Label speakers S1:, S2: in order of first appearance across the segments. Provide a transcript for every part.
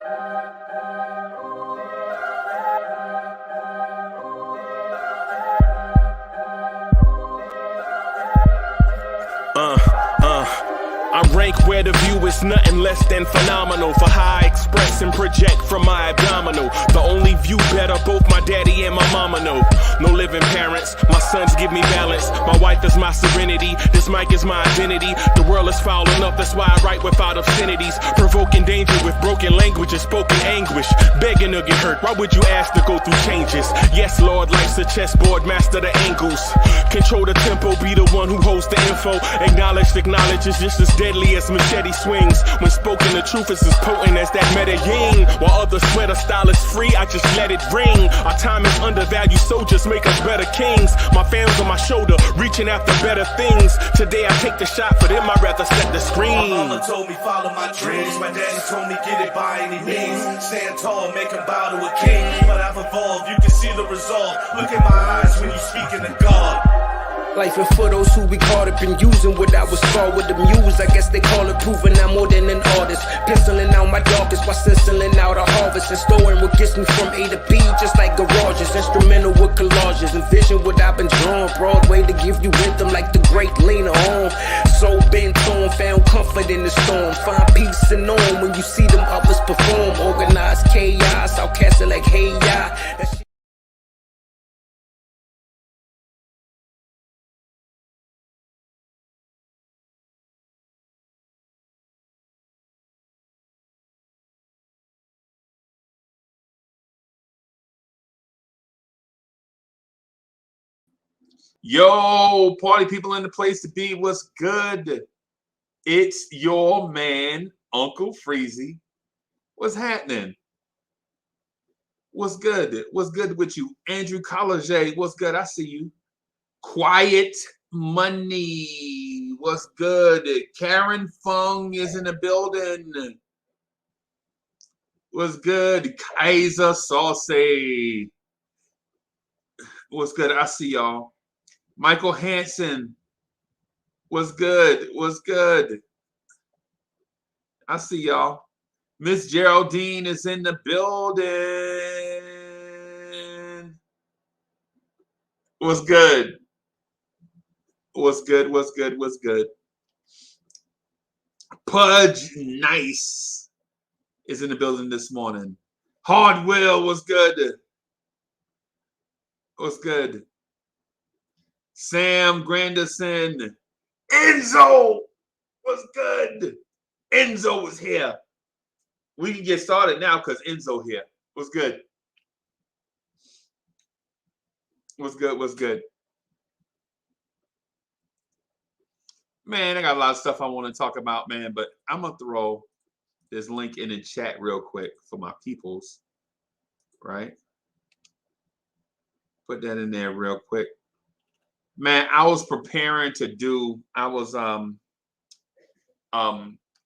S1: I rank where the view is nothing less than phenomenal for how I express and project from my abdominal. The only view better, both my daddy and my mama know. No living parents, my sons give me balance. My wife is my serenity, this mic is my identity. The world is foul enough, that's why I write without obscenities. Provoking danger with broken language and spoken anguish. Begging to get hurt, why would you ask to go through changes? Yes, Lord, life's a chessboard, master the angles. Control the tempo, be the one who holds the info. Acknowledged knowledge is just as deadly as machete swings. When spoken, the truth is as potent as that Medellin. While others swear the style is free, I just let it ring. Our time is undervalued, soldiers make us better kings. My fans on my shoulder, reaching after better things. Today I take the shot, for them I'd rather set the screen.
S2: My mama told me follow my dreams. My daddy told me get it by any means. Stand tall, make him bow to a king. But I've evolved, you can see the resolve. Look in my eyes when you speaking to God.
S3: Life and for those who we caught up in using what I was scarred with the muse. I guess they call it proving I'm more than an artist. Penciling out my darkest while stenciling out a harvest. And storing what gets me from A to B, just like garages. Instrumental with collages. Envision what I've been drawing. Broadway to give you rhythm like the great Lena Horne. Soul bent torn, found comfort in the storm. Find peace and on when you see them others perform. Organized chaos, outcasted like hey ya.
S4: Yo, party people in the place to be. What's good? It's your man, Uncle Freezy. What's happening? What's good? What's good with you? Andrew College, what's good? I see you. Quiet Money. What's good? Karen Fung is in the building. What's good? Kaiser Saucy. What's good? I see y'all. Michael Hansen, what's good? What's good? I see y'all. Miss Geraldine is in the building. What's good? What's good? What's good? What's good? Pudge Nice is in the building this morning. Hardwell, what's good? What's good? Sam Granderson. Enzo was good. Enzo was here. We can get started now because Enzo here. What's good? What's good? What's good? Man, I got a lot of stuff I want to talk about, man, but I'm going to throw this link in the chat real quick for my peoples, right? Put that in there real quick. Man, I was preparing to do,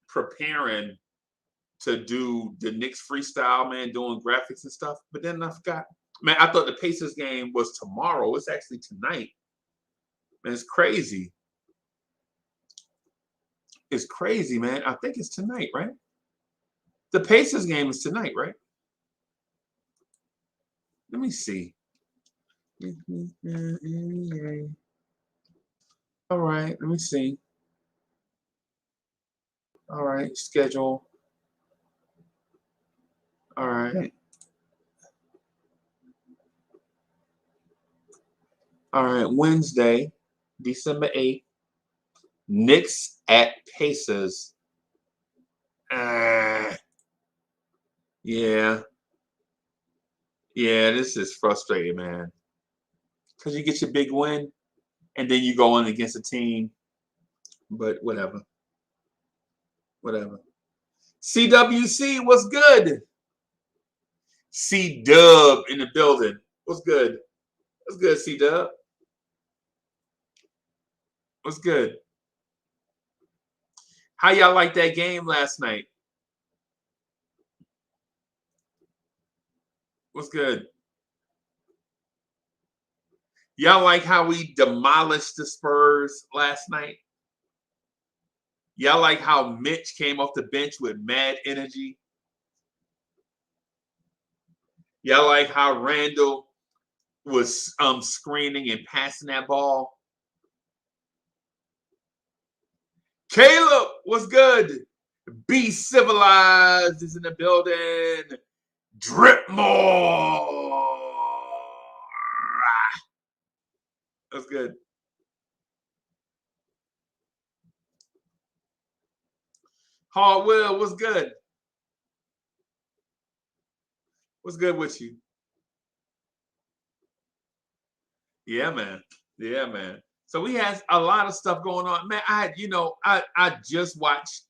S4: preparing to do the Knicks freestyle, man, doing graphics and stuff. But then I forgot. Man, I thought the Pacers game was tomorrow. It's actually tonight. Man, it's crazy. It's crazy, man. I think it's tonight, right? The Pacers game is tonight, right? Let me see. All right, let me see. All right, schedule. All right. All right, Wednesday, December 8th. Knicks at Pacers. Yeah. Yeah, this is frustrating, man. Because you get your big win, and then you go in against a team. But whatever. Whatever. CWC, what's good? C-Dub in the building. What's good? What's good, C-Dub? What's good? How y'all like that game last night? What's good? Y'all like how we demolished the Spurs last night? Y'all like how Mitch came off the bench with mad energy? Y'all like how Randall was screening and passing that ball? Caleb, what's good? Be civilized is in the building. Drip more. That's good. Hard Will, what's good? What's good with you? Yeah, man. Yeah, man. So we had a lot of stuff going on. Man, I just watched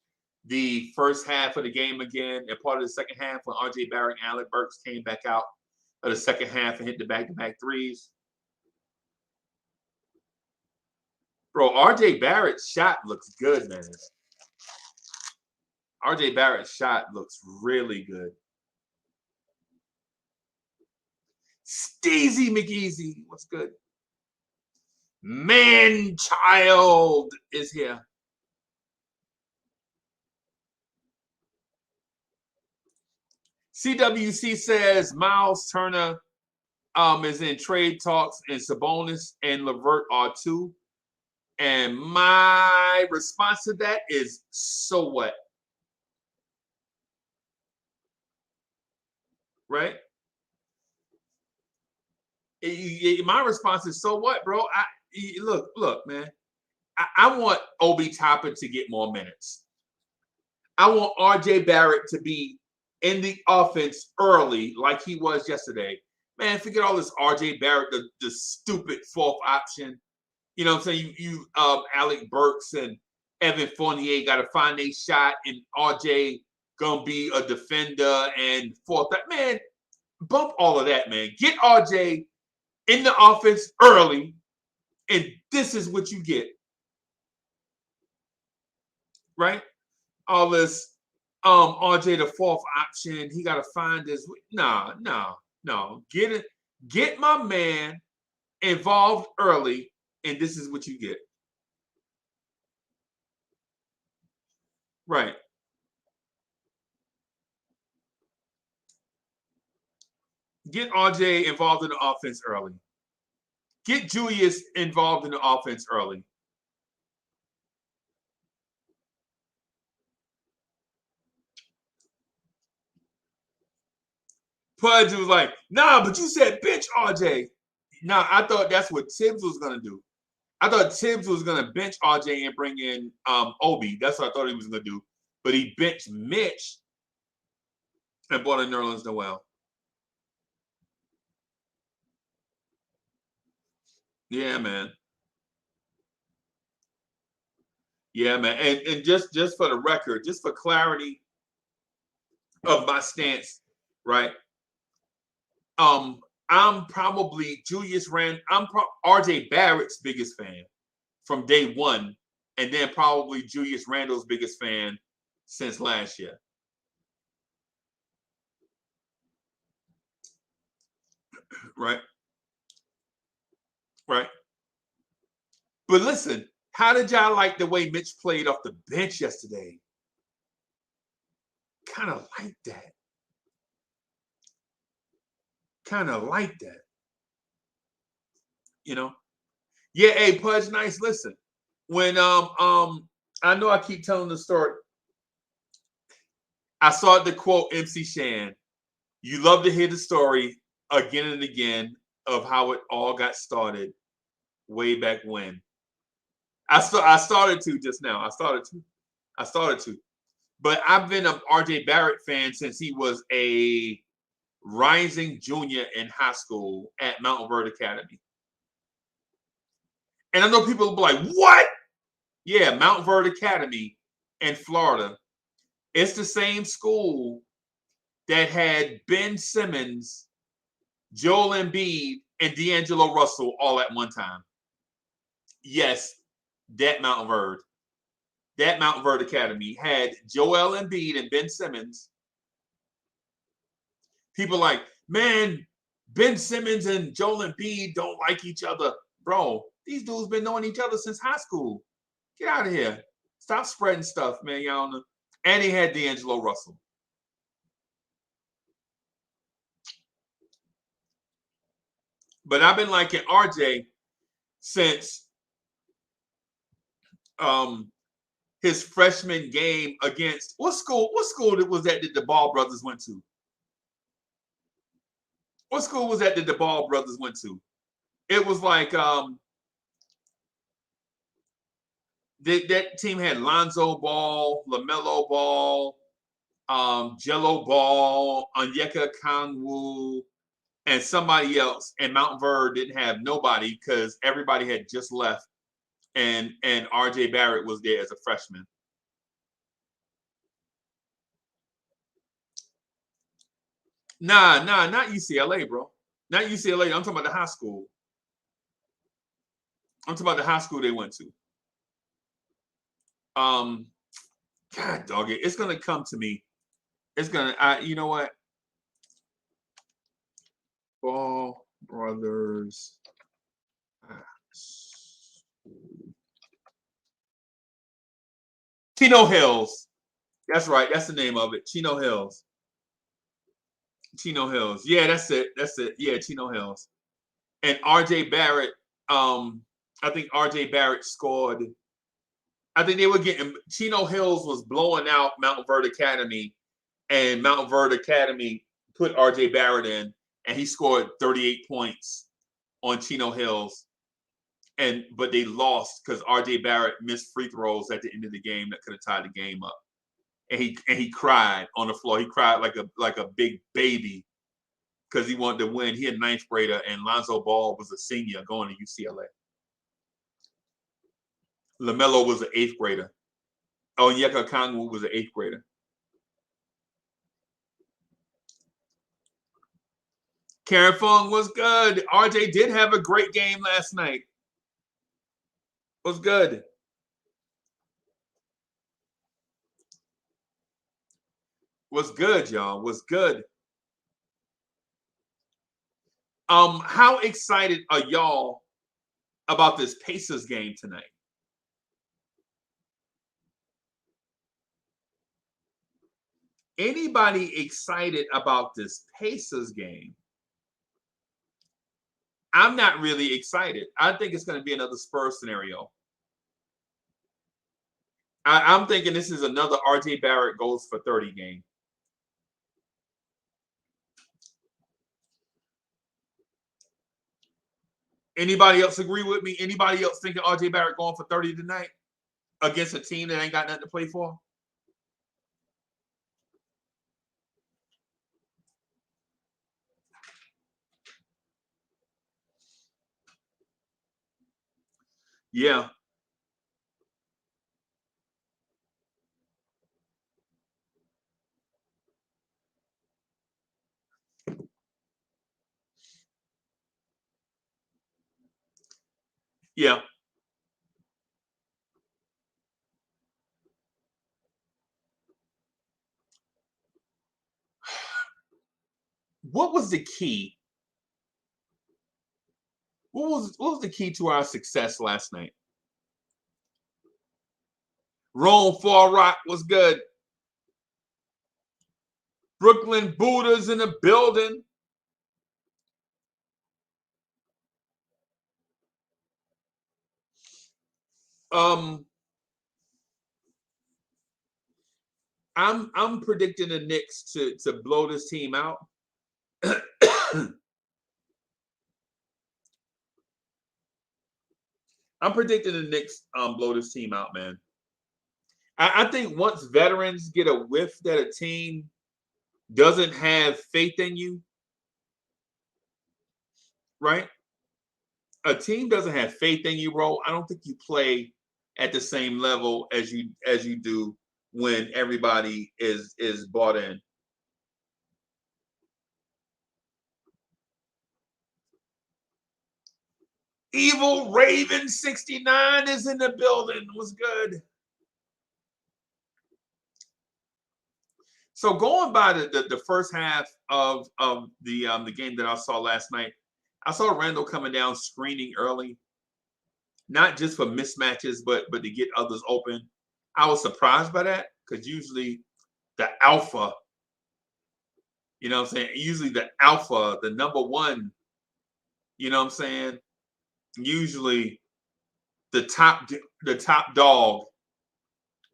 S4: the first half of the game again and part of the second half when RJ Barrett and Alec Burks came back out of the second half and hit the back-to-back threes. Bro, RJ Barrett's shot looks good, man. RJ Barrett's shot looks really good. Steezy McEasy, what's good? Man child is here. CWC says Miles Turner is in trade talks and Sabonis and LeVert are too. And my response to that is, so what? Right? My response is, so what, bro? Look, man. I want Obi Toppin to get more minutes. I want RJ Barrett to be in the offense early like he was yesterday. Man, forget all this RJ Barrett, the stupid fourth option. You know what I'm saying? You Alec Burks and Evan Fournier got to find a shot, and RJ gonna be a defender and fourth. Man, bump all of that, man. Get RJ in the offense early, and this is what you get. Right? All this RJ the fourth option, he got to find this. No. Get my man involved early, and this is what you get. Right. Get RJ involved in the offense early. Get Julius involved in the offense early. Pudge was like, nah, but you said bench RJ. Nah, I thought that's what Tibbs was going to do. I thought Tibbs was going to bench RJ and bring in Obi. That's what I thought he was going to do. But he benched Mitch and brought in Nerlens Noel. Yeah, man. Yeah, man. And just for the record, just for clarity of my stance, right? I'm probably RJ Barrett's biggest fan from day one, and then probably Julius Randle's biggest fan since last year. Right? Right. But listen, how did y'all like the way Mitch played off the bench yesterday? Kind of like that. You know? Yeah, hey, Pudge, nice. Listen, when I know I keep telling the story. I saw the quote MC Shan. You love to hear the story again and again of how it all got started way back when. I started to just now. I started to. But I've been an RJ Barrett fan since he was a rising junior in high school at Mount Verde Academy. And I know people will be like, what? Yeah, Mount Verde Academy in Florida. It's the same school that had Ben Simmons, Joel Embiid, and D'Angelo Russell all at one time. Yes, that Mount Verde. That Mount Verde Academy had Joel Embiid and Ben Simmons. People like, man, Ben Simmons and Joel Embiid don't like each other. Bro, these dudes been knowing each other since high school. Get out of here. Stop spreading stuff, man. Y'all know. And he had D'Angelo Russell. But I've been liking RJ since his freshman game against what school was that the Ball brothers went to? What school was that the Ball brothers went to? It was like that team had Lonzo Ball, LaMelo Ball, Jello Ball, Onyeka Kangwu, and somebody else. And Mount Verde didn't have nobody because everybody had just left, and RJ Barrett was there as a freshman. Nah, not UCLA, bro. Not UCLA. I'm talking about the high school. I'm talking about the high school they went to. God dog it. It's gonna come to me. It's gonna you know what? Ball Brothers. Chino Hills. That's right. That's the name of it. Chino Hills. Chino Hills. Yeah, that's it. That's it. Yeah, Chino Hills. And RJ Barrett, I think RJ Barrett scored. I think they were getting Chino Hills was blowing out Mount Verde Academy, and Mount Verde Academy put RJ Barrett in, and he scored 38 points on Chino Hills. But they lost because RJ Barrett missed free throws at the end of the game that could have tied the game up. And he cried on the floor. He cried like a big baby because he wanted to win. He had ninth grader, and Lonzo Ball was a senior going to UCLA. LaMelo was an eighth grader. Onyeka Kangwu was an eighth grader. Karen Fung was good. RJ did have a great game last night. Was good. Was good, y'all. Was good. How excited are y'all about this Pacers game tonight? Anybody excited about this Pacers game? I'm not really excited. I think it's going to be another Spurs scenario. I'm thinking this is another RJ Barrett goes for 30 game. Anybody else agree with me? Anybody else thinking RJ Barrett going for 30 tonight against a team that ain't got nothing to play for? Yeah. Yeah. What was the key? What was the key to our success last night? Rome Far Rock was good. Brooklyn Buddha's in the building. I'm predicting the Knicks to blow this team out. I'm predicting the Knicks blow this team out, man. I think once veterans get a whiff that a team doesn't have faith in you, right? A team doesn't have faith in you, bro. I don't think you play at the same level as you do when everybody is bought in. Evil Raven 69 is in the building. Was good. So going by the first half of the game that I saw last night, I saw Randall coming down screening early, not just for mismatches, but to get others open. I was surprised by that because usually the alpha, you know what I'm saying? Usually the alpha, the number one You know what I'm saying? Usually the top dog,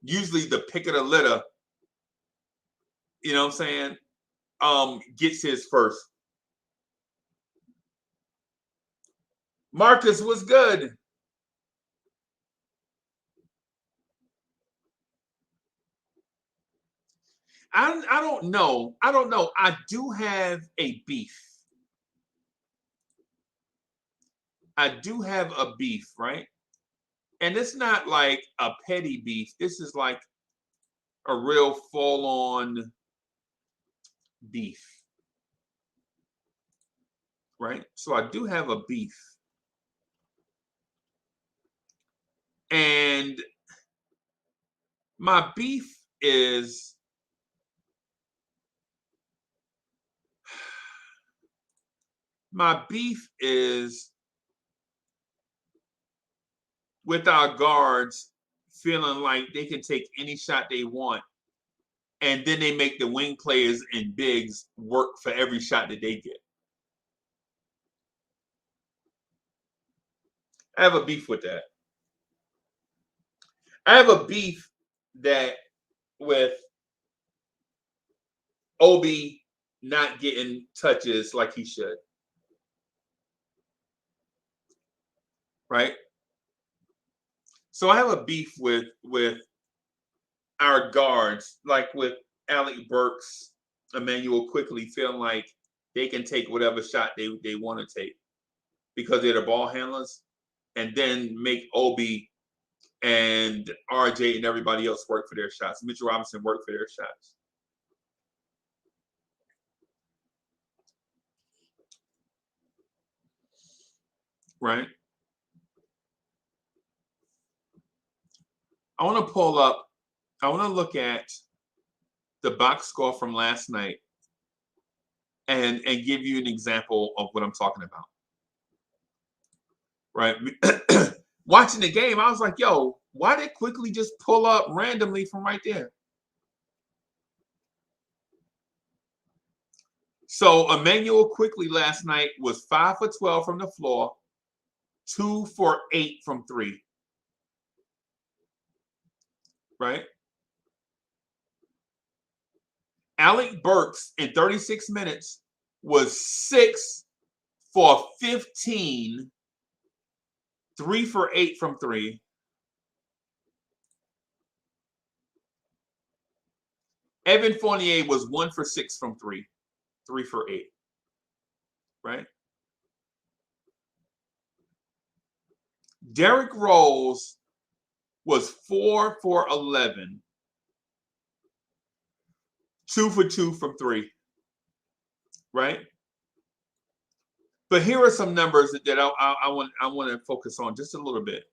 S4: usually the pick of the litter, you know what I'm saying, gets his first. Marcus was good. I don't know. I don't know. I do have a beef. I do have a beef, right? And it's not like a petty beef. This is like a real full-on beef, right? So I do have a beef. And my beef is with our guards feeling like they can take any shot they want, and then they make the wing players and bigs work for every shot that they get. I have a beef with that. I have a beef that with Obi not getting touches like he should. Right? So I have a beef with our guards, like with Alec Burks, Emmanuel Quickly, feeling like they can take whatever shot they want to take because they're the ball handlers, and then make Obi and RJ and everybody else work for their shots. Mitchell Robinson work for their shots. Right? I want to look at the box score from last night and give you an example of what I'm talking about. Right? Watching the game, I was like, yo, why did Quickly just pull up randomly from right there? So Emmanuel Quickly last night was 5 for 12 from the floor, 2 for 8 from 3. Right? Alec Burks in 36 minutes was 6 for 15, 3 for 8 from 3. Evan Fournier was 1 for 6 from 3, 3 for 8. Right? Derrick Rose was 4 for 11, 2 for 2 from 3. Right? But here are some numbers that I want to focus on just a little bit.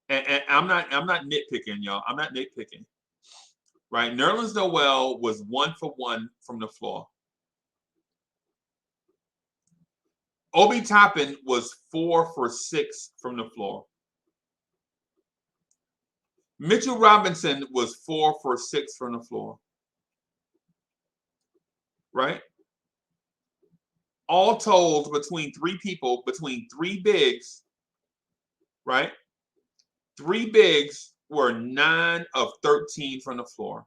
S4: And I'm not nitpicking, y'all. I'm not nitpicking. Right? Nerlens Noel was 1 for 1 from the floor. Obi Toppin was 4 for 6 from the floor. Mitchell Robinson was 4 for 6 from the floor. Right? All told, between 3 people, between 3 bigs, right? 3 bigs were 9 of 13 from the floor.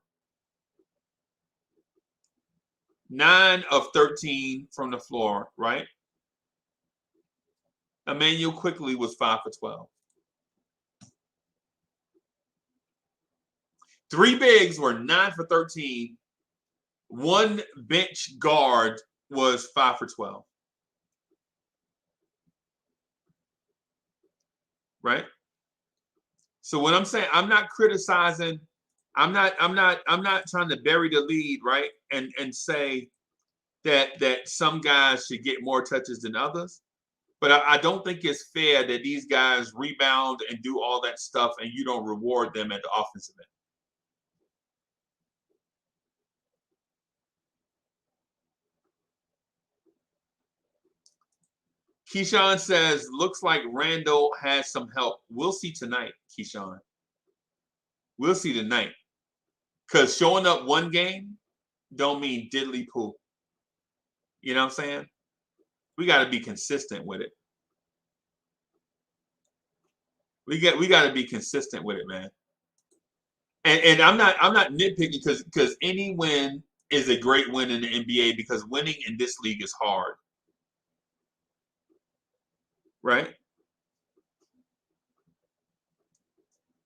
S4: 9 of 13 from the floor, right? Emmanuel Quickly was 5 for 12. 3 bigs were 9 for 13. 1 bench guard was 5 for 12. Right? So what I'm saying, I'm not criticizing, I'm not trying to bury the lead, right? And say that some guys should get more touches than others. But I don't think it's fair that these guys rebound and do all that stuff and you don't reward them at the offensive end. Keyshawn says, looks like Randall has some help. We'll see tonight, Keyshawn. We'll see tonight. Because showing up one game don't mean diddly poo. You know what I'm saying? We got to be consistent with it. We got to be consistent with it, man. And I'm not nitpicking because any win is a great win in the NBA because winning in this league is hard. Right?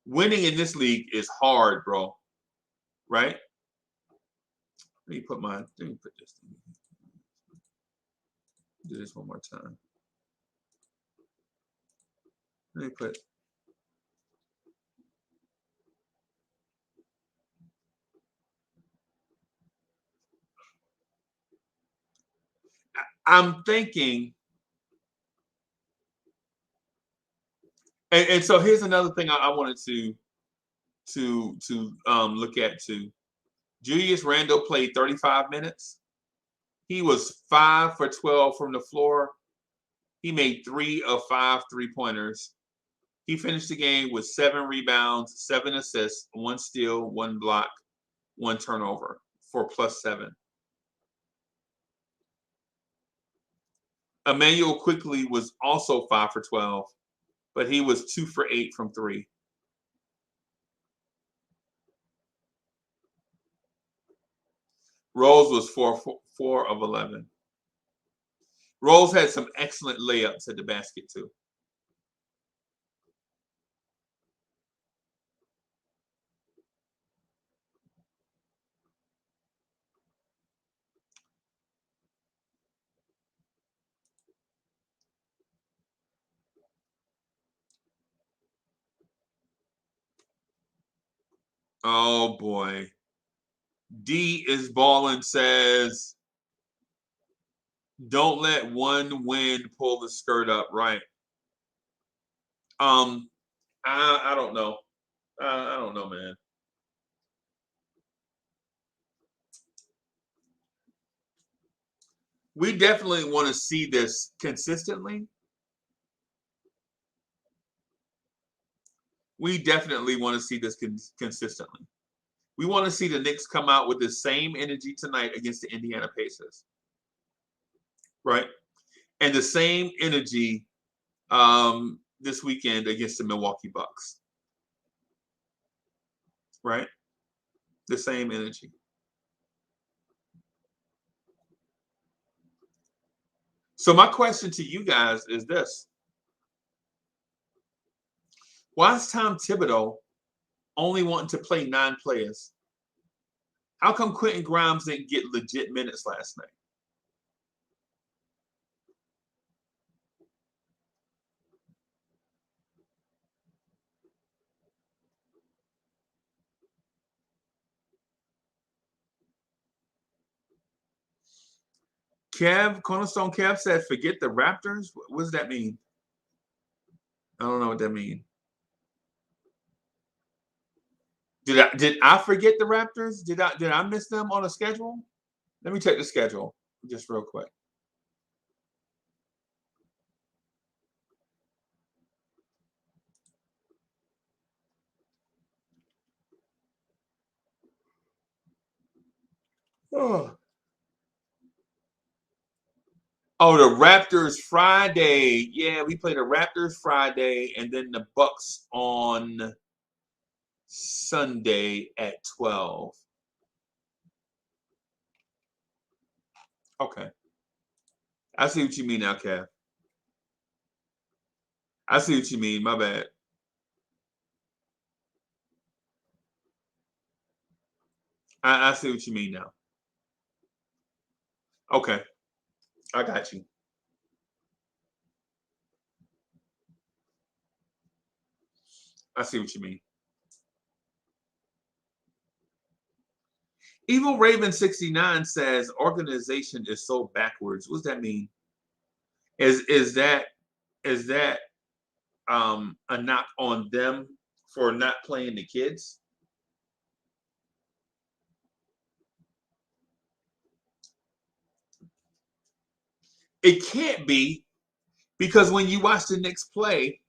S4: Winning in this league is hard, bro. Right? Let me put this. Do this one more time. Let me put. I'm thinking, and so here's another thing I wanted to look at too. Julius Randle played 35 minutes. He was 5 for 12 from the floor. He made 3 of 5 3-pointers. He finished the game with 7 rebounds, 7 assists, 1 steal, 1 block, 1 turnover for +7. Emmanuel Quickly was also 5 for 12, but he was 2 for 8 from 3. Rose was 4 of 11. Rose had some excellent layups at the basket too. Oh boy. D is balling says, don't let one win pull the skirt up, right? I don't know. I don't know, man. We definitely want to see this consistently. We definitely want to see this consistently. We want to see the Knicks come out with the same energy tonight against the Indiana Pacers. Right? And the same energy this weekend against the Milwaukee Bucks. Right? The same energy. So my question to you guys is this. Why is Tom Thibodeau only wanting to play 9 players? How come Quentin Grimes didn't get legit minutes last night? Cornerstone Kev said, forget the Raptors. What does that mean? I don't know what that means. Did I forget the Raptors? Did I miss them on the schedule? Let me check the schedule just real quick. Oh, the Raptors Friday. Yeah, we play the Raptors Friday and then the Bucks on Sunday at 12. Okay. I see what you mean now, Kev. I see what you mean. My bad. I see what you mean now. Okay. I got you. I see what you mean. Evil Raven 69 says organization is so backwards. What does that mean? Is that a knock on them for not playing the kids? It can't be, because when you watch the Knicks play,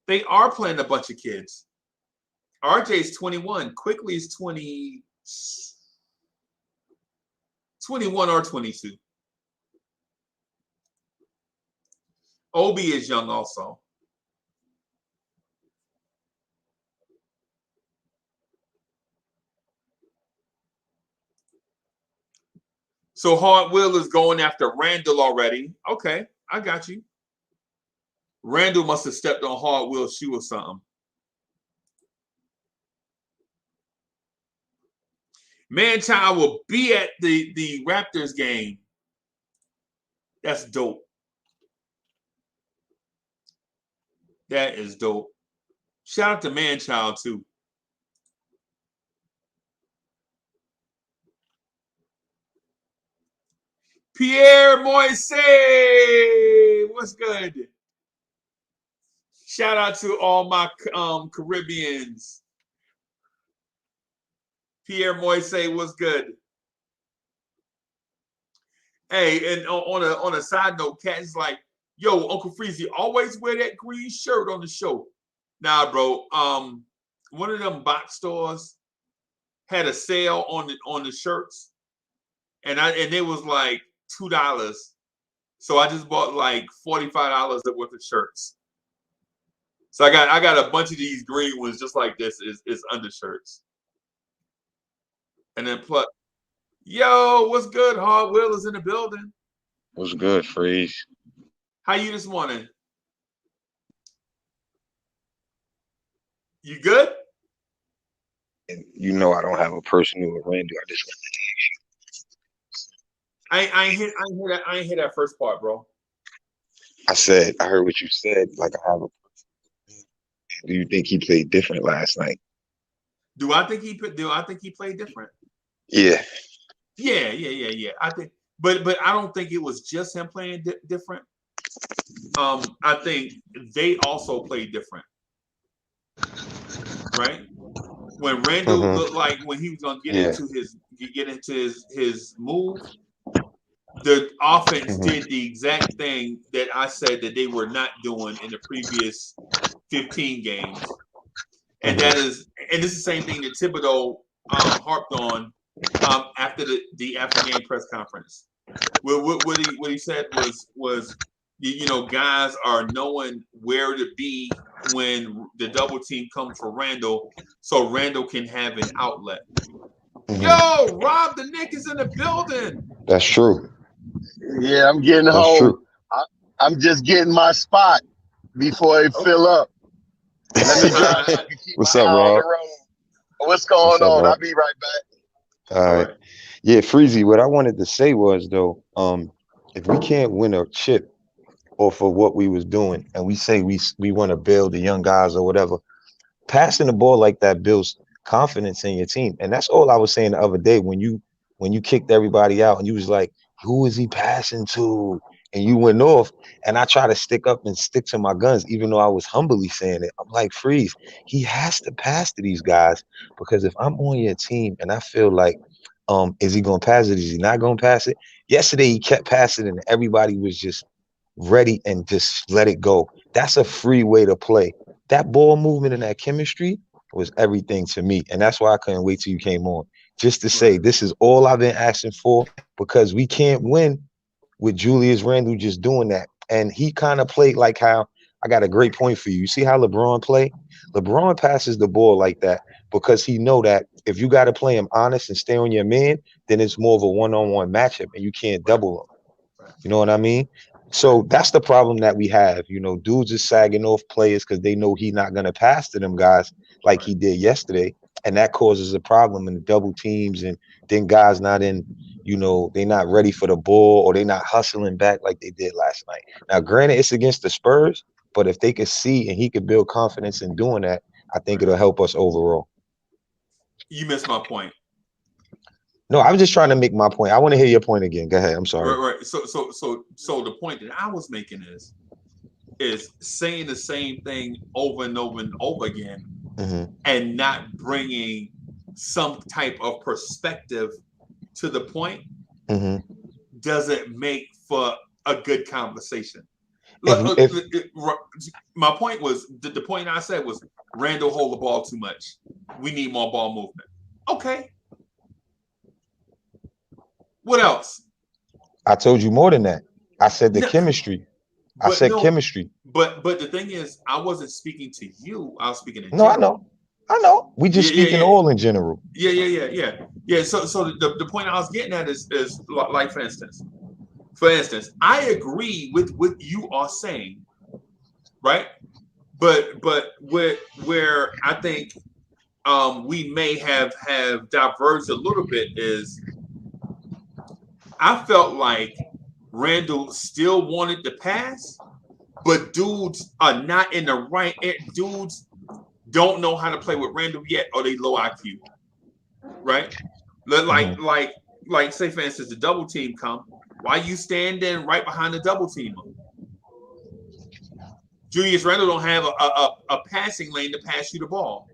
S4: they are playing a bunch of kids. RJ's 21. Quickly is 21 or 22. Obi is young also. So Hard Will is going after Randall already. Okay, I got you. Randall must have stepped on Hard Will's shoe or something. Manchild will be at the Raptors game. That's dope. That is dope. Shout out to Manchild too. Pierre Moise, what's good? Shout out to all my Caribbeans. Pierre Moise, what's good? Hey, and on a side note, Cat's like, yo, Uncle Freezy, always wear that green shirt on the show. Nah, bro. One of them box stores had a sale on the shirts, and it was like $2. So I just bought like $45 worth of shirts. So I got a bunch of these green ones just like this is undershirts. And then plus, yo, what's good? Hard Will is in the building.
S5: What's good, Freeze?
S4: How you this morning? You good?
S5: And you know I don't have a personal with Randall. I just want
S4: I ain't hear that first part, bro.
S5: I said I heard what you said. Like I have a. Do you think he played different last night?
S4: Do I think he played different?
S5: Yeah.
S4: Yeah. I think, but I don't think it was just him playing different. I think they also played different, right? When Randall looked like when he was gonna get into his move, the offense did the exact thing that I said that they were not doing in the previous 15 games, and this is the same thing that Thibodeau harped on after the after game press conference. What he said was guys are knowing where to be when the double team comes for Randall, so Randall can have an outlet. Yo, Rob the Knick is in the building.
S5: That's true.
S6: Yeah, I'm getting home. I'm just getting my spot before it fill up. Let me drive so I can keep
S5: What's
S6: my
S5: up,
S6: eye on
S5: Rob?
S6: the road. What's going on? I'll be right back.
S5: All right. Yeah, Freezy, what I wanted to say was, though, if we can't win a chip off of what we was doing, and we say we want to build the young guys or whatever, passing the ball like that builds confidence in your team. And that's all I was saying the other day when you kicked everybody out and you was like, who is he passing to? And you went off, and I try to stick to my guns, even though I was humbly saying it. I'm like, Freeze, he has to pass to these guys, because if I'm on your team and I feel like, is he going to pass it? Is he not going to pass it? Yesterday, he kept passing, and everybody was just ready and just let it go. That's a free way to play. That ball movement and that chemistry was everything to me. And that's why I couldn't wait till you came on, just to say this is all I've been asking for, because we can't win with Julius Randle just doing that. And he kind of played like how I got a great point for you. You see how LeBron play? LeBron passes the ball like that because he know that if you got to play him honest and stay on your man, then it's more of a one-on-one matchup and you can't double him. You know what I mean? So that's the problem that we have. Dudes is sagging off players because they know he's not going to pass to them guys like he did yesterday. And that causes a problem in the double teams, and then guys not in, they're not ready for the ball, or they're not hustling back like they did last night. Now, granted, it's against the Spurs, but if they could see and he could build confidence in doing that, I think it'll help us overall.
S4: You missed my point.
S5: No, I was just trying to make my point. I want to hear your point again. Go ahead. I'm sorry.
S4: Right. So the point that I was making is saying the same thing over and over and over again, and not bringing some type of perspective to the point doesn't make for a good conversation. My point was, the point I said was, Randall hold the ball too much. We need more ball movement. Okay. What else?
S5: I told you more than that. I said the chemistry. I said chemistry.
S4: But the thing is, I wasn't speaking to you. I was speaking in
S5: No,
S4: general.
S5: I know. We just speaking all in general.
S4: Yeah. So the point I was getting at is like, for instance, I agree with what you are saying, right? But where I think we may have diverged a little bit is I felt like Randall still wanted to pass, but dudes are not in the right. Dudes don't know how to play with Randall yet, or they low IQ, right? Like say for instance, the double team come. Why you standing right behind the double teamer? Julius Randall don't have a passing lane to pass you the ball.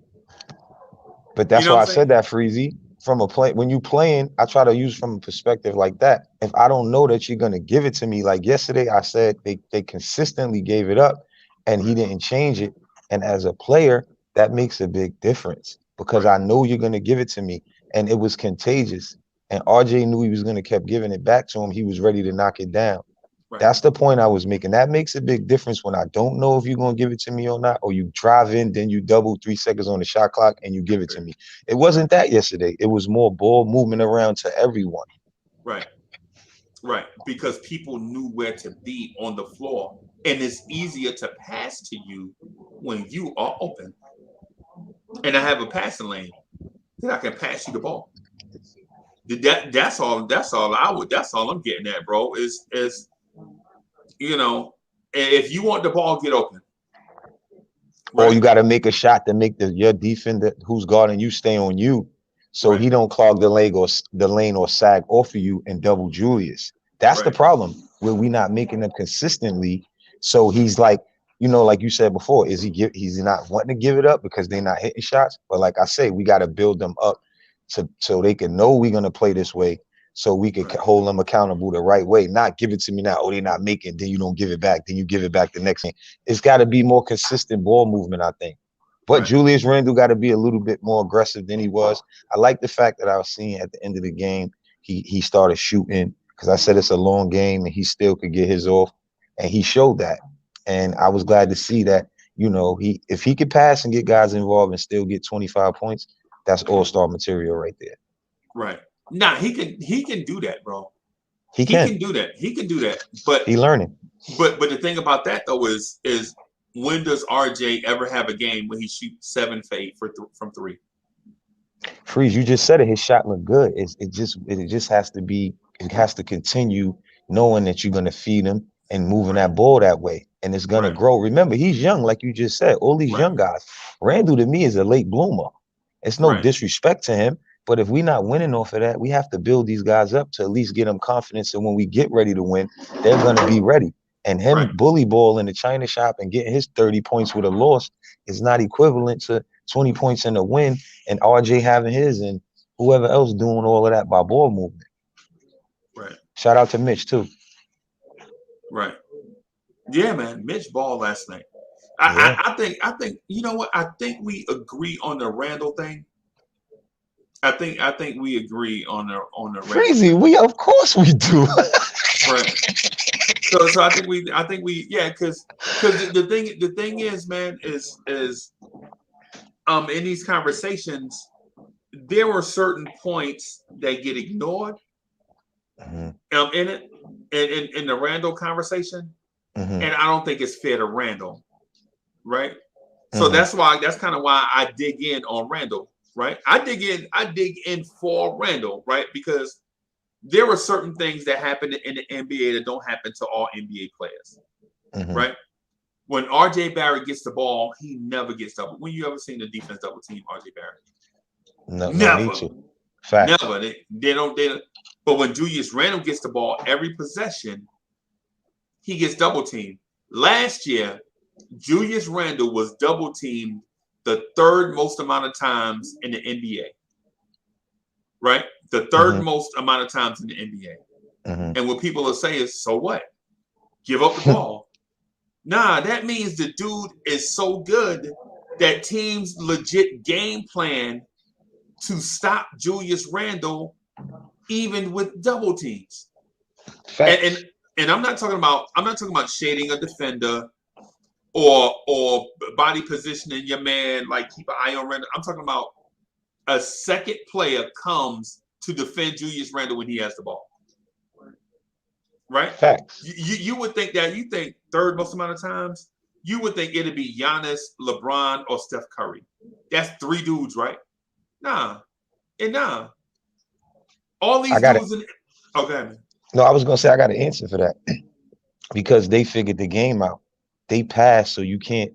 S5: But that's why I said that, Freezy. From a play, when you playing, I try to use from a perspective like that. If I don't know that you're gonna give it to me, like yesterday, I said they consistently gave it up, and he didn't change it. And as a player, that makes a big difference because I know you're gonna give it to me, and it was contagious. And RJ knew he was gonna keep giving it back to him. He was ready to knock it down. Right. That's the point I was making. That makes a big difference when I don't know if you're going to give it to me or not, or you drive in, then you double 3 seconds on the shot clock and you give it to me. It wasn't that yesterday. It was more ball movement around to everyone.
S4: Right. Because people knew where to be on the floor. And it's easier to pass to you when you are open. And I have a passing lane that I can pass you the ball. That's all I'm getting at, bro, is you know, if you want the ball, get open. Right?
S5: Or you got to make a shot to make your defender who's guarding you stay on you, so he don't clog the lane or sag off of you and double Julius. That's the problem where we not making them consistently. So he's like, like you said before, he's not wanting to give it up because they're not hitting shots. But like I say, we got to build them up so they can know we're gonna play this way. So we could hold them accountable the right way, not give it to me now. Oh, they're not making, then you don't give it back. Then you give it back the next game. It's got to be more consistent ball movement, I think. But Julius Randle got to be a little bit more aggressive than he was. I like the fact that I was seeing at the end of the game, he started shooting because I said it's a long game and he still could get his off. And he showed that. And I was glad to see that, if he could pass and get guys involved and still get 25 points, that's all-star material right there.
S4: Right. Nah, he can do that, bro.
S5: He can
S4: do that. He can do that. But
S5: he learning.
S4: But the thing about that though is when does RJ ever have a game when he shoots 7 fade from 3?
S5: Freeze, you just said it. His shot looked good. It just has to be. It has to continue knowing that you're gonna feed him and moving that ball that way, and it's gonna grow. Remember, he's young, like you just said. All these young guys. Randall to me is a late bloomer. It's no disrespect to him. But if we're not winning off of that, we have to build these guys up to at least get them confidence. And when we get ready to win, they're going to be ready. And him bully ball in the China shop and getting his 30 points with a loss is not equivalent to 20 points in a win and RJ having his and whoever else doing all of that by ball movement.
S4: Right.
S5: Shout out to Mitch, too.
S4: Right. Yeah, man. Mitch balled last night. I think, you know what? I think we agree on the Randall thing. I think we agree on the
S5: crazy. Of course we do.
S4: Right. So I think we because the thing is, man, is in these conversations there were certain points that get ignored in it in the Randall conversation, and I don't think it's fair to Randall, right? So that's kind of why I dig in on Randall. Right, I dig in for Randall, right? Because there are certain things that happen in the NBA that don't happen to all NBA players, right? When RJ Barrett gets the ball, he never gets double. When you ever seen the defense double team RJ Barrett?
S5: No,
S4: never.
S5: Need to. Facts.
S4: Never. They don't. But when Julius Randle gets the ball every possession, he gets double teamed. Last year, Julius Randle was double teamed the third most amount of times in the NBA, right? The third most amount of times in the NBA. And what people will say is, so what? Give up the ball. Nah, that means the dude is so good that teams legit game plan to stop Julius Randle even with double teams. And and I'm not talking about shading a defender or body positioning your man, like keep an eye on Randall. I'm talking about a second player comes to defend Julius Randle when he has the ball. Right?
S5: Facts.
S4: You would think that you think third most amount of times, you would think it'd be Giannis, LeBron, or Steph Curry. That's three dudes, right? Nah. All these dudes okay.
S5: No, I was gonna say I got an answer for that. Because they figured the game out. They pass, so you can't.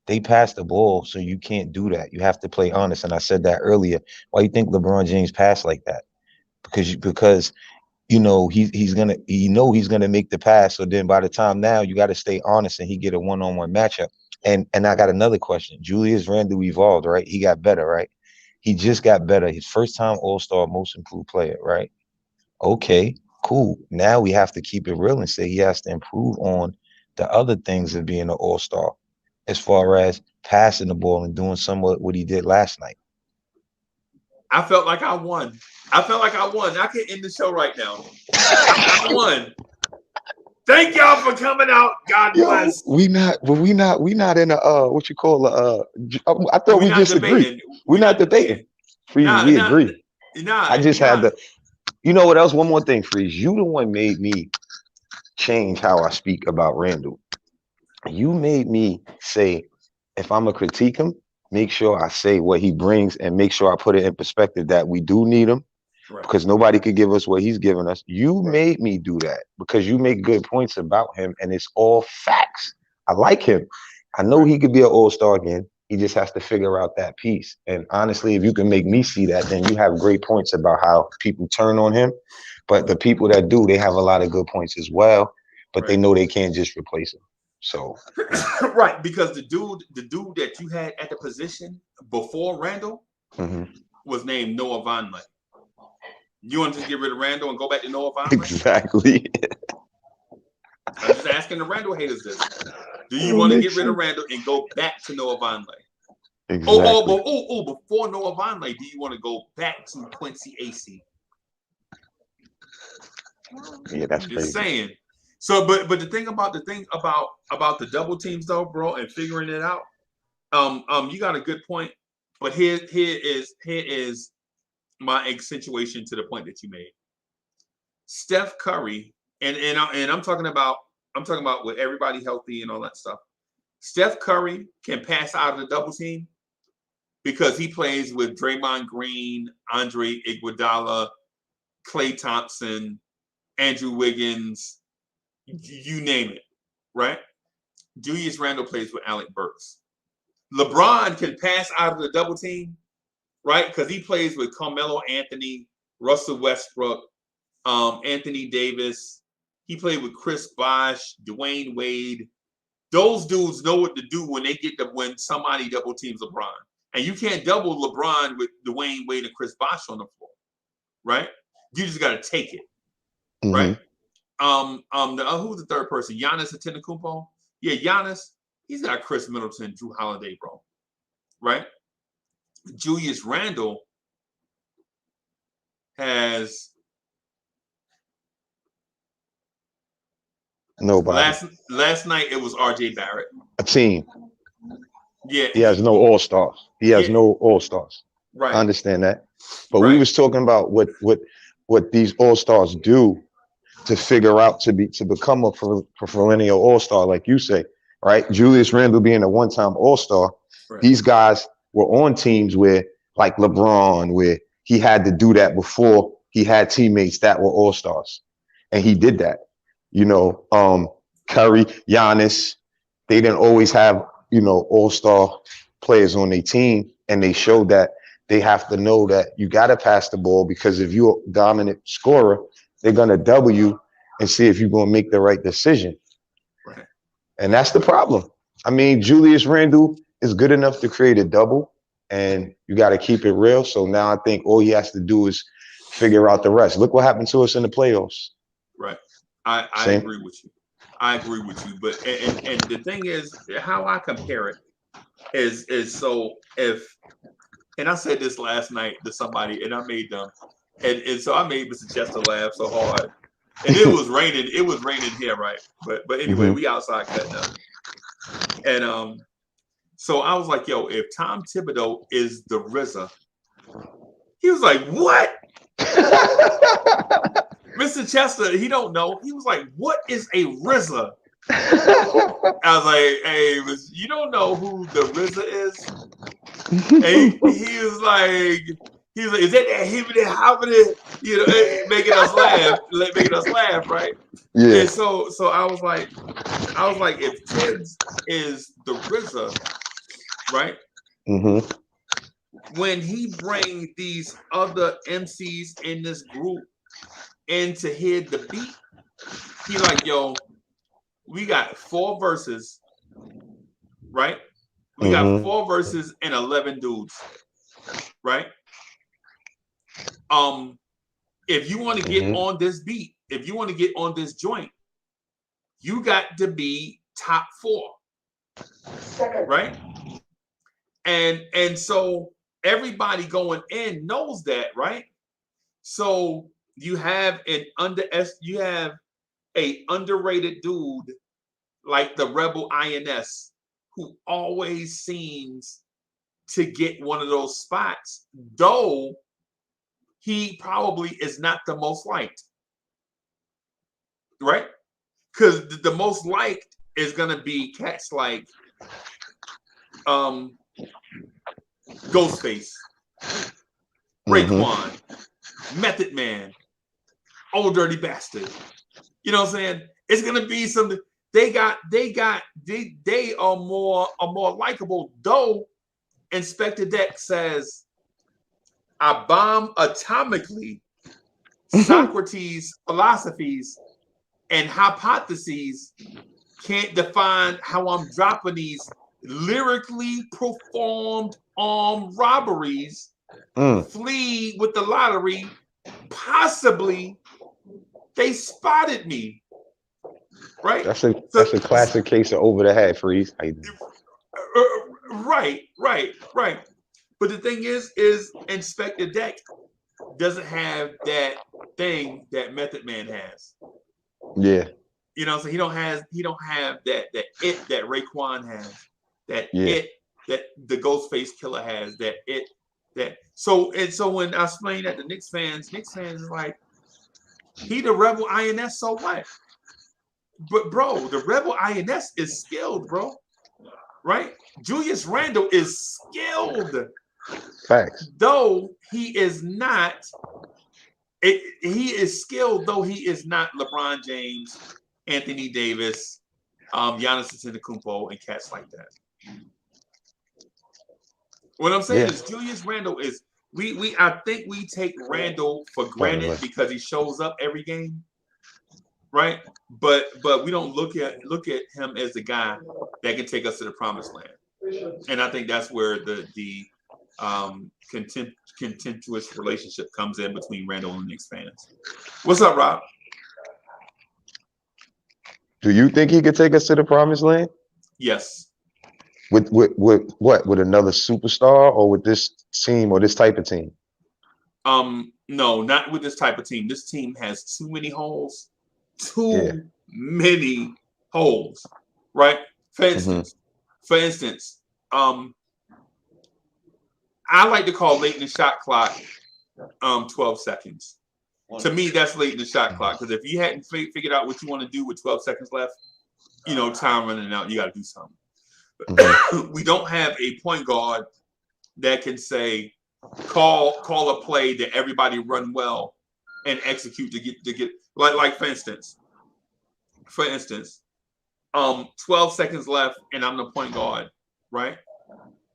S5: They pass the ball, so you can't do that. You have to play honest. And I said that earlier. Why you think LeBron James passed like that? Because he's gonna make the pass. So then by the time now you got to stay honest and he get a one-on-one matchup. And I got another question. Julius Randle evolved, right? He got better, right? He just got better. His first time All-Star, most improved player, right? Okay. Cool. Now we have to keep it real and say he has to improve on the other things of being an all-star, as far as passing the ball and doing somewhat what he did last night.
S4: I felt like I won. I can end the show right now. I won. Thank y'all for coming out. God bless.
S5: We not in a what you call I thought we just agreed. We're not debating. Freeze, we agree. I just had to. You know what else? One more thing, Freeze. You the one made me change how I speak about Randall. You made me say, if I'm gonna critique him, make sure I say what he brings and make sure I put it in perspective that we do need him, because nobody could give us what he's giving us. You made me do that because you make good points about him and it's all facts. I like him. I know he could be an all-star again. He just has to figure out that piece. And honestly, if you can make me see that, then you have great points about how people turn on him. But the people that do, they have a lot of good points as well. But they know they can't just replace him. So
S4: right, because the dude that you had at the position before Randall was named Noah Vonleh. You want to just get rid of Randall and go back to Noah Vonleh?
S5: Exactly.
S4: I'm just asking the Randall haters this. Do you want to get rid of Randall and go back to Noah Vonleh?
S5: Exactly.
S4: Before Noah Vonleh, do you want to go back to Quincy AC?
S5: Yeah, that's
S4: just
S5: crazy.
S4: Saying. So, but the thing about the double teams though, bro, and figuring it out, you got a good point. But here is my accentuation to the point that you made. Steph Curry, and I'm talking about with everybody healthy and all that stuff. Steph Curry can pass out of the double team because he plays with Draymond Green, Andre Iguodala, Klay Thompson, Andrew Wiggins, you name it, right? Julius Randle plays with Alec Burks. LeBron can pass out of the double team, right? Because he plays with Carmelo Anthony, Russell Westbrook, Anthony Davis. He played with Chris Bosh, Dwayne Wade. Those dudes know what to do when somebody double teams LeBron. And you can't double LeBron with Dwayne Wade and Chris Bosh on the floor, right? You just got to take it, right? Who's the third person? Giannis Antetokounmpo? Yeah, Giannis. He's got Chris Middleton, Drew Holiday, bro, right? Julius Randle has
S5: nobody.
S4: Last night it was RJ Barrett.
S5: A team.
S4: Yeah.
S5: He has no all-stars. He has no all-stars.
S4: Right.
S5: I understand that. But we was talking about what these all-stars do to figure out to become a perennial all-star, like you say, right? Julius Randle being a one-time all-star, these guys were on teams where, like LeBron, where he had to do that before he had teammates that were all-stars. And he did that. Curry, Giannis, they didn't always have, all-star players on their team. And they showed that they have to know that you got to pass the ball, because if you're a dominant scorer, they're going to double you and see if you're going to make the right decision.
S4: Right.
S5: And that's the problem. I mean, Julius Randle is good enough to create a double, and you got to keep it real. So now I think all he has to do is figure out the rest. Look what happened to us in the playoffs.
S4: Right. I agree with you. But and the thing is, how I compare it is so and I said this last night to somebody, and I made them, and so I made Mr. Chester laugh so hard. And it was raining. It was raining here, right? But anyway, we outside cutting up. And so I was like, yo, if Tom Thibodeau is the RZA, he was like, what? Mr. Chester, he don't know. He was like, what is a RZA? I was like, hey, you don't know who the RZA is? And he was like, is that him and that, you know, making us laugh, right?
S5: Yeah.
S4: And so I was like, if Tibbs is the RZA, right? When he bring these other MCs in this group in to hear the beat, he like, yo, we got 4 verses, right? We got 4 verses and 11 dudes, right? If you want to get on this beat, if you want to get on this joint, you got to be top 4, right? And so everybody going in knows that, right? So you have a underrated dude like the Rebel INS, who always seems to get one of those spots, though he probably is not the most liked, right? Because the most liked is gonna be cats like Ghostface, Raekwon, Method Man, Old Dirty Bastard. You know what I'm saying? It's gonna be something. They are more likable, though. Inspector Deck says, I bomb atomically Socrates' philosophies and hypotheses can't define how I'm dropping these lyrically performed armed robberies, flee with the lottery, possibly they spotted me. Right?
S5: That's a classic case of over the head freeze.
S4: Right. But the thing is Inspector Deck doesn't have that thing that Method Man has.
S5: Yeah.
S4: You know, so he don't have that that Raekwon has, that the Ghostface Killer has, so when I explain that to Knicks fans is like, he the Rebel INS, so what? But bro, the Rebel INS is skilled, bro. Right? Julius Randle is skilled.
S5: Facts.
S4: Though he is not, he is skilled, though he is not LeBron James, Anthony Davis, Giannis Antetokounmpo, and cats like that. What I'm saying is Julius Randle is I think we take Randle for granted because he shows up every game. Right, but we don't look at him as the guy that can take us to the promised land, and I think that's where the contemptuous relationship comes in between Randle and Knicks fans. What's up, Rob?
S5: Do you think he could take us to the promised land?
S4: Yes.
S5: With what? With another superstar, or with this team, or this type of team?
S4: No, not with this type of team. This team has too many holes. Too many holes, right? For instance, I like to call late in the shot clock 12 seconds. To me, that's late in the shot clock, because if you hadn't figured out what you want to do with 12 seconds left, you know, time running out, you got to do something. We don't have a point guard that can say, call a play that everybody run well and execute to get like for instance, 12 seconds left and I'm the point guard, right?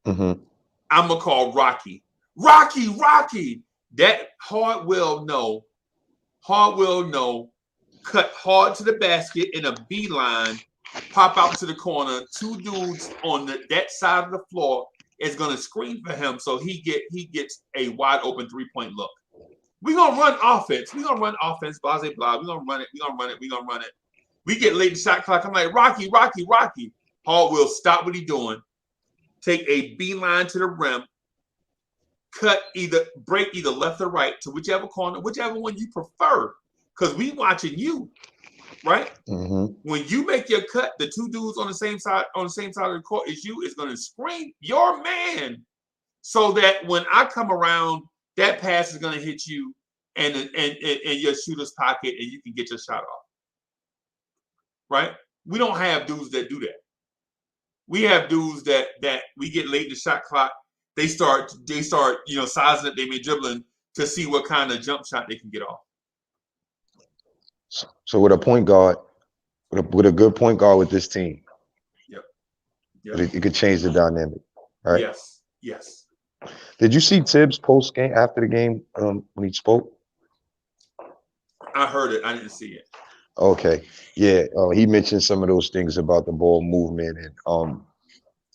S4: I'm gonna call Rocky. That hard will know, cut hard to the basket in a beeline, pop out to the corner. 2 dudes on that side of the floor is gonna screen for him, so he gets a wide open 3-point look. We're gonna run offense. Blase blah. We're gonna run it. We get late in the shot clock. I'm like, Rocky. Hard will stop what he's doing, take a beeline to the rim, break either left or right to whichever corner, whichever one you prefer. because we watching you, right?
S5: Mm-hmm.
S4: When you make your cut, the two dudes on the same side of the court as you is going to scream your man, so that when I come around, that pass is going to hit you and your shooter's pocket, and you can get your shot off. Right? We don't have dudes that do that. We have dudes that we get late in the shot clock. They start sizing up their dribbling to see what kind of jump shot they can get off.
S5: So with a point guard, with a good point guard with this team,
S4: Yep.
S5: It could change the dynamic, right?
S4: Yes.
S5: Did you see Tibbs post game after the game when he spoke?
S4: I heard it. I didn't see it.
S5: Okay, yeah. He mentioned some of those things about the ball movement and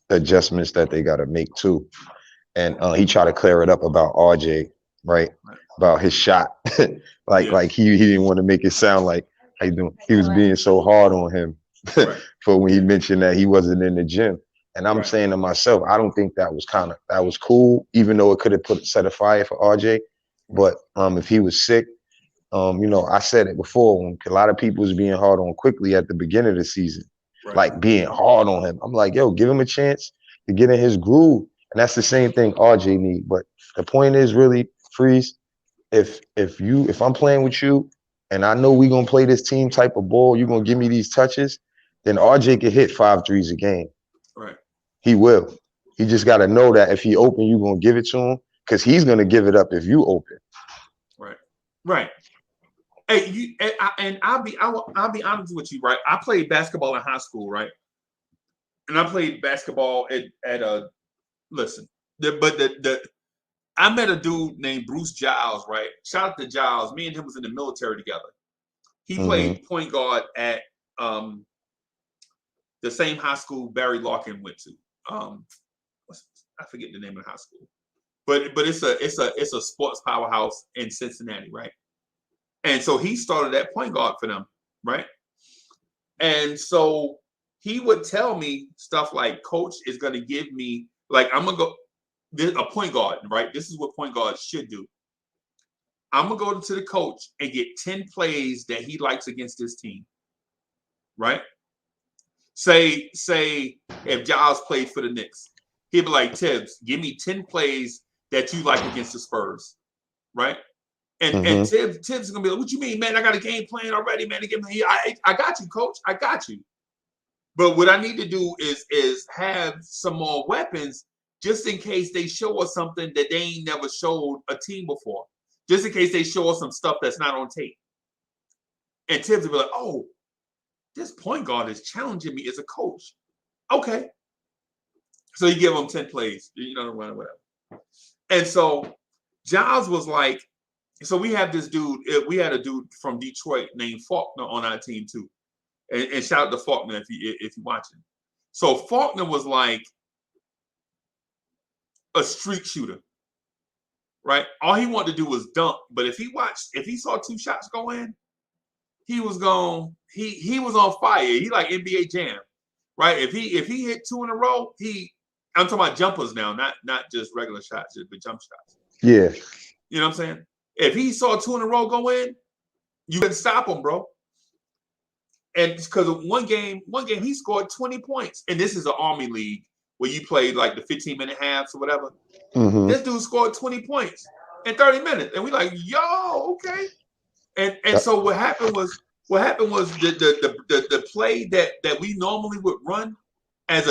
S5: adjustments that they got to make too. And he tried to clear it up about RJ, right? About his shot, like he didn't want to make it sound like he was being so hard on him for when he mentioned that he wasn't in the gym. And I'm saying to myself, I don't think that was cool, even though it could have set a fire for RJ. But if he was sick, I said it before, when a lot of people was being hard on quickly at the beginning of the season, like being hard on him. I'm like, yo, give him a chance to get in his groove. And that's the same thing RJ need. But the point is really, Freeze, if I'm playing with you and I know we're gonna play this team type of ball, you're gonna give me these touches, then RJ can hit 5 threes a game.
S4: Right.
S5: He will. He just gotta know that if he open, you're gonna give it to him, because he's gonna give it up if you open.
S4: Right. Hey, I'll be honest with you, right? I played basketball in high school, right? And I played basketball at a listen. I met a dude named Bruce Giles, right? Shout out to Giles. Me and him was in the military together. He played point guard at the same high school Barry Larkin went to. I forget the name of the high school, but it's a sports powerhouse in Cincinnati, right? And so he started that point guard for them, right? And so he would tell me stuff like, Coach is going to give me, like, I'm going to go, a point guard, right? This is what point guards should do. I'm going to go to the coach and get 10 plays that he likes against this team, right? Say if Giles played for the Knicks, he'd be like, Tibbs, give me 10 plays that you like against the Spurs, right? And Tibbs is gonna be like, what you mean, man? I got a game plan already, man. I got you, coach. I got you. But what I need to do is have some more weapons just in case they show us something that they ain't never showed a team before. Just in case they show us some stuff that's not on tape. And Tibbs will be like, oh, this point guard is challenging me as a coach. Okay. So you give them 10 plays, run whatever. And so Giles was like, so we have this dude, we had a dude from Detroit named Faulkner on our team too. And shout out to Faulkner if you're watching. So Faulkner was like a street shooter, right? All he wanted to do was dunk. But if he saw 2 shots go in, he was on fire. He like NBA Jam, right? If he hit 2 in a row, I'm talking about jumpers now, not just regular shots, but jump shots.
S5: Yeah.
S4: You know what I'm saying? If he saw 2 in a row go in, you couldn't stop him, bro. And because one game he scored 20 points. And this is an Army league where you play like the 15-minute halves or whatever. This dude scored 20 points in 30 minutes. And we like, yo, okay. And so what happened was the play that we normally would run as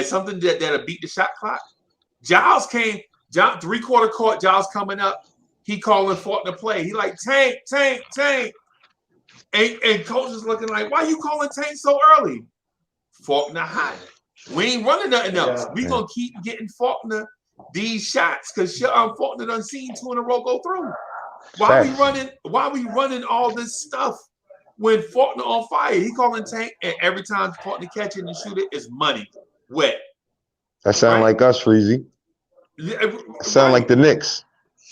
S4: something that'll beat the shot clock. Giles came, 3/4 court, Giles coming up. He calling Faulkner play. He like, tank. And coach is looking like, why you calling tank so early? Faulkner hot. We ain't running nothing else. We gonna keep getting Faulkner these shots because Faulkner done seen 2 in a row go through. Why we running all this stuff when Faulkner on fire? He calling tank, and every time Faulkner catch it and shoot it, it's money, wet.
S5: That sound like us, Freezy. Sound like the Knicks.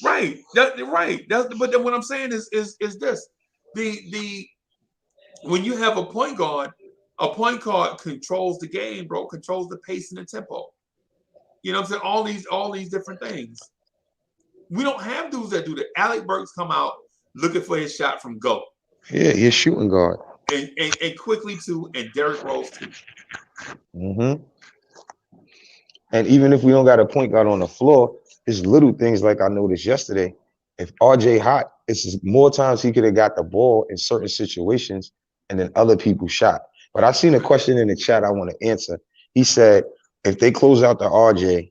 S4: Right. Right. But then what I'm saying is this. When you have a point guard controls the game, bro, controls the pace and the tempo. You know what I'm saying? All these different things. We don't have dudes that do that. Alec Burks come out looking for his shot from go.
S5: Yeah, he's shooting guard.
S4: And quickly too, and Derrick Rose too.
S5: Mm-hmm. And even if we don't got a point guard on the floor, it's little things like I noticed yesterday. If RJ hot, it's more times he could have got the ball in certain situations and then other people shot. But I seen a question in the chat I want to answer. He said, if they close out the RJ,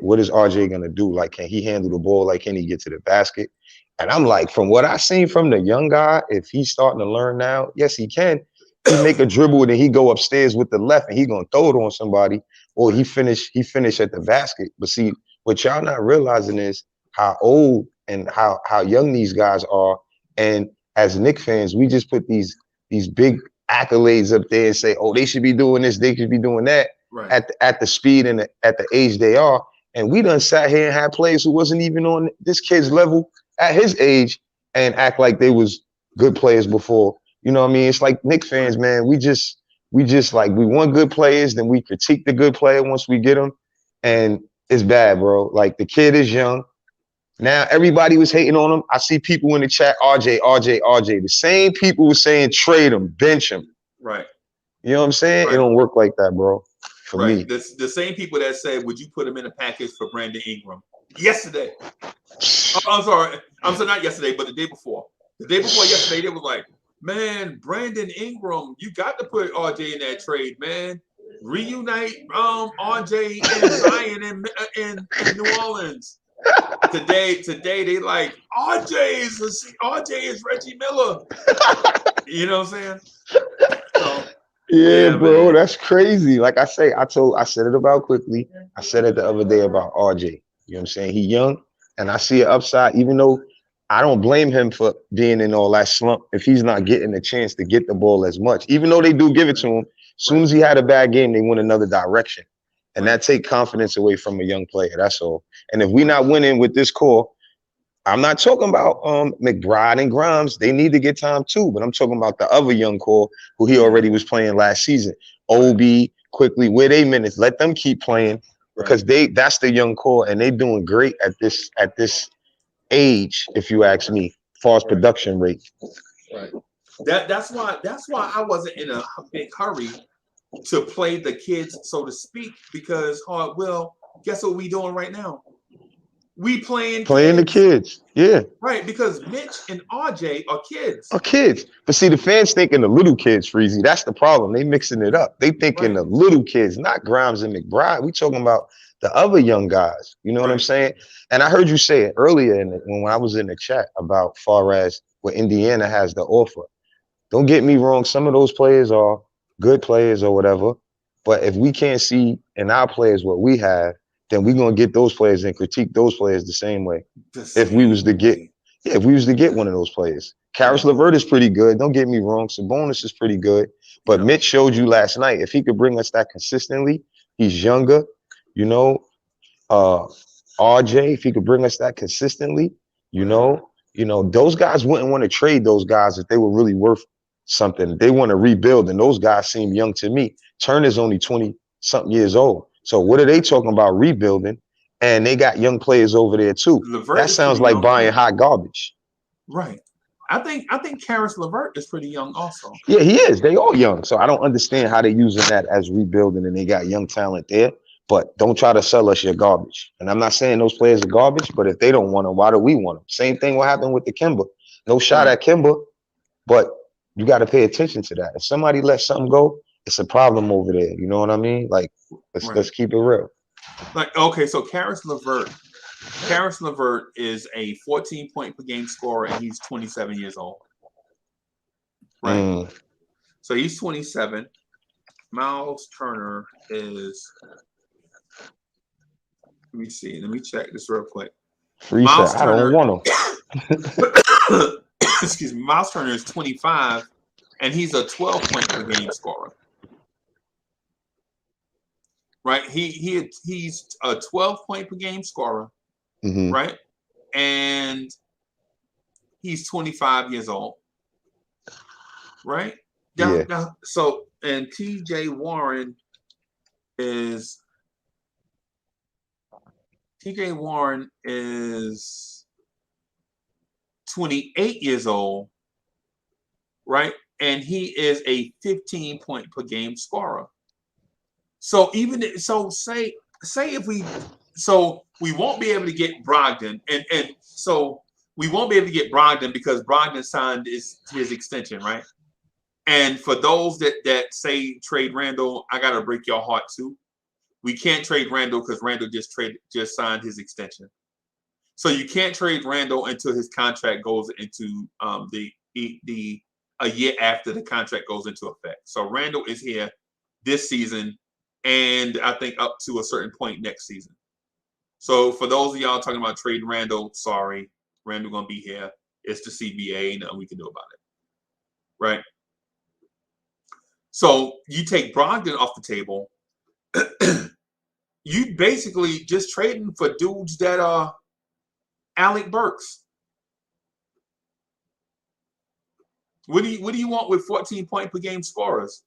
S5: what is RJ gonna do? Like, can he handle the ball? Like, can he get to the basket? And I'm like, from what I seen from the young guy, if he's starting to learn now, yes, he can. He make a dribble and then he go upstairs with the left and he gonna throw it on somebody, or he finish at the basket. But see, what y'all not realizing is how old and how young these guys are. And as Knicks fans, we just put these big accolades up there and say, oh, they should be doing this, they should be doing that.
S4: Right.
S5: At the speed and at the age they are. And we done sat here and had players who wasn't even on this kid's level at his age and act like they was good players before. You know what I mean? It's like Knicks fans, man. We just like, we want good players, then we critique the good player once we get them. And it's bad, bro. Like, the kid is young. Now everybody was hating on him. I see people in the chat, RJ. The same people were saying trade him, bench him.
S4: Right.
S5: You know what I'm saying?
S4: Right.
S5: It don't work like that, bro. For me.
S4: The same people that said, would you put him in a package for Brandon Ingram? Yesterday. I'm sorry, not yesterday, but the day before. The day before yesterday, they was like, man, Brandon Ingram, you got to put RJ in that trade, man. Reunite RJ and Zion in New Orleans. Today they like RJ is Reggie Miller. You know what I'm saying? So,
S5: yeah, bro,
S4: man.
S5: That's crazy. Like I said it about quickly. I said it the other day about RJ. You know what I'm saying? He young, and I see an upside, even though I don't blame him for being in all that slump if he's not getting a chance to get the ball as much. Even though they do give it to him, as soon as he had a bad game, they went another direction. And that take confidence away from a young player. That's all. And if we're not winning with this core, I'm not talking about McBride and Grimes. They need to get time too, but I'm talking about the other young core who he already was playing last season. Obi, quickly, where they minutes, let them keep playing because that's the young core and they doing great at this age, if you ask me, as far as production rate.
S4: Right. That's why I wasn't in a big hurry to play the kids, so to speak, because guess what we doing right now? We playing
S5: the kids. Yeah.
S4: Right, because Mitch and RJ are kids.
S5: But see, the fans thinking the little kids, Freezy. That's the problem. They mixing it up. They thinking the little kids, not Grimes and McBride. We talking about the other young guys. You know what I'm saying? And I heard you say it earlier when I was in the chat about far as what Indiana has to offer. Don't get me wrong. Some of those players are good players or whatever. But if we can't see in our players what we have, then we're gonna get those players and critique those players the same way. If we was to get one of those players. Karis LeVert is pretty good. Don't get me wrong. Sabonis is pretty good. But Mitch showed you last night, if he could bring us that consistently, he's younger, you know. RJ, if he could bring us that consistently, you know, those guys wouldn't want to trade those guys if they were really worth something. They want to rebuild, and those guys seem young to me. Turner's only 20-something years old. So what are they talking about rebuilding? And they got young players over there too. That sounds like buying hot garbage.
S4: Right. I think Karis LeVert is pretty young also.
S5: Yeah, he is. They all young. So I don't understand how they're using that as rebuilding and they got young talent there. But don't try to sell us your garbage. And I'm not saying those players are garbage, but if they don't want them, why do we want them? Same thing what happened with the Kimba. No shot at Kimba, but you got to pay attention to that. If somebody lets something go, it's a problem over there. You know what I mean? Like, let's keep it real.
S4: Like, okay, so Karis LeVert is a 14-point per game scorer, and he's 27 years old. Right. So he's 27. Miles Turner is. Let me see. Let me check this real quick.
S5: Miles Turner, I don't want him.
S4: Excuse me. Miles Turner is 25, and he's a 12-point per game scorer. Right, he's a 12-point per game scorer, right? And he's 25 years old, right? Now, so and TJ Warren is TJ Warren is 28 years old, right? And he is a 15-point per game scorer. So say if we won't be able to get Brogdon, and so we won't be able to get Brogdon because Brogdon signed his extension, right? And for those that say trade Randall, I gotta break your heart too. We can't trade Randall because Randall just signed his extension. So you can't trade Randall until his contract goes into a year after the contract goes into effect. So Randall is here this season, and I think up to a certain point next season. So for those of y'all talking about trading Randall, sorry, Randall gonna be here. It's the CBA, nothing we can do about it, right? So you take Brogdon off the table. You basically just trading for dudes that are Alec Burks. What do you want with 14-point per game scorers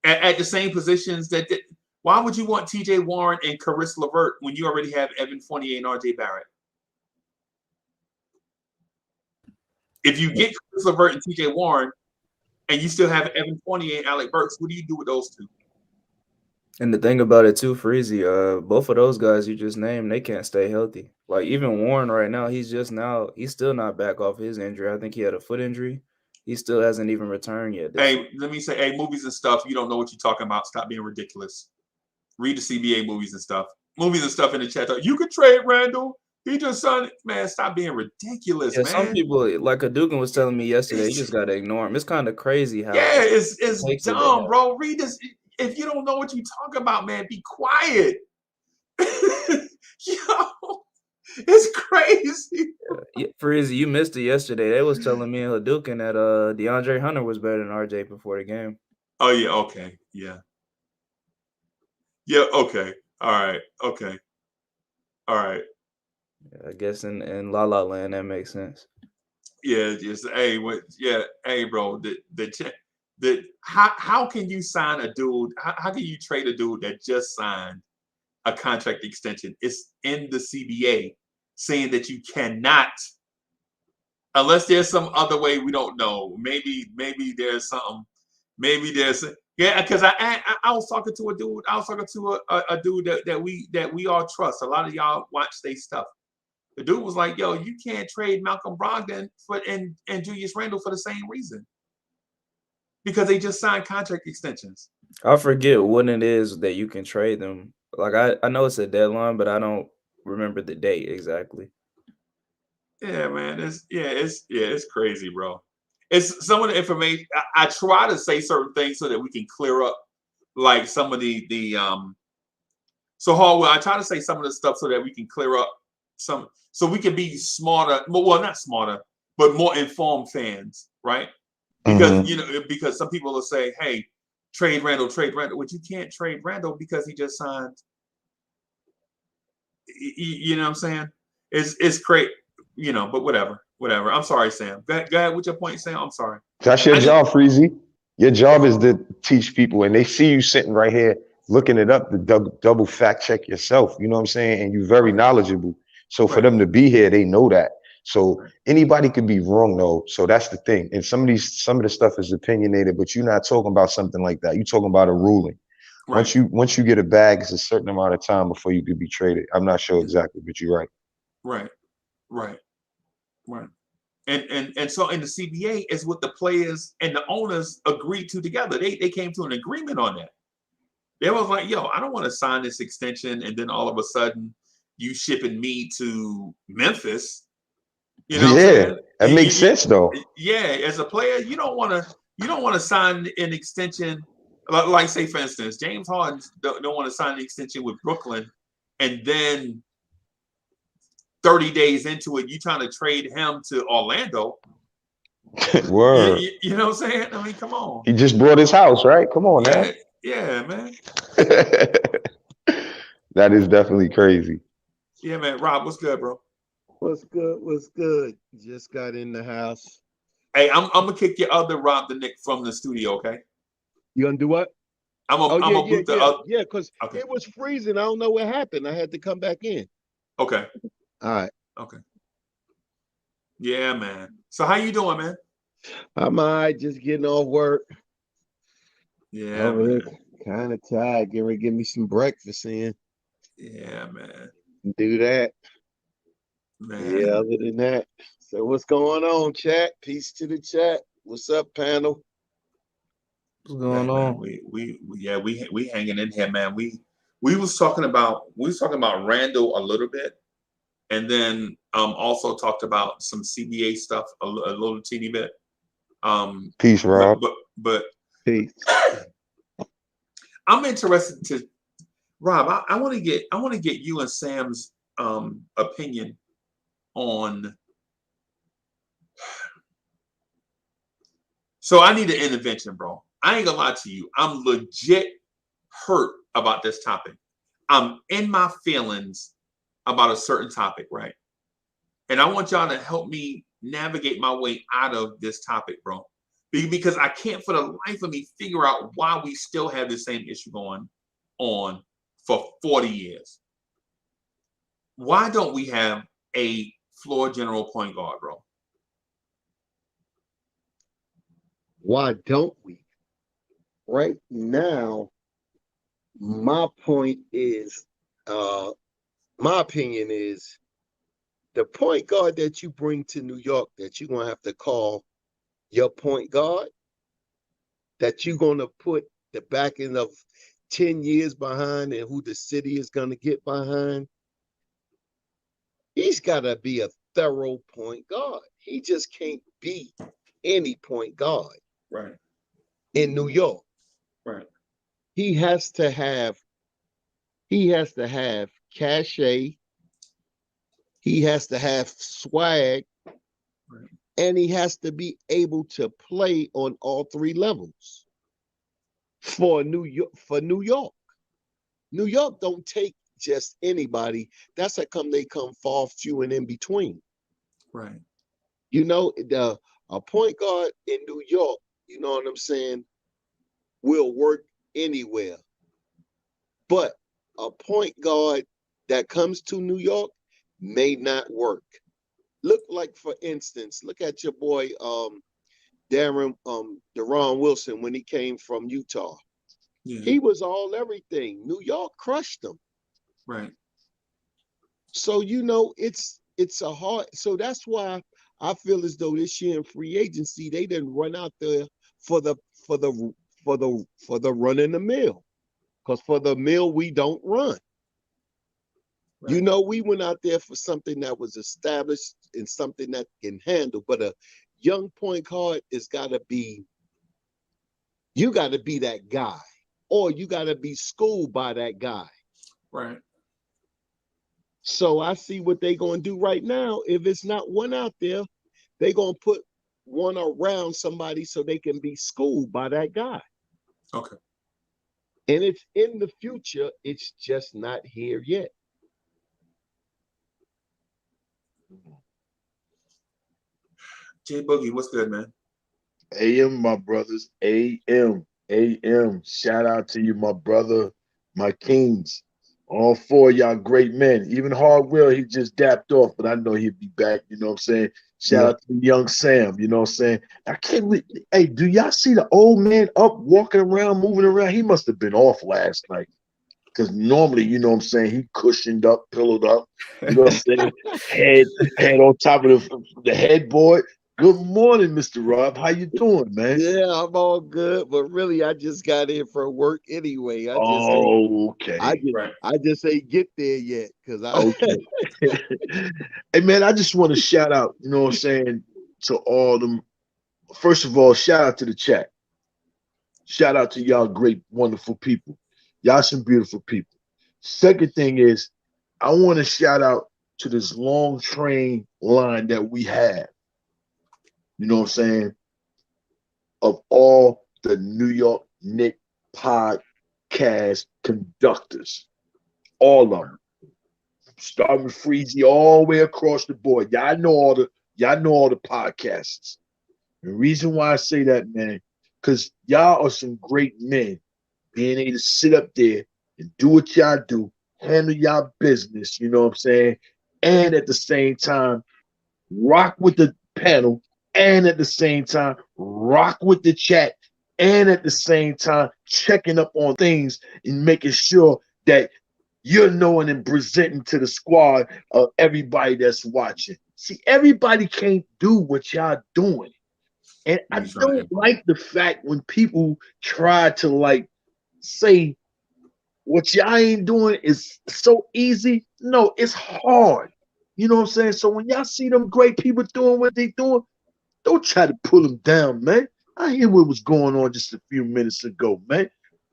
S4: at the same positions that? Why would you want T.J. Warren and Caris LeVert when you already have Evan Fournier and R.J. Barrett? If you get Caris LeVert and T.J. Warren, and you still have Evan Fournier and Alec Burks, what do you do with those two?
S7: And the thing about it too, Freezy, both of those guys you just named, they can't stay healthy. Like even Warren right now, he's still not back off his injury. I think he had a foot injury. He still hasn't even returned yet.
S4: Let me say, movies and stuff, you don't know what you're talking about. Stop being ridiculous. Read the CBA movies and stuff. Movies and stuff in the chat. You could trade Randall. He just signed. Man, stop being ridiculous, man.
S7: Some people, like Adugan was telling me yesterday, you just got to ignore him. It's kind of crazy how.
S4: Yeah, it's dumb, bro. Read this. If you don't know what you talk about, man, be quiet. Yo, it's crazy.
S7: Yeah, Freezy, you missed it yesterday. They was telling me and Hadouken that DeAndre Hunter was better than RJ before the game.
S4: Oh yeah, okay, yeah, okay, all right, okay, all right.
S7: Yeah, I guess in La La Land that makes sense.
S4: Yeah, just hey, bro. How can you sign a dude? How can you trade a dude that just signed a contract extension? It's in the CBA saying that you cannot, unless there's some other way we don't know. Maybe there's something. Maybe there's because I was talking to a dude. I was talking to a dude that we all trust. A lot of y'all watch their stuff. The dude was like, "Yo, you can't trade Malcolm Brogdon and Julius Randle for the same reason." Because they just signed contract extensions.
S7: I forget when it is that you can trade them. Like I know it's a deadline, but I don't remember the date exactly.
S4: Yeah, man. It's crazy, bro. It's some of the information. I try to say certain things so that we can clear up like some of the so Hallwell, I try to say some of the stuff so that we can clear up some so we can be smarter, well, not smarter, but more informed fans, right? Because because some people will say, "Hey, trade Randall," but you can't trade Randall because he just signed. You know what I'm saying? It's great, but whatever. I'm sorry, Sam. Go ahead with your point, Sam. I'm sorry.
S5: That's your job, Freezy. Your job is to teach people, and they see you sitting right here looking it up to double fact check yourself. You know what I'm saying? And you're very knowledgeable. So for them to be here, they know that. So anybody could be wrong though. So that's the thing. And some of the stuff is opinionated, but you're not talking about something like that. You're talking about a ruling. Right. Once you get a bag, it's a certain amount of time before you could be traded. I'm not sure exactly, but you're right.
S4: Right. And so in the CBA is what the players and the owners agreed to together. They came to an agreement on that. They was like, "Yo, I don't want to sign this extension, and then all of a sudden you shipping me to Memphis." You know what I'm saying?
S5: That makes sense though.
S4: Yeah, as a player, you don't want to sign an extension like say for instance, James Harden don't want to sign an extension with Brooklyn, and then 30 days into it, you trying to trade him to Orlando.
S5: Word.
S4: You know what I'm saying? I mean, come on.
S5: He just bought his house, right? Come on, man.
S4: Yeah, man.
S5: That is definitely crazy.
S4: Yeah, man. Rob, what's good, bro?
S8: What's good? Just got in the house.
S4: Hey, I'm gonna kick your other Rob the Nick from the studio, okay?
S8: You gonna do what?
S4: I'm gonna boot the up.
S8: Yeah, because
S4: Okay.
S8: it was freezing. I don't know what happened. I had to come back in.
S4: Okay.
S8: All right.
S4: Okay. Yeah, man. So how you doing, man?
S8: I'm all right, just getting off work.
S4: Yeah,
S8: Over
S4: man.
S8: here, kind of tired. Getting ready to get me some breakfast in.
S4: Yeah, man.
S8: Do that.
S4: Man.
S8: Yeah, other than that. So what's going on, chat? Peace to the chat. What's up, panel?
S7: What's going on?
S4: We hanging in here, man. We was talking about Randall a little bit, and then also talked about some CBA stuff a little teeny bit.
S5: Peace, Rob.
S4: But
S8: Peace.
S4: I'm interested to Rob. I want to get you and Sam's opinion on. So I need an intervention, bro. I ain't gonna lie to you. I'm legit hurt about this topic. I'm in my feelings about a certain topic, right? And I want y'all to help me navigate my way out of this topic, bro. Because I can't for the life of me figure out why we still have the same issue going on for 40 years. Why don't we have a floor general point guard, bro?
S8: Why don't we? Right now, my point is, my opinion is, the point guard that you bring to New York that you're going to have to call your point guard, that you're going to put the backing of 10 years behind and who the city is going to get behind, he's got to be a thorough point guard. He just can't be any point guard.
S4: Right.
S8: In New York.
S4: Right.
S8: He has to have cachet. He has to have swag. Right. And he has to be able to play on all three levels for New York. New York don't take just anybody. That's how come they come far, few, and in between.
S4: Right.
S8: You know, a point guard in New York, you know what I'm saying, will work anywhere. But a point guard that comes to New York may not work. Look, like, for instance, look at your boy Deron Wilson when he came from Utah. Yeah. He was all everything. New York crushed him.
S4: Right.
S8: So, you know, it's a hard. So that's why I feel as though this year in free agency they didn't run out there for the run in the mill, because for the mill we don't run. Right. You know, we went out there for something that was established and something that can handle. But a young point guard is you got to be that guy, or you got to be schooled by that guy.
S4: Right.
S8: So I see what they're going to do right now. If it's not one out there, they're going to put one around somebody so they can be schooled by that guy.
S4: Okay.
S8: And it's in the future. It's just not here yet.
S4: J Boogie, what's good, man?
S6: AM, my brothers. AM. Shout out to you, my brother, my kings. All four of y'all great men. Even Hardwell, he just dapped off, but I know he'll be back. You know what I'm saying? Shout out to young Sam. You know what I'm saying? I can't wait. Hey, do y'all see the old man up, walking around, moving around? He must have been off last night. Because normally, you know what I'm saying, he cushioned up, pillowed up. You know what I'm saying? head on top of the headboard. Good morning, Mr. Rob. How you doing, man?
S8: Yeah, I'm all good, but really, I just got in from work anyway.
S6: Okay.
S8: I just ain't get there yet, because
S6: Okay. Hey, man, I just want to shout out, you know what I'm saying, to all them. First of all, shout out to the chat. Shout out to y'all great, wonderful people. Y'all some beautiful people. Second thing is, I want to shout out to this long train line that we have. You know what I'm saying? Of all the New York Knicks podcast conductors. All of them. Starting with Freezy all the way across the board. Y'all know all the podcasts. The reason why I say that, man, because y'all are some great men being able to sit up there and do what y'all do, handle y'all business, you know what I'm saying? And at the same time, rock with the panel, and at the same time, rock with the chat, and at the same time, checking up on things and making sure that you're knowing and presenting to the squad of everybody that's watching. See, everybody can't do what y'all doing. And I
S4: He's
S6: don't
S4: right.
S6: like the fact when people try to like say what y'all ain't doing is so easy. No, it's hard. You know what I'm saying? So when y'all see them great people doing what they doing, don't try to pull them down, man. I hear what was going on just a few minutes ago, man.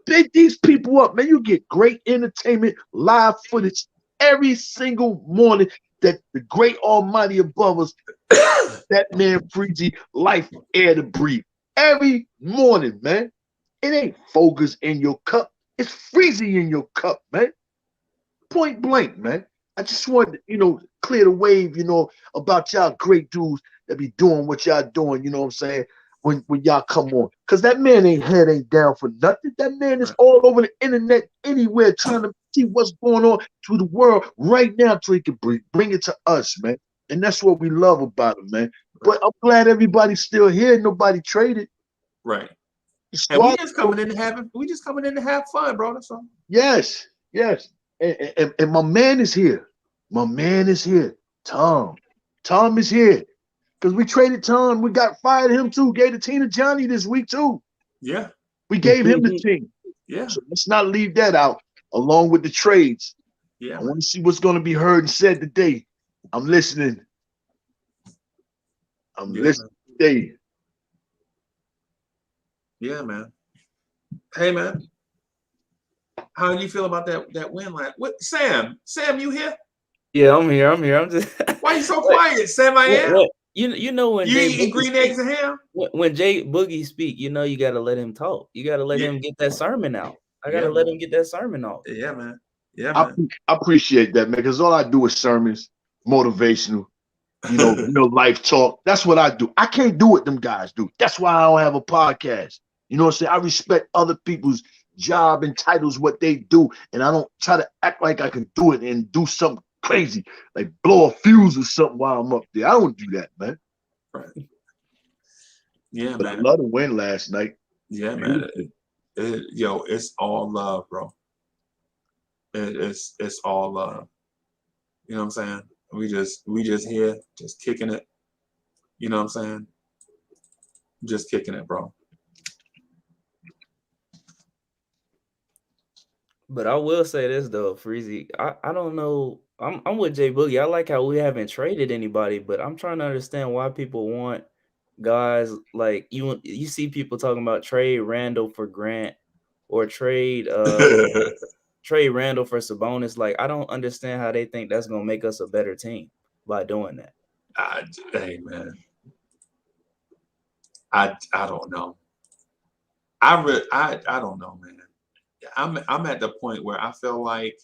S6: Big these people up, man. You get great entertainment, live footage every single morning that the great almighty above us, that man Freezy, life, air to breathe. Every morning, man. It ain't Fogers in your cup. It's Freezy in your cup, man. Point blank, man. I just wanted to, clear the wave, about y'all great dudes that be doing what y'all doing, you know what I'm saying, when y'all come on. Because that man ain't down for nothing. That man is all over the internet, anywhere, trying to see what's going on to the world right now so he can bring it to us, man. And that's what we love about him, man. But I'm glad everybody's still here. Nobody traded.
S4: Right. And
S6: Squad,
S4: we just coming in to have fun, bro. That's all.
S6: yes. And my man is here. My man is here. Tom. Tom is here. Because we traded Tom. We fired him too. Gave the team to Johnny this week too.
S4: Yeah.
S6: We gave him the team.
S4: Yeah.
S6: So let's not leave that out along with the trades.
S4: Yeah.
S6: I want to see what's going to be heard and said today. I'm listening. I'm listening today.
S4: Yeah, man. Hey, man. How do you feel about that win last? What, Sam? Sam, you here?
S7: Yeah, I'm here. I'm just.
S4: Why you so quiet, Sam? I am.
S7: You know when
S4: You
S7: Jay
S4: eating
S7: Boogie
S4: green eggs and ham?
S7: when Jay Boogie speak, you got to let him talk. You got to let him get that sermon out. I got to let him get that sermon off.
S4: Yeah, man. Yeah, man.
S6: I appreciate that, man, because all I do is sermons, motivational, real life talk. That's what I do. I can't do what them guys do. That's why I don't have a podcast. You know what I'm saying? I respect other people's job and titles, what they do, and I don't try to act like I can do it and do something crazy, like blow a fuse or something while I'm up there. I don't do that, man.
S4: Right. Yeah,
S6: but
S4: man.
S6: I love to win last night.
S4: Yeah, man. It's all love, bro. It's all love. You know what I'm saying? We just here, just kicking it. You know what I'm saying? Just kicking it, bro.
S7: But I will say this though, Freezy. I don't know. I'm with Jay Boogie. I like how we haven't traded anybody, but I'm trying to understand why people want guys like you. You see people talking about trade Randall for Grant or trade Randall for Sabonis. Like I don't understand how they think that's gonna make us a better team by doing that.
S4: Hey man, I don't know. I don't know, man. I'm at the point where I feel like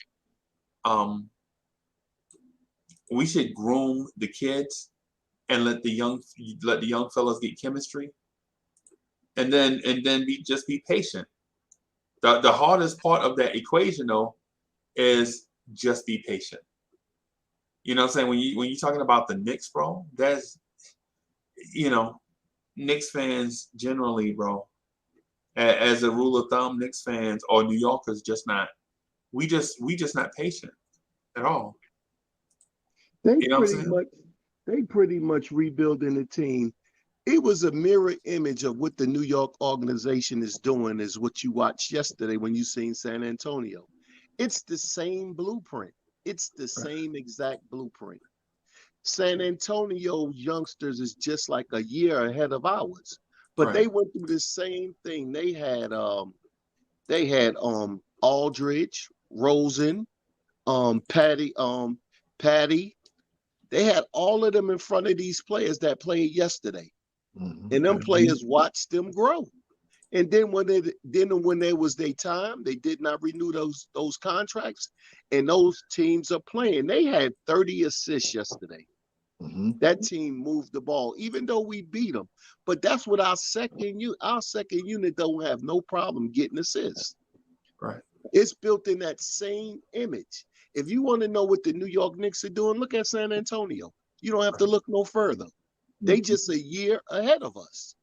S4: we should groom the kids and let the young fellas get chemistry, and then just be patient. The hardest part of that equation though is just be patient. You know what I'm saying? When you're talking about the Knicks, bro, that's Knicks fans generally, bro, as a rule of thumb, Knicks fans or New Yorkers we just not patient at all.
S8: They
S4: You know what I'm saying?
S8: pretty much rebuilding the team. It was a mirror image of what the New York organization is doing, is what you watched yesterday when you seen San Antonio. It's the same blueprint. It's the same exact blueprint. San Antonio youngsters is just like a year ahead of ours, but they went through the same thing. They had Aldridge, Rosen, Patty. They had all of them in front of these players that played yesterday, and them players watched them grow. And then when there was their time, they did not renew those contracts, and those teams are playing. They had 30 assists yesterday. That team moved the ball, even though we beat them. But that's what our second unit don't have no problem getting assists.
S4: Right.
S8: It's built in that same image. If you want to know what the New York Knicks are doing, look at San Antonio. You don't have to look no further. They just a year ahead of us.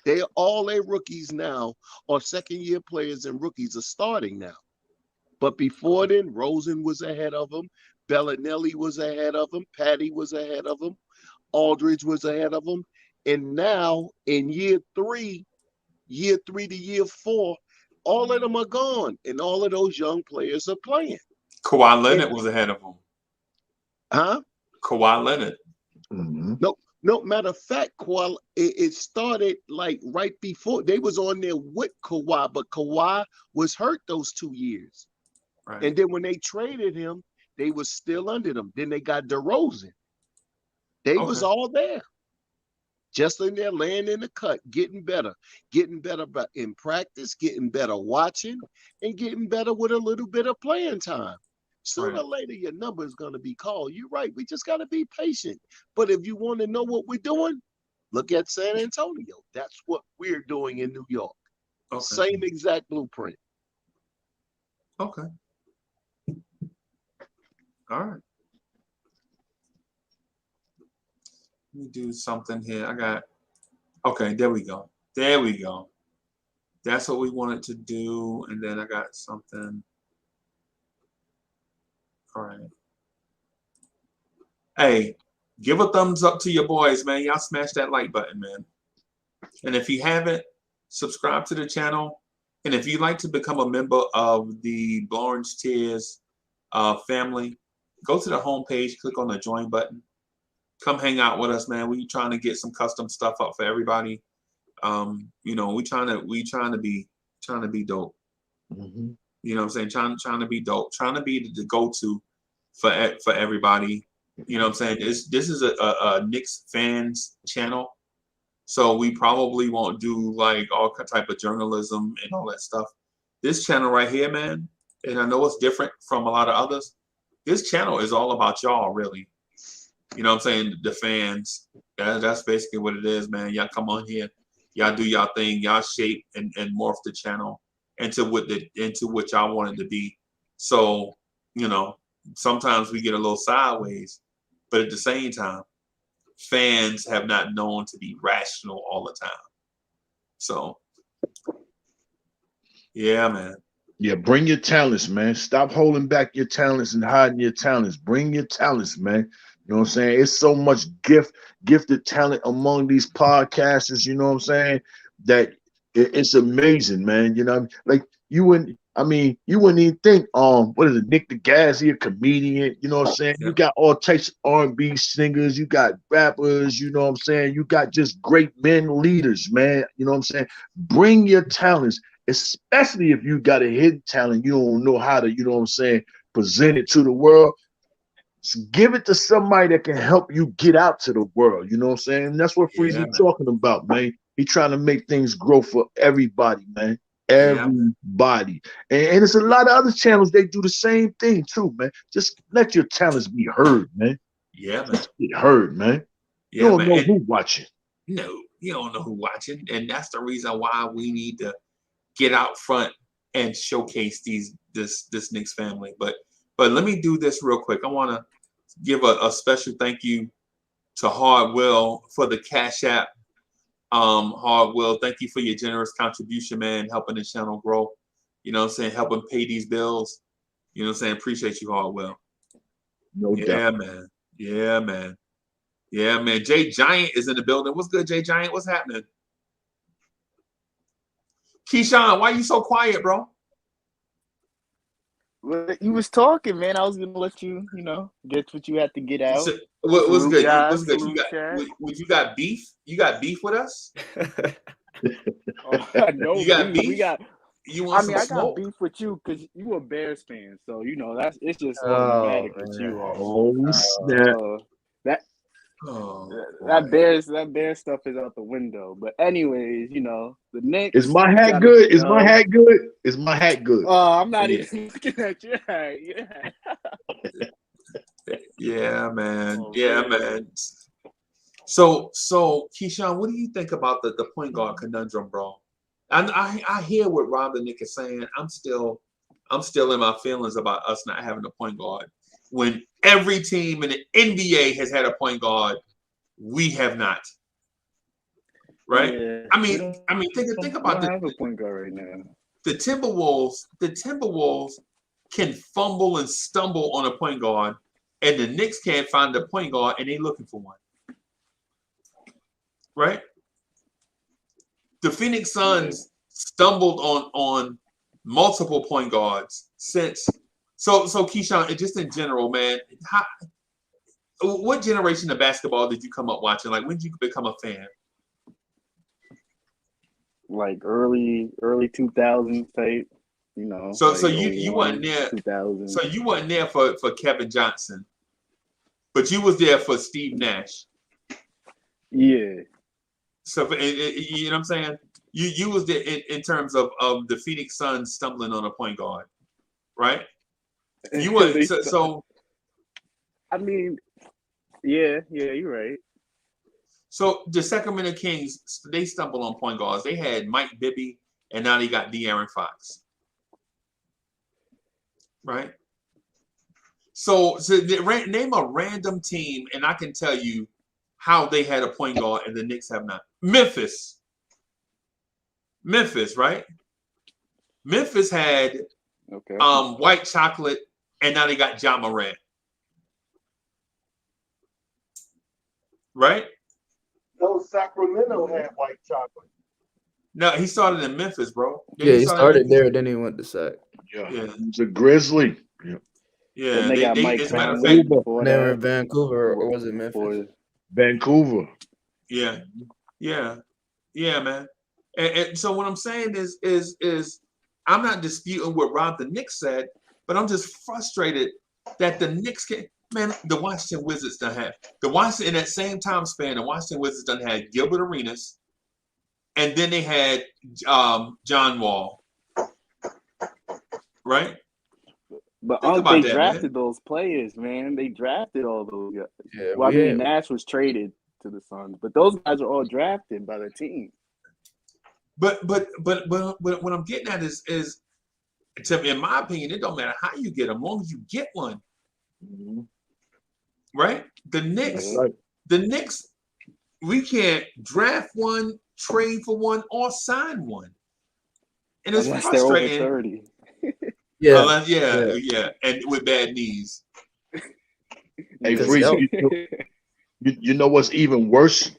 S8: They're all their rookies now, or second-year players and rookies are starting now. But before then, Rosen was ahead of them. Bellinelli was ahead of them. Patty was ahead of them. Aldridge was ahead of them. And now in year three to year 4, all of them are gone. And all of those young players are playing.
S4: Kawhi Leonard was ahead of him.
S8: Huh?
S4: Kawhi Leonard.
S6: Mm-hmm.
S8: No, matter of fact, Kawhi, it started like right before. They was on there with Kawhi, but Kawhi was hurt those 2 years.
S4: Right.
S8: And then when they traded him, they was still under them. Then they got DeRozan. They was all there. Just in there, laying in the cut, getting better in practice, getting better watching, and getting better with a little bit of playing time. Sooner or later, your number is going to be called. You're right. We just got to be patient. But if you want to know what we're doing, look at San Antonio. That's what we're doing in New York. Same exact blueprint.
S4: Okay. All right. Let me do something here. Okay, there we go. There we go. That's what we wanted to do. And then I got something. All right. Hey, give a thumbs up to your boys, man. Y'all smash that like button, man. And if you haven't, subscribe to the channel. And if you'd like to become a member of the Orange Tears family, go to the homepage, click on the join button. Come hang out with us, man. We trying to get some custom stuff up for everybody. You know, we trying to be dope.
S6: Mm-hmm.
S4: You know what I'm saying? Trying to be dope. Trying to be the go-to for everybody. You know what I'm saying? This is a Knicks fans channel. So we probably won't do like all type of journalism and all that stuff. This channel right here, man, and I know it's different from a lot of others. This channel is all about y'all, really. You know what I'm saying? The fans. That's basically what it is, man. Y'all come on here. Y'all do y'all thing. Y'all shape and morph the channel into what y'all want it to be. So, you know, sometimes we get a little sideways, but at the same time, fans have not known to be rational all the time. So, yeah, man.
S6: Yeah, bring your talents, man. Stop holding back your talents and hiding your talents. Bring your talents, man. You know what I'm saying? It's so much gifted talent among these podcasters, you know what I'm saying? That it's amazing, man. You know, like you wouldn't even think, what is it, Nick the Gas, he a comedian, you know what I'm saying?
S4: Yeah.
S6: You got all types of R&B singers, you got rappers, you know what I'm saying? You got just great men leaders, man. You know what I'm saying? Bring your talents, especially if you got a hidden talent, you don't know how to, you know what I'm saying, present it to the world. Give it to somebody that can help you get out to the world. You know what I'm saying? And that's what Freezy talking about, man. He trying to make things grow for everybody, man. Everybody. And it's a lot of other channels, they do the same thing too, man. Just let your talents be heard, man.
S4: Yeah, man.
S6: Just get heard, man.
S4: Yeah,
S6: you don't know who watching.
S4: No, you don't know who watching. And that's the reason why we need to get out front and showcase this Knicks family. But let me do this real quick. I want to give a special thank you to Hard Will for the Cash App. Hard Will, thank you for your generous contribution, man, helping the channel grow. You know what I'm saying? Helping pay these bills. You know what I'm saying? Appreciate you, Hard Will.
S6: No doubt.
S4: Man. Yeah, man. Yeah, man. Jay Giant is in the building. What's good, Jay Giant? What's happening? Keyshawn, why you so quiet, bro?
S9: Well, you was talking, man. I was gonna let you, get what you had to get out.
S4: So, what's good? What's good? You got beef? You got beef with us?
S9: No,
S4: you got beef?
S9: We got.
S4: You want some
S9: I
S4: smoke?
S9: got beef with you because you a Bears fan, so it's just automatic with you.
S6: Oh snap!
S9: That Bears stuff is out the window. But anyways, the Knicks.
S6: Is my hat good? Is my hat good? Is my hat good?
S9: I'm not even looking at your hat.
S4: Yeah, man. Man. So Keyshawn, what do you think about the point guard conundrum, bro? I hear what Rob the Nick is saying. I'm still in my feelings about us not having a point guard. When every team in the NBA has had a point guard, we have not. Right?
S9: Yeah,
S4: I mean, think about
S9: this.
S4: this.
S9: Have a point guard right now.
S4: The Timberwolves can fumble and stumble on a point guard, and the Knicks can't find a point guard, and they're looking for one. Right? The Phoenix Suns stumbled on multiple point guards since. So Keyshawn, just in general, man, what generation of basketball did you come up watching? Like, when did you become a fan?
S9: Like early 2000s type, you know.
S4: So
S9: like
S4: you weren't there.
S9: 2000.
S4: So you weren't there for Kevin Johnson, but you was there for Steve Nash.
S9: Yeah.
S4: So you know what I'm saying? You was there in terms of the Phoenix Suns stumbling on a point guard, right? You were so.
S9: I mean, yeah, you're right.
S4: So the Sacramento Kings, they stumbled on point guards. They had Mike Bibby, and now they got De'Aaron Fox, right? So name a random team, and I can tell you how they had a point guard, and the Knicks have not. Memphis, right? Memphis had White Chocolate, and now they got Ja Morant, right?
S6: No, Sacramento had White Chocolate.
S4: No, he started in Memphis, bro.
S7: Yeah, he started there, then he went to Sac.
S6: Yeah, he's a Grizzly.
S4: Yeah,
S9: then they got Mike
S4: as a matter of
S9: Conley
S4: fact,
S9: before
S7: They were
S9: that.
S7: in Vancouver, or was it Memphis?
S6: Vancouver.
S4: Yeah, man. And so what I'm saying is I'm not disputing what Rob the Knicks said, but I'm just frustrated that the Knicks can. Man, the Washington Wizards done had in that same time span. The Washington Wizards done had Gilbert Arenas, and then they had John Wall, right?
S9: But they drafted those players, man. They drafted all those guys.
S7: Yeah,
S9: well, I mean, Nash was traded to the Suns, but those guys are all drafted by the team.
S4: But what I'm getting at is in my opinion, it don't matter how you get them, as long as you get one.
S6: Mm-hmm.
S4: Right? The Knicks, we can't draft one, trade for one, or sign one. And it's
S9: unless
S4: frustrating.
S9: They're over 30.
S4: Yeah, and with bad knees.
S6: Hey, Freeze, you know what's even worse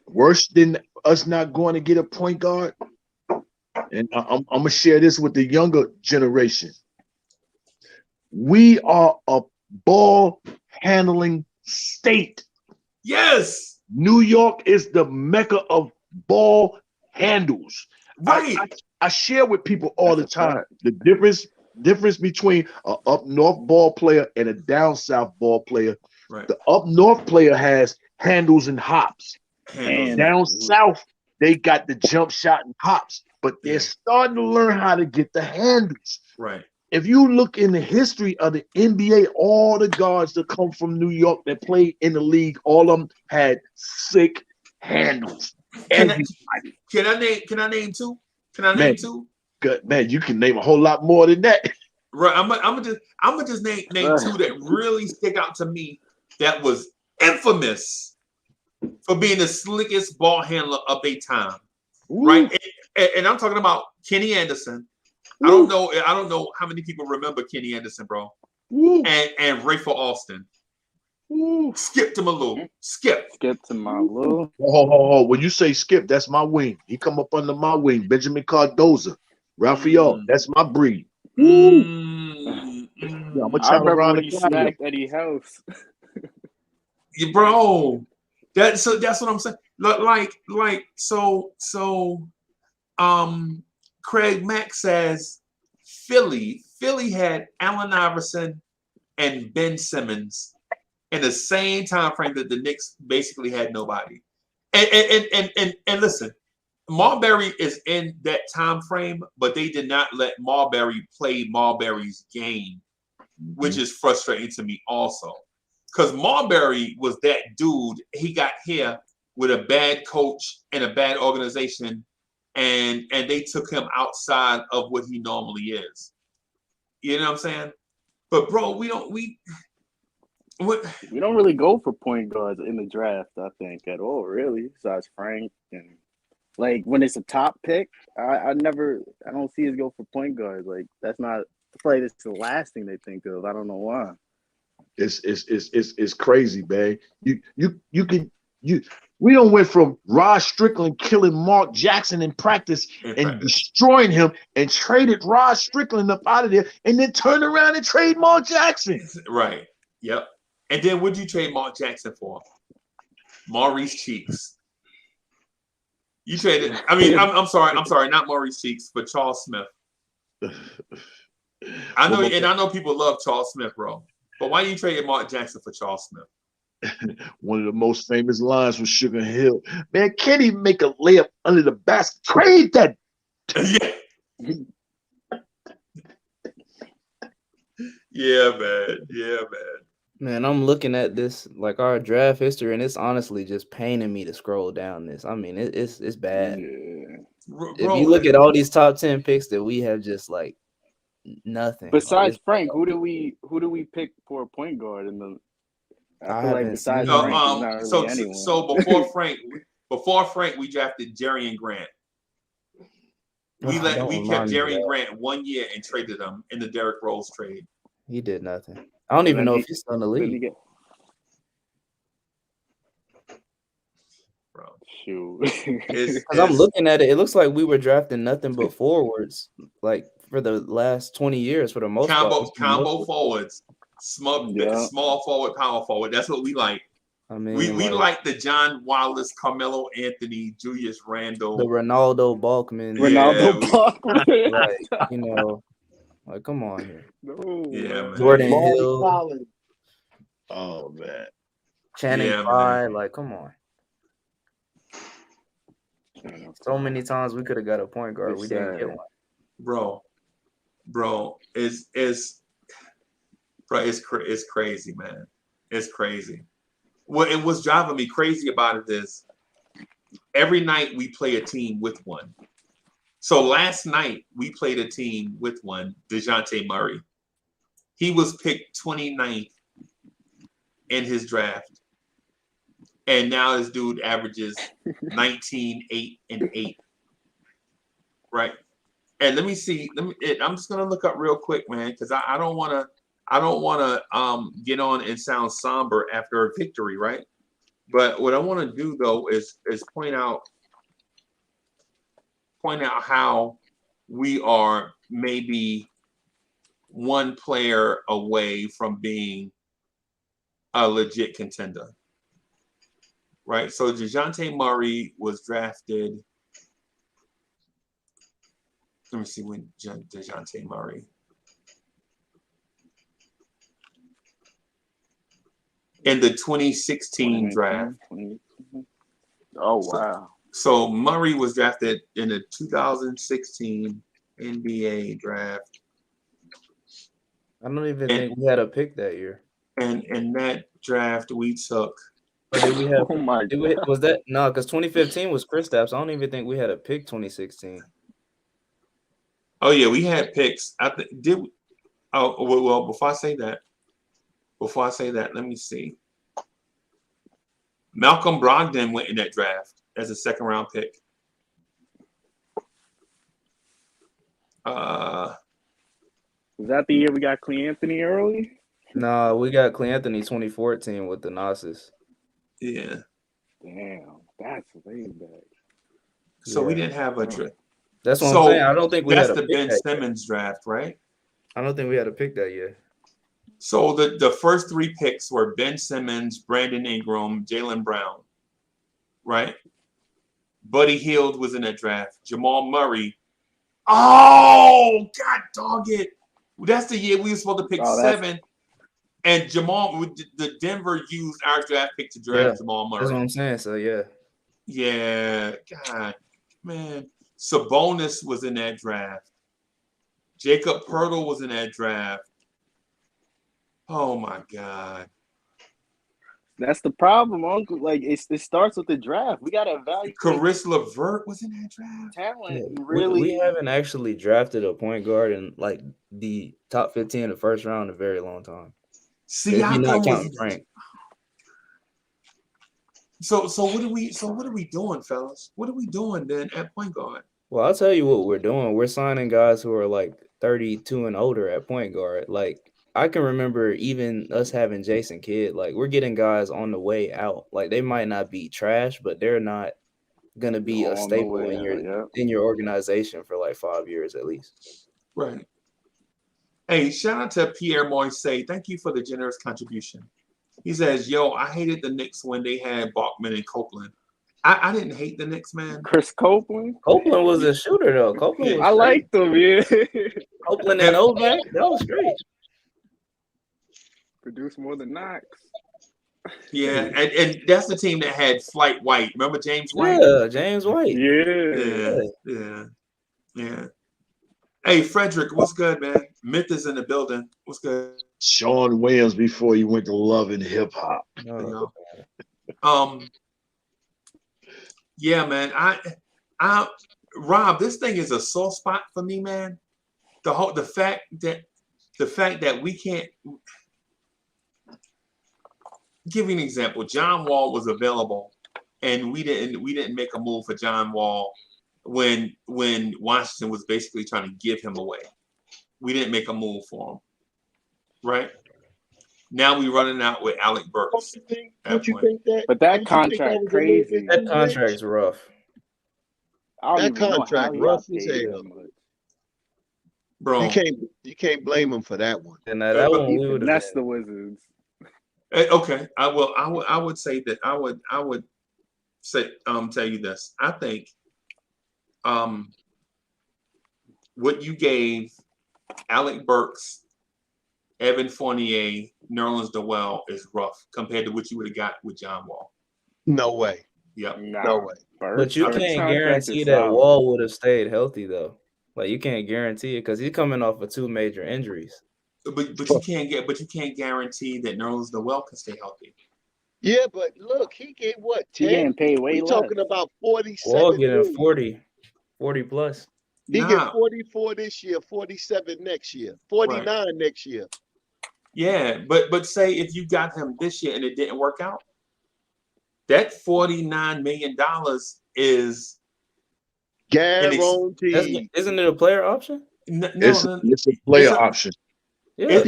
S6: than us not going to get a point guard? And I'm gonna share this with the younger generation. We are a ball handling state.
S4: Yes.
S6: New York is the mecca of ball handles.
S4: Right.
S6: I share with people all the time the difference between an up north ball player and a down south ball player.
S4: Right.
S6: The up north player has handles and hops. And down south, they got the jump shot and hops, but they're starting to learn how to get the handles.
S4: Right.
S6: If you look in the history of the NBA, all the guards that come from New York that played in the league, all of them had sick handles.
S4: Can I name two? Name two?
S6: Good man, you can name a whole lot more than that.
S4: Right. I'm gonna just name two that really stick out to me that was infamous for being the slickest ball handler of their time. Ooh. Right. And I'm talking about Kenny Anderson. I don't know how many people remember Kenny Anderson, bro. Ooh. And Rafer Alston. Ooh. Skip to Malou. Skip
S9: to Malou.
S6: Oh, when you say Skip, that's my wing. He come up under my wing. Benjamin Cardoza, Raphael, that's my breed. Yeah, I'm gonna
S9: I remember when you smacked Eddie House.
S4: Bro, that's what I'm saying. Craig Mack says Philly had Allen Iverson and Ben Simmons in the same time frame that the Knicks basically had nobody. And listen, Marbury is in that time frame, but they did not let Marbury play Marbury's game, which is frustrating to me also. Because Marbury was that dude. He got here with a bad coach and a bad organization and they took him outside of what he normally is. You know what I'm saying? But bro, we don't
S9: really go for point guards in the draft, I think, at all, really, besides Frank. And like when it's a top pick, I don't see us go for point guards. Like that's not, I feel like it's the last thing they think of. I don't know why.
S6: It's crazy, man. We don't went from Rod Strickland killing Mark Jackson in practice and destroying him and traded Rod Strickland up out of there and then turned around and trade Mark Jackson.
S4: Right. Yep. And then what'd you trade Mark Jackson for? Maurice Cheeks. You traded, I'm sorry, not Maurice Cheeks, but Charles Smith. I know people love Charles Smith, bro. But why you traded Mark Jackson for Charles Smith?
S6: One of the most famous lines was Sugar Hill. Man, can't even make a layup under the basket. Trade that.
S4: Yeah, man. Yeah, man.
S7: Man, I'm looking at this like our draft history, and it's honestly just paining me to scroll down this. I mean, it's bad.
S9: Yeah.
S7: If you look at all these top 10 picks that we have, just like nothing.
S9: Besides Frank, who do we pick for a point guard in the? I feel like besides Frank, not really anyone.
S4: So before Frank, we drafted Jerry and Grant. We kept Jerry and Grant 1 year and traded them in the Derrick Rose trade.
S7: He did nothing. I don't even know if he's still in the league.
S4: Bro,
S9: shoot.
S7: Because I'm looking at it, it looks like we were drafting nothing but forwards, like for the last 20 years for the most part.
S4: Combo forwards, small forward, power forward. That's what we like.
S7: I mean,
S4: we like the John Wallace, Carmelo Anthony, Julius Randle,
S7: the Ronaldo Balkman,
S9: Balkman.
S7: Like, you know, like come on here.
S9: No.
S4: Yeah, man.
S7: Jordan Hill.
S6: Oh man.
S7: Channing Frye, like come on. So many times we could have got a point guard, we didn't get one.
S4: Bro, it's crazy, man. It's crazy. What was driving me crazy about it is every night we play a team with one. So last night we played a team with one, DeJounte Murray. He was picked 29th in his draft. And now this dude averages 19, 8, and 8. Right. And let me see. I'm just gonna look up real quick, man, because I don't wanna get on and sound somber after a victory, right? But what I want to do though is point out how we are maybe one player away from being a legit contender. Right. So DeJounte Murray was drafted. Let me see when DeJounte Murray. In the 2016 draft.
S9: Oh, wow.
S4: So Murray was drafted in the 2016 NBA draft.
S7: I don't even think we had a pick that year.
S4: And in that draft, we took.
S7: Did we have?
S9: Oh my God.
S7: Was that no? Because 2015 was Kristaps. I don't even think we had a pick 2016.
S4: Oh yeah, we had picks. Well, before I say that, let me see. Malcolm Brogdon went in that draft as a second round pick.
S9: Was that the year we got Cle Anthony early?
S7: No, we got Cle Anthony 2014 with the Gnosis.
S4: Yeah.
S9: Damn, that's way back.
S4: So we didn't have a draft.
S7: That's what I'm saying. I don't think we had a pick.
S4: That's the Ben Simmons draft, right?
S7: I don't think we had a pick that year.
S4: So the first three picks were Ben Simmons, Brandon Ingram, Jaylen Brown, right? Buddy Hield was in that draft. Jamal Murray. Oh, God dog it. That's the year we were supposed to pick 7. And the Denver used our draft pick to draft Jamal Murray.
S7: That's what I'm saying. So, yeah.
S4: Yeah. God, man. Sabonis was in that draft. Jacob Poeltl was in that draft. Oh, my God.
S9: That's the problem, Uncle. Like it starts with the draft. We gotta evaluate
S4: Caris LeVert was in that draft.
S9: talent
S7: Yeah,
S9: and
S7: we
S9: really.
S7: haven't actually drafted a point guard in like the top 15 in the first round in a very long time. If you're not
S4: Siakam
S7: counting
S4: was.
S7: Frank.
S4: So what are we doing, fellas? What are we doing then at point guard?
S7: Well, I'll tell you what we're doing. We're signing guys who are like 32 and older at point guard. Like I can remember even us having Jason Kidd. Like we're getting guys on the way out. Like they might not be trash, but they're not gonna be a
S9: On the
S7: staple
S9: way out, yeah.
S7: in your organization for like 5 years at least.
S4: Right. Hey, shout out to Pierre Moise. Thank you for the generous contribution. He says, "Yo, I hated the Knicks when they had Bachman and Copeland. I didn't hate the Knicks, man.
S9: Chris Copeland.
S7: Copeland was a shooter though. Copeland was
S9: I
S7: great.
S9: liked him, yeah.
S7: Copeland and Novak, that was great.
S9: Produced more than Knox.
S4: Yeah, and that's the team that had Flight White. Remember James White?
S7: Yeah, James White.
S4: Yeah. Hey, Frederick, what's good, man? Myth is in the building. What's good?
S6: Sean Williams before he went to Love and Hip Hop.
S4: Yeah, man. I Rob, this thing is a sore spot for me, man. The fact that we can't give you an example. John Wall was available, and we didn't make a move for John Wall when Washington was basically trying to give him away. We didn't make a move for him, right? Now we running out with Alec Burks.
S6: Don't you think that?
S9: But that contract crazy.
S7: That contract's rough.
S6: That contract rough as hell.
S4: Bro,
S6: you can't blame him for that one.
S7: And that one we would
S9: That's the Wizards.
S4: Okay, I would say that I would say tell you this. I think what you gave Alec Burks, Evan Fournier, Nerlens Noel is rough compared to what you would have got with John Wall.
S6: No way.
S4: Yep.
S6: No way.
S7: But you can't guarantee that Wall would have stayed healthy though. Like you can't guarantee it because he's coming off of 2 major injuries.
S4: But you can't guarantee that Nerlens Noel can stay healthy.
S8: Yeah, but look, he gave what? 10?
S9: He getting paid way less.
S8: Talking about 47.
S7: Wall getting 40 plus.
S8: He get 44 this year, 47 next year, 49 next year.
S4: Yeah, but say if you got him this year and it didn't work out, that $49 million is
S8: guaranteed.
S7: Isn't it a player option?
S4: No,
S6: it's a player option.
S7: Yeah.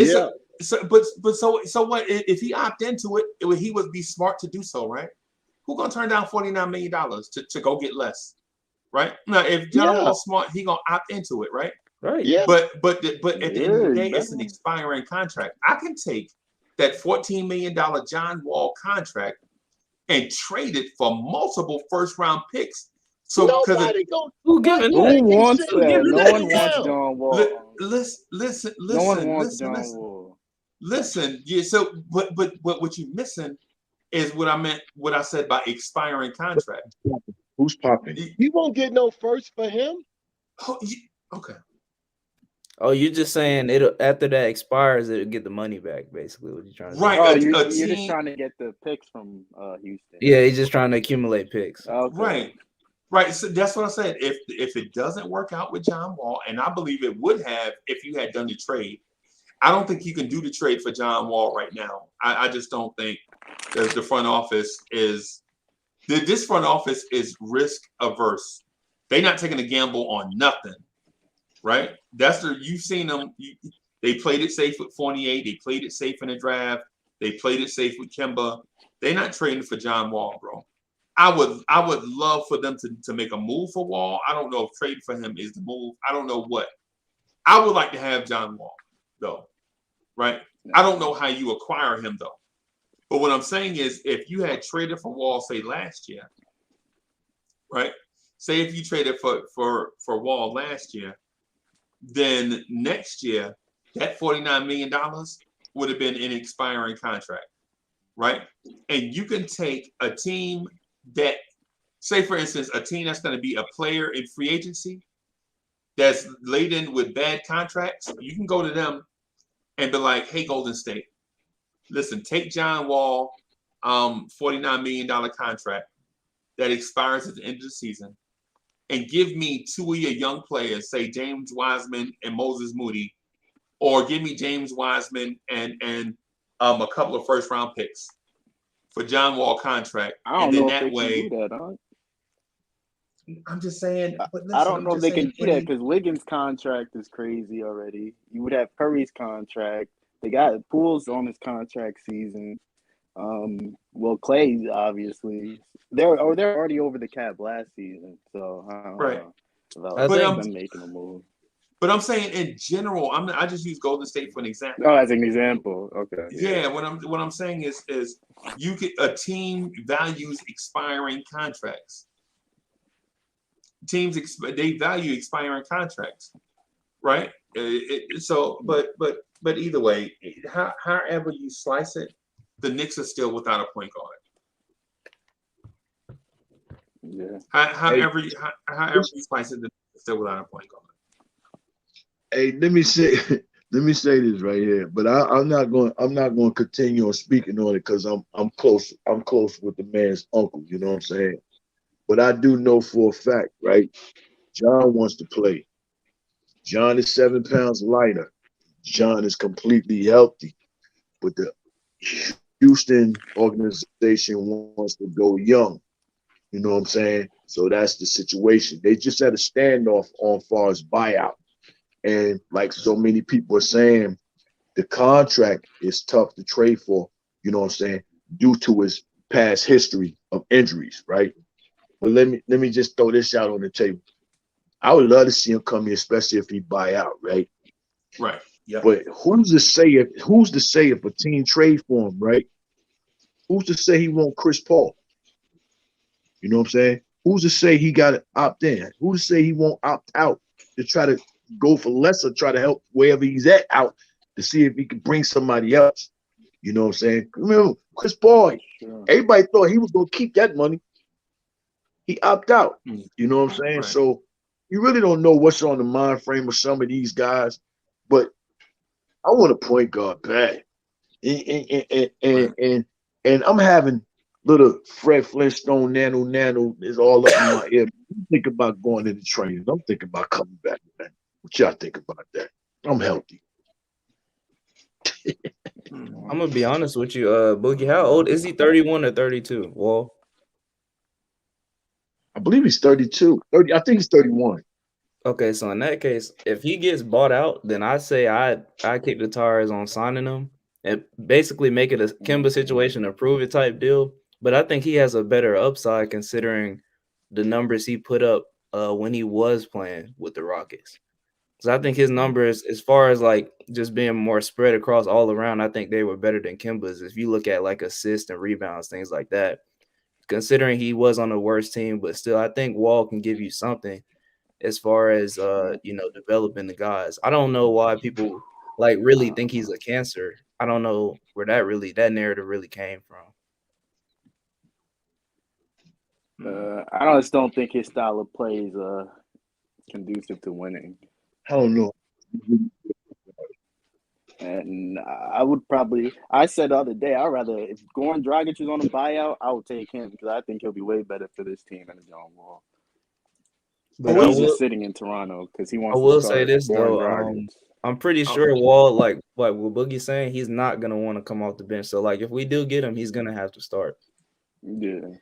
S4: So what if he opt into it? He would be smart to do so, right? Who gonna turn down $49 million to go get less, right? Now, if John Wall's smart, he gonna opt into it, right?
S7: Right.
S8: Yeah.
S4: But at the end of the day, it's an expiring contract. I can take that $14 million John Wall contract and trade it for multiple first-round picks. So
S7: who giving
S9: that? Who wants that?
S7: No
S9: one wants John Wall.
S4: Listen.
S9: No one wants John Wall.
S4: Listen, yeah. So, but what you're missing is what I said by expiring contract.
S6: Who's popping?
S8: You won't get no first for him.
S4: Oh, okay.
S7: Oh, you're just saying after that expires, it'll get the money back, basically. What you're trying to say.
S4: Right.
S9: Oh, you're just trying to get the picks from Houston.
S7: Yeah, he's just trying to accumulate picks.
S4: Okay. Right. So that's what I said. If it doesn't work out with John Wall, and I believe it would have if you had done the trade, I don't think you can do the trade for John Wall right now. I just don't think the front office is this front office is risk averse. They're not taking a gamble on nothing. Right? You've seen them. They played it safe with Fournier. They played it safe in the draft. They played it safe with Kemba. They're not trading for John Wall, bro. I would love for them to make a move for Wall. I don't know if trading for him is the move. I don't know what. I would like to have John Wall, though. Right? I don't know how you acquire him, though. But what I'm saying is if you had traded for Wall, say, last year, right? Say if you traded for Wall last year, then next year, that $49 million would have been an expiring contract, right? And you can take a team that, say, for instance, a team that's going to be a player in free agency that's laden with bad contracts. You can go to them and be like, hey, Golden State, listen, take John Wall $49 million contract that expires at the end of the season, and give me two of your young players, say James Wiseman and Moses Moody, or give me James Wiseman and a couple of first round picks for John Wall contract,
S9: I
S4: and
S9: don't
S4: then
S9: know if
S4: that
S9: they
S4: way.
S9: can do that, huh?
S4: I'm just saying, but listen,
S9: I don't know if they can do that
S4: Eddie,
S9: because Wiggins' contract is crazy already. You would have Curry's contract. They got Poole's on his contract season. Well, Clay obviously they're already over the cap last season, so I don't
S4: right?
S9: know about
S7: I think
S9: them making a move.
S4: But I'm saying in general, I just use Golden State for an example.
S9: Oh, as an example, okay.
S4: Yeah, what I'm saying is you get a team values expiring contracts. Teams they value expiring contracts, right? But either way, however you slice it, the Knicks are still without a point guard.
S9: Yeah.
S4: However you slice it, the Knicks are still without a point guard.
S6: Hey, let me say this right here, but I'm not going to continue on speaking on it because I'm close with the man's uncle, you know what I'm saying? But I do know for a fact, right? John wants to play. John is 7 pounds lighter. John is completely healthy, but the Houston organization wants to go young. You know what I'm saying? So that's the situation. They just had a standoff on far as buyout. And like so many people are saying, the contract is tough to trade for, you know what I'm saying, due to his past history of injuries, right? But let me just throw this out on the table. I would love to see him come here, especially if he buy out, right?
S4: Right. Yeah.
S6: But who's to say if a team trade for him, right? Who's to say he won't Chris Paul? You know what I'm saying? Who's to say he got to opt in? Who's to say he won't opt out to try to go for less or try to help wherever he's at out to see if he can bring somebody else? You know what I'm saying? Remember, Chris Paul, everybody thought he was going to keep that money. He opted out. You know what I'm saying? Right. So you really don't know what's on the mind frame of some of these guys, but I want a point guard bad. And I'm having little Fred Flintstone nano is all up in my ear. I'm thinking about going into training. I'm thinking about coming back, man. What y'all think about that? I'm healthy.
S7: I'm gonna be honest with you, Boogie. How old is he? 31 or 32? Wall.
S6: I believe he's 32. 30. I think he's 31.
S7: Okay, so in that case, if he gets bought out, then I say I kick the tires on signing him and basically make it a Kemba situation, a prove it type deal. But I think he has a better upside considering the numbers he put up when he was playing with the Rockets. So I think his numbers, as far as like just being more spread across all around, I think they were better than Kemba's. If you look at like assists and rebounds, things like that, considering he was on the worst team, but still, I think Wall can give you something as far as developing the guys. I don't know why people like really think he's a cancer. I don't know where that narrative really came from.
S9: I just don't think his style of play is conducive to winning.
S6: I don't know.
S9: And I said the other day, I'd rather, if Goran Dragic is on a buyout, I would take him because I think he'll be way better for this team than John Wall. But he's just sitting in Toronto because he wants to start
S7: say this though.
S9: Dragic.
S7: I'm pretty sure Wall, like what Boogie's saying, he's not gonna want to come off the bench. So like if we do get him, he's gonna have to start.
S9: Yeah.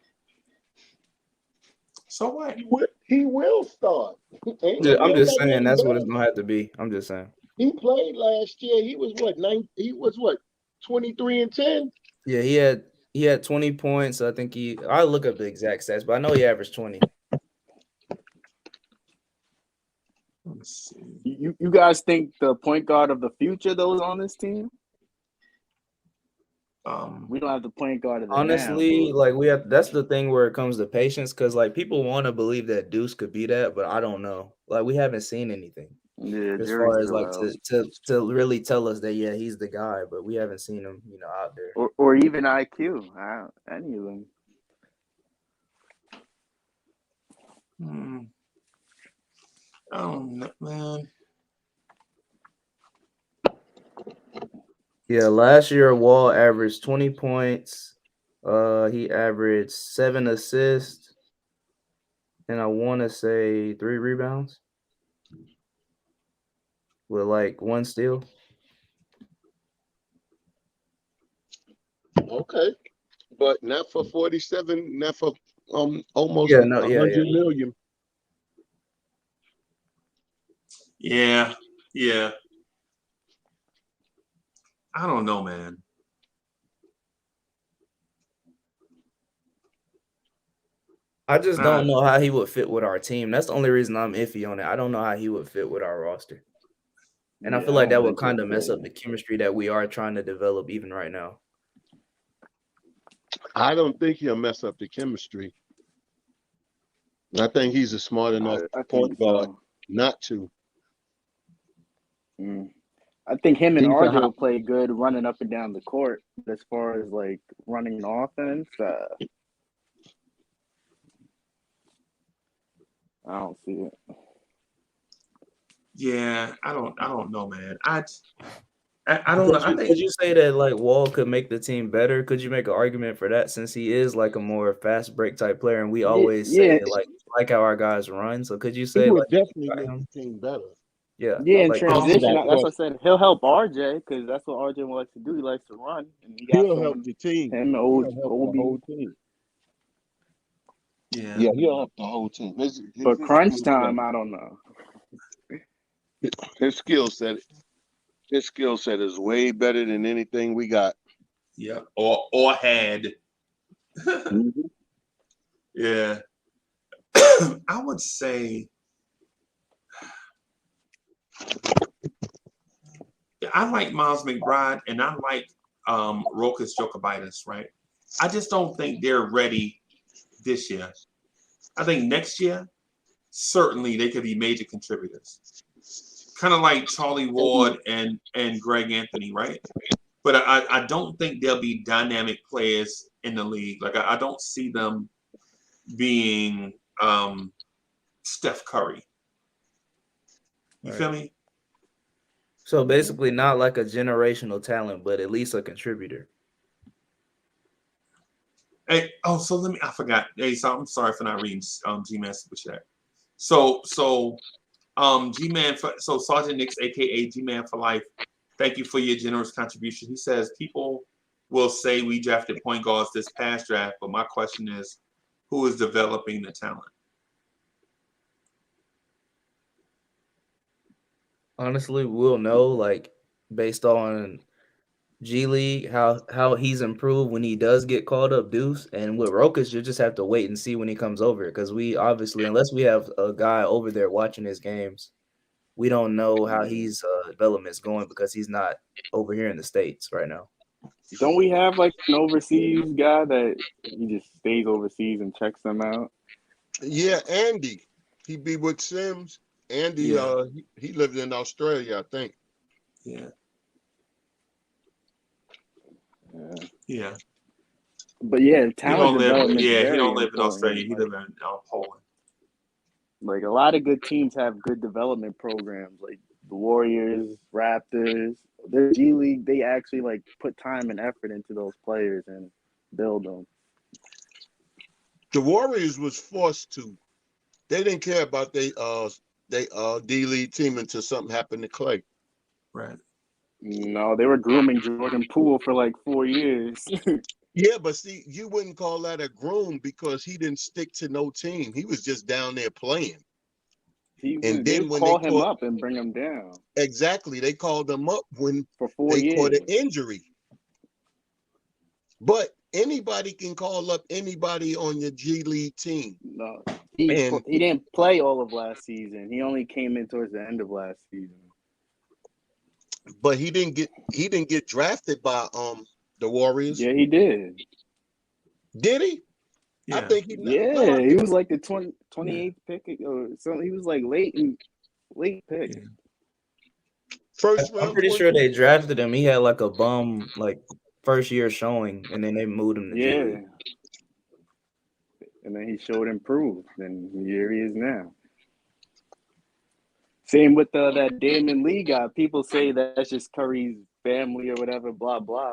S4: So what?
S8: He will start.
S7: I'm just saying that's what it's gonna have to be. I'm just saying.
S8: He played last year. He was what 23 and 10.
S7: Yeah, he had 20 points. I think I'll look up the exact stats, but I know he averaged 20.
S4: Let's see.
S9: You guys think the point guard of the future though is on this team? We don't have the point guard of the
S7: honestly
S9: now,
S7: like we have. That's the thing where it comes to patience, because like people want to believe that Deuce could be that, but I don't know. Like we haven't seen anything as far as like to really tell us that he's the guy, but we haven't seen him out there
S9: or even IQ. Any of them.
S4: I don't know, man.
S7: Yeah, last year Wall averaged 20 points, He averaged 7 assists and I want to say 3 rebounds with like 1 steal.
S8: Okay, but not for 47, not for almost
S7: Yeah, no, yeah,
S8: 100
S7: yeah.
S8: million.
S4: Yeah, yeah. I don't know, man.
S7: I just don't know how he would fit with our team. That's the only reason I'm iffy on it. I don't know how he would fit with our roster. And I
S9: Yeah,
S7: feel
S9: I
S7: like that
S9: don't
S7: would
S9: think
S7: kind
S9: he'll
S7: of mess
S9: fit.
S7: up the chemistry that we are trying to develop even right now.
S8: I don't think he'll mess up the chemistry. I think he's a smart enough
S9: I
S8: point
S9: think
S8: guard
S9: so.
S8: not to.
S9: I think him and
S8: He's a
S9: RJ
S8: hot.
S9: will play good running up and down the court. As far as like running an offense, I don't see it.
S4: Yeah, I don't know, man. I don't know. I think
S7: Could you say that like Wall could make the team better? Could you make an argument for that since he is like a more fast break type player, and we
S9: Yeah,
S7: always say
S9: yeah,
S7: that like how our guys run. So could you
S8: He
S7: say
S8: would
S7: like
S8: definitely
S7: about
S8: make
S7: him?
S8: the team better.
S7: Yeah,
S9: yeah. In
S7: like
S8: Answer
S9: transition,
S8: that
S9: that's what I
S8: question.
S9: said. He'll help RJ because that's what RJ likes to do. He likes to run, and he got
S8: He'll help
S9: someone.
S8: the team.
S9: Him,
S8: He'll help the
S9: Obi.
S8: whole team.
S4: yeah.
S8: Yeah, he'll help the whole team.
S9: But crunch time, I don't know.
S8: His skill set, his skill set is way better than anything we got.
S4: Yeah. Or had.
S8: Mhm.
S4: Yeah. I would say I like Miles McBride and I like Rokas Jokovitis, right? I just don't think they're ready this year. I think next year, certainly they could be major contributors. Kind of like Charlie Ward and Greg Anthony, right? But I don't think they'll be dynamic players in the league. Like I don't see them being Steph Curry. You feel me?
S7: so basically not like a generational talent, but at least a contributor.
S4: Hey, so I forgot. Hey, so I'm sorry for not reading G-Man Super Chat. So G-Man, so Sergeant Nix, aka G-Man for Life, thank you for your generous contribution. He says people will say we drafted point guards this past draft, but my question is, who is developing the talent?
S7: Honestly, we'll know like based on G League how he's improved when he does get called up deuce. And with Rokas, you just have to wait and see when he comes over because we obviously unless we have a guy over there watching his games, we don't know how he's development's going because he's not over here in the States right now.
S9: Don't we have like an overseas guy that he just stays overseas and checks them out?
S8: Yeah, Andy. He be with Sims. Andy,
S4: Yeah.
S8: he lived in Australia, I think.
S4: Yeah.
S9: Yeah. But yeah,
S4: He
S9: talent
S4: don't live.
S9: development is
S4: Yeah, he
S9: very
S4: don't live in Australia.
S9: important.
S4: He live in Poland.
S9: Like a lot of good teams have good development programs, like the Warriors, Raptors. Their G League, they actually like put time and effort into those players and build them.
S8: The Warriors was forced to. They didn't care about they D League team until something happened to Clay.
S4: Right.
S9: No, they were grooming Jordan Poole for like 4 years.
S8: Yeah, but see, you wouldn't call that a groom because he didn't stick to no team. He was just down there playing. And
S9: They
S8: then
S9: would
S8: when they
S9: call him
S8: caught
S9: up and bring him down
S8: exactly, they called him up when
S9: for 4
S8: they caught
S9: years.
S8: an injury. But anybody can call up anybody on your G League team.
S9: No,
S8: And
S9: he didn't play all of last season. He only came in towards the end of last season.
S8: but he didn't get drafted by the Warriors.
S9: Yeah, he did.
S8: Did he?
S4: Yeah.
S8: I think he
S9: Yeah,
S8: I
S9: he was like the 28th pick or something. He was like late pick.
S4: Yeah.
S8: first
S7: I'm
S8: round.
S7: pretty sure they drafted him. He had like a bum like first year showing, and then they moved him to G
S9: Yeah.
S7: League.
S9: And then he showed improved, and here he is now. Same with that Damon Lee guy. People say that's just Curry's family or whatever, blah, blah.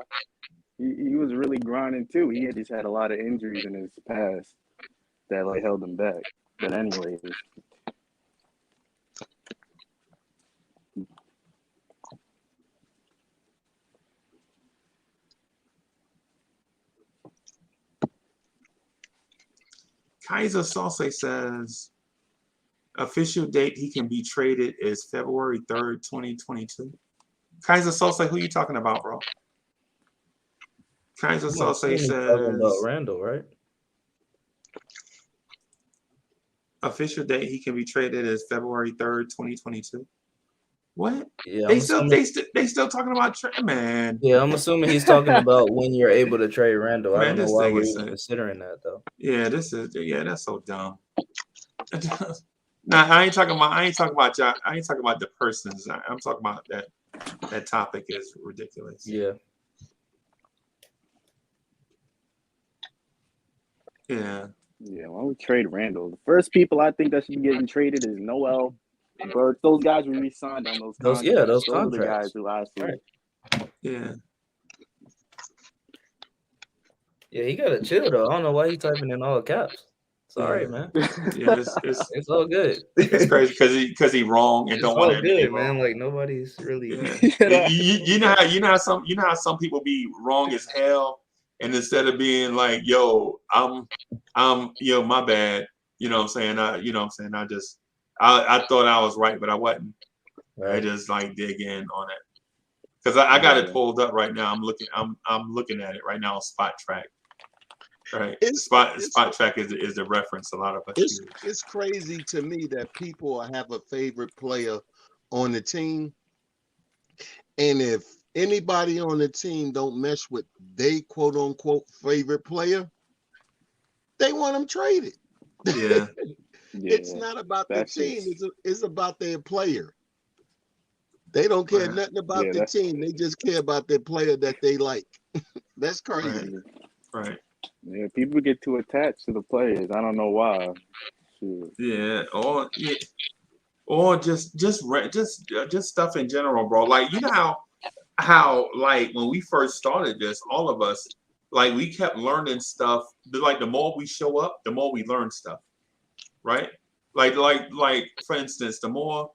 S9: He was really grinding too. He had just had a lot of injuries in his past that like held him back. But anyways,
S4: Kaiser Sauce says official date he can be traded is February 3rd, 2022. Kaiser Sauce, who you talking about, bro? Kaiser Sauce
S7: Talking
S4: says
S7: about Randall, right?
S4: official date he can be traded is February 3rd, 2022. What?
S7: Yeah,
S4: They still talking about trade, man.
S7: Yeah, I'm assuming he's talking about when you're able to trade Randall. I
S4: Man,
S7: don't know
S4: this
S7: why
S4: thing
S7: we're
S4: is
S7: even considering that though.
S4: Yeah, that's so dumb. Nah, I ain't talking about the persons. I'm talking about that topic is ridiculous.
S7: Yeah.
S4: Yeah.
S9: yeah, why don't we trade Randall? The first people I think that should be getting traded is Noel, Burks. Those guys we re-signed on those contracts.
S7: Those
S9: Those are the
S7: contracts.
S9: guys who I see.
S7: Right.
S4: Yeah.
S7: Yeah, he gotta chill though. I don't know why he's typing in all caps. It's all right, man.
S4: Yeah,
S7: It's all good.
S4: It's crazy because he wrong and
S7: It's
S4: don't want
S7: all
S4: to admit
S7: good, man.
S4: wrong.
S7: Like nobody's really.
S4: Yeah. you know how some people be wrong as hell, and instead of being like, yo, I'm my bad. You know what I'm saying? I thought I was right, but I wasn't.
S7: Right.
S4: I just like dig in on it. Because I got it pulled up right now. I'm looking at it right now on Spot Track. Right. Spot Track is the reference a lot of us use.
S8: It's crazy to me that people have a favorite player on the team. And if anybody on the team don't mess with they quote unquote favorite player, they want them traded.
S4: Yeah.
S8: It's not about the team, it's about their player. They don't care nothing about the team. They just care about their player that they like. That's crazy.
S4: Right.
S9: Yeah, people get too attached to the players. I don't know why. Shoot.
S4: Yeah. Or just stuff in general, bro. Like, you know how like when we first started this, all of us, like, we kept learning stuff. Like, the more we show up, the more we learn stuff. Right? Like for instance, the more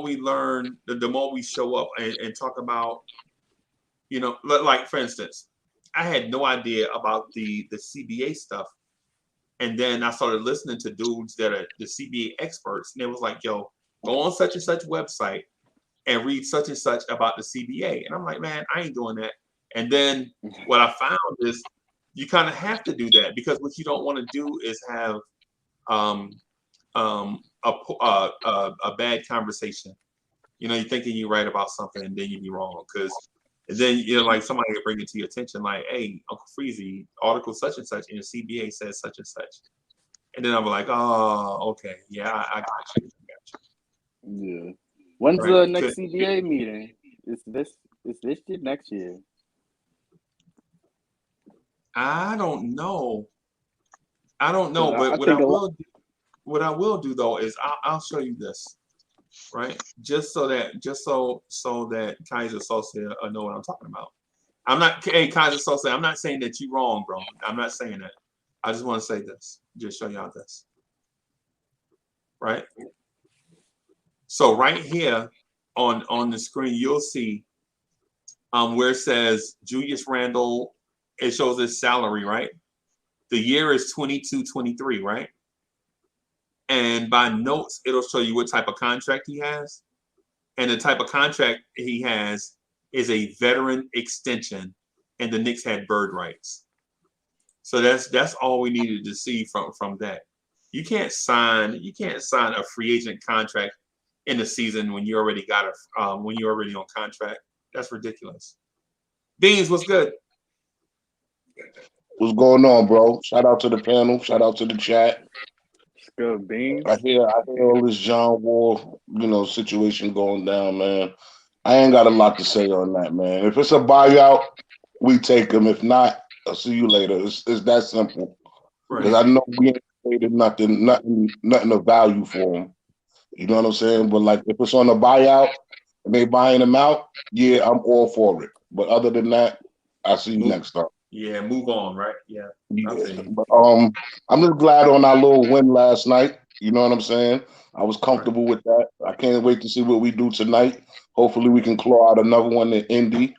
S4: we learn, the more we show up and talk about, you know, like for instance, I had no idea about the CBA stuff. And then I started listening to dudes that are the CBA experts. And it was like, yo, go on such and such website and read such and such about the CBA. And I'm like, man, I ain't doing that. And then what I found is you kind of have to do that, because what you don't want to do is have a bad conversation. You know, you're thinking you're right about something and then you be wrong, because then, you know, like, somebody will bring it to your attention, like, hey, Uncle Freezy, article such and such in the CBA says such and such. And then I'm like, oh, okay, yeah, I got you.
S9: Yeah. When's the next CBA meeting? Is this year? Next year?
S4: I don't know. But what I will do though is I'll show you this, right? Just so that Kaiser Sosa know what I'm talking about. Hey, Kaiser Sosa, I'm not saying that you're wrong, bro. I'm not saying that. I just want to say this. Just show y'all this. Right? So right here on the screen, you'll see where it says Julius Randle. It shows his salary, right? The year is 22-23, right? And by notes, it'll show you what type of contract he has. And the type of contract he has is a veteran extension, and the Knicks had bird rights. So that's all we needed to see from that. You can't sign a free agent contract in the season when you already got when you're already on contract. That's ridiculous. Beans, what's good?
S10: What's going on, bro? Shout out to the panel. Shout out to the chat.
S9: Good, Beans.
S10: I hear all this John Wall, situation going down, man. I ain't got a lot to say on that, man. If it's a buyout, we take him. If not, I'll see you later. It's that simple. Because I know we ain't traded nothing of value for him. You know what I'm saying? But like, if it's on a buyout and they buying him out, yeah, I'm all for it. But other than that, I'll see you next time.
S4: Yeah, move on, right? Yeah.
S10: Yeah. But I'm just glad on our little win last night. You know what I'm saying? I was comfortable with that. I can't wait to see what we do tonight. Hopefully we can claw out another one in Indy.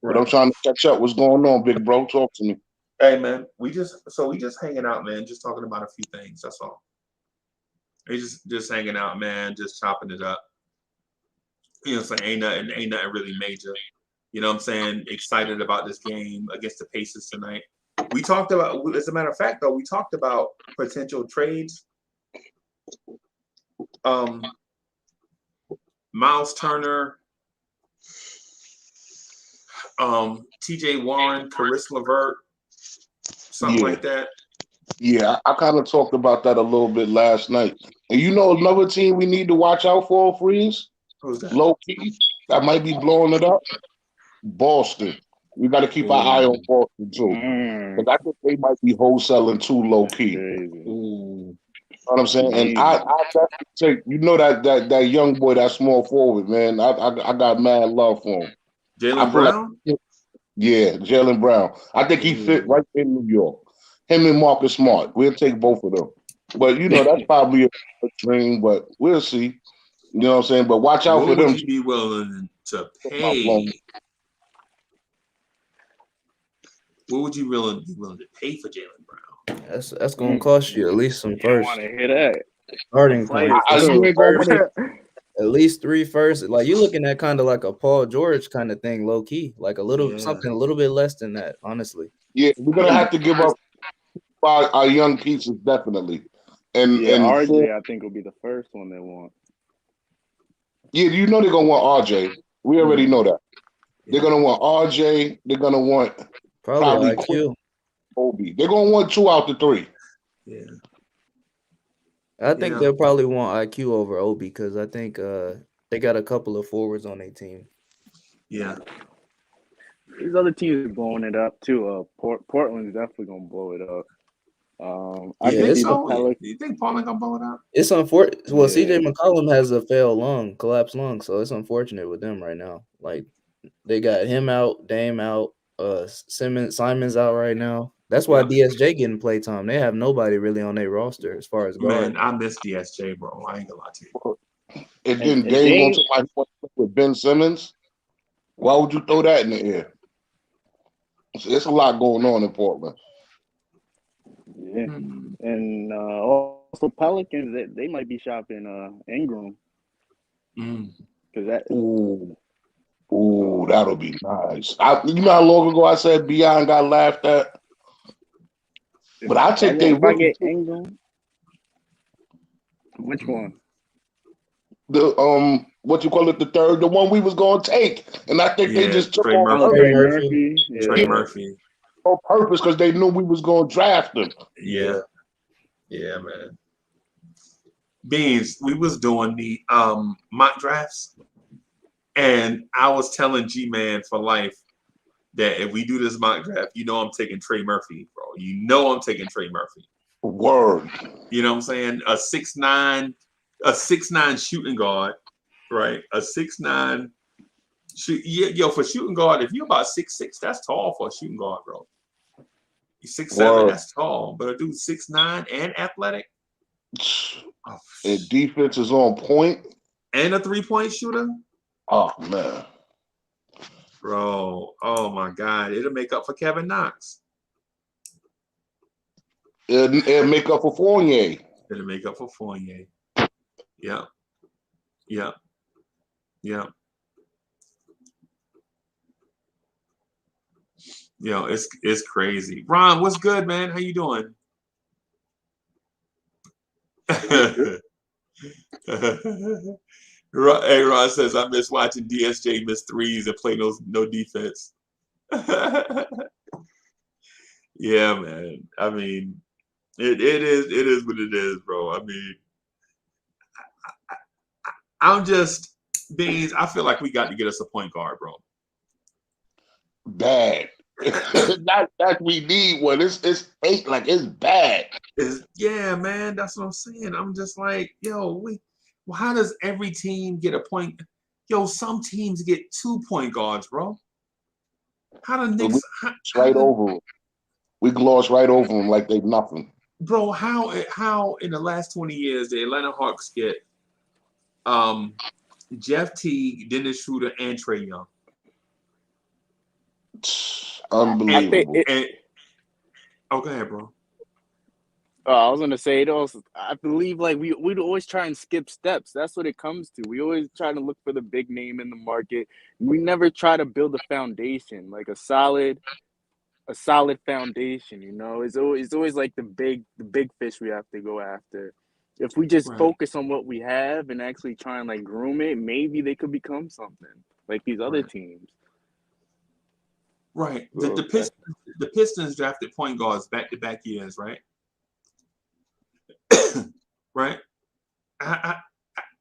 S10: But I'm trying to catch up. What's going on, big bro? Talk to me.
S4: Hey man, we just hanging out, man, just talking about a few things. That's all. We just hanging out, man, just chopping it up. You know what I'm saying? Ain't nothing really major. You know what I'm saying? Excited about this game against the Pacers tonight. We talked about, as a matter of fact, though, we talked about potential trades. Miles Turner, TJ Warren, Caris LeVert, something like that.
S10: Yeah, I kind of talked about that a little bit last night. And you know another team we need to watch out for, Freeze?
S4: Who's that?
S10: Low key, that might be blowing it up. Boston. We got to keep our eye on Boston too, because I think they might be wholesaling too low key. You know what I'm saying? And I definitely take, you know, that young boy, that small forward, man. I got mad love for him.
S4: Jaylen Brown?
S10: Yeah, Jaylen Brown. I think he fit right in New York. Him and Marcus Smart. We'll take both of them. But you know, that's probably a dream, but we'll see. You know what I'm saying? But watch out for them.
S4: What would you be willing to pay? What would you really be willing to pay for Jaylen Brown?
S7: That's gonna cost you at least some first.
S9: Want to hear that?
S7: Starting point. At least 3 first. Like you're looking at kind of like a Paul George kind of thing, low key, like a little something a little bit less than that, honestly.
S10: Yeah, we're gonna have to give up our young pieces definitely. And
S9: RJ, I think will be the first one they want.
S10: Yeah, you know they're gonna want RJ. We already know that. They're gonna want RJ. They're gonna want
S7: probably IQ.
S10: Obi. They're gonna want 2 out the 3.
S4: Yeah.
S7: I think they'll probably want IQ over Obi because I think they got a couple of forwards on their team.
S4: Yeah.
S9: These other teams are blowing it up too. Portland's definitely gonna blow it up.
S4: I think so. Do you think Portland gonna blow it up?
S7: It's unfortunate. Well, CJ McCollum has a collapsed lung, so it's unfortunate with them right now. Like they got him out, Dame out, Simon's out right now. That's why DSJ getting play time. They have nobody really on their roster as far as guard.
S4: Man, I miss DSJ, bro. I ain't gonna lie to you.
S10: And then Dame wants somebody with Ben Simmons. Why would you throw that in the air? It's a lot going on in Portland.
S9: Yeah, and also Pelicans, they might be shopping Ingram. Cause that.
S10: Ooh, that'll be nice. You know how long ago I said Beyond got laughed at? But I take
S9: if I get Ingram. Which one?
S10: The what you call it? The third, the one we was gonna take, and I think they just took
S4: Trey
S10: Murphy.
S4: Trey Murphy.
S10: On purpose because they knew we was gonna draft him.
S4: Yeah, man. Beans, we was doing the mock drafts, and I was telling G-Man for life that if we do this mock draft, you know I'm taking Trey Murphy, bro. You know I'm taking Trey Murphy.
S10: Word.
S4: You know what I'm saying? A 6'9" shooting guard, right? A 6'9" for shooting guard, if you're about 6'6", that's tall for a shooting guard, bro. He's 6'7", that's tall. But a dude 6'9" and athletic.
S10: And defense is on point.
S4: And a 3-point shooter.
S10: Oh man.
S4: Bro, oh my God. It'll make up for Kevin Knox.
S10: It'll make up for Fournier.
S4: It'll make up for Fournier. Yeah. You know, it's crazy. Ron, what's good, man? How you doing? Hey, Ron says, I miss watching DSJ miss threes and play no defense. Yeah, man. I mean, it is what it is, bro. I mean, I'm just Beans. I feel like we got to get us a point guard, bro.
S10: Bad. Not that we need one. It's bad.
S4: Yeah, man. That's what I'm saying. I'm just like, yo, how does every team get a point? Yo, some teams get 2 point guards, bro. How the
S10: But
S4: Knicks?
S10: right over them. We glossed right over them like they nothing.
S4: Bro, how in the last 20 years the Atlanta Hawks get Jeff Teague, Dennis Schroeder, and Trae Young?
S10: Unbelievable.
S4: Oh, go ahead, bro.
S9: I was gonna say it also. I believe like we'd always try and skip steps. That's what it comes to. We always try to look for the big name in the market. We never try to build a foundation, like a solid foundation. You know, it's always like the big fish we have to go after. If we just
S4: Right.
S9: focus on what we have and actually try and like groom it, maybe they could become something like these other
S4: Right.
S9: teams.
S4: Right.
S9: Well,
S4: The Pistons drafted point guards back-to-back years, right? Right.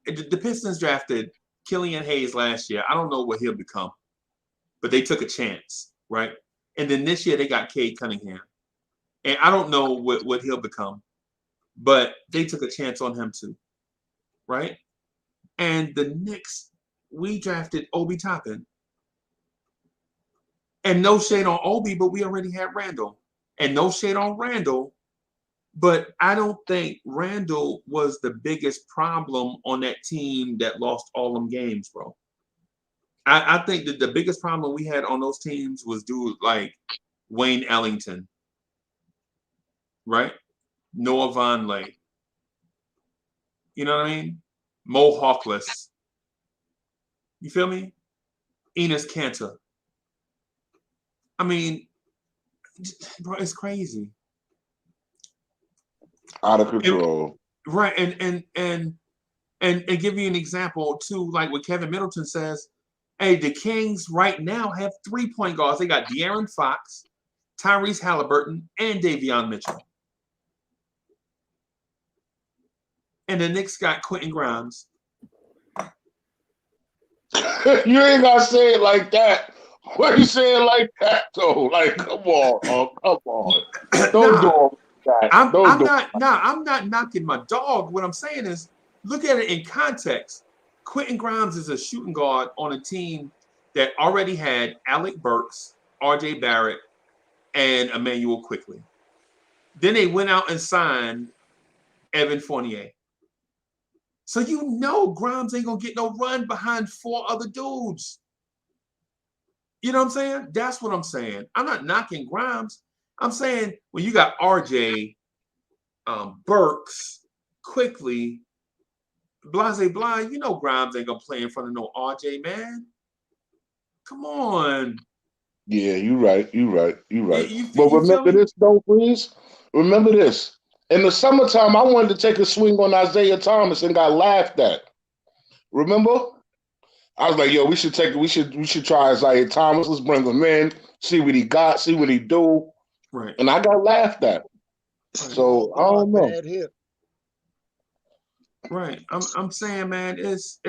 S4: The Pistons drafted Killian Hayes last year. I don't know what he'll become, but they took a chance, right? And then this year they got Cade Cunningham, and I don't know what he'll become, but they took a chance on him too, right? And the Knicks, we drafted Obi Toppin, and no shade on Obi, but we already had Randall, and no shade on Randall. But I don't think Randall was the biggest problem on that team that lost all them games, bro. I think that the biggest problem we had on those teams was dude like Wayne Ellington, right? Noah Vonleh. You know what I mean? Mo Hawkless. You feel me? Enos Kanter. I mean, bro, it's crazy.
S10: Out of control.
S4: Right, and give you an example too, like what Kevin Middleton says. Hey, the Kings right now have 3 point guards. They got De'Aaron Fox, Tyrese Halliburton, and Davion Mitchell. And the Knicks got Quentin Grimes.
S10: You ain't gotta say it like that. Why you say it like that though? Like, come on, come on. Don't do that.
S4: I'm not knocking my dog. What I'm saying is, look at it in context. Quentin Grimes is a shooting guard on a team that already had Alec Burks, R.J. Barrett, and Emmanuel Quickley. Then they went out and signed Evan Fournier. So you know Grimes ain't gonna get no run behind 4 other dudes. You know what I'm saying? That's what I'm saying. I'm not knocking Grimes. I'm saying when you got RJ, Burks, Quickly, Blase, you know Grimes ain't gonna play in front of no RJ, man. Come on.
S10: Yeah, you're right. But
S4: You
S10: remember
S4: feel me?
S10: this, though, please. Remember this. In the summertime, I wanted to take a swing on Isaiah Thomas and got laughed at. Remember? I was like, yo, we should try Isaiah Thomas. Let's bring him in, see what he got, see what he do.
S4: Right.
S10: And I got laughed at. So I don't know.
S4: Right. I'm saying, man, it's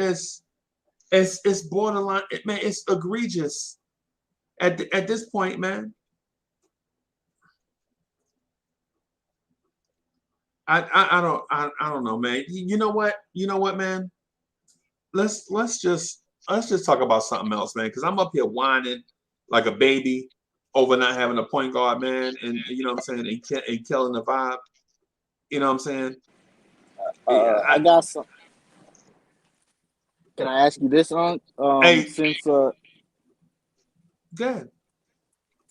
S4: borderline, man, it's egregious at this point, man. I don't know, man. You know what, man? Let's just talk about something else, man, because I'm up here whining like a baby over not having a point guard, man, and you know what I'm saying, and killing the vibe. You know what I'm saying?
S9: I got some. Can I ask you this, Unc?
S4: Hey.
S9: Since
S4: Go ahead.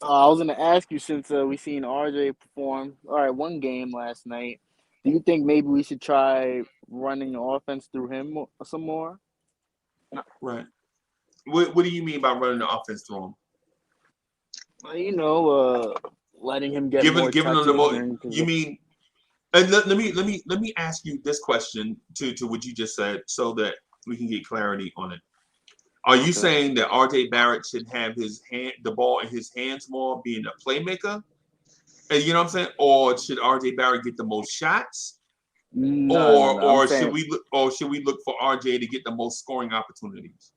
S9: I was gonna ask you since we seen RJ perform. All right, one game last night. Do you think maybe we should try running the offense through him some more?
S4: Right. What do you mean by running the offense through him?
S9: You know, letting him get
S4: Giving
S9: more
S4: them
S9: touches
S4: the most.
S9: during
S4: You mean? And let me ask you this question to what you just said, so that we can get clarity on it. Are you saying that R.J. Barrett should have the ball in his hands more, being a playmaker? And you know what I'm saying? Or should R.J. Barrett get the most shots?
S9: No.
S4: Or should we look for R.J. to get the most scoring opportunities?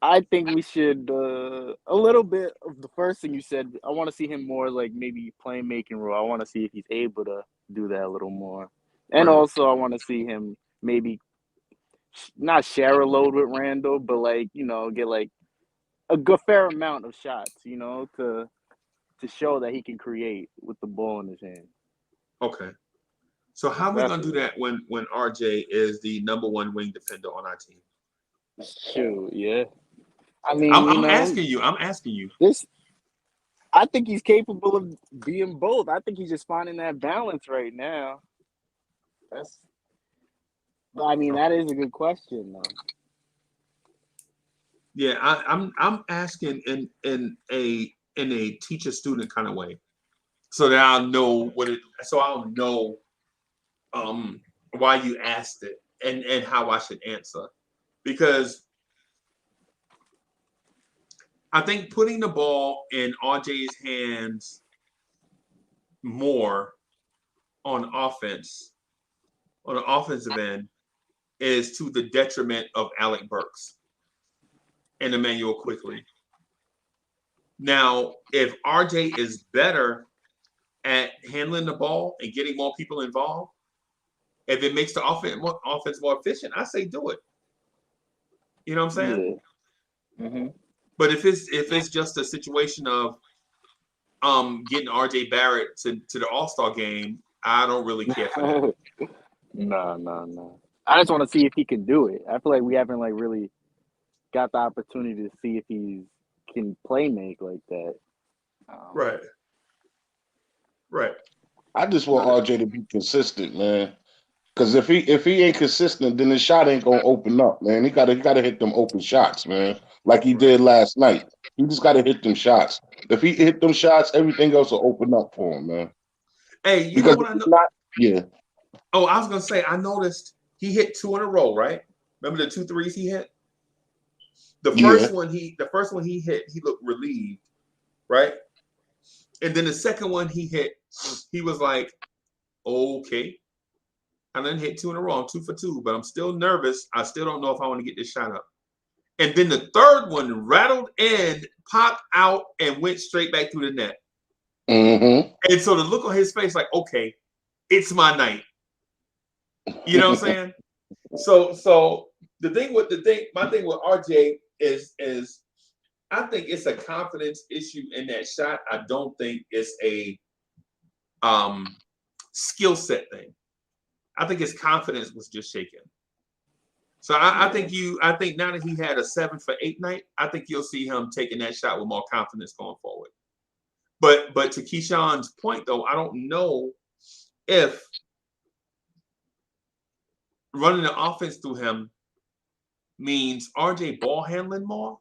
S9: I think we should a little bit of the first thing you said. I want to see him more like maybe playmaking role. I want to see if he's able to do that a little more, and also I want to see him maybe not share a load with Randall, but like get like a good fair amount of shots, you know, to show that he can create with the ball in his hand.
S4: Okay. So how are we gonna do
S9: Definitely.
S4: that when RJ is the number one wing defender on our team?
S9: Shoot, yeah. I mean, you
S4: I'm
S9: know,
S4: asking you. I'm asking you.
S9: this. I think he's capable of being both. I think he's just finding that balance right now. That's. I mean, that
S4: Okay.
S9: is a good question, though.
S4: Yeah, I'm asking in a teacher student kind of way, so that I'll know so I'll know why you asked it and how I should answer, because I think putting the ball in RJ's hands more on offense on the offensive end is to the detriment of Alec Burks and Emmanuel Quickly. Now, if RJ is better at handling the ball and getting more people involved, if it makes the offense more efficient, I say do it. You know what I'm saying?
S9: Yeah. Mm-hmm.
S4: But if it's just a situation of getting RJ Barrett to the All-Star game, I don't really care for that.
S9: No. I just want to see if he can do it. I feel like we haven't like really got the opportunity to see if he can play make like that.
S4: Right. Right.
S10: I just want RJ to be consistent, man. Because if he ain't consistent, then his shot ain't gonna open up, man. He gotta hit them open shots, man. Like he did last night. He just gotta hit them shots. If he hit them shots, everything else will open up for him, man.
S4: Hey, you know
S10: Because
S4: what
S10: if
S4: I
S10: he's
S4: know?
S10: not, yeah.
S4: Oh, I was gonna say I noticed he hit 2 in a row, right? Remember the 2 threes he hit? The
S10: Yeah.
S4: first one he hit, he looked relieved, right? And then the second one he hit, he was like, okay. I didn't hit 2 in a row. I'm 2 for 2, but I'm still nervous. I still don't know if I want to get this shot up. And then the third one rattled in, popped out, and went straight back through the net.
S10: Mm-hmm.
S4: And so the look on his face, like, okay, it's my night. You know what I'm saying? So my thing with RJ is I think it's a confidence issue in that shot. I don't think it's a skill set thing. I think his confidence was just shaken. So I think now that he had a 7 for 8 night, I think you'll see him taking that shot with more confidence going forward. But to Keyshawn's point though, I don't know if running the offense through him means RJ ball handling more,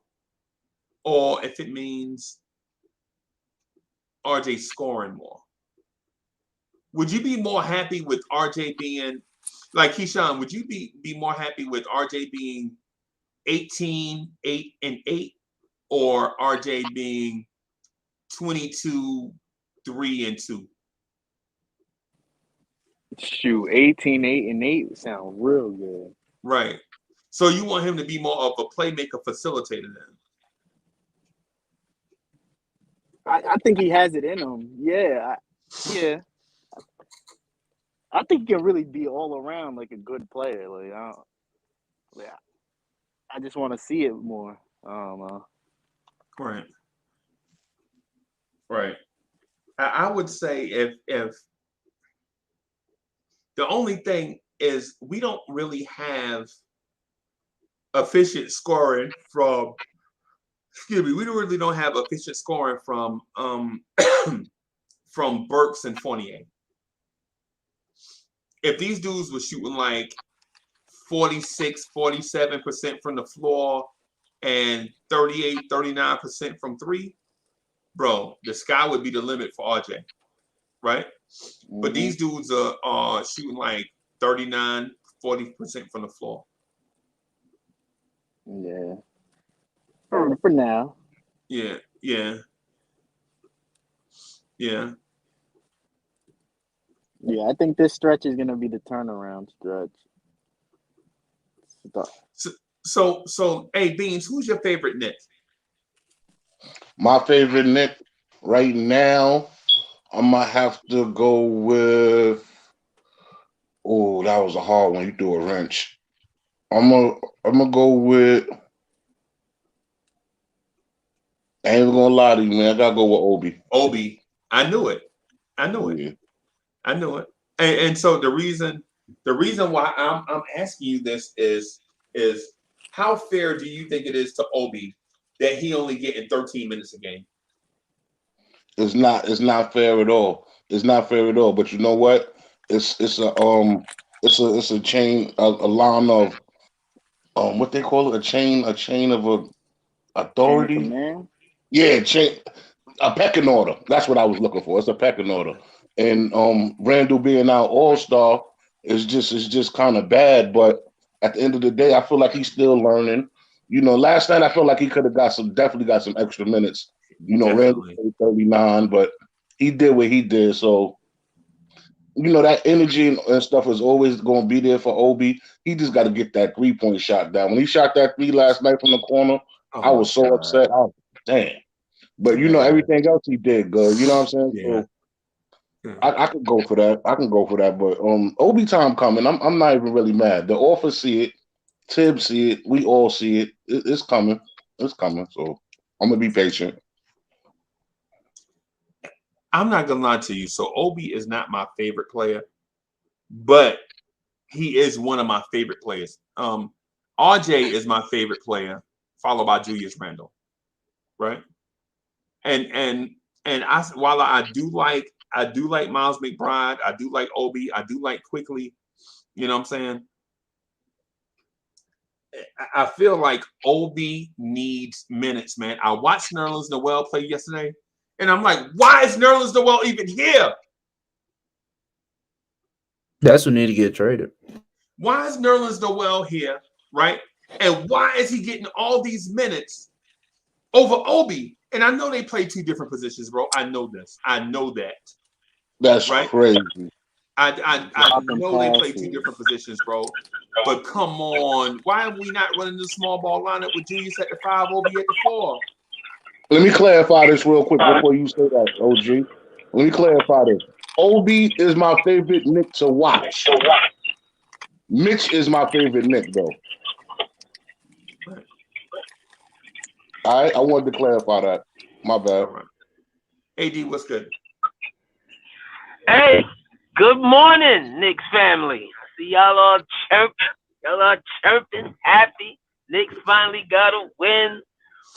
S4: or if it means RJ scoring more. Would you be more happy with RJ being like Keyshawn? Would you be more happy with RJ being 18, 8, and 8, or RJ being 22, 3, and 2?
S9: Shoot, 18, 8, and 8 sound real good.
S4: Right. So you want him to be more of a playmaker facilitator then?
S9: I think he has it in him. Yeah. I think he can really be all around like a good player. Like I just want to see it more. I don't know.
S4: Right. Right. I would say if the only thing is we don't really have efficient scoring from we really don't have efficient scoring from from Burks and Fournier. If these dudes were shooting like 46, 47% from the floor and 38, 39% from 3, bro, the sky would be the limit for RJ, right? Mm-hmm. But these dudes are shooting like 39, 40% from the floor.
S9: Yeah. For now.
S4: Yeah.
S9: Yeah, I think this stretch is gonna be the turnaround stretch.
S4: So, hey, Beans, who's your favorite Knick?
S10: My favorite Knick right now, I'm gonna have to go with. Oh, that was a hard one. You threw a wrench. I'm gonna go with. I ain't gonna lie to you, man. I gotta go with Obi.
S4: Obi. I knew it.
S10: Yeah.
S4: I knew it. And so the reason why I'm asking you this is how fair do you think it is to Obi that he only getting 13 minutes a game?
S10: It's not fair at all. It's not fair at all. But you know what? It's a chain, a line of what they call it, a chain of
S9: Chain of
S10: authority.
S9: command.
S10: Yeah, a pecking order. That's what I was looking for. It's a pecking order. And Randall being our all-star is just kind of bad. But at the end of the day, I feel like he's still learning. You know, last night I felt like he could have definitely got some extra minutes. You know, Randall played 39, but he did what he did. So, you know, that energy and stuff is always going to be there for Obi. He just got to get that 3-point shot down. When he shot that 3 last night from the corner, I was so upset. I was damn. But you know, everything else he did good. You know what I'm saying?
S4: Yeah.
S10: So I could go for that. But Obi time coming. I'm not even really mad. The office see it, Tibbs see it, we all see it. It's coming. It's coming. So I'm gonna be patient.
S4: I'm not gonna lie to you. So Obi is not my favorite player, but he is one of my favorite players. RJ is my favorite player, followed by Julius Randle. Right? And while I do like Miles McBride, I do like Obi, I do like Quickly, you know what I'm saying? I feel like Obi needs minutes, man. I watched Nerlens Noel play yesterday, and I'm like, why is Nerlens Noel even here?
S7: That's who need to get traded.
S4: Why is Nerlens Noel here, right? And why is he getting all these minutes over Obi? And I know they play 2 different positions, bro. I know this. I know that.
S10: That's
S4: right?
S10: crazy.
S4: I know they play 2 different positions, bro. But come on, why are we not running the small ball lineup with Julius at the 5, Obi at the 4?
S10: Let me clarify this real quick before you say that, OG. Let me clarify this. Obi is my favorite Knick to watch. Mitch is my favorite Knick, though. All right, I wanted to clarify that. My bad.
S4: Right. AD, what's good?
S11: Hey, good morning, Knicks family. I see y'all all chirping, happy. Knicks finally got a win.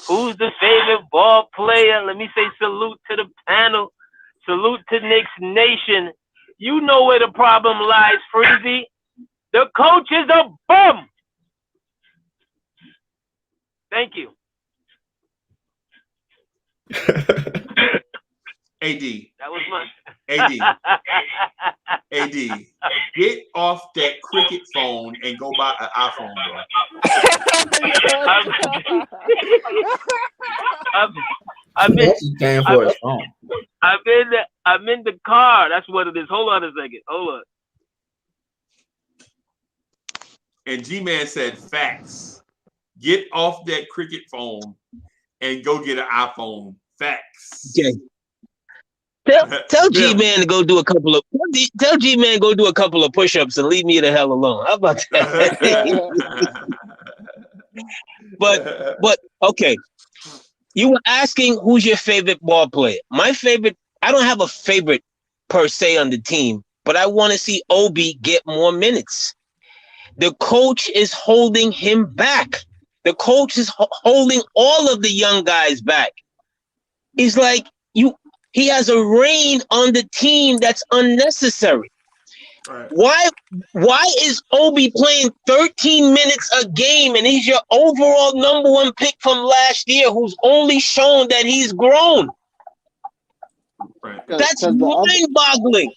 S11: Who's the favorite ball player? Let me say salute to the panel. Salute to Knicks Nation. You know where the problem lies, Freezy. The coach is a bum. Thank you.
S4: AD.
S11: That was my
S4: AD. Get off that cricket phone and go buy an iPhone, bro.
S11: I'm in the car. That's what it is. Hold on a second. Hold on.
S4: And G-Man said facts. Get off that cricket phone and go get an iPhone. Facts.
S11: Okay. Tell G-Man to go do a couple of push-ups and leave me the hell alone. How about that? but okay. You were asking who's your favorite ball player. My favorite, I don't have a favorite per se on the team, but I want to see Obi get more minutes. The coach is holding him back. The coach is holding all of the young guys back. It's like he has a reign on the team that's unnecessary. Right. Why is Obi playing 13 minutes a game and he's your overall #1 pick from last year who's only shown that he's grown? Right. That's mind-boggling.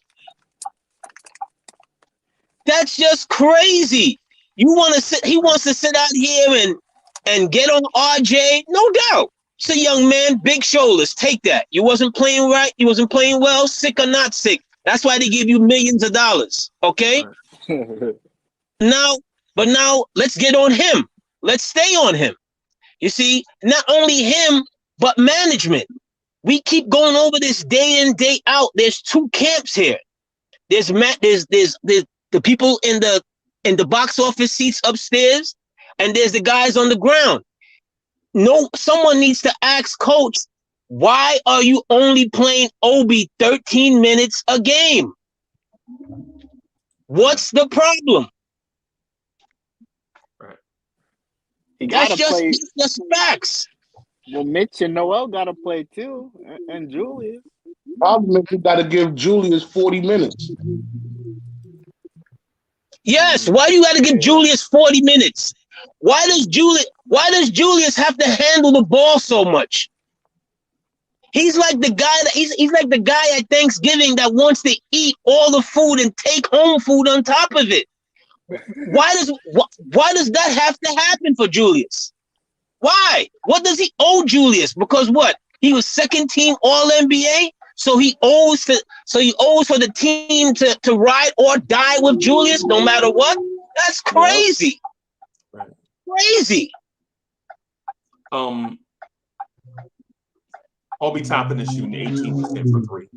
S11: That's just crazy. He wants to sit out here and get on RJ, no doubt. It's a young man, big shoulders. Take that. You wasn't playing right. You wasn't playing well, sick or not sick. That's why they give you millions of dollars. Okay? Now let's get on him. Let's stay on him. You see, not only him, but management. We keep going over this day in, day out. There's 2 camps here. There's the people in the box office seats upstairs, and there's the guys on the ground. no, someone needs to ask coach, why are you only playing Obi 13 minutes a game? What's the problem?
S4: Right.
S9: He
S11: That's
S9: gotta play.
S11: just facts.
S9: Well, Mitch and Noel gotta play too, and Julius.
S10: Problem is you got to give Julius 40 minutes.
S11: Yes, why do you got to give Julius 40 minutes? Why does Julius have to handle the ball so much? He's like the guy he's like the guy at Thanksgiving that wants to eat all the food and take home food on top of it. Why does that have to happen for Julius? Why? What does he owe Julius? Because what? He was second team All NBA, so he owes for the team to ride or die with Julius no matter what. That's crazy.
S4: Right.
S11: Crazy.
S4: Obi Toppin is shooting 18% for 3.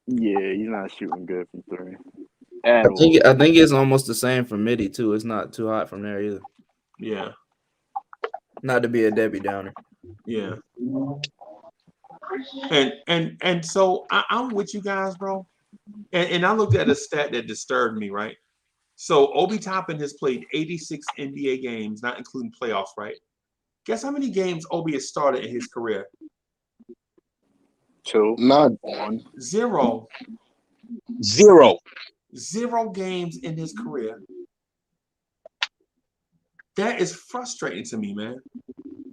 S9: Yeah, he's not shooting good from 3.
S7: I think it's almost the same for Mitty too. It's not too hot from there either.
S4: Yeah.
S7: Not to be a Debbie Downer.
S4: Yeah. And so I'm with you guys, bro. And I looked at a stat that disturbed me, right? So Obi Toppin has played 86 NBA games, not including playoffs, right? Guess how many games Obi has started in his career?
S9: 2.
S10: None.
S9: 1.
S11: 0
S4: games in his career. That is frustrating to me, man.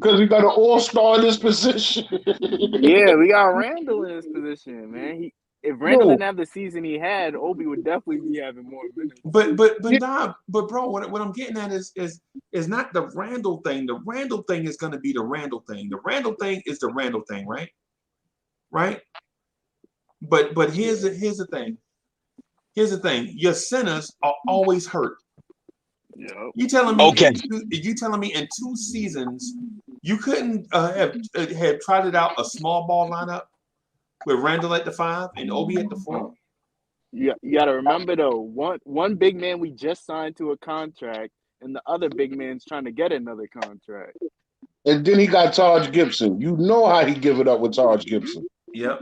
S10: Because we got an all-star in this position.
S9: Yeah, we got Randall in this position, man. If Randall didn't have the season he had, Obi would definitely be having more minutes.
S4: But bro, what I'm getting at is not the Randall thing. The Randall thing is going to be the Randall thing. The Randall thing is the Randall thing, right? Right. But here's the thing. Here's the thing. Your centers are always hurt.
S9: Yep.
S4: You telling me?
S11: Okay.
S4: You telling me in 2 seasons you couldn't have trotted out a small ball lineup with Randall at the 5 and Obi at the 4?
S9: You got to remember though, one big man we just signed to a contract, and the other big man's trying to get another contract.
S10: And then he got Taj Gibson. You know how he give it up with Taj Gibson.
S4: Yep.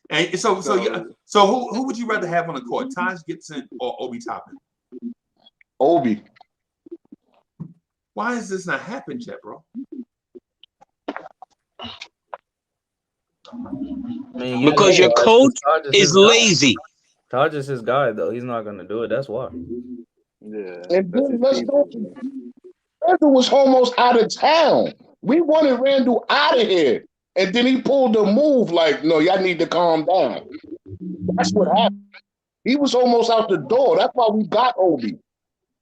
S4: And so who would you rather have on the court, Taj Gibson or Obi Toppin?
S10: Obi.
S4: Why has this not happened yet, bro?
S11: Because your coach is lazy.
S7: Taj is his guy, though. He's not going to do it. That's why.
S9: Yeah.
S10: And then Randall was almost out of town. We wanted Randall out of here. And then he pulled a move like, no, y'all need to calm down. That's what happened. He was almost out the door. That's why we got Obi.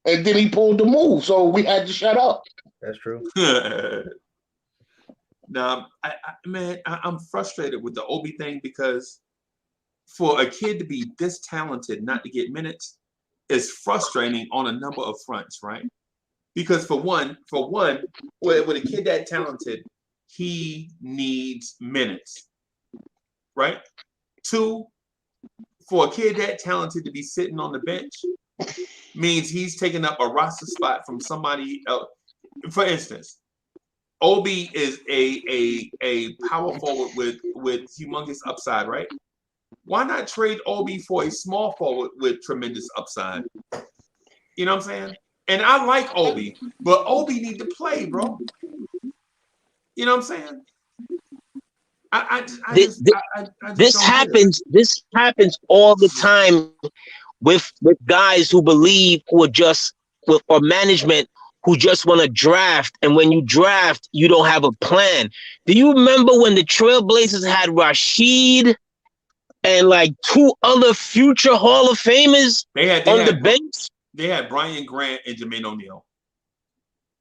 S10: And then he pulled the move, so we had to shut up.
S7: That's true.
S4: Now, I'm frustrated with the Obi thing because for a kid to be this talented not to get minutes is frustrating on a number of fronts, right? Because for one, with a kid that talented, he needs minutes, right? 2, for a kid that talented to be sitting on the bench means he's taking up a roster spot from somebody else. For instance, Obi is a power forward with humongous upside, right? Why not trade Obi for a small forward with tremendous upside? You know what I'm saying? And I like Obi, but Obi need to play, bro. You know what I'm saying?
S11: This happens all the time with guys who believe or management who just want to draft, and when you draft, you don't have a plan. Do you remember when the Trailblazers had Rashid and like 2 other future Hall of Famers on the bench?
S4: They had Brian Grant and Jermaine O'Neal.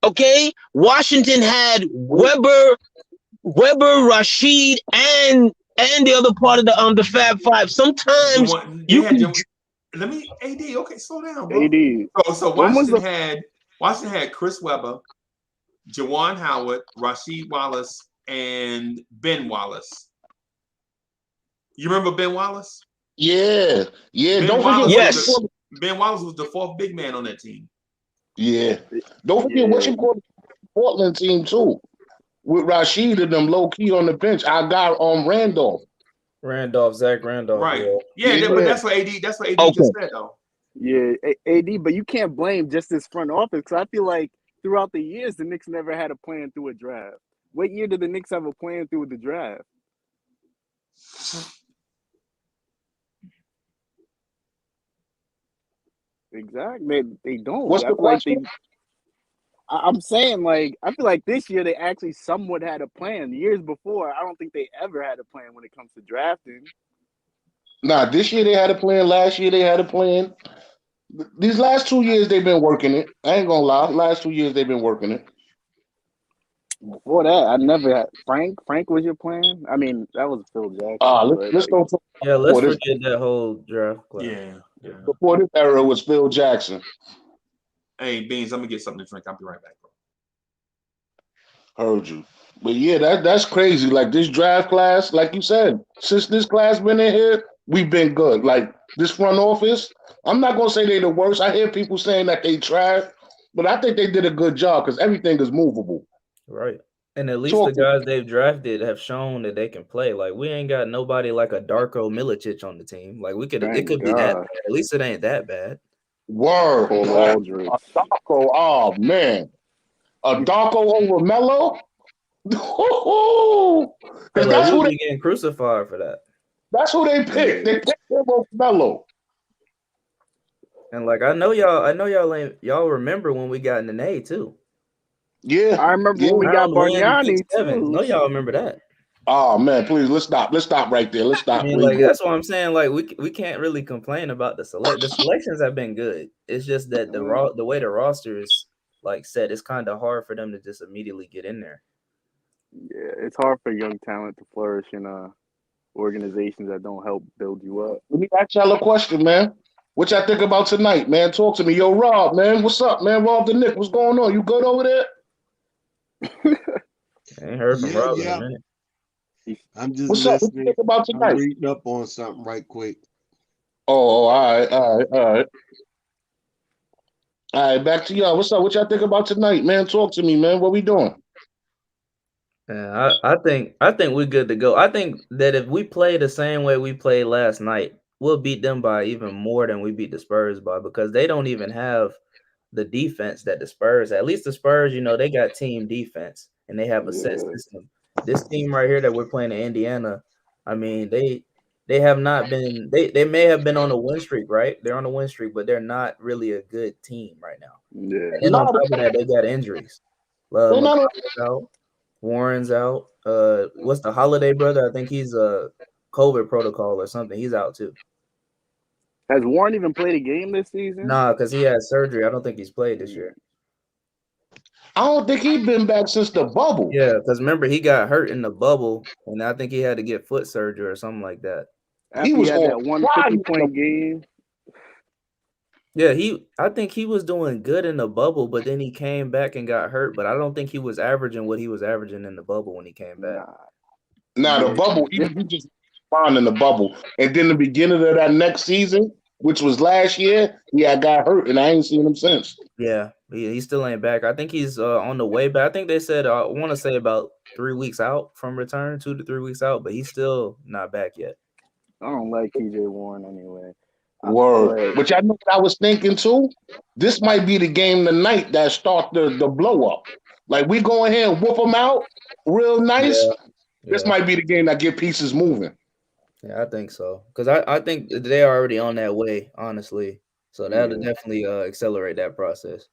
S11: Okay, Washington had Weber, Rashid, and the other part of the Fab Five. Sometimes
S4: let me AD. Okay, slow down, bro.
S9: AD.
S4: So Washington had Chris Webber, Jawan Howard, Rasheed Wallace, and Ben Wallace. You remember Ben Wallace?
S10: Yeah.
S4: Ben Wallace was the 4th big man on that team.
S10: Yeah. Don't forget what you call the Portland team too. with Rashid and them low key on the bench. I got Randolph.
S7: Zach Randolph.
S4: Right.
S7: Yeah.
S4: Yeah,
S10: Yeah.
S4: but that's what AD
S11: Okay.
S4: just said though.
S9: Yeah, AD, but you can't blame just this front office because I feel like throughout the years the Knicks never had a plan through a draft. What year did the Knicks have a plan through the draft? Exactly, they don't.
S10: What's
S9: I
S10: the
S9: feel like
S10: question?
S9: I'm saying like I feel like this year they actually somewhat had a plan. Years before, I don't think they ever had a plan when it comes to drafting.
S10: Nah, this year they had a plan. Last year they had a plan. These last 2 years they've been working it. I ain't gonna lie. Last 2 years they've been working it.
S9: Before that, I never had Frank. Frank was your plan. I mean, that was Phil Jackson,
S10: Let's,
S9: but
S10: let's
S9: like,
S10: don't talk
S7: Yeah, let's
S10: before this.
S7: forget that whole draft class.
S4: Yeah.
S10: Before this era was Phil Jackson.
S4: Hey, Beans, I'm gonna get something to drink. I'll be right back, bro.
S10: Heard you. But yeah, that's crazy. Like this draft class, like you said, since this class been in here, we've been good. Like this front office, I'm not gonna say they're the worst. I hear people saying that they tried, but I think they did a good job because everything is movable.
S7: Right. And at least
S10: Talk
S7: the guys they've drafted have shown that they can play. Like we ain't got nobody like a Darko Milicic on the team. Like it
S9: thank
S7: could be that
S9: God.
S7: bad. At least it ain't that bad.
S10: Word.
S9: Paul Aldridge.
S10: A Darko, oh man. A Darko over Melo?
S7: Hey,
S10: Because
S7: like we'll be getting crucified for that.
S10: that's who they picked. They picked him over Melo.
S7: And like I know y'all remember when we got an A too.
S10: Yeah.
S9: I remember when we got Bargnani too.
S7: No, y'all remember that.
S10: Oh man, please let's stop. Let's stop right there. Let's stop.
S7: I mean, like that's what I'm saying. Like we can't really complain about the select. The selections have been good. It's just that the way the roster is like set, it's kind of hard for them to just immediately get in there.
S9: Yeah, it's hard for young talent to flourish in organizations that don't help build you up.
S10: Let me ask y'all a question, man. What y'all think about tonight, man? Talk to me. Yo, Rob, man. What's up, man? Rob the Knick. What's going on? You good over there?
S7: I ain't heard from Rob in a minute.
S12: I'm just
S10: What's up? What
S12: listening.
S10: you think about tonight?
S12: I'm reading up on something right quick.
S10: Oh, all right. All right, back to y'all. What's up? What y'all think about tonight, man? Talk to me, man. What we doing?
S7: Yeah, I think we're good to go. I think that if we play the same way we played last night, we'll beat them by even more than we beat the Spurs by because they don't even have the defense that the Spurs. At least the Spurs, they got team defense and they have a set system. This team right here that we're playing in Indiana, I mean, they have not been. They may have been on a win streak, right? They're on a win streak, but they're not really a good team right now.
S9: Yeah.
S7: And on top of that, they got injuries. Out. Warren's out. What's the Holiday brother? I think he's a COVID protocol or something. He's out too.
S9: Has Warren even played a game this season?
S7: Nah, because he had surgery. I don't think he's played this year.
S10: I don't think he's been back since the bubble.
S7: Yeah, because remember he got hurt in the bubble, and I think he had to get foot surgery or something like that.
S9: After he was had that 150-point game.
S7: Yeah, I think he was doing good in the bubble, but then he came back and got hurt. But I don't think he was averaging what he was averaging in the bubble when he came back.
S10: Nah, the bubble, he just fine in the bubble. And then the beginning of that next season, which was last year, got hurt, and I ain't seen him since.
S7: Yeah, he still ain't back. I think he's on the way back. I think they said I want to say about 3 weeks out from return, 2 to 3 weeks out, but he's still not back yet.
S9: I don't like TJ Warren anyway.
S10: Word. But y'all know what I was thinking too? This might be the game tonight that start the blow up. Like we go in here and whoop them out real nice.
S7: Yeah.
S10: This might be the game that get pieces moving.
S7: Yeah, I think so. Because I think they're already on that way, honestly. So that'll definitely accelerate that process.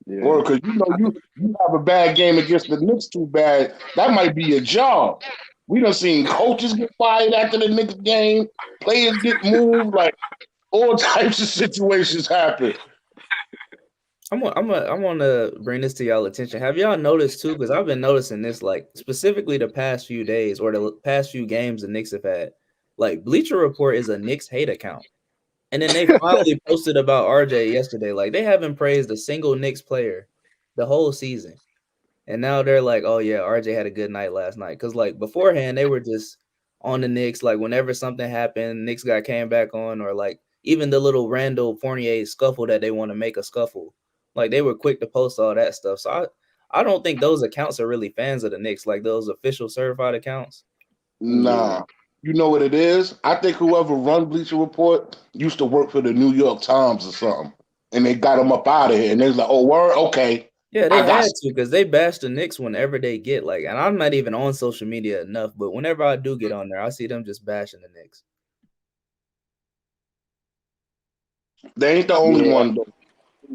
S10: Yeah. Or because you have a bad game against the Knicks too bad, that might be a job. We done seen coaches get fired after the Knicks game, players get moved, like all types of situations happen.
S7: I'm gonna bring this to y'all attention. Have y'all noticed too? Because I've been noticing this, like specifically the past few days or the past few games the Knicks have had. Like Bleacher Report is a Knicks hate account, and then they finally posted about RJ yesterday. Like they haven't praised a single Knicks player the whole season. And now they're like, oh, yeah, RJ had a good night last night. Because, like, beforehand, they were just on the Knicks. Like, whenever something happened, Knicks guy came back on. Or, like, even the little Randall Fournier scuffle that they want to make a scuffle. Like, they were quick to post all that stuff. So, I don't think those accounts are really fans of the Knicks, like those official certified accounts.
S10: Nah. You know what it is? I think whoever run Bleacher Report used to work for the New York Times or something. And they got them up out of here. And they was like, oh, word? Okay.
S7: Yeah, they
S10: I got
S7: had to because they bash the Knicks whenever they get like, and I'm not even on social media enough, but whenever I do get on there, I see them just bashing the Knicks.
S10: They ain't the only one, though.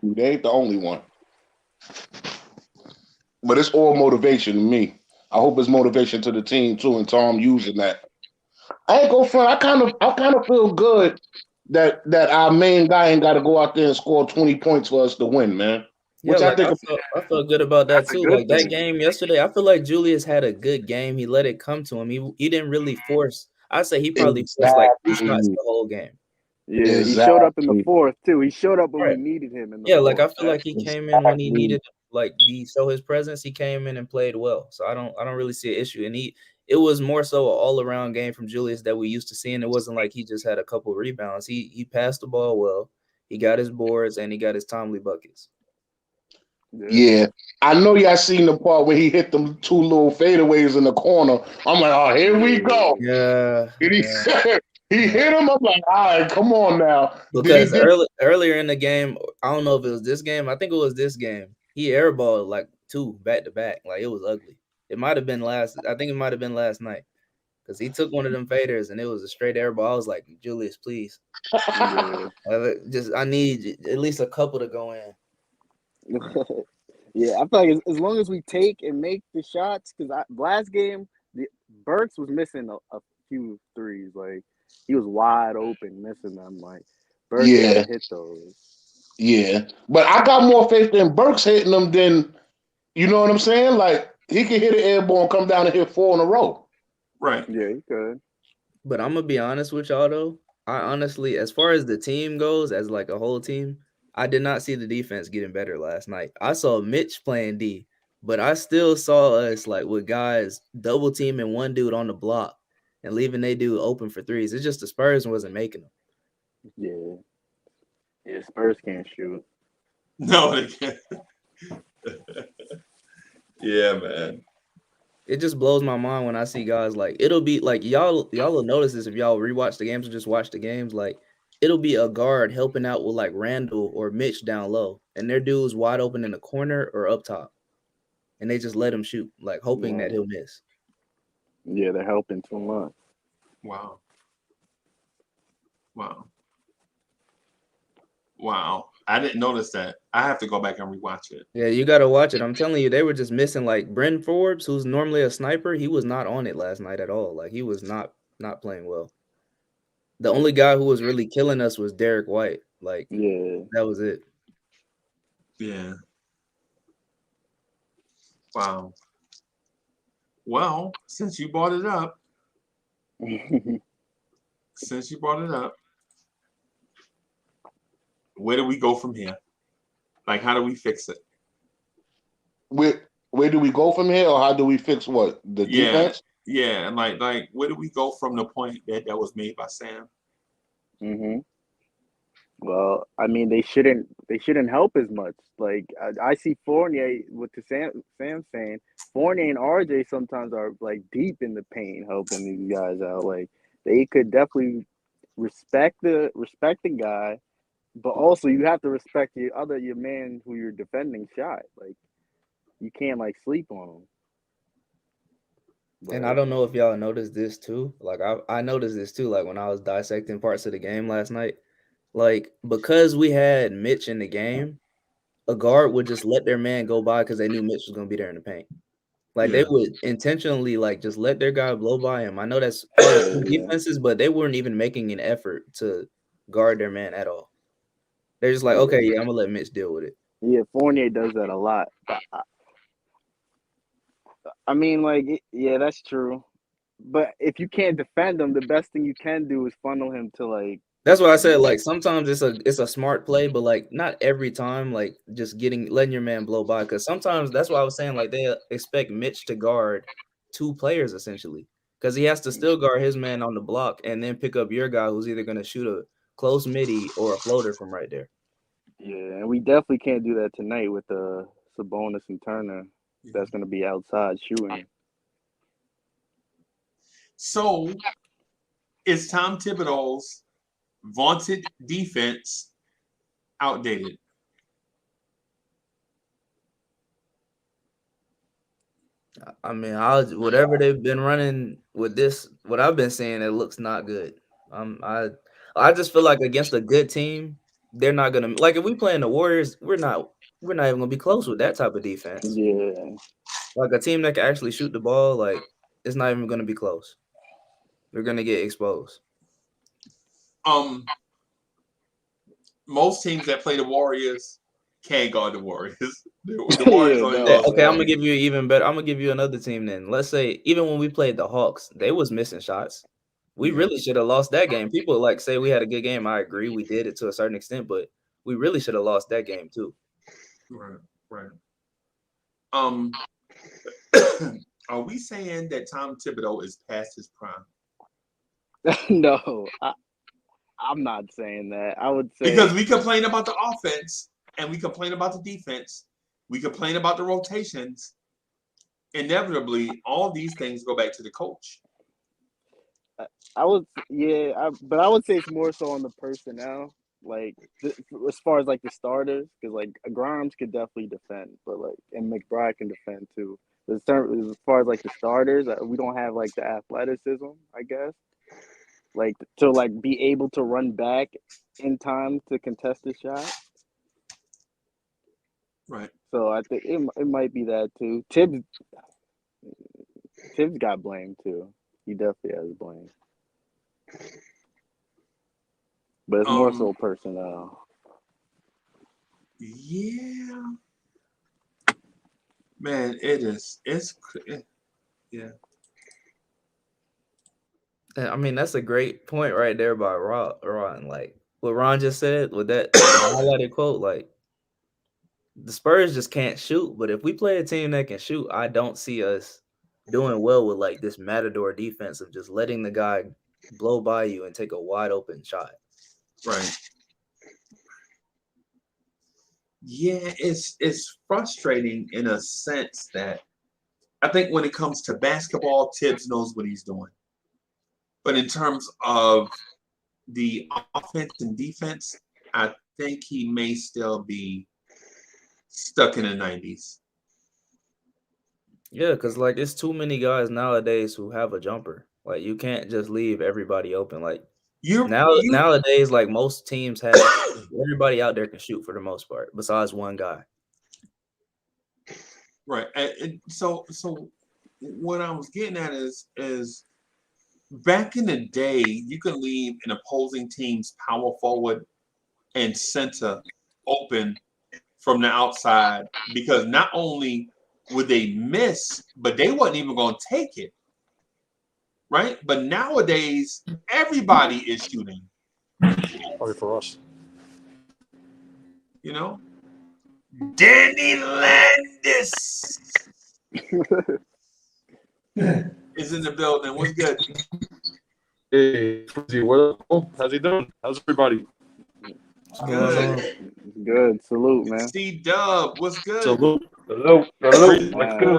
S10: They ain't the only one. But it's all motivation to me. I hope it's motivation to the team too, and Tom using that. I ain't go front. I kind of feel good that our main guy ain't got to go out there and score 20 points for us to win, man.
S7: Yeah,
S10: Which I
S7: like
S10: think
S7: I felt good about that
S9: That's a
S7: too.
S9: good
S7: Like that
S9: thing.
S7: game yesterday, I feel like Julius had a good game. He let it come to him. He didn't really force. I'd say he probably forced like 2 shots
S10: exactly,
S7: the whole game.
S9: Yeah, he showed up in the
S10: exactly,
S9: fourth too. He showed up when we
S7: Right.
S9: needed him in the
S7: Yeah, like I
S9: fourth.
S7: feel like he came in when he
S10: exactly.
S7: needed like be show his presence. He came in and played well. So I don't really see an issue. And it was more so an all around game from Julius that we used to seeing. It wasn't like he just had a couple rebounds. He passed the ball well. He got his boards and he got his timely buckets.
S10: Yeah, I know y'all seen the part where he hit them 2 little fadeaways in the corner. I'm like, oh, here we go.
S7: Yeah.
S10: And he hit him. I'm like, all right, come on now.
S7: Because earlier in the game, I don't know if it was this game. I think it was this game. He airballed like 2 back to back. Like it was ugly. It might have been last. I think it might have been last night because he took one of them faders and it was a straight airball. I was like, Julius, please. I need at least a couple to go in.
S9: Yeah, I feel like as long as we take and make the shots, because last game, Burks was missing a few threes. Like he was wide open, missing them. Like Burks
S10: Yeah.
S9: got to hit those.
S10: Yeah, but I got more faith in Burks hitting them than, you know what I'm saying? Like he can hit an air ball and come down and hit 4 in a row.
S4: Right.
S9: Yeah, he could.
S7: But I'm gonna be honest with y'all though. I honestly, as far as the team goes, as like a whole team, I did not see the defense getting better last night. I saw Mitch playing D, but I still saw us like with guys double teaming one dude on the block and leaving they dude open for threes. It's just the Spurs wasn't making them.
S9: Yeah, Spurs can't shoot.
S4: No, they can't. Yeah, man.
S7: It just blows my mind when I see guys like it'll be like y'all will notice this if y'all rewatch the games or just watch the games. Like it'll be a guard helping out with like Randall or Mitch down low, and their dude's wide open in the corner or up top, and they just let him shoot, like hoping that he'll miss.
S9: Yeah, they're helping too much.
S4: Wow. Wow. Wow. I didn't notice that. I have to go back and rewatch it.
S7: Yeah, you gotta watch it. I'm telling you, they were just missing like Bryn Forbes, who's normally a sniper. He was not on it last night at all. Like he was not playing well. The only guy who was really killing us was Derek White. Like that was it.
S4: Yeah. Wow. Well, since you brought it up, where do we go from here? Like, how do we fix it?
S10: Where do we go from here, or how do we fix what? The defense?
S4: Yeah, and like where do we go from the point that was made by Sam?
S9: Well, I mean, they shouldn't help as much. Like I see Fournier with the Sam saying, Fournier and RJ sometimes are like deep in the paint helping these guys out. Like they could definitely respect the guy, but also you have to respect your man who you're defending shot. Like you can't like sleep on him.
S7: And I don't know if y'all noticed this too. Like I noticed this too. Like when I was dissecting parts of the game last night, like because we had Mitch in the game, a guard would just let their man go by because they knew Mitch was gonna be there in the paint. Like they would intentionally like just let their guy blow by him. I know that's part of defenses, but they weren't even making an effort to guard their man at all. They're just like, okay, yeah, I'm gonna let Mitch deal with it.
S9: Yeah, Fournier does that a lot. But I mean, like, yeah, that's true. But if you can't defend him, the best thing you can do is funnel him to like.
S7: That's why I said like sometimes it's a smart play, but like not every time. Like just letting your man blow by, because sometimes that's why I was saying like they expect Mitch to guard 2 players essentially, because he has to still guard his man on the block and then pick up your guy who's either gonna shoot a close midi or a floater from right there.
S9: Yeah, and we definitely can't do that tonight with Sabonis and Turner. that's going to be outside shooting.
S4: So, is Tom Thibodeau's vaunted defense outdated?
S7: I mean, whatever they've been running with this, what I've been seeing, it looks not good. I just feel like against a good team, they're not gonna like if we playing the Warriors, we're not even gonna be close with that type of defense.
S9: Yeah.
S7: Like a team that can actually shoot the ball, like it's not even gonna be close. They're gonna get exposed.
S4: Most teams that play the Warriors can't guard the Warriors. The Warriors only lost
S7: Okay, I'm
S4: one.
S7: gonna give you even better. I'm gonna give you another team then. Let's say even when we played the Hawks, they was missing shots. We really should have lost that game. People like say we had a good game. I agree, we did it to a certain extent, but we really should have lost that game too.
S4: Right. Are we saying that Tom Thibodeau is past his prime?
S9: No, I'm not saying that. I would say
S4: Because we complain about the offense and we complain about the defense, we complain about the rotations. Inevitably, all these things go back to the coach.
S9: I would, but I would say it's more so on the personnel, like as far as like the starters, because like Grimes could definitely defend, but like and McBride can defend too. But as far as like the starters, we don't have like the athleticism, I guess, like to like be able to run back in time to contest the shot.
S4: Right.
S9: So I think it might be that too. Tibbs got blamed too. He definitely has blame. But it's more so personnel.
S4: Yeah. Man, it's yeah.
S7: I mean, that's a great point right there by Ron. Like what Ron just said with that highlighted quote, like the Spurs just can't shoot. But if we play a team that can shoot, I don't see us doing well with like this matador defense of just letting the guy blow by you and take a wide open shot.
S4: Right. Yeah, it's frustrating in a sense that I think when it comes to basketball, Tibbs knows what he's doing. But in terms of the offense and defense, I think he may still be stuck in the 90s.
S7: Yeah, because like it's too many guys nowadays who have a jumper. Like you can't just leave everybody open. Like nowadays, like most teams have everybody out there can shoot for the most part, besides one guy.
S4: Right. And so what I was getting at is back in the day, you could leave an opposing team's power forward and center open from the outside because not only would they miss, but they wasn't even going to take it. Right? But nowadays, everybody is shooting.
S13: Probably for us.
S4: You know? Danny Landis is in the building. What's good?
S13: Hey, how's he doing? How's everybody?
S9: Good. Salute, man.
S4: C-Dub, what's good?
S13: Salute.
S12: Hello.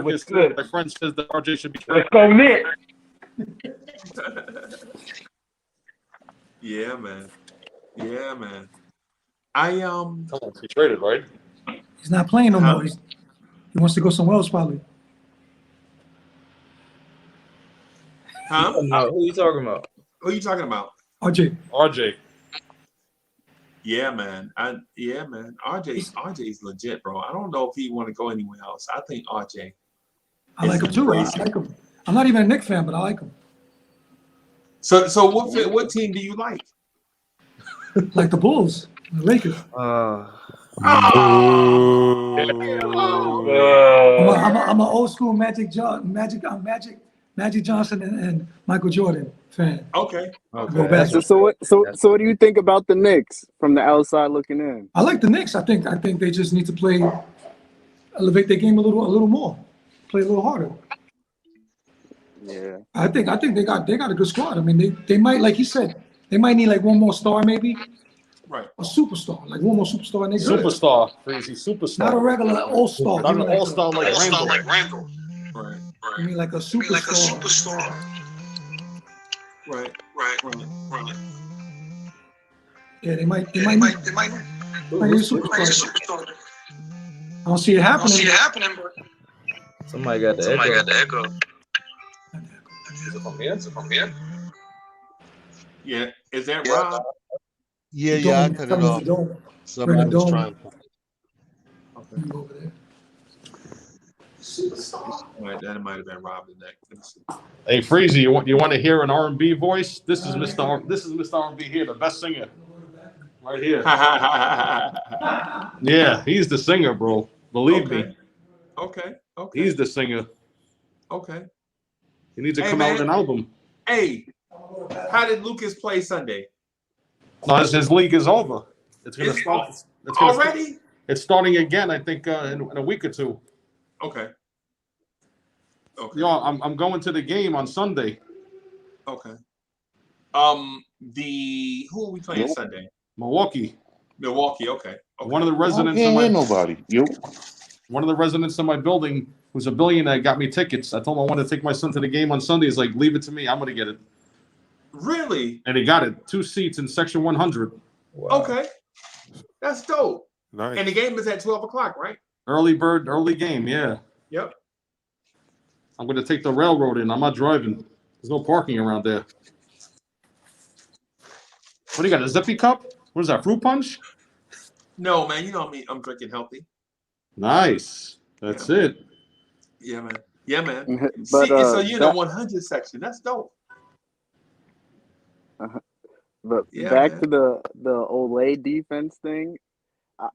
S13: What's good? My friend says that RJ should be.
S12: Let's go, Nick.
S4: Yeah, man.
S13: He traded, right?
S14: He's not playing no more. He wants to go somewhere else, probably.
S4: Huh?
S7: Who are you talking about?
S4: Who are you talking about?
S14: RJ.
S4: Yeah, man. RJ's legit, bro. I don't know if he want to go anywhere else. I think RJ.
S14: I like him too. I like him. I'm not even a Knicks fan, but I like him.
S4: So what team do you like?
S14: Like the Bulls, the Lakers. I'm an old school Magic Johnson and Michael Jordan fan.
S4: Okay.
S14: Go back.
S9: So what do you think about the Knicks from the outside looking in?
S14: I like the Knicks. I think they just need to elevate their game a little more, play a little harder.
S9: Yeah.
S14: I think they got a good squad. I mean, they might, like he said, they might need like one more star maybe,
S4: Right.
S14: A superstar, like one more superstar, and they good.
S13: Superstar, crazy superstar.
S14: Not a regular all-star.
S13: Not
S14: You
S13: an
S14: mean
S13: all-star like Randall.
S4: Right.
S14: You mean like a superstar?
S4: Right.
S14: Yeah, they might need a superstar. I don't see it happening.
S7: Somebody got the echo.
S13: Is it from here?
S4: Yeah. Is that Rob?
S12: Yeah, I cut it off. Somebody was trying.
S4: Okay. Right, that might have been Rob in that.
S13: Hey, Freezy, you want to hear an R&B voice? This is Mr. R&B here, the best singer, right here. Yeah, he's the singer, bro. Believe me.
S4: Okay.
S13: He's the singer.
S4: Okay.
S13: He needs to come out with an album.
S4: Hey, how did Lucas play Sunday?
S13: No, his league is over. It's gonna start.
S4: Already?
S13: It's starting again. I think in a week or two.
S4: Okay.
S13: Yo, I'm going to the game on Sunday.
S4: Okay. Who are we playing Sunday?
S13: Milwaukee.
S4: Okay.
S13: One of the residents One of the residents in my building, who's a billionaire, got me tickets. I told him I wanted to take my son to the game on Sunday. He's like, leave it to me. I'm gonna get it.
S4: Really?
S13: And he got it. 2 seats in section 100.
S4: Wow. Okay. That's dope.
S15: Nice.
S4: And the game is at 12 o'clock, right?
S13: Early game, yeah.
S4: Yep.
S13: I'm going to take the railroad in. I'm not driving. There's no parking around there. What do you got, a Zippy cup? What is that, fruit punch?
S4: No, man, you know me. I'm drinking healthy.
S13: Nice. That's it.
S4: Yeah, man.
S9: But,
S4: so you're in the 100 section. That's dope.
S9: But back to the Olay defense thing,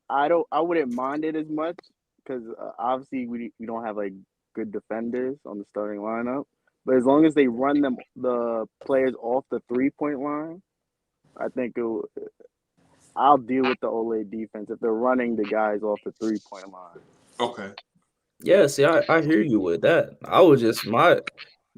S9: I wouldn't mind it as much because obviously we don't have like good defenders on the starting lineup. But as long as they run the players off the 3-point line, I think I'll deal with the Olay defense if they're running the guys off the 3-point line.
S4: Okay.
S7: Yeah, see, I hear you with that. I was just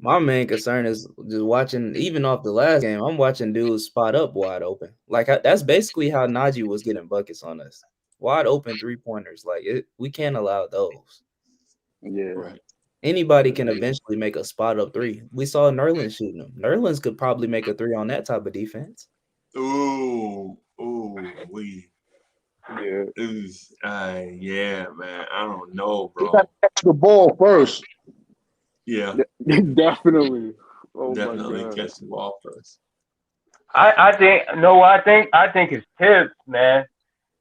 S7: my main concern is just watching, even off the last game, I'm watching dudes spot up wide open. Like that's basically how Najee was getting buckets on us. Wide open 3-pointers. Like we can't allow those.
S9: Yeah.
S4: Right.
S7: Anybody can eventually make a spot up 3. We saw Nerlens shooting them. Nerlens could probably make a 3 on that type of defense.
S4: Ooh,
S9: Yeah.
S4: Yeah, man. I don't know, bro.
S10: You got to catch the ball first.
S4: Yeah.
S9: Definitely. Oh
S4: Definitely
S9: my God.
S4: catch the ball first.
S16: I think it's tips, man.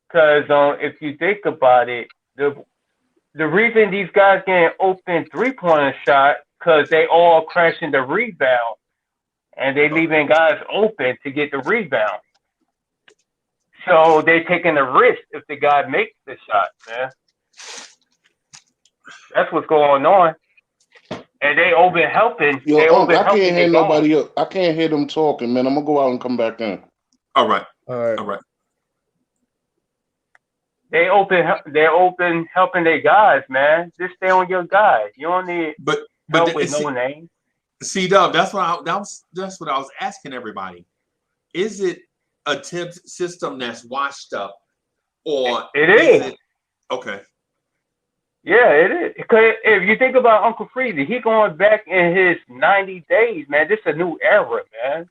S16: Because if you think about it, the reason these guys getting open 3-pointer shot because they all crashing the rebound and they leaving guys open to get the rebound. So they taking a risk if the guy makes the shot, man. That's what's going on. And they open helping.
S10: Yo, I can't hear nobody else. I can't hear them talking, man. I'm gonna go out and come back in.
S4: All right.
S16: They're open helping their guys, man. Just stay on your guys. You don't need help with no name.
S4: C-Dub, that's what I was asking everybody. Is it a tip system that's washed up, or
S16: it is?
S4: Okay.
S16: Yeah, it is. Because if you think about Uncle Freezy, he going back in his 90 days, man. This is a new era, man.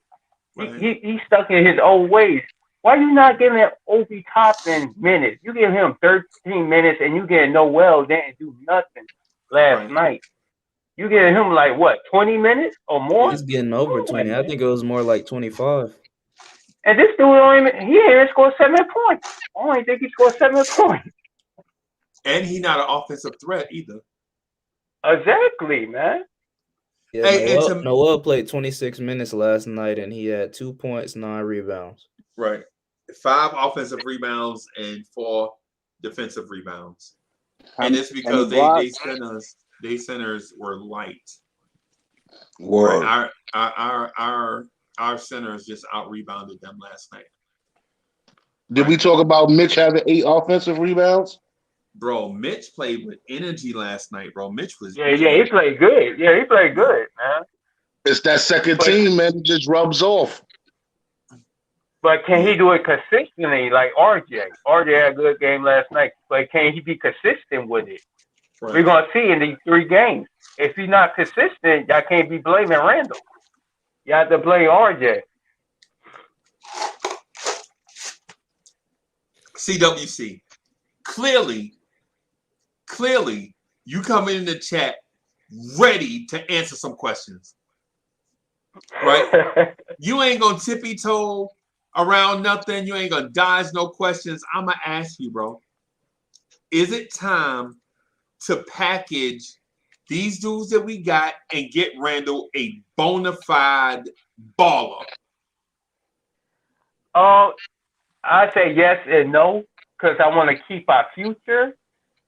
S16: Right. He stuck in his old ways. Why you not giving Obi Toppin minutes? You give him 13 minutes and you get Noel didn't do nothing last night. You getting him like what, 20 minutes or more?
S7: He's getting over 20. I think it was more like 25.
S16: And this dude ain't even scored 7 points. I don't even think he scored 7 points.
S4: And he's not an offensive threat either.
S16: Exactly, man.
S7: Yeah, Noel played 26 minutes last night and he had 2 points, 9 rebounds.
S4: Right. 5 offensive rebounds and 4 defensive rebounds. And it's because they centers were light.
S10: Word.
S4: Right. Our centers just out rebounded them last night.
S10: Did we talk about Mitch having 8 offensive rebounds?
S4: Bro, Mitch played with energy last night, bro. Mitch was
S16: he played good. Yeah, he played good, man.
S10: It's that second team, man. It just rubs off.
S16: But can he do it consistently like RJ? RJ had a good game last night, but can he be consistent with it?
S4: Right.
S16: We're gonna see in these 3 games. If he's not consistent, y'all can't be blaming Randall. You have to blame RJ.
S4: CWC. Clearly, you come in the chat ready to answer some questions. Right? You ain't gonna tippy toe around nothing. You ain't gonna dodge no questions. I'm gonna ask you, bro. Is it time to package these dudes that we got and get Randall a bona fide baller?
S16: I say yes and no because I want to keep our future.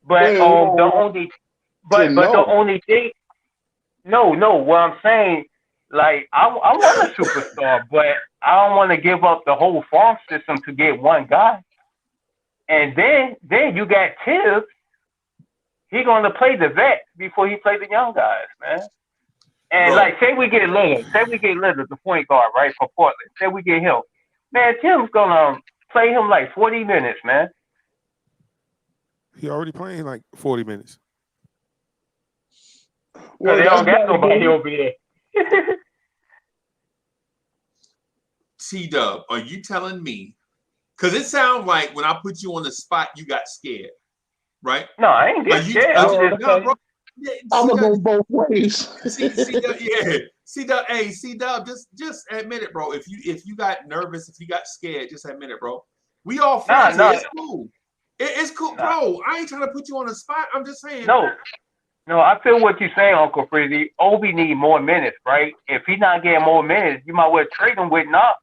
S16: But the only thing, no. What I'm saying, like I want a superstar, but I don't want to give up the whole farm system to get one guy. And then you got Tibbs. He gonna play the vets before he play the young guys, man. And like, say we get Lillard, the point guard, right, for Portland. Say we get him, man. Tibbs gonna play him like 40 minutes, man.
S15: He already playing like 40 minutes.
S16: Well, they don't got nobody over there.
S4: T-Dub, are you telling me? Because it sounds like when I put you on the spot, you got scared, right?
S16: No, I ain't get scared.
S10: I'm gonna go both ways.
S4: C-Dub, hey, C-Dub, just admit it, bro. If you got nervous, if you got scared, just admit it, bro. We all friends here. It's cool. It's cool, bro. I ain't trying to put you on the spot. I'm just saying.
S16: No, I feel what you're saying, Uncle Frizzy. Obi need more minutes, right? If he's not getting more minutes, you might well trade him with Knox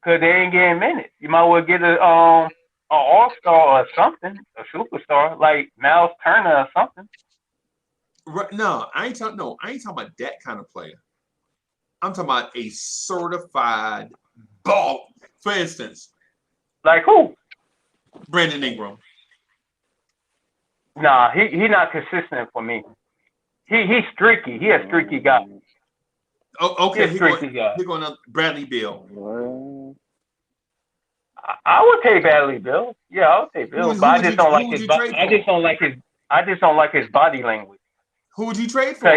S16: because they ain't getting minutes. You might well get a all-star or something, a superstar like Miles Turner or something.
S4: Right, no, I ain't talking about that kind of player. I'm talking about a certified ball. For instance,
S16: like who?
S4: Brandon Ingram.
S16: Nah, he not consistent for me. He's streaky. He a streaky guy.
S4: Oh, okay.
S16: He's
S4: He's going to Bradley Beal.
S16: I would take Bradley Beal. Yeah, I would take Beal. But I just don't like his. I just don't like his body language.
S4: Who would you trade for?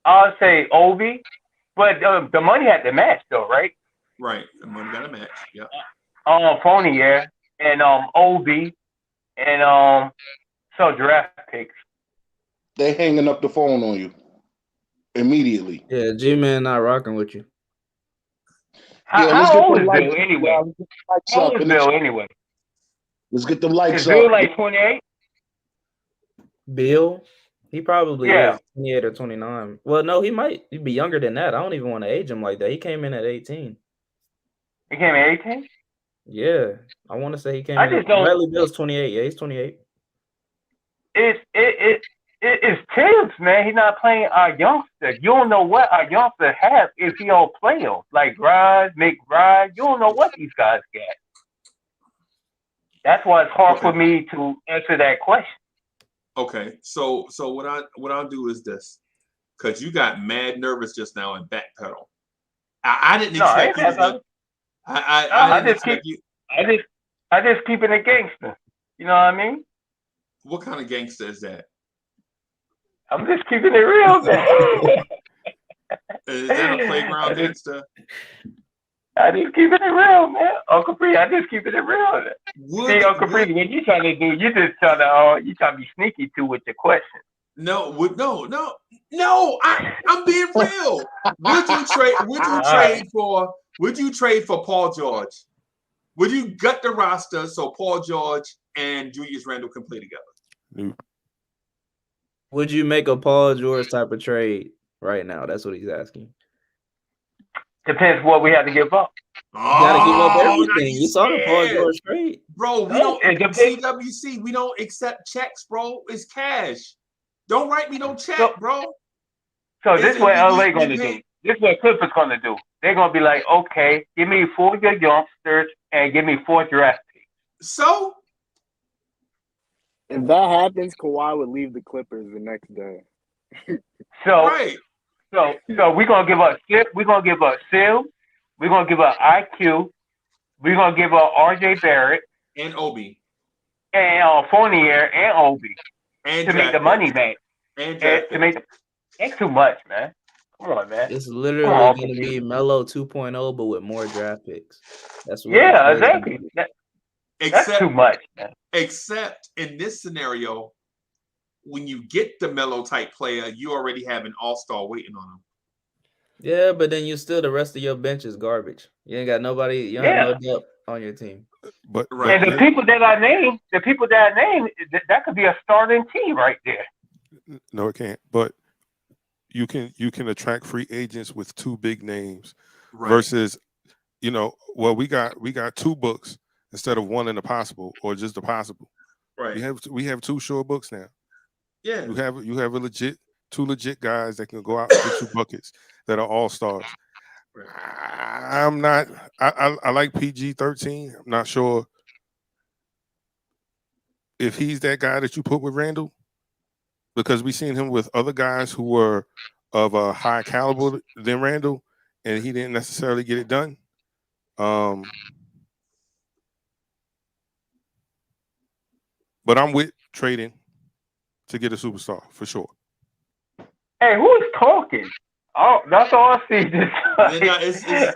S16: I'll say Obi, but the money had to match though, right?
S4: Right, the money got to match. Yeah.
S16: Fournier and Obi and some draft picks.
S10: They hanging up the phone on you immediately.
S7: Yeah, G-Man not rocking with you.
S16: How old is Bill anyway? How old is Bill anyway?
S10: Let's get them lights
S16: up. Is Bill like 28?
S7: Bill? He probably is 28 or 29. Well, no, he'd be younger than that. I don't even want to age him like that. He came in at 18.
S16: He came at 18?
S7: Yeah. I want to say he came in at Bradley Bill's 28. Yeah, he's 28.
S16: It's Tibbs, man. He's not playing our youngster. You don't know what our youngster have if he don't play him. Like Grimes, McBride, you don't know what these guys get. That's why it's hard for me to answer that question.
S4: Okay, so what I'll do is this, because you got mad nervous just now and backpedal. I didn't expect you to. I
S16: just keeping it gangster. You know what I mean?
S4: What kind of gangster is that?
S16: I'm just keeping it real, man.
S4: Is that a playground gangster?
S16: I just keeping it real, man. Uncle Free, I just keeping it real. See, Uncle Free, what you trying to do, you just trying to be sneaky too with your question.
S4: No, I'm being real. Would you trade for Paul George? Would you gut the roster so Paul George and Julius Randle can play together?
S7: Would you make a Paul George type of trade right now? That's what he's asking.
S16: Depends what we have to give up.
S7: You gotta give up everything. You saw the Paul George trade.
S4: Bro, we don't CWC, we don't accept checks, bro. It's cash. Don't write me no check, bro.
S16: So this is what LA gonna do. This is what Clippers gonna do. They're gonna be like, okay, give me 4 good youngsters and give me 4 draft picks.
S4: So
S9: if that happens, Kawhi would leave the Clippers the next day.
S16: So So we're gonna give up Skip. We're gonna give up Sil. We're gonna give up IQ. We're gonna give up RJ Barrett
S4: and Obi
S16: and Fournier and Obi
S4: and
S16: to make the money back.
S4: And
S16: to make that's too much, man. Come on, man.
S7: It's literally
S16: on,
S7: going to be Melo 2.0, but with more draft picks. That's what.
S16: Yeah, exactly. That's too much, man.
S4: Except in this scenario, when you get the Melo type player, you already have an all-star waiting on him.
S7: Yeah, but then you still the rest of your bench is garbage. You ain't got nobody. You have no depth on your team.
S15: But
S16: and the people that I named, that could be a starting team right there.
S15: No, it can't. But you can attract free agents with two big names versus, we got two books instead of one in the possible or just the possible.
S4: Right.
S15: We have two sure books now.
S4: Yeah.
S15: You have two legit guys that can go out and get you buckets that are all stars. I'm not. I like PG-13. I'm not sure if he's that guy that you put with Randall, because we've seen him with other guys who were of a high caliber than Randall, and he didn't necessarily get it done. But I'm with trading to get a superstar for sure.
S16: Hey, who is talking? Oh, that's all I see.
S4: It's
S16: I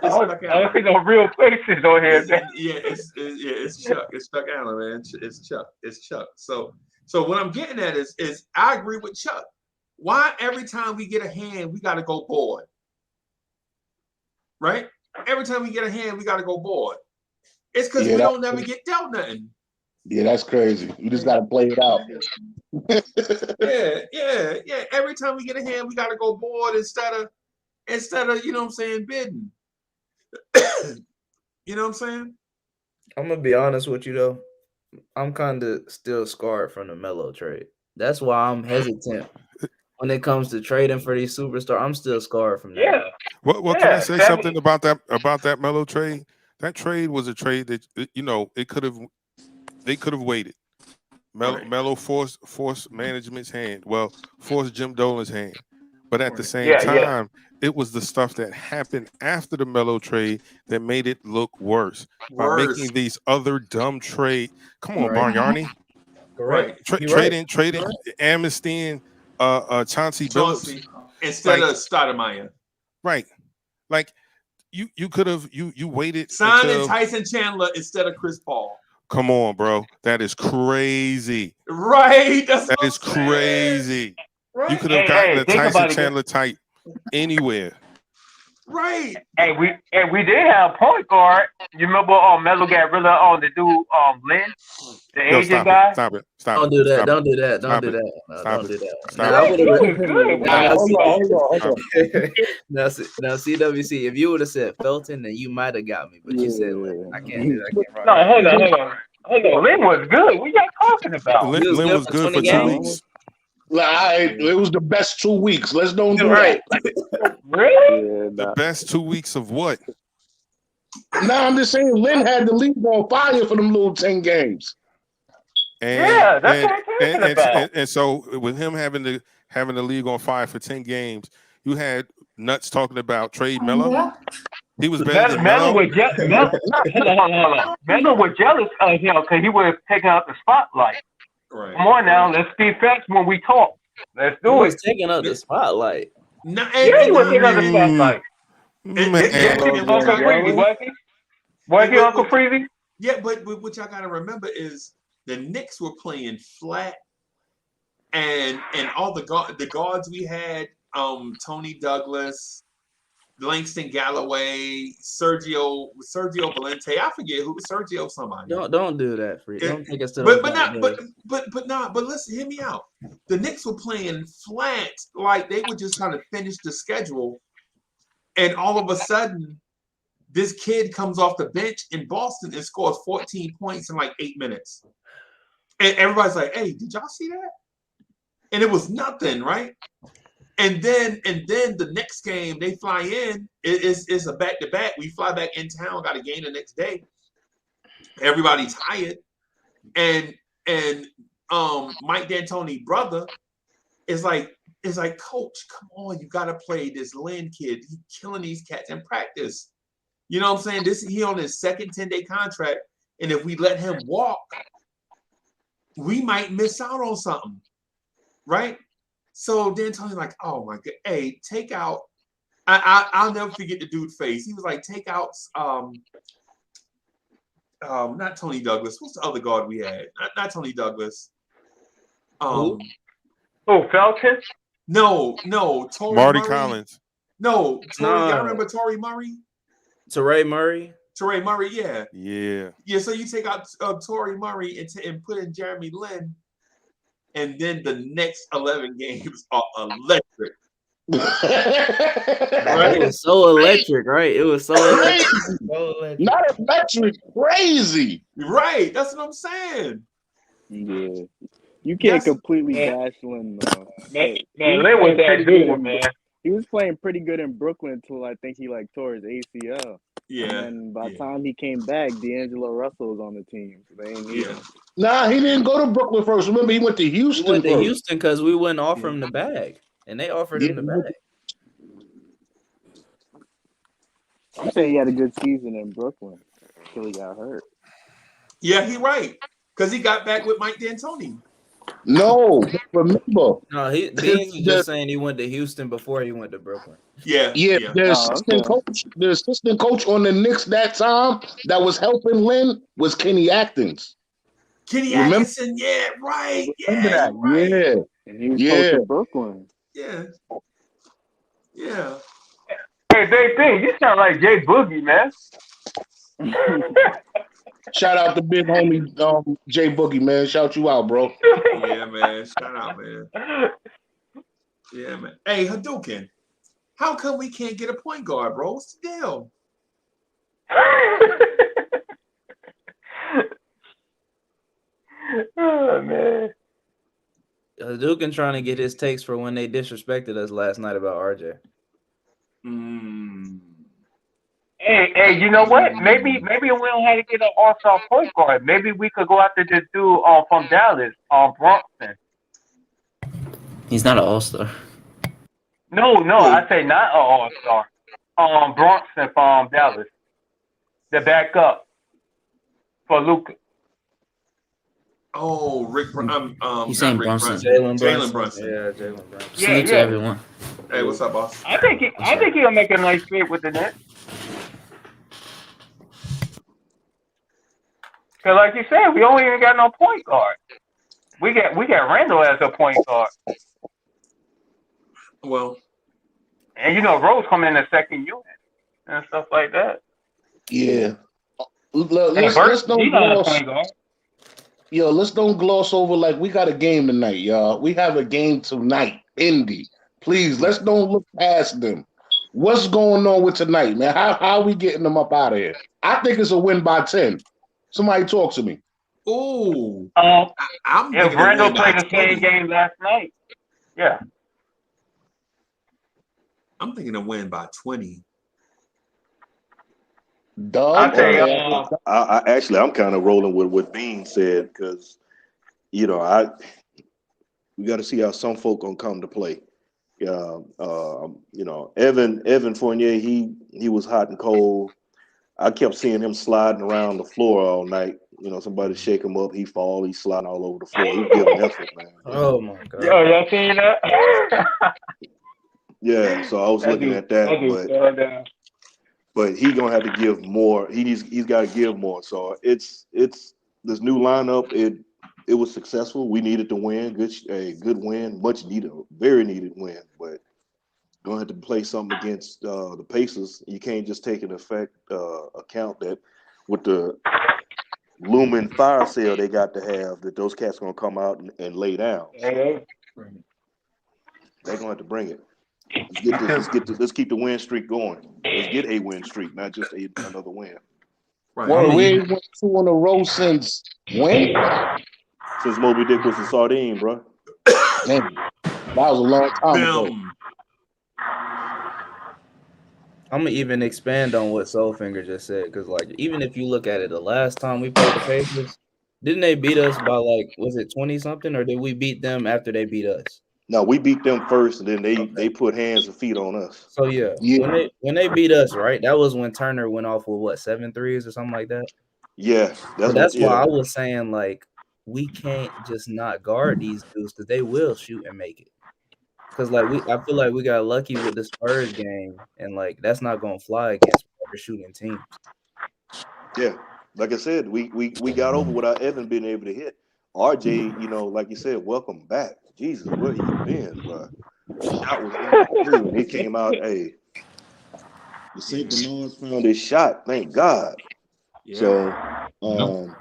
S16: don't see no real faces on here.
S4: It's Chuck. It's Chuck Allen, man. It's Chuck. So what I'm getting at is I agree with Chuck. Why every time we get a hand, we got to go board? Right? Every time we get a hand, we got to go board. It's because we don't never get dealt nothing.
S10: Yeah, that's crazy. You just got to play it out.
S4: Yeah. Every time we get a hand, we got to go board instead of bidding. You know what I'm saying?
S7: I'm gonna be honest with you though. I'm kind of still scarred from the Melo trade. That's why I'm hesitant when it comes to trading for these superstars. I'm still scarred from that.
S16: Yeah.
S15: Well, can I say something about that Melo trade? That trade was a trade that they could have waited. Melo forced management's hand. Well, forced Jim Dolan's hand. But at the same time, it was the stuff that happened after the Melo trade that made it look worse. By making these other dumb trade. Come on, Bargnani.
S4: Right.
S15: Trading Amnesty and Chauncey Billups
S4: instead of Stoudemire.
S15: Right. Like you could have you waited.
S4: Signing Tyson Chandler instead of Chris Paul.
S15: Come on, bro. That is crazy.
S4: Right.
S15: That is crazy. Right. You could have gotten the Tyson Chandler type anywhere.
S4: Right.
S16: And we did have a point guard. You remember Melo got rid of the dude Lynn, the Asian guy?
S15: Stop it.
S7: Don't do that. Don't do that. Don't do that. Now, CWC, if you would have said Felton, then you might have got me. But you said Lynn. I can't do that.
S16: No, hold on. Lynn was good. What y'all talking about?
S15: Lynn was good for 2 weeks.
S10: It was the best 2 weeks. Let's don't do
S16: that. Really?
S15: The best 2 weeks of what?
S10: Nah, I'm just saying Lynn had the league on fire for them little 10 games.
S16: That's what I'm talking about.
S15: And so with him having the league on fire for 10 games, you had nuts talking about trade Melo. He was better than Melo.
S16: Melo was jealous of him because he would have taken out the spotlight.
S4: Right.
S16: Come on now, let's be facts when we talk. Let's do
S7: it. He was taking up the spotlight.
S16: He was taking up the spotlight. Was he Uncle Freezy?
S4: Yeah, but what y'all got to remember is the Knicks were playing flat, and all the guards we had, Tony Douglas, Langston Galloway, Sergio Valente. I forget who Sergio somebody.
S7: Don't do that, Free. Don't take us to
S4: but listen, hear me out. The Knicks were playing flat, like they were just trying to finish the schedule, and all of a sudden, this kid comes off the bench in Boston and scores 14 points in like 8 minutes, and everybody's like, "Hey, did y'all see that?" And it was nothing, right? And then the next game they fly in. It's a back-to-back. We fly back in town, got a game the next day. Everybody's tired, and Mike D'Antoni's brother is like, it's like, coach, come on, you gotta play this Lynn kid. He's killing these cats in practice. You know what I'm saying? He on his second 10-day contract, and if we let him walk, we might miss out on something, right? So then Tony's like, oh my god, hey, take out. I'll never forget the dude's face. He was like, take out not Tony Douglas. What's the other guard we had? Not Tony Douglas.
S16: Felton?
S4: No, Torrey
S15: Marty
S4: Murray.
S15: Collins.
S4: No, Y'all remember Torrey Murray?
S7: Teray Murray.
S4: Teray Murray, yeah.
S15: Yeah.
S4: So you take out Torrey Murray and put in Jeremy Lin, and then the next 11 games are electric.
S7: Right? It was so electric, right? It was so electric.
S10: Not electric, crazy.
S4: Right, that's what I'm saying.
S9: Yeah. You can't completely bash Lynn, though.
S16: Man, Lynn was that dude, man.
S9: He was playing pretty good in Brooklyn until I think he tore his ACL.
S4: Yeah.
S9: And by the time he came back, D'Angelo Russell was on the team. So they ain't need him.
S10: Nah, he didn't go to Brooklyn first. Remember, he went to Houston.
S7: He went to Houston because we wouldn't offer him the bag, and they offered him the bag.
S9: I'm saying he had a good season in Brooklyn until he got hurt.
S4: Yeah, he right. Because he got back with Mike D'Antoni.
S10: No, remember.
S7: No, Beans was just saying he went to Houston before he went to Brooklyn.
S4: Yeah.
S10: The assistant coach on the Knicks that time that was helping Lynn was Kenny Atkins.
S4: Kenny Atkinson, yeah, right.
S10: Remember that? Right. Yeah.
S9: And he was close to Brooklyn.
S4: Yeah. Yeah.
S16: Hey, big thing, you sound like Jay Boogie, man.
S10: Shout out to big homie Jay Boogie, man. Shout you out, bro.
S4: Yeah, man. Shout out, man. Yeah, man. Hey, Hadouken, how come we can't get a point guard, bro? What's the deal?
S16: Oh, man.
S7: Hadouken trying to get his takes for when they disrespected us last night about RJ.
S16: Hey, you know what? Maybe we don't have to get an all-star point guard. Maybe we could go after this dude from Dallas, Bronson.
S17: He's not an all-star.
S16: No, I say not an all-star. Bronson from Dallas. The backup for Luka.
S4: Oh, Rick.
S17: He's saying Brunson.
S4: Jalen Brunson.
S7: Yeah, Jalen Brunson.
S17: Send it to everyone.
S4: Hey, what's up, boss?
S16: I think he'll make a nice fit with the Nets. Cause like you said, we only even got no point guard. We got Randall as a point guard.
S4: Well,
S16: and Rose come in the second unit and stuff like that.
S10: Yeah. Let's don't gloss. Let's don't gloss over like we got a game tonight, y'all. We have a game tonight, Indy. Please, let's don't look past them. What's going on with tonight, man? How are we getting them up out of here? I think it's a win by 10. Somebody talk to me.
S4: Ooh.
S16: If Randall played the same game last night, yeah.
S4: I'm thinking a win by 20.
S10: Doug?
S18: I'm kind of rolling with what Bean said because, we got to see how some folk gonna come to play. Evan Fournier, he was hot and cold. I kept seeing him sliding around the floor all night. Somebody shake him up, he fall, he's sliding all over the floor. He's giving effort, man.
S7: Oh my god.
S16: Yo, y'all seen that?
S18: Yeah, so I was looking at that, but he's gonna have to give more. He's got to give more. So it's this new lineup. It was successful. We needed to win. Good win, much needed, very needed win. But gonna have to play something against the Pacers. You can't just take an account that with the looming fire sale they got to have, that those cats gonna come out and lay down. So they're gonna have to bring it. Let's keep the win streak going. Let's get a win streak, not just another win.
S10: Right. Well, we ain't won 2 in a row since when?
S18: Since Moby Dick was a sardine, bro.
S10: Man, that was a long time ago.
S7: I'm gonna even expand on what Soulfinger just said, because even if you look at it, the last time we played the Pacers, didn't they beat us by was it 20 something, or did we beat them after they beat us?
S18: No, we beat them first, and then they put hands and feet on us.
S7: So yeah, when they beat us, right? That was when Turner went off with what 7 threes or something like that.
S18: Yeah,
S7: That's why I was saying like we can't just not guard these dudes because they will shoot and make it. Because like I feel like we got lucky with the Spurs game, and like that's not gonna fly against better shooting teams.
S18: Yeah, like I said, we got over without Evan being able to hit. RJ, like you said, welcome back. Jesus, where you been, bro? Shot was in when he came out. Hey, the St. Bernard's found his shot. Thank God.
S4: Yeah.
S18: So,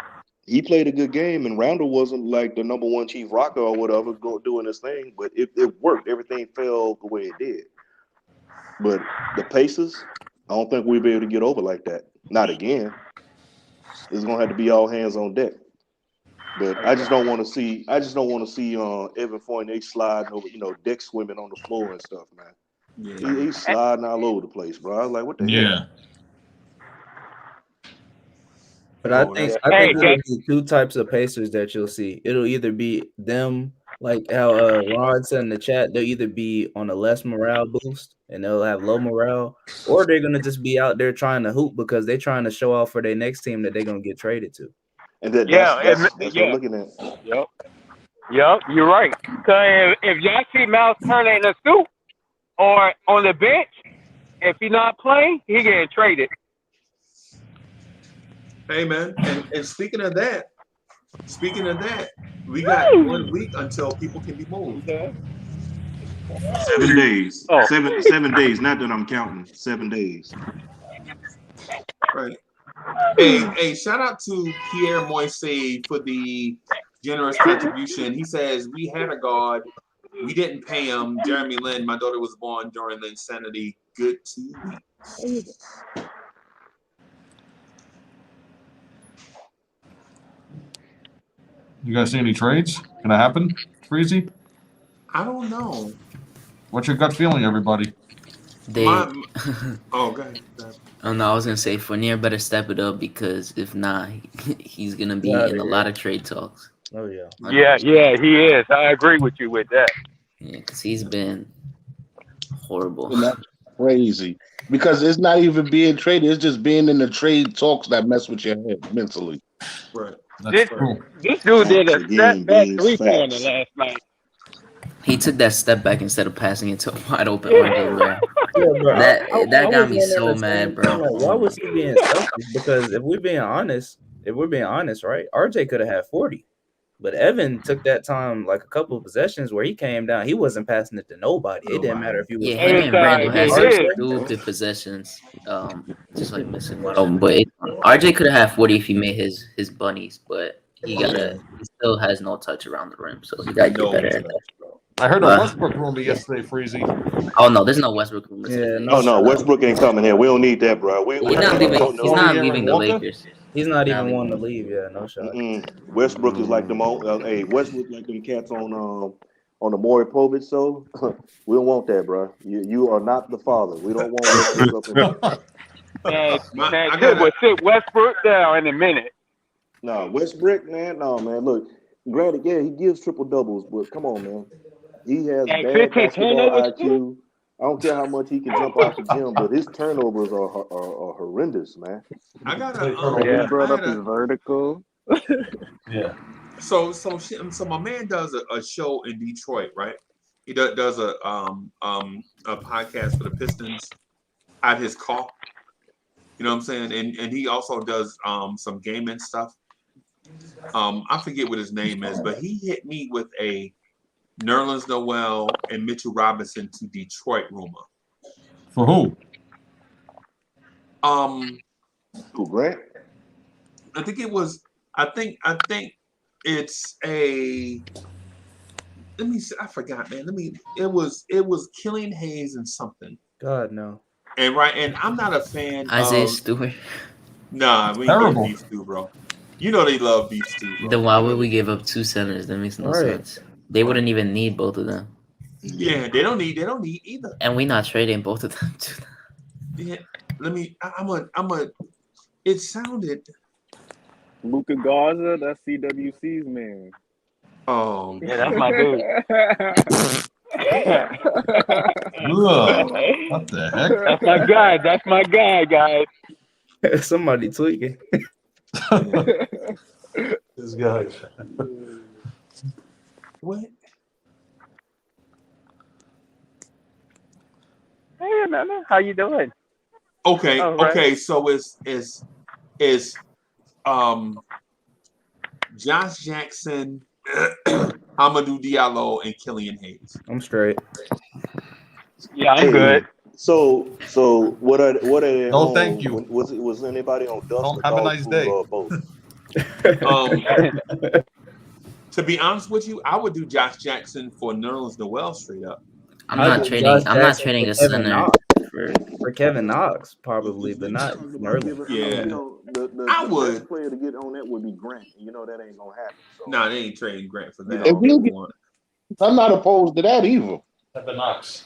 S18: he played a good game, and Randall wasn't like the number one chief rocker or whatever, doing his thing, but it worked. Everything fell the way it did. But the Pacers, I don't think we'll be able to get over like that. Not again. It's gonna have to be all hands on deck. But I just don't want to see. Evan Fournier sliding over, deck swimming on the floor and stuff, man.
S4: Yeah.
S18: He's sliding all over the place, bro. I was like, what the hell?
S7: But I think it'll be two types of Pacers that you'll see. It'll either be them, like how Rod said in the chat, they'll either be on a less morale boost and they'll have low morale, or they're gonna just be out there trying to hoop because they're trying to show off for their next team that they're gonna get traded to.
S18: And that's what I'm looking at.
S16: Yep, you're right. So if y'all see Miles Turner in a suit or on the bench, if he's not playing, he getting traded.
S4: Hey man, and speaking of that, we got 1 week until people can be moved.
S18: 7 days.
S16: Oh.
S18: 7 days. Not that I'm counting. 7 days.
S4: Right. Hey, shout out to Pierre Moise for the generous contribution. He says we had a guard, we didn't pay him. Jeremy Lin, my daughter was born during the insanity. Good 2 weeks.
S13: You guys see any trades? Can that happen, Freezy?
S4: I don't know.
S13: What's your gut feeling, everybody?
S17: Oh,
S4: go ahead.
S17: Oh no, I was gonna say Fournier better step it up because if not, he's gonna be in a lot of trade talks.
S7: Oh yeah.
S16: Yeah, he is. I agree with you with that.
S17: Yeah, because he's been horrible.
S10: And that's crazy because it's not even being traded; it's just being in the trade talks that mess with your head mentally.
S4: Right.
S16: This dude did a step back 3-pointer last night.
S17: He took that step back instead of passing it to a wide open RJ. That got me so mad, bro.
S7: Like, why was he being selfish? Because if we're being honest, right? RJ could have had 40. But Evan took that time, like a couple of possessions where he came down. He wasn't passing it to nobody. It didn't matter if he was.
S17: Yeah, him and Randall had some stupid possessions, just like missing one open. But RJ could have had 40 if he made his bunnies, but he still has no touch around the rim, so he got to get better at that.
S13: I heard a Westbrook rumor yesterday, Freezy.
S17: Oh no, there's no Westbrook rumors.
S18: Yeah, no, Westbrook ain't coming here. We don't need that, bro.
S17: He's not leaving the Lakers.
S7: He's not even wanting to leave. Yeah, no shot.
S18: Westbrook is like them. Westbrook like them cats on the Maury Povich show. We don't want that, bro. You are not the father. We don't want Westbrook up
S16: Man, we'll sit Westbrook down in a minute.
S18: No, Westbrook, man. No, man. Look, granted, yeah, he gives triple doubles, but come on, man. He has bad basketball IQ. I don't care how much he can jump off the gym, but his turnovers are horrendous, man.
S9: He brought up his vertical.
S13: Yeah.
S4: So my man does a show in Detroit, right? He does a podcast for the Pistons at his car. You know what I'm saying? And he also does some gaming stuff. I forget what his name is, but he hit me with a Nerlens Noel and Mitchell Robinson to Detroit rumor.
S13: For who?
S18: Who, Grant?
S4: I think it was. I think it's a. Let me see. I forgot, man. It was Killian Hayes and something.
S7: God no.
S4: And I'm not a fan.
S17: Isaiah Stewart.
S4: Nah, we ain't getting beef stew, bro. You know they love beef stew. Bro.
S17: Then why would we give up 2 centers? That makes no sense. They wouldn't even need both of them.
S4: Yeah, they don't need either.
S17: And we're not trading both of them to them.
S4: Yeah, I'm a. It sounded.
S9: Luka Garza, that's CWC's man.
S4: Oh,
S16: yeah, that's my dude.
S13: What the heck?
S16: That's my guy. That's my guy, guys.
S7: Somebody tweaking.
S13: This guy.
S4: What?
S16: Hey, man, how you doing?
S4: Okay,
S16: All right.
S4: okay. So is Josh Jackson, Amadou Diallo, and Killian Hayes.
S7: I'm straight.
S16: Yeah, I'm good.
S18: So what are they?
S13: No, thank you.
S18: Was anybody on dust or
S13: Have a
S18: dog
S13: nice
S18: food
S13: day.
S18: or both?
S4: To be honest with you, I would do Josh Jackson for Nerlens Noel straight up.
S17: I'm not trading a center
S7: for Kevin Knox, probably, but not Nerlens.
S4: Yeah,
S18: The
S4: I would.
S18: best player to get on that would be Grant. You know that ain't gonna happen. So.
S4: No, they ain't trading Grant for that.
S10: If you get, I'm not opposed to that either.
S13: Kevin Knox.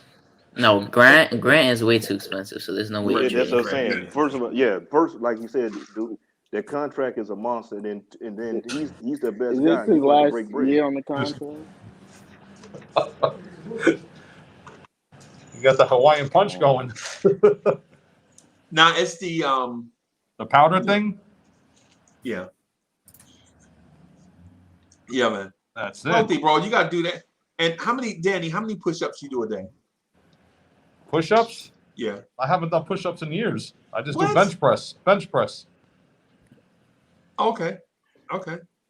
S17: No, Grant is way too expensive, so there's no way.
S18: Yeah, that's what I'm saying. First of all, first, like you said, dude, that contract is a monster, and then he's the best
S9: Is
S18: guy.
S9: this his
S18: He's gonna
S9: last
S18: break bread.
S9: year on the contract?
S13: You got the Hawaiian punch going.
S4: Now it's the
S13: powder thing.
S4: Yeah, yeah, man.
S13: That's it.
S4: Healthy, bro. You gotta do that. And how many push-ups you do a day?
S13: Push-ups?
S4: Yeah.
S13: I haven't done push-ups in years. I just
S4: What?
S13: do bench press. Bench press.
S4: Okay. I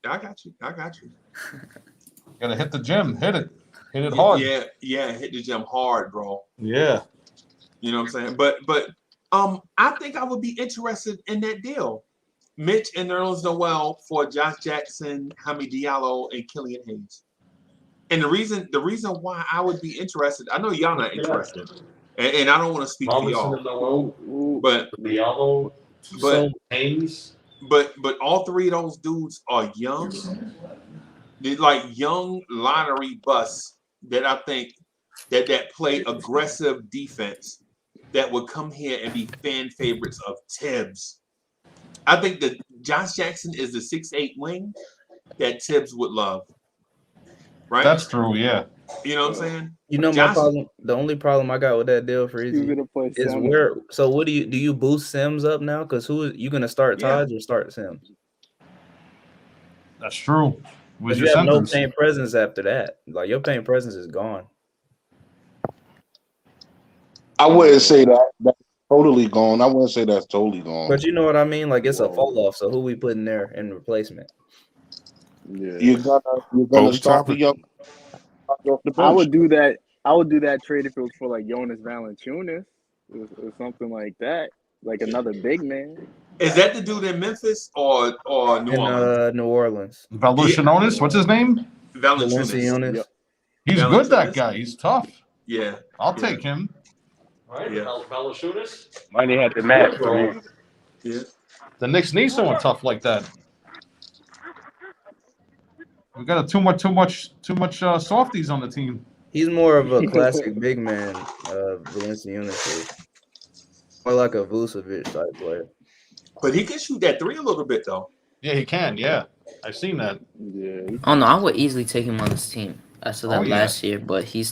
S4: got you.
S13: Gotta hit the gym. Hit it hard.
S4: Yeah. Hit the gym hard, bro.
S13: Yeah.
S4: You know what I'm saying? But I think I would be interested in that deal. Mitch and Nerlens Noel for Josh Jackson, Hamid Diallo, and Killian Hayes. And the reason why I would be interested, I know y'all not interested, and I don't want to speak for y'all, but
S13: Diallo, Hayes.
S4: But all three of those dudes are young. They're like young lottery busts that I think that play aggressive defense that would come here and be fan favorites of Tibbs. I think that Josh Jackson is the 6'8" wing that Tibbs would love. Right?
S13: That's true, yeah.
S4: You know what I'm saying?
S7: You know my problem. The only problem I got with that deal for Easy is
S9: center.
S7: where. So what do you boost Sims up now? Because who you gonna start Taj or start Sims?
S13: That's true.
S7: Because you have no paint presence after that. Like your paint presence is gone.
S10: I wouldn't say that's totally gone. I wouldn't say that's totally gone.
S7: But you know what I mean? Like it's a fall off. So who we putting there in replacement?
S9: Yeah.
S10: You're gonna start the young.
S9: I would do that. I would do that trade if it was for like Jonas Valanciunas or something like that, like another big man.
S4: Is that the dude in Memphis or New Orleans?
S7: New Orleans.
S13: Valanciunas, what's his name?
S4: Valanciunas.
S7: Yep.
S13: He's good, that guy. He's tough.
S4: Yeah.
S13: I'll take him.
S4: Right? Yeah.
S13: Valanciunas?
S16: Money had to match for him.
S4: Yeah.
S13: The Knicks need someone tough like that. We got too much softies on the team.
S7: He's more of a classic big man, Valanciunas. More like a Vucevic type player.
S4: But he can shoot that three a little bit though.
S13: Yeah, he can. Yeah, I've seen that.
S9: Yeah.
S17: Oh no, I would easily take him on this team. I saw that
S13: yeah.
S17: last year, but he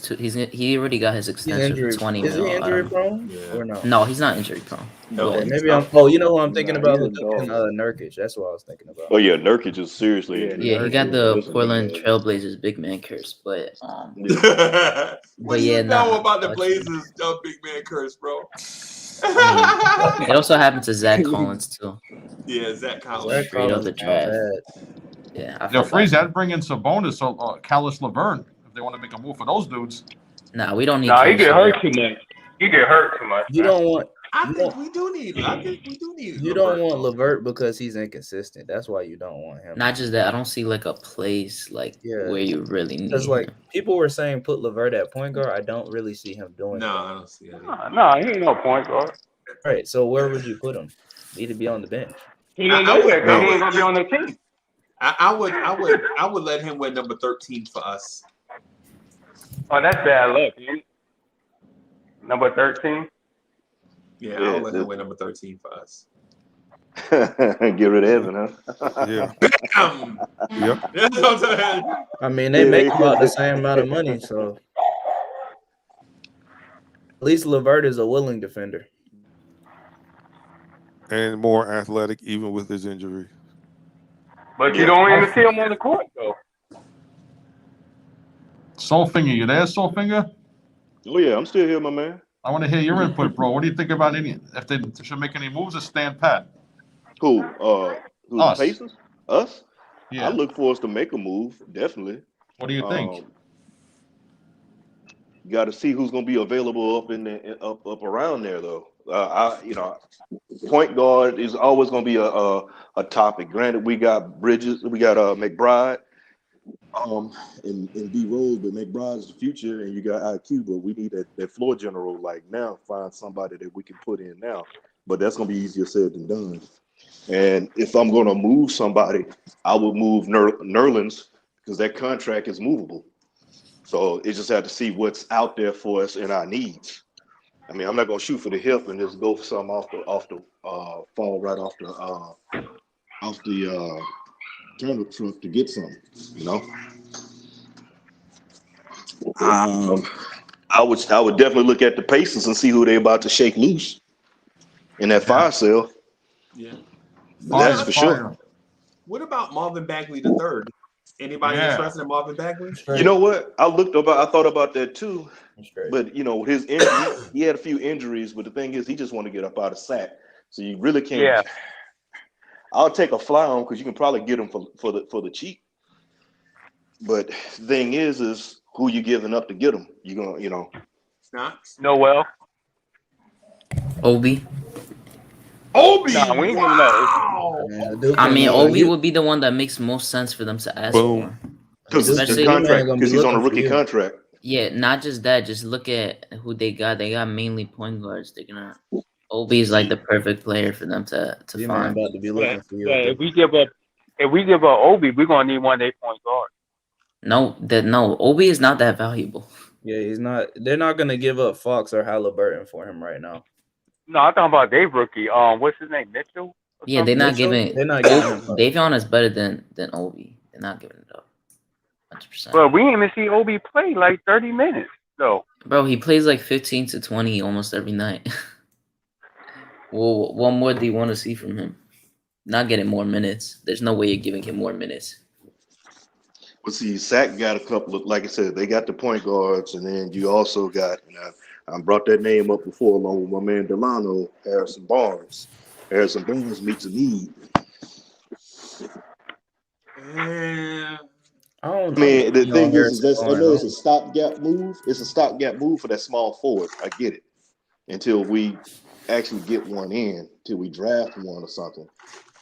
S17: already got his extension for 20
S7: Is he injury prone or no?
S17: No, he's not injury prone.
S4: No,
S7: Okay, maybe I'm. Oh, you know who I'm thinking about?
S9: he's a
S7: Looking
S9: dog.
S7: Nurkic. That's what I was thinking about.
S18: Oh yeah, Nurkic is seriously injured.
S17: Yeah, he got the
S18: Listen,
S17: Portland
S18: man.
S17: Trailblazers big man curse, but
S4: What
S17: yeah,
S4: you know
S17: nah,
S4: about the Blazers big man curse, bro?
S17: it also happened to Zach Collins too.
S4: Yeah, Zach Collins.
S17: Straight up the draft. Yeah, I
S13: Yo,
S17: feel
S13: Freeze,
S17: bad.
S13: I'd bring in Sabonis or Callis Laverne if they want to make a move for those dudes.
S17: Nah, we don't need.
S16: Nah, he get
S17: Callis
S16: hurt too much. He get hurt too much.
S7: You don't want.
S4: I think we do need.
S7: You don't want Levert because he's inconsistent. That's why you don't want him.
S17: Not just that, I don't see like a place like where you really need
S7: Because like
S17: him.
S7: people were saying, put Levert at point guard. I don't really see him doing.
S4: No,
S7: that.
S4: I don't see it.
S16: No, he ain't no point guard.
S7: Right. So where would you put him? Need to be on the bench.
S16: He ain't no there because he ain't gonna be on the team.
S4: I would let him wear number 13 for us.
S16: Oh, that's bad luck. Man. Number 13.
S4: Yeah, I would let him wear number 13 for us.
S18: Get rid of Evan, huh?
S15: Yeah.
S4: Yep. That's what I'm saying.
S7: I mean, they make about the same amount of money, so least LeVert is a willing defender.
S15: And more athletic, even with his injury.
S16: But you don't even see him on the court, though.
S13: Soulfinger, you there, Soulfinger?
S18: Oh yeah, I'm still here, my man.
S13: I want to hear your input, bro. What do you think about if they should make any moves or stand pat?
S18: Who? Who's
S13: Us.
S18: the Pacers? Us?
S13: Yeah.
S18: I look for us to make a move, definitely.
S13: What do you think?
S18: You got to see who's going to be available up around there, though. Point guard is always going to be a topic. Granted, we got Bridges, we got McBride, and D Rose, but McBride is the future, and you got IQ, but we need that floor general like now. Find somebody that we can put in now, but that's going to be easier said than done. And if I'm going to move somebody, I would move Nerlens because that contract is movable. So it just have to see what's out there for us and our needs. I mean, I'm not going to shoot for the hip and just go for something off the fall right off the turnip truck to get something. You know, I would definitely look at the Pacers and see who they about to shake loose in that fire sale.
S4: Yeah.
S18: That's for sure.
S4: What about Marvin Bagley III? Anybody interested in Marvin Bagley?
S18: You know what? I thought about that too. But his injury, he had a few injuries. But the thing is, he just want to get up out of sack. So you really can't. Yeah. I'll take a fly on because you can probably get him for the cheap. But the thing is who you giving up to get him? You gonna
S4: Snacks?
S16: Noel.
S17: Obi.
S16: Obi. Nah, we ain't giving up.
S17: I mean, Obi would be the one that makes most sense for them to ask for.
S18: Because the contract, because he's on a rookie contract.
S17: Yeah, not just that. Just look at who they got. They got mainly point guards. They're gonna. Obi is like the perfect player for them to find.
S7: About to be looking for you.
S16: If we give up Obi, we're gonna need one of their point guards.
S17: No, Obi is not that valuable.
S7: Yeah, he's not. They're not gonna give up Fox or Halliburton for him right now.
S16: No, I'm talking about their rookie. What's his name? Mitchell?
S17: Yeah, they're not giving. They're not giving him. Davion is better than Obi. They're not giving it up. 100%.
S16: Bro, we didn't even see Obi play like 30 minutes though.
S17: Bro, he plays like 15 to 20 almost every night. Well, what more do you want to see from him? Not getting more minutes. There's no way you're giving him more minutes.
S18: Well, see, Sack got a couple of, like I said, they got the point guards, and then you also got, I brought that name up before along with my man Delano, Harrison Barnes. Harrison Barnes meets a need. I mean, the thing is I know it's a stopgap move. It's a stopgap move for that small forward. I get it. Until we actually get one in, till we draft one or something.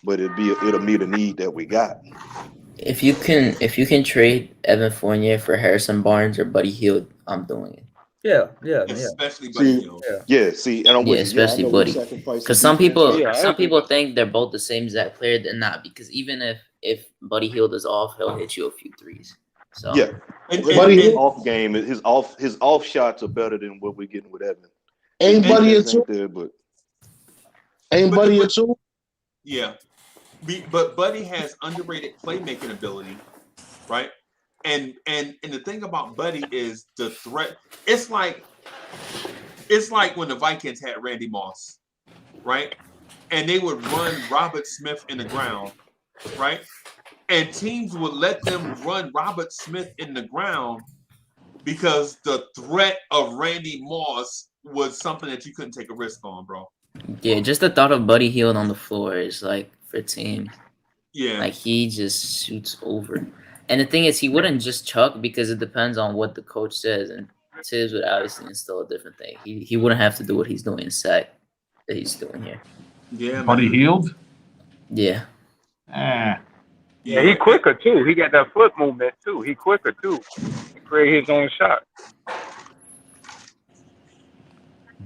S18: But it'll meet a need that we got.
S17: If you can trade Evan Fournier for Harrison Barnes or Buddy Hield, I'm doing it.
S7: Yeah.
S4: Especially Buddy Hield.
S18: See, and I'm with you.
S17: Especially Buddy. Because some people think they're both the same exact player. They're not, because even if Buddy Hield is off, he'll hit you a few threes. So
S18: Buddy Hield off game, his off shots are better than what we're getting with Evan.
S6: Ain't Buddy a two? Ain't Buddy a two?
S4: Yeah. But Buddy has underrated playmaking ability, right? And the thing about Buddy is the threat. It's like when the Vikings had Randy Moss, right? And they would run Robert Smith in the ground, right? And teams would let them run Robert Smith in the ground because the threat of Randy Moss was something that you couldn't take a risk on, bro.
S17: Yeah, just the thought of Buddy Hield on the floor is like for team.
S4: Yeah.
S17: Like he just shoots over. And the thing is, he wouldn't just chuck because it depends on what the coach says. And Tibbs would obviously instill a different thing. He wouldn't have to do what he's doing in sack that he's doing here.
S4: Yeah,
S13: Buddy Hield?
S17: Yeah.
S16: Yeah, he quicker too. He got that foot movement too. He quicker too. He create his own shot.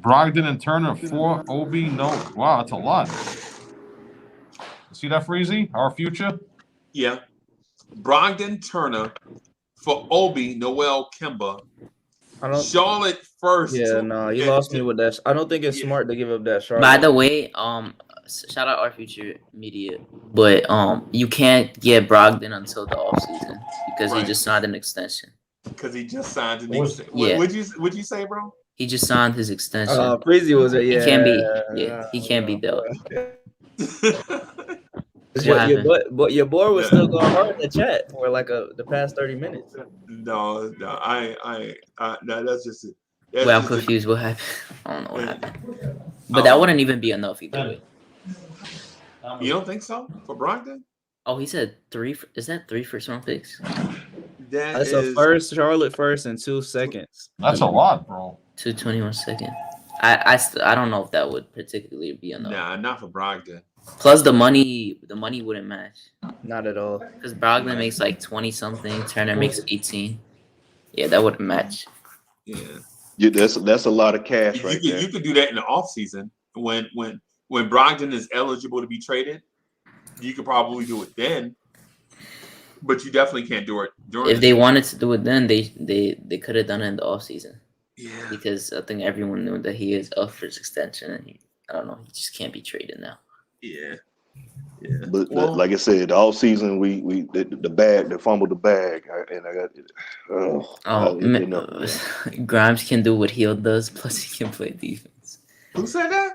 S13: Brogdon and Turner, 4, Obi, no. Wow, that's a lot. See that, Freezy? Our future?
S4: Yeah. Brogdon, Turner, for Obi, Noel, Kemba. Charlotte first.
S7: Yeah, no, you lost me with that. I don't think it's smart to give up that Charlotte.
S17: By the way, shout out Our Future Media, but you can't get Brogdon until the offseason because he just signed an extension.
S4: Because he just signed an extension.
S17: Yeah.
S4: What'd you say, bro?
S17: He just signed his extension.
S7: Freezy was
S17: He can't be. Yeah, he can't be dealt.
S7: Your boy was still going hard in the chat for like the past 30 minutes.
S4: No, that's just it.
S17: Wait, I'm confused. What happened? I don't know what happened. But that wouldn't even be enough either way.
S4: You don't think so for Brogdon?
S17: Oh, he said 3. Is that 3 first-round picks?
S7: That's a first, Charlotte first, and 2 seconds.
S13: That's a lot, bro.
S17: 221 second. I don't know if that would particularly be enough.
S4: Nah, not for Brogdon.
S17: Plus the money wouldn't match.
S7: Not at all.
S17: Because Brogdon makes like 20 something, Turner makes 18. Yeah, that wouldn't match.
S18: Yeah, that's a lot of cash right there.
S4: You could do that in the offseason when Brogdon is eligible to be traded. You could probably do it then, but you definitely can't do it during.
S17: If they wanted to do it then, they could have done it in the offseason.
S4: Yeah.
S17: Because I think everyone knew that he is up for his extension, and I don't know, he just can't be traded now.
S4: Yeah.
S18: But like I said, the off season they fumbled the bag, and I got
S17: Grimes can do what Hill does, plus he can play defense.
S4: Who said that?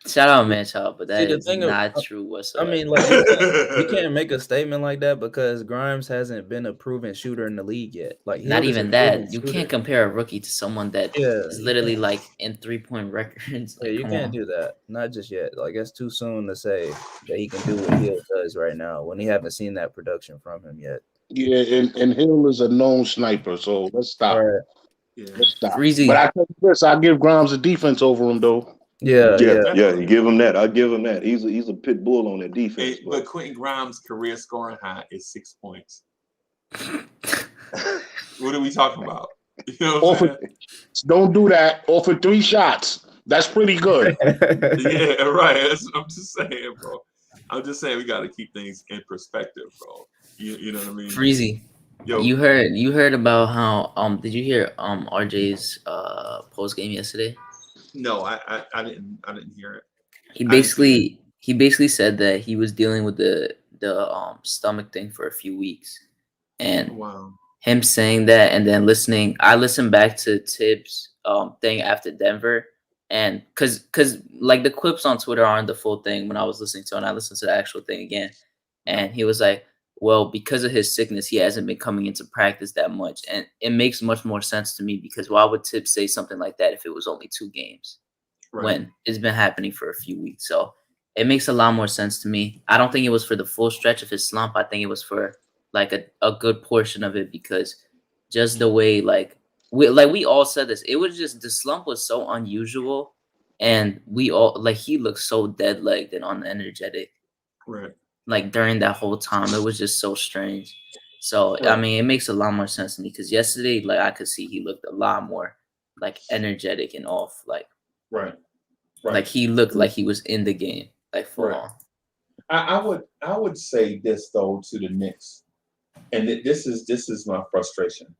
S17: Shout out Mitch, but that is
S7: thing
S17: not true whatsoever.
S7: I mean, like you can't make a statement like that because Grimes hasn't been a proven shooter in the league yet. Like
S17: not even that. You can't compare a rookie to someone that is literally like in 3-point records.
S7: Yeah, you can't do that. Not just yet. Like it's too soon to say that he can do what Hill does right now when he haven't seen that production from him yet.
S10: Yeah, and Hill is a known sniper, so let's stop.
S7: Right.
S10: Let's stop.
S17: Freezy.
S10: But I tell you this, I give Grimes a defense over him though.
S18: Yeah. You give him that. I give him that. He's a pit bull on that defense.
S4: But Quentin Grimes' career scoring high is 6 points. What are we talking about? You know
S10: don't do that. Offer 3 shots. That's pretty good.
S4: Yeah, right. I'm just saying, bro. I'm just saying we got to keep things in perspective, bro. You know what I mean?
S17: Freezy.
S4: Yo.
S17: You heard about how did you hear RJ's post game yesterday?
S4: No, I didn't hear it.
S17: He basically said that he was dealing with the stomach thing for a few weeks, and him saying that, and then I listened back to Tibbs' thing after Denver, and because like the clips on Twitter aren't the full thing when I was listening to it, and I listened to the actual thing again, and he was like, well, because of his sickness, he hasn't been coming into practice that much. And it makes much more sense to me because why would Tibbs say something like that if it was only 2 games when it's been happening for a few weeks? So it makes a lot more sense to me. I don't think it was for the full stretch of his slump. I think it was for like a good portion of it because just the way we all said this, it was just the slump was so unusual. And we all he looked so dead-legged and unenergetic.
S4: Right.
S17: Like during that whole time, it was just so strange. So I mean, it makes a lot more sense to me because yesterday, I could see he looked a lot more energetic and off.
S4: Right.
S17: Like he looked like he was in the game, full on.
S4: I would say this though to the Knicks, and this is my frustration.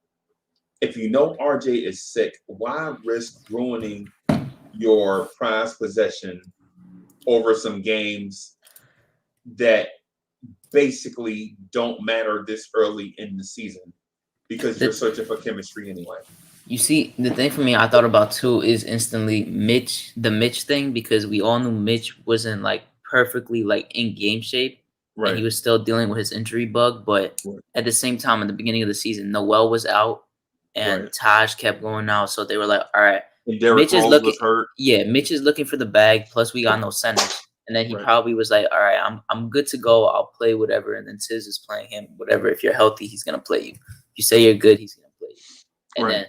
S4: If you know RJ is sick, why risk ruining your prized possession over some games that basically don't matter this early in the season because you're searching for chemistry anyway?
S17: You see, the thing for me I thought about too is instantly the Mitch thing, because we all knew Mitch wasn't perfectly in game shape. Right. And he was still dealing with his injury bug, but at the same time, at the beginning of the season, Noel was out and Taj kept going out. So they were like, all right, Mitch is looking hurt. Yeah, Mitch is looking for the bag, plus we got no centers. And then he probably was like, all right, I'm good to go. I'll play whatever. And then Tiz is playing him, whatever. If you're healthy, he's going to play you. If you say you're good, he's going to play you. And then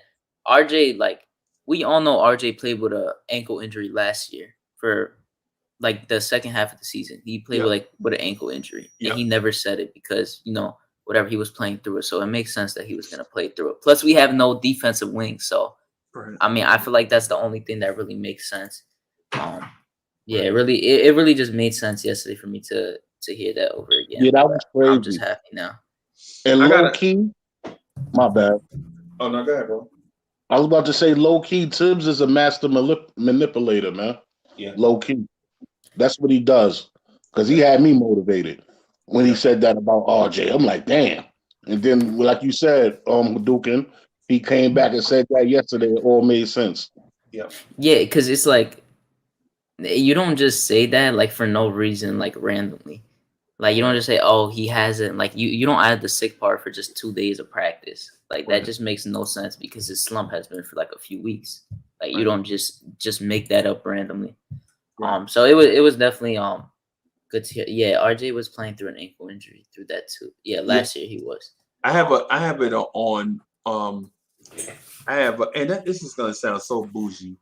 S17: RJ, we all know RJ played with an ankle injury last year for the second half of the season. He played with an ankle injury. And he never said it because, whatever, he was playing through it. So it makes sense that he was going to play through it. Plus, we have no defensive wing. So, I mean, I feel like that's the only thing that really makes sense. Yeah, it really just made sense yesterday for me to hear that over again.
S10: Yeah, that was crazy.
S17: I'm just happy now.
S10: And low key, my bad.
S4: Oh no, go ahead, bro.
S10: I was about to say low key. Tibbs is a master manipulator, man.
S4: Yeah,
S10: low key. That's what he does. Because he had me motivated when he said that about RJ. I'm like, damn. And then, like you said, Hadouken, He came back and said that yesterday. It all made sense.
S4: Yeah.
S17: Yeah, because it's like you don't just say that like for no reason, like randomly. Like you don't just say, "Oh, he hasn't." Like you don't add the sick part for just 2 days of practice. Like that just makes no sense because his slump has been for like a few weeks. Like you don't just make that up randomly. So it was definitely good to hear. Yeah, RJ was playing through an ankle injury through that too. Yeah, last year he was.
S4: I have it on and this is gonna sound so bougie,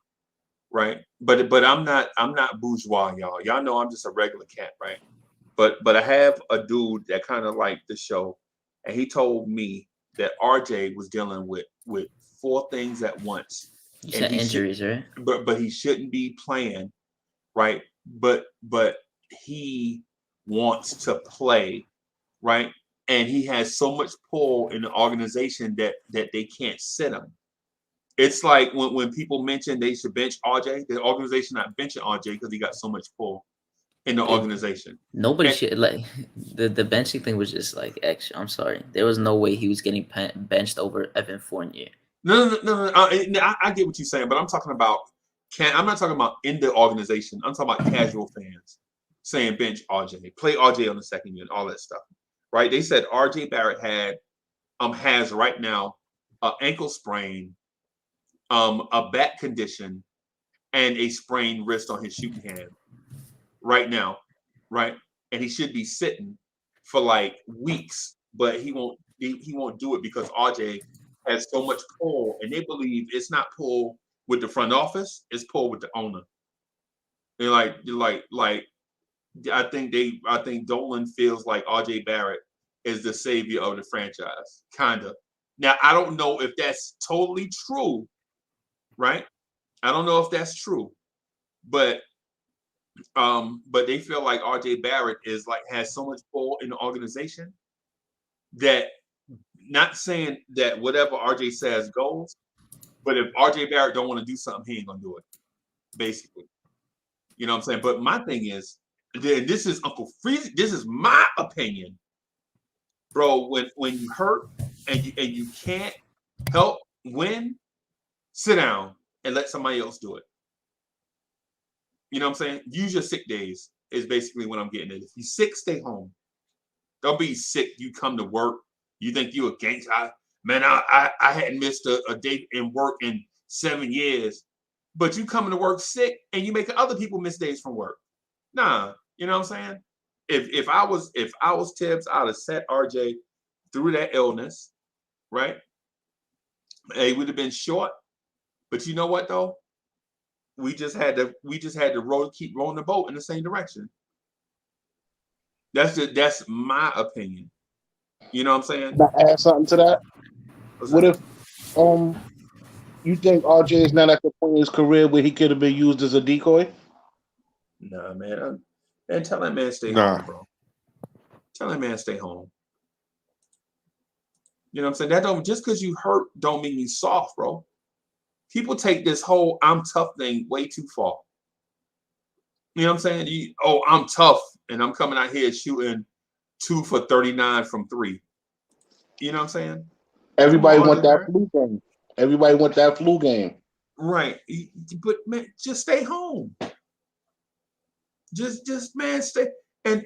S4: right? But I'm not bourgeois, y'all. Y'all know I'm just a regular cat, right? But I have a dude that kind of liked the show, and he told me that RJ was dealing with 4 things at once.
S17: You said injuries, right?
S4: But he shouldn't be playing, right? But he wants to play, right? And he has so much pull in the organization that they can't sit him. It's like when people mention they should bench RJ, the organization not benching RJ because he got so much pull in the organization.
S17: Nobody should like the benching thing was just like extra. I'm sorry, there was no way he was getting benched over Evan Fournier.
S4: No. I get what you're saying, but I'm talking about I'm not talking about in the organization. I'm talking about casual fans saying bench RJ, play RJ on the second unit, all that stuff, right? They said RJ Barrett has right now an ankle sprain, a back condition, and a sprained wrist on his shooting hand right now, right? And he should be sitting for like weeks, but he won't do it because RJ has so much pull, and they believe it's not pull with the front office, it's pull with the owner. They're like I think Dolan feels like RJ Barrett is the savior of the franchise, kind of. Now I don't know if that's totally true, right? I don't know if that's true, but they feel like RJ Barrett has so much pull in the organization that, not saying that whatever RJ says goes, but if RJ Barrett don't want to do something, he ain't gonna do it. Basically, you know what I'm saying. But my thing is, this is Uncle Freeze. This is my opinion, bro. When you hurt and you can't help win, sit down and let somebody else do it. You know what I'm saying? Use your sick days is basically what I'm getting at. If you're sick, stay home. Don't be sick. You come to work. You think you a gangster. I hadn't missed a day in work in 7 years. But you coming to work sick and you making other people miss days from work. Nah, you know what I'm saying? If I was Tibbs, I'd have set RJ through that illness, right? It would have been short. But you know what though? We just had to keep rolling the boat in the same direction. That's my opinion. You know what I'm saying?
S10: Can I add something to that? What if you think RJ is not at the point in his career where he could have been used as a decoy?
S4: Nah, man. And tell that man stay home, bro. Tell that man stay home. You know what I'm saying? That don't just because you hurt don't mean you soft, bro. People take this whole I'm tough thing way too far. You know what I'm saying? I'm tough and I'm coming out here shooting 2 for 39 from 3. You know what I'm saying?
S10: Everybody want that flu game. Everybody want that flu game.
S4: Right. But man, just stay home. Just man, stay. And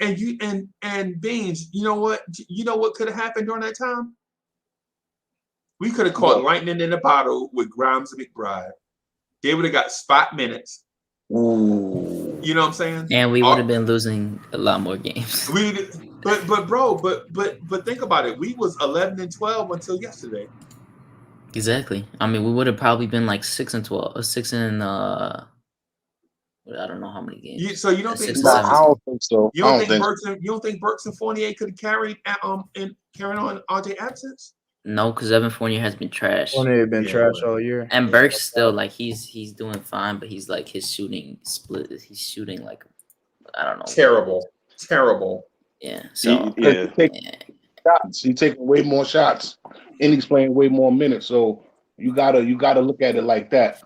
S4: Beans, you know what? You know what could have happened during that time? We could have caught lightning in a bottle with Grimes and McBride. They would have got spot minutes.
S10: Ooh.
S4: You know what I'm saying?
S17: And we would have been losing a lot more games.
S4: But think about it. We was 11-12 until yesterday.
S17: Exactly. I mean, we would have probably been like 6-12, or 6 and I don't know how many games.
S4: So you don't think?
S10: I don't think so.
S4: You don't think Burks and Fournier could have carried on RJ absence?
S17: No, because Evan Fournier has been trash.
S7: Fournier been trash all year.
S17: And Burks still like he's doing fine, but he's like his shooting split. He's shooting like I don't know.
S4: Terrible.
S17: Yeah. So
S10: He's taking way more shots, and he's playing way more minutes. So you gotta look at it like that.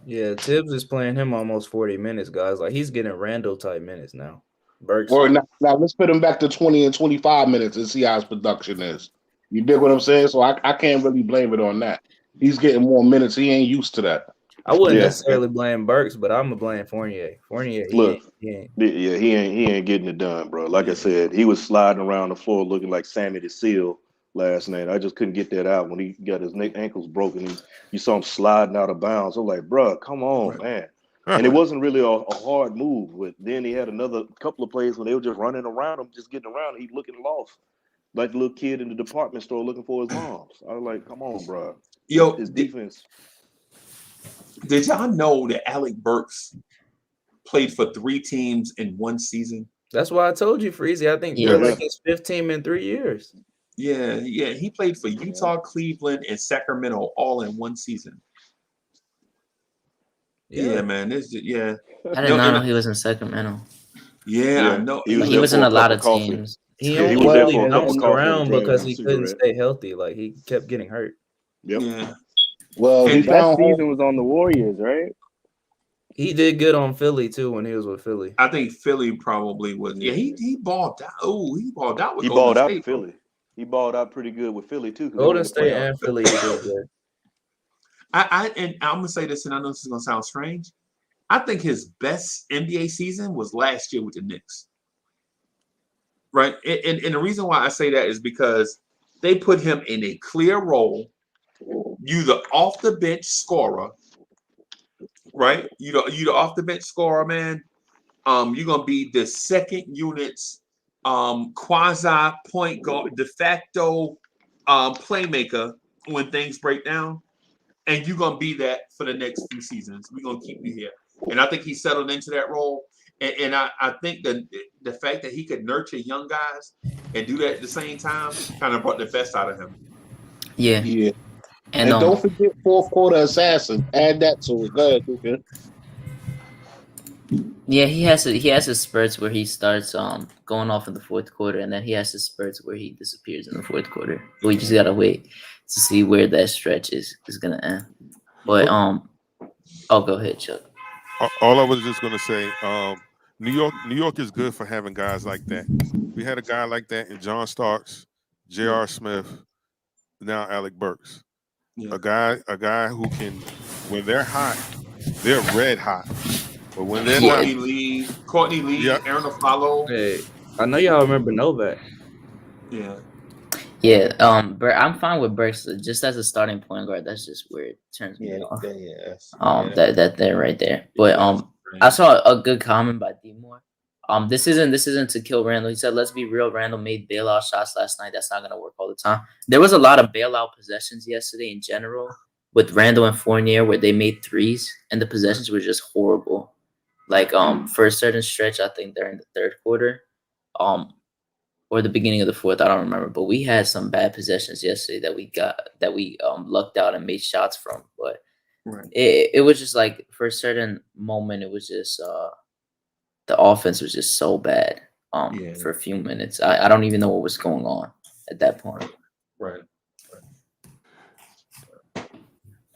S7: Yeah, Tibbs is playing him almost 40 minutes, guys. Like he's getting Randall type minutes now. Burks.
S10: Or now let's put him back to 20 and 25 minutes and see how his production is. You dig what I'm saying? So I can't really blame it on that. He's getting more minutes. He ain't used to that.
S7: I wouldn't
S5: Yeah.
S7: necessarily blame Burks, but I'm gonna blame Fournier. Fournier,
S5: Look,
S7: he ain't.
S5: yeah, he ain't getting it done, bro. Like I said, he was sliding around the floor looking like Sammy the Seal last night. I just couldn't get that out when he got his ankles broken. You saw him sliding out of bounds. I'm like, bro, come on, man. And it wasn't really a hard move. But then he had another couple of plays when they were just running around him, just getting around. He looking lost, like the little kid in the department store looking for his moms. I was like, come on, bro.
S4: Yo,
S5: His defense.
S4: Did y'all know that Alec Burks played for 3 teams in one season?
S7: That's why I told you, Freezy. I think they're like his 5th team in 3 years.
S4: Yeah. He played for Utah, Cleveland, and Sacramento all in one season. Yeah, man.
S17: I did not know he was in Sacramento.
S4: Yeah, I know.
S5: He
S17: He was in a lot of teams.
S7: He
S5: Yeah, he
S7: only
S5: was there
S7: really
S5: for a cup of
S7: bounced
S5: coffee
S7: around
S5: and a
S7: because he couldn't
S5: cigarette.
S7: stay healthy. Like he kept getting hurt.
S5: Yep.
S4: Yeah.
S9: Well,
S4: And
S9: his best season was on the Warriors, right?
S7: He did good on Philly too when he was with Philly.
S4: I think Philly probably was. Yeah, he balled out. Oh, he balled out with
S5: He
S4: Golden
S5: balled out
S4: State.
S5: in Philly. He balled out pretty good with Philly too.
S7: Golden State and Philly he did good.
S4: And I'm gonna say this, and I know this is gonna sound strange. I think his best NBA season was last year with the Knicks. Right? And the reason why I say that is because they put him in a clear role. You the off the bench scorer, right? You the off the bench scorer, man. You're gonna be the second unit's quasi point guard, de facto playmaker when things break down. And you're gonna be that for the next few seasons. We're gonna keep you here. And I think he settled into that role. And I think that the fact that he could nurture young guys and do that at the same time kind of brought the best out of him.
S17: Yeah.
S10: Yeah.
S17: And
S10: don't forget fourth quarter assassin. Add that to it. Go ahead, Luka.
S17: Yeah, he has his spurts where he starts going off in the fourth quarter, and then he has his spurts where he disappears in the fourth quarter. We just gotta wait to see where that stretch is gonna end. But go ahead, Chuck.
S15: All I was just gonna say, New York is good for having guys like that. We had a guy like that in John Starks, J.R. Smith, now Alec Burks.
S4: Yeah.
S15: A guy who can, when they're hot, they're red hot. But when they're
S4: Courtney Lee, Aaron Aflalo.
S7: Hey, I know y'all remember Novak.
S4: Yeah.
S17: Yeah, I'm fine with Burks just as a starting point guard. That's just where it turns me off. That they're right there. But I saw a good comment by D-Moore. This isn't to kill Randall. He said, "Let's be real. Randall made bailout shots last night. That's not gonna work all the time." There was a lot of bailout possessions yesterday in general with Randall and Fournier where they made threes and the possessions were just horrible. Like for a certain stretch, I think they're in the third quarter, or the beginning of the fourth. I don't remember, but we had some bad possessions yesterday that we lucked out and made shots from. But it was just like for a certain moment, it was just the offense was just so bad for a few minutes. I don't even know what was going on at that point.
S4: Right.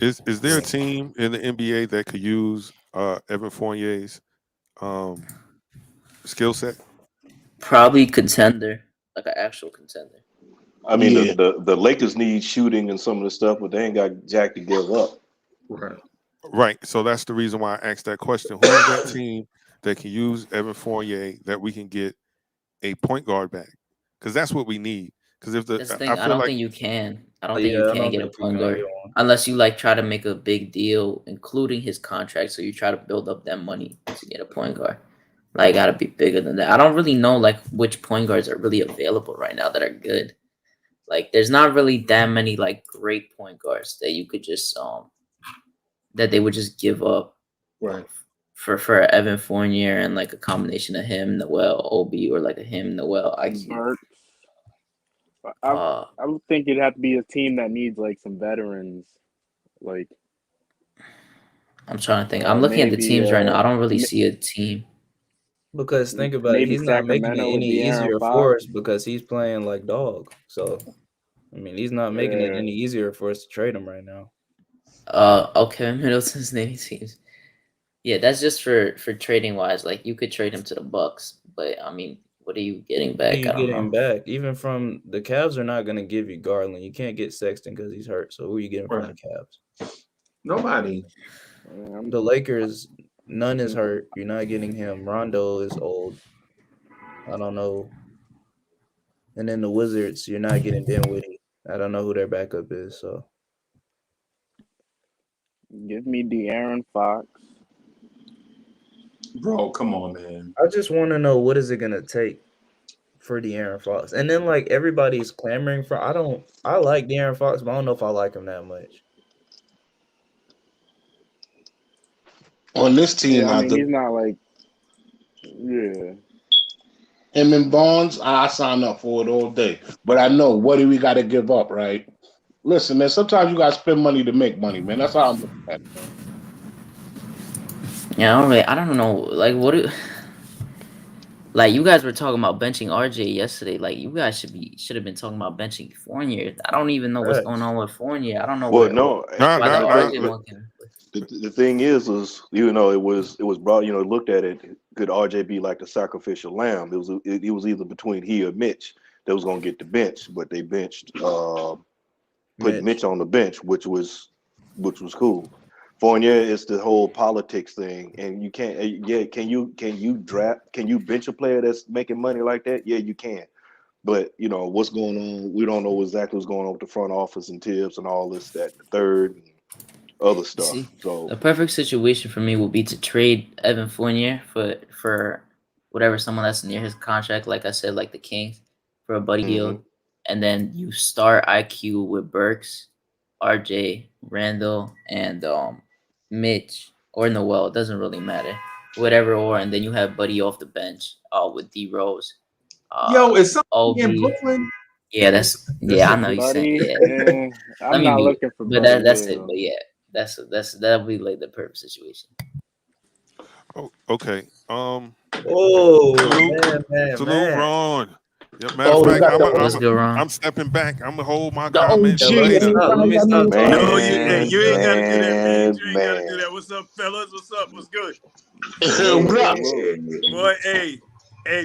S15: Is there a team in the NBA that could use Evan Fournier's skill set?
S17: Probably contender, like an actual contender.
S5: I mean, the Lakers need shooting and some of the stuff, but they ain't got jack to give up.
S15: Right. So that's the reason why I asked that question. Who is that team that can use Evan Fournier that we can get a point guard back? Because that's what we need. Because if
S17: I don't think you can. I don't think you can get a point guard unless you like try to make a big deal, including his contract. So you try to build up that money to get a point guard. Like, gotta be bigger than that. I don't really know like which point guards are really available right now that are good. Like, there's not really that many like great point guards that you could just that they would just give up,
S4: right?
S17: For Evan Fournier and like a combination of him, Noel, Obi, or like a him, Noel, IQ.
S9: I would think it'd have to be a team that needs like some veterans. Like,
S17: I'm trying to think. I'm looking at the teams right now. I don't really see a team.
S7: Because think about it, he's not making it any easier for us because he's playing like dog. So, I mean, he's not making it any easier for us to trade him right now.
S17: Okay, Middleton's name teams. Yeah, that's just for trading wise. Like, you could trade him to the Bucks, but I mean, What are you getting
S7: What are
S17: back?
S7: you
S17: I don't
S7: getting
S17: know.
S7: back? Even from the Cavs are not going to give you Garland. You can't get Sexton because he's hurt. So who are you getting from the Cavs?
S4: Nobody.
S7: The Lakers, none is hurt. You're not getting him. Rondo is old. I don't know. And then the Wizards, you're not getting Dinwiddie. I don't know who their backup is. So
S9: Give me De'Aaron Fox.
S4: Bro, come on, man.
S7: I just want to know what is it gonna take for De'Aaron Fox, and then like everybody's clamoring for. I like De'Aaron Fox, but I don't know if I like him that much.
S10: On this team,
S9: Yeah, I
S10: I
S9: mean he's not like
S10: him and Bonds, I sign up for it all day. But I know what do we got to give up, right? Listen, man. Sometimes you got to spend money to make money, man. That's how I'm looking at it, man.
S17: Yeah, I don't know. Like, like you guys were talking about benching RJ yesterday. Like, you guys should have been talking about benching Fournier. I don't even know what's going on with Fournier. I don't know
S18: Well, no,
S17: why the RJ one can.
S18: the thing is you know it was brought, you know, looked at it. Could RJ be like the sacrificial lamb? It was either between he or Mitch that was gonna get the bench, but they benched put Mitch on the bench, which was cool. Fournier is the whole politics thing, and you can't. Yeah, can you bench a player that's making money like that? Yeah, you can. But you know what's going on. We don't know exactly what's going on with the front office and Tibbs and all this, that, and the third, and other stuff.
S17: See,
S18: So
S17: a perfect situation for me would be to trade Evan Fournier for whatever someone that's near his contract. Like I said, like the Kings for a buddy deal, and then you start IQ with Burks, RJ, Randall, and Mitch or Noel. It doesn't really matter, whatever. Or and then you have Buddy off the bench, with D Rose.
S4: Yo, is something
S17: OB.
S4: in Brooklyn?
S17: Yeah, I know you're saying
S9: Buddy,
S17: yeah.
S9: I'm not looking for
S17: But
S9: Buddy.
S17: that's it. But yeah, that'll be like the perfect situation.
S15: Oh, okay.
S7: Oh,
S15: Salute, Ron. Yeah, matter
S17: Oh,
S15: of fact,
S17: let's go, Ron.
S15: I'm stepping back. I'm gonna hold my
S17: The
S15: comments
S17: OG.
S15: later.
S7: Let me stop talking.
S2: No, you ain't got to do that, man. You ain't got to do that. What's up, fellas? What's up? What's good? Boy, hey,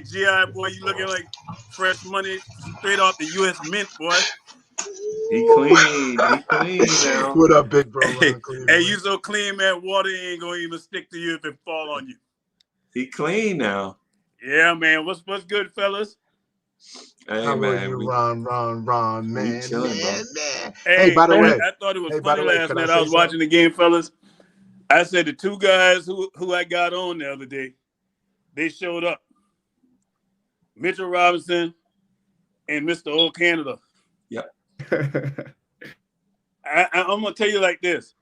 S2: GI, boy, you looking like fresh money straight off the U.S. Mint, boy.
S4: He clean now.
S6: What up, big bro?
S2: Hey, you so clean, man. Water ain't gonna even stick to you if it fall on you.
S4: He clean now.
S2: Yeah, man. What's good, fellas?
S4: Hey,
S6: How
S4: man,
S6: are you, Ron, man?
S4: chilling, bro.
S6: Hey, by the way,
S2: I thought it was
S6: by
S2: funny
S6: the way,
S2: last
S6: can I
S2: night.
S6: say
S2: I was watching the game, fellas. I said the two guys who I got on the other day, they showed up. Mitchell Robinson and Mr. Old Canada.
S4: Yep.
S2: I'm gonna tell you like this.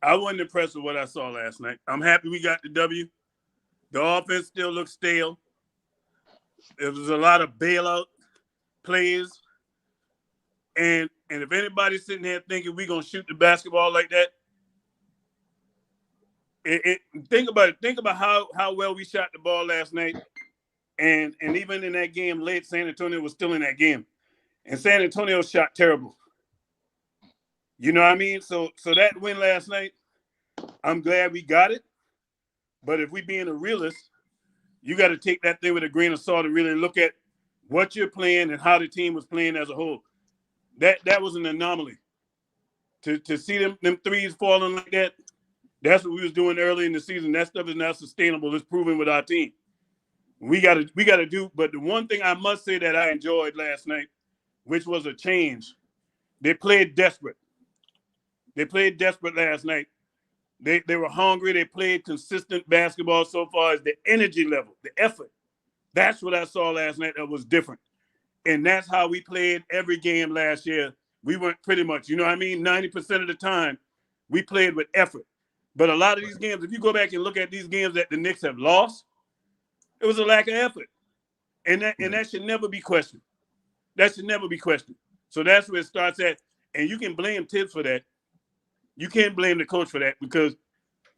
S2: I wasn't impressed with what I saw last night. I'm happy we got the W. The offense still looks stale. There was a lot of bailout plays. And if anybody's sitting here thinking we're gonna shoot the basketball like that, think about it. Think about how well we shot the ball last night. And even in that game late, San Antonio was still in that game. And San Antonio shot terrible. You know what I mean? So that win last night, I'm glad we got it. But if we being a realist, you got to take that thing with a grain of salt and really look at what you're playing and how the team was playing as a whole. That was an anomaly. To see them threes falling like that, that's what we was doing early in the season. That stuff is not sustainable. It's proven with our team. We gotta do. But the one thing I must say that I enjoyed last night, which was a change, they played desperate. They played desperate last night. They were hungry. They played consistent basketball so far as the energy level, the effort. That's what I saw last night that was different. And that's how we played every game last year. We went pretty much, you know what I mean? 90% of the time, we played with effort. But a lot of these games, if you go back and look at these games that the Knicks have lost, it was a lack of effort. And that should never be questioned. That should never be questioned. So that's where it starts at. And you can blame Tibbs for that. You can't blame the coach for that because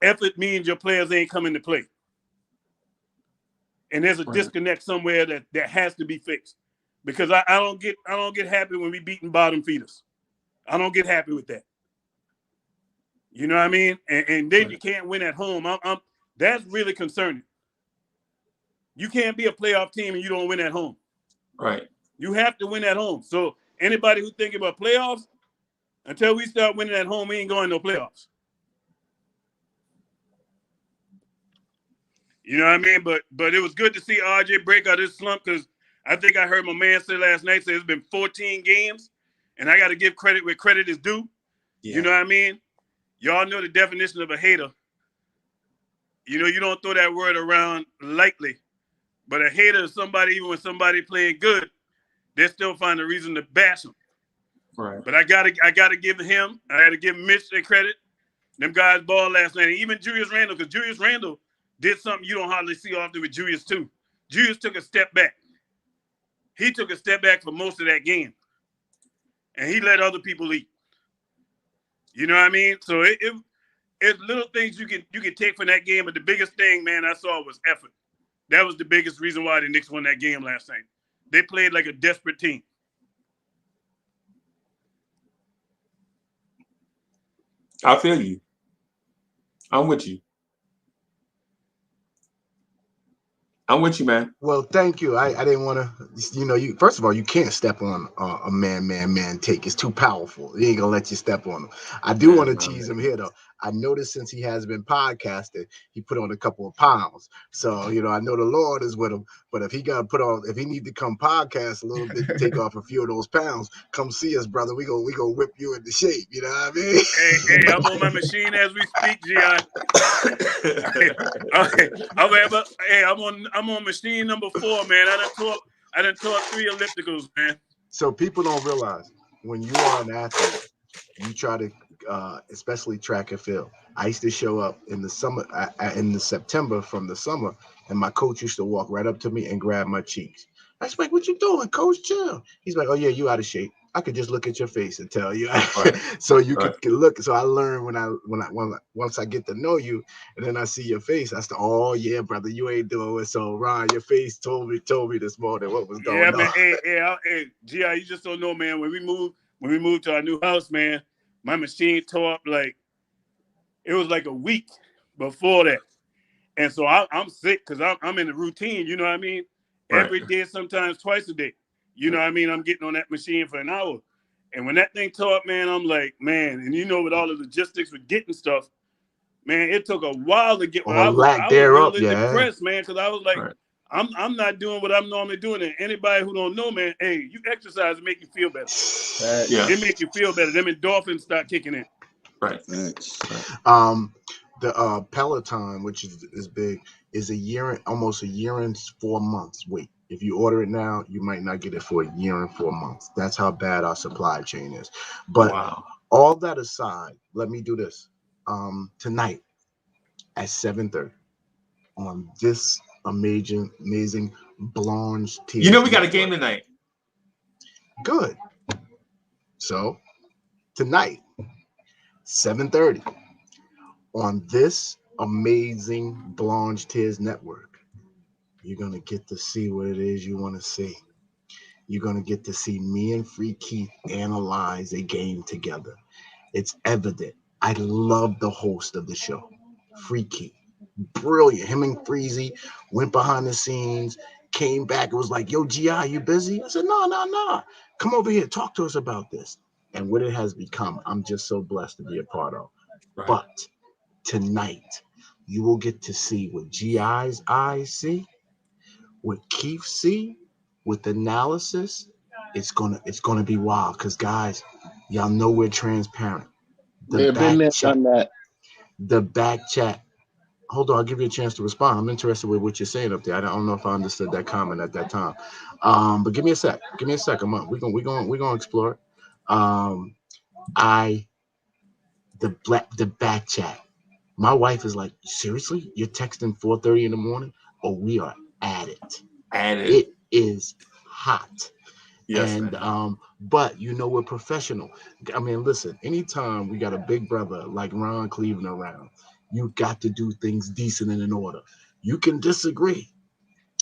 S2: effort means your players ain't coming to play. And there's a disconnect somewhere that has to be fixed. Because I don't get happy when we beating bottom feeders. I don't get happy with that. You know what I mean? And then you can't win at home. That's really concerning. You can't be a playoff team and you don't win at home.
S4: Right.
S2: You have to win at home. So anybody who thinking about playoffs, until we start winning at home, we ain't going no playoffs. You know what I mean? But it was good to see RJ break out his slump because I think I heard my man say last night, say it's been 14 games, and I got to give credit where credit is due.
S4: Yeah.
S2: You know what I mean? Y'all know the definition of a hater. You know, you don't throw that word around lightly. But a hater is somebody, even when somebody playing good, they still find a reason to bash them.
S4: Right.
S2: But I gotta give him, I gotta give Mitch their credit. Them guys balled last night. And even Julius Randle, because Julius Randle did something you don't hardly see often with Julius too. Julius took a step back. He took a step back for most of that game. And he let other people eat. You know what I mean? So it's little things you can take from that game, but the biggest thing, man, I saw was effort. That was the biggest reason why the Knicks won that game last night. They played like a desperate team.
S4: I feel you. I'm with you. I'm with you, man.
S19: Well, thank you. I didn't want to, you first of all, you can't step on a man take. It's too powerful. He ain't gonna let you step on him. I do want to tease him here though. I noticed since he has been podcasting, he put on a couple of pounds. So, I know the Lord is with him, but if he need to come podcast a little bit, take off a few of those pounds, come see us, brother. We gonna whip you into shape. You know what I mean?
S2: Hey, I'm on my machine as we speak, G.I. I'm on machine number 4, man. I done taught 3 ellipticals, man.
S19: So people don't realize when you are an athlete, you try to, especially track and field. I used to show up in the summer, in the September from the summer, and my coach used to walk right up to me and grab my cheeks. I was like, "What you doing, coach? Chill." He's like, "Oh yeah, you out of shape. I could just look at your face and tell you." Right. So you could look. So I learned once I get to know you, and then I see your face. I said, "Oh yeah, brother, you ain't doing it." So Ron, your face told me this morning what was going on.
S2: Man. Hey, G.I., you just don't know, man. When we moved to our new house, man, my machine tore up it was like a week before that, and so I'm sick because I'm in the routine. You know what I mean?
S4: Right.
S2: Every day, sometimes twice a day. You know what I mean? I'm getting on that machine for an hour. And when that thing tore up, man, I'm like, man, and with all the logistics with getting stuff, man, it took a while to get I was really depressed, man, because I was like, I'm not doing what I'm normally doing. And anybody who don't know, man, hey, you exercise to make you feel better. It make you feel better. Them endorphins start kicking in.
S4: Right.
S19: The Peloton, which is big, is almost a year and 4 months wait. If you order it now, you might not get it for a year and 4 months. That's how bad our supply chain is. But all that aside, let me do this. Tonight at 7:30 on this amazing Blanche TV.
S4: We got a game tonight.
S19: Good. So tonight, 7:30 on this amazing Blanche Tears Network, you're going to get to see what it is you want to see. You're going to get to see me and Free Keith analyze a game together. It's evident. I love the host of the show, Free Keith. Brilliant. Him and Freezy went behind the scenes, came back. It was like, "Yo, G.I., you busy?" I said, No. Come over here. Talk to us about this. And what it has become, I'm just so blessed to be a part of. Right. But tonight, you will get to see what G.I.'s eyes see, what Keith see, with analysis. It's gonna be wild. Because guys, y'all know we're transparent. The back chat. Hold on, I'll give you a chance to respond. I'm interested with what you're saying up there. I don't know if I understood that comment at that time. But give me a sec. We're gonna explore it. The back chat. My wife is like, "Seriously? You're texting 4:30 in the morning?" Oh, we are at it. It is hot. Yes, and man. But we're professional. I mean, listen, anytime we got a big brother like Ron Cleveland around, you got to do things decent and in order. You can disagree,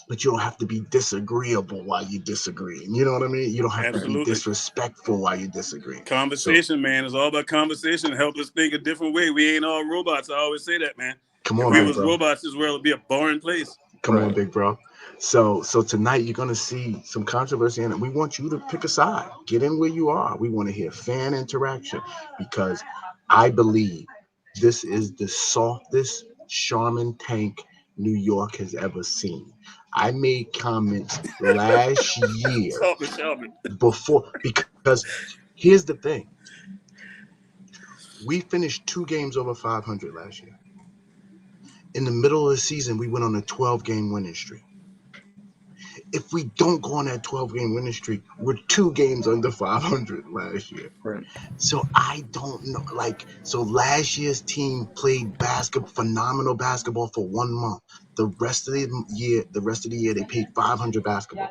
S19: but you don't have to be disagreeable while you disagree. You know what I mean? You don't have to be disrespectful while you disagree.
S2: Conversation, man. It's all about conversation. Help us think a different way. We ain't all robots. I always say that, man.
S19: Come on,
S2: if we was robots, this world would be a boring place.
S19: Come on, big bro. So tonight you're gonna see some controversy, and we want you to pick a side. Get in where you are. We want to hear fan interaction because I believe this is the softest Charmin tank New York has ever seen. I made comments last year
S2: Talk with Shelby.
S19: before because here's the thing. We finished 2 games over 500 last year. In the middle of the season, we went on a 12-game winning streak. If we don't go on that 12-game winning streak, we're 2 games under 500 last year.
S7: Right.
S19: So I don't know. So last year's team played phenomenal basketball for 1 month. The rest of the year, they played 500 basketball.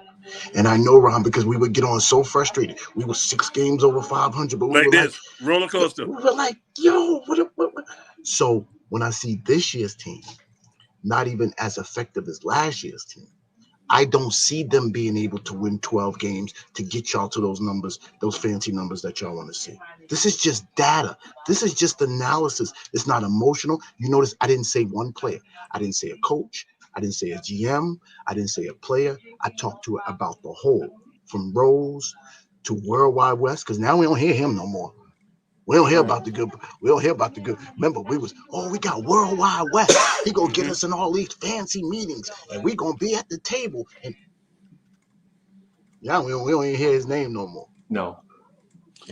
S19: And I know, Ron, because we would get on so frustrated. We were 6 games over 500, but we
S2: Like
S19: were
S2: this roller coaster.
S19: We were like, yo, what? So when I see this year's team, not even as effective as last year's team, I don't see them being able to win 12 games to get y'all to those numbers, those fancy numbers that y'all want to see. This is just data. This is just analysis. It's not emotional. You notice I didn't say one player. I didn't say a coach. I didn't say a GM. I didn't say a player. I talked to it about the whole, from Rose to Worldwide West, because now we don't hear him no more. We don't hear about the good. We don't hear about the good. Remember, we got Worldwide West. He gonna get us in all these fancy meetings, and we gonna be at the table. And now we don't even hear his name no more.
S4: No.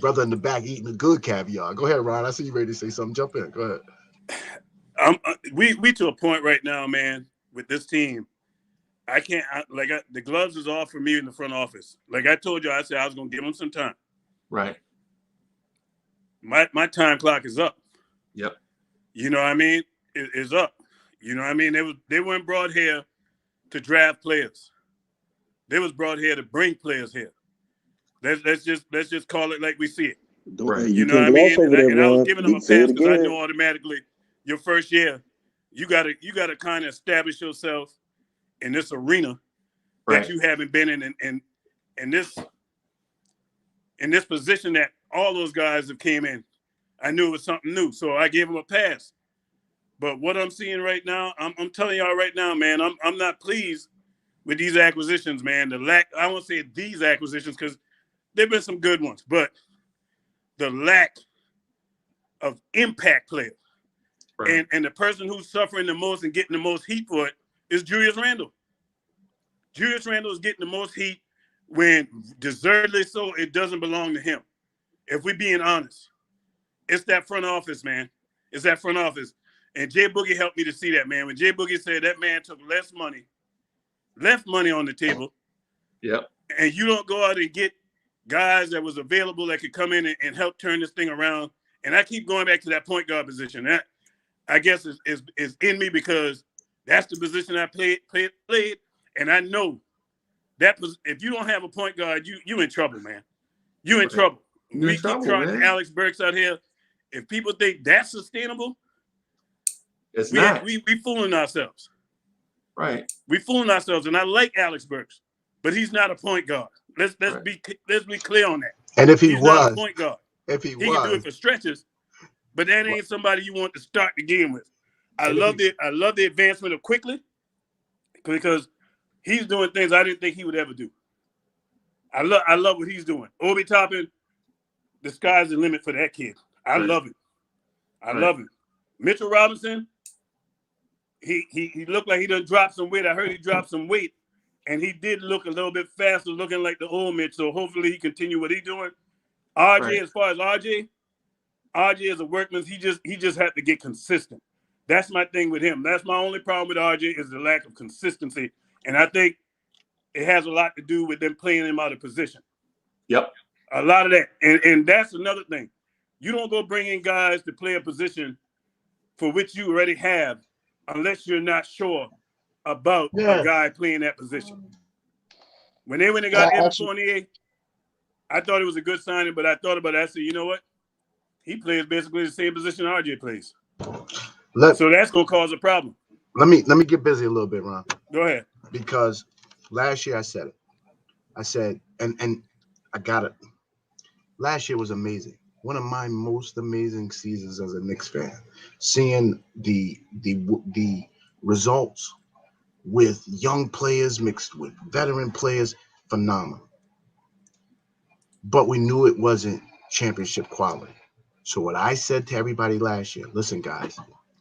S19: Brother in the back eating a good caviar. Go ahead, Ron. I see you ready to say something. Jump in. Go ahead.
S2: We to a point right now, man, with this team. I can't the gloves is off for me in the front office. Like I told you, I said I was gonna give them some time.
S4: Right.
S2: My time clock is up.
S4: Yep.
S2: You know what I mean? It is up. You know what I mean? They weren't brought here to draft players. They was brought here to bring players here. Let's just call it like we see it.
S8: Right.
S2: You know what I mean? And I was giving them a pass because I know automatically your first year, you gotta kind of establish yourself in this arena that you haven't been in this position that all those guys have came in. I knew it was something new, so I gave them a pass. But what I'm seeing right now, I'm telling y'all right now, man, I'm not pleased with these acquisitions, man. I won't say these acquisitions because there've been some good ones, but the lack of impact players. Right. And the person who's suffering the most and getting the most heat for it is Julius Randle. Julius Randle is getting the most heat when deservedly so it doesn't belong to him. If we're being honest, it's that front office, man. It's that front office. And Jay Boogie helped me to see that, man. When Jay Boogie said that man took left money on the table.
S4: Yep.
S2: And you don't go out and get guys that was available that could come in and help turn this thing around. And I keep going back to that point guard position. That I guess is in me because that's the position I played. And I know that if you don't have a point guard, you in trouble, man. You in trouble. We keep trying Alex Burks out here. If people think that's sustainable,
S4: it's not.
S2: We fooling ourselves.
S4: Right.
S2: We fooling ourselves. And I like Alex Burks, but he's not a point guard. Let's be clear on that.
S19: And if
S2: he's not a point guard.
S19: If he
S2: can do it for stretches, but that ain't somebody you want to start the game with. I love the advancement of Quickly because he's doing things I didn't think he would ever do. I love what he's doing. Obi Toppin, the sky's the limit for that kid. I love it. I love it. Mitchell Robinson, he looked like he done dropped some weight. I heard he dropped some weight, and he did look a little bit faster, looking like the old Mitch. So hopefully he continue what he's doing. RJ, as far as RJ is a workman. He just had to get consistent. That's my thing with him. That's my only problem with RJ is the lack of consistency, and I think it has a lot to do with them playing him out of position.
S4: Yep.
S2: A lot of that. And that's another thing. You don't go bring in guys to play a position for which you already have unless you're not sure about a guy playing that position. When they went and got Evan Fournier, I thought it was a good signing, but I thought about it. I said, you know what? He plays basically the same position RJ plays. So that's going to cause a problem.
S19: Let me get busy a little bit, Ron.
S2: Go ahead.
S19: Because last year I said it. I said, and I got it. Last year was amazing. One of my most amazing seasons as a Knicks fan. Seeing the results with young players mixed with veteran players, phenomenal. But we knew it wasn't championship quality. So what I said to everybody last year, listen, guys,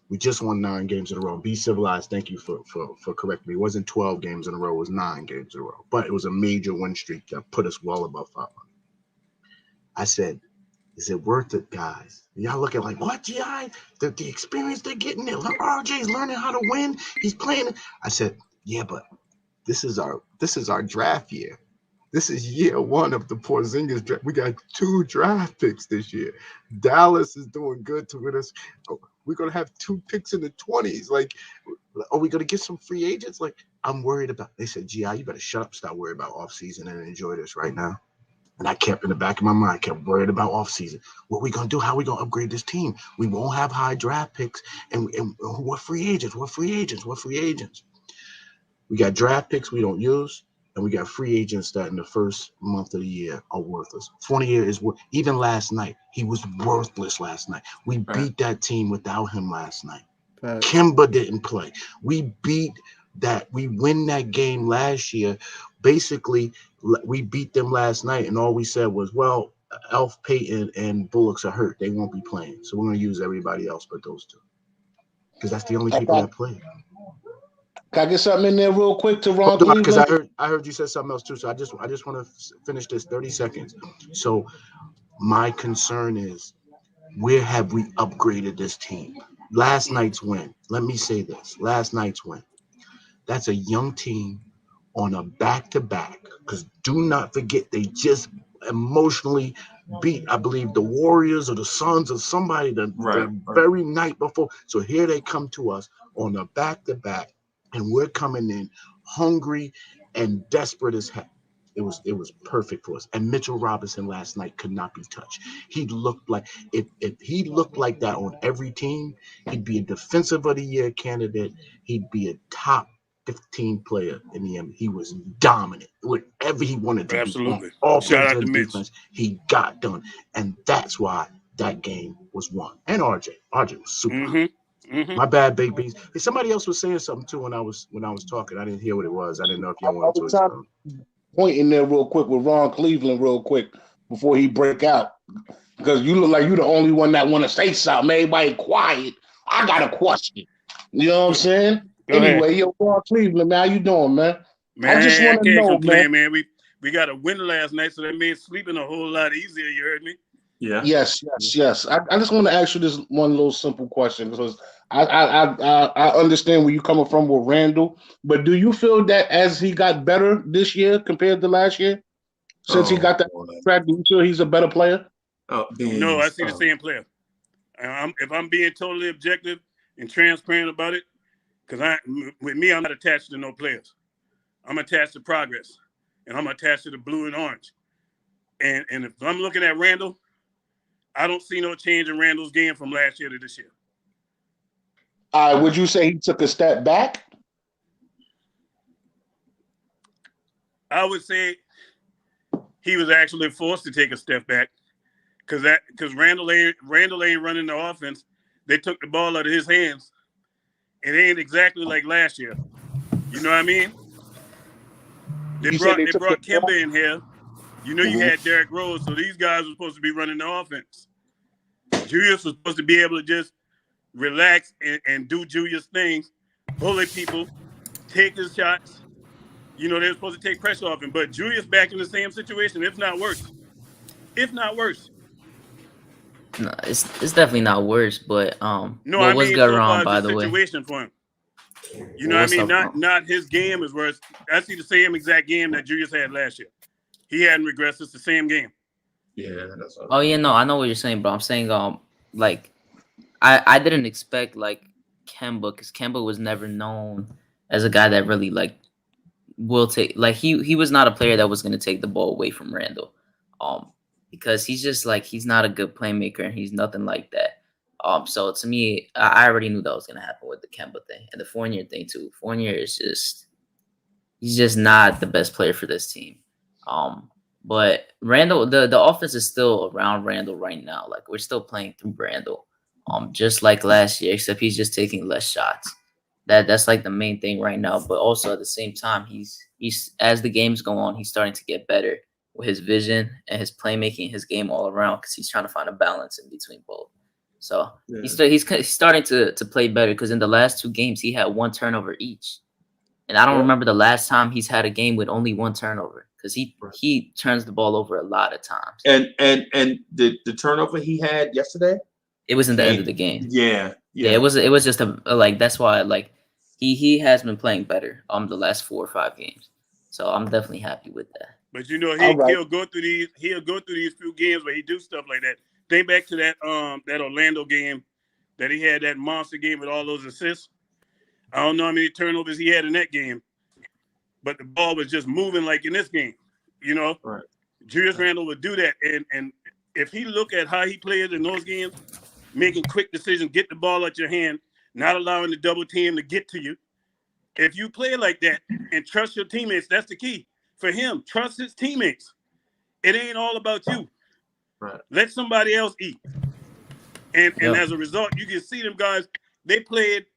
S19: we just won 9 games in a row. Be civilized. Thank you for correcting me. It wasn't 12 games in a row. It was 9 games in a row. But it was a major win streak that put us well above 500. I said, is it worth it, guys? Y'all looking like, what, G.I.? The experience they're getting there. RJ's learning how to win. He's playing. I said, yeah, but this is our draft year. This is year 1 of the Porzingis draft. We got 2 draft picks this year. Dallas is doing good to us. We're going to have 2 picks in the 20s. Like, are we going to get some free agents? Like, I'm worried about. They said, G.I., you better shut up, stop worrying about offseason and enjoy this right now. And I kept in the back of my mind, kept worried about offseason. What we going to do? How we going to upgrade this team? We won't have high draft picks. And what free agents? What free agents? What free agents? We got draft picks we don't use. And we got free agents that in the first month of the year are worthless. Fournier is even last night. He was worthless last night. We beat that team without him last night. Kemba didn't play. We win that game last year. Basically, we beat them last night, and all we said was, well, Elf Payton and Bullocks are hurt. They won't be playing. So we're going to use everybody else but those 2. Because that's the only people that play.
S10: Can I get something in there real quick to Ron
S19: Hold on, because
S10: Cleveland?
S19: I heard you said something else too. So I just want to finish this 30 seconds. So my concern is, where have we upgraded this team? Last night's win. Let me say this. Last night's win. That's a young team on a back-to-back. Because do not forget, they just emotionally beat, I believe, the Warriors or the Suns or somebody the very night before. So here they come to us on a back-to-back. And we're coming in hungry and desperate as heck. It was perfect for us. And Mitchell Robinson last night could not be touched. He looked like if he looked like that on every team, he'd be a defensive of the year candidate. He'd be a top 15 player in the NBA. He was dominant. Whatever he wanted to do on offense and defense, he got done. And that's why that game was won. And RJ was super. My bad, Big Beans. Hey, somebody else was saying something too when I was talking. I didn't hear what it was. I didn't know if y'all wanted to explain.
S10: Point in there real quick with Ron Cleveland real quick before he break out. Because you look like you're the only one that want to say something. Everybody quiet. I got a question. You know what I'm saying? Anyway, yo, Ron Cleveland, man, how you doing, man?
S2: Man,
S10: I just want to know,
S2: complain, man. We got a win last night, so that made sleeping a whole lot easier. You heard me?
S4: Yeah.
S10: Yes. I just want to ask you this one little simple question because I understand where you're coming from with Randall, but do you feel that as he got better this year compared to last year, since he got that contract, do you feel he's a better player?
S2: No, I see the same player. If I'm being totally objective and transparent about it, because with me, I'm not attached to no players. I'm attached to progress, and I'm attached to the blue and orange. And if I'm looking at Randall, I don't see no change in Randall's game from last year to this year.
S10: Would you say he took a step back?
S2: I would say he was actually forced to take a step back because Randall ain't running the offense. They took the ball out of his hands. It ain't exactly like last year. You know what I mean? They brought Kemba in here. You know, you had Derrick Rose, so these guys were supposed to be running the offense. Julius was supposed to be able to just relax and do Julius things, bully people, take his shots. You know, they were supposed to take pressure off him. But Julius back in the same situation, if not worse. If not worse.
S17: No, it's definitely not worse, but
S2: no,
S17: what
S2: I
S17: was
S2: mean,
S17: going
S2: so
S17: on,
S2: far
S17: by
S2: the
S17: the way?
S2: situation for him. You know what I mean? Not his game is worse. I see the same exact game that Julius had last year. He hadn't regressed. It's the same game.
S4: Yeah, that's all.
S17: Oh yeah, no, I know what you're saying, but I'm saying like I didn't expect like Kemba, because Kemba was never known as a guy that really like will take, like he was not a player that was going to take the ball away from Randall, because he's just like, he's not a good playmaker and he's nothing like that. So to me, I already knew that was going to happen with the Kemba thing and the Fournier thing too. Fournier is he's just not the best player for this team. But Randall, the offense is still around Randall right now. Like, we're still playing through Randall, just like last year, except he's just taking less shots. That's like the main thing right now. But also at the same time, he's as the games go on, he's starting to get better with his vision and his playmaking, his game all around, because he's trying to find a balance in between both. So he's starting to play better, because in the last 2 games he had 1 turnover each, and I don't remember the last time he's had a game with only 1 turnover, because he turns the ball over a lot of times.
S4: And the turnover he had yesterday,
S17: it was in the end of the game.
S4: Yeah.
S17: It was just that's why he has been playing better the last 4 or 5 games. So I'm definitely happy with that.
S2: But he'll go through these few games where he do stuff like that. Think back to that Orlando game that he had, that monster game with all those assists. I don't know how many turnovers he had in that game, but the ball was just moving like in this game.
S4: Right.
S2: Julius Randle would do that, and if he look at how he plays in those games, making quick decisions, get the ball out your hand, not allowing the double team to get to you. If you play like that and trust your teammates, that's the key for him. Trust his teammates. It ain't all about you.
S4: Right.
S2: Let somebody else eat. And as a result, you can see them guys, they played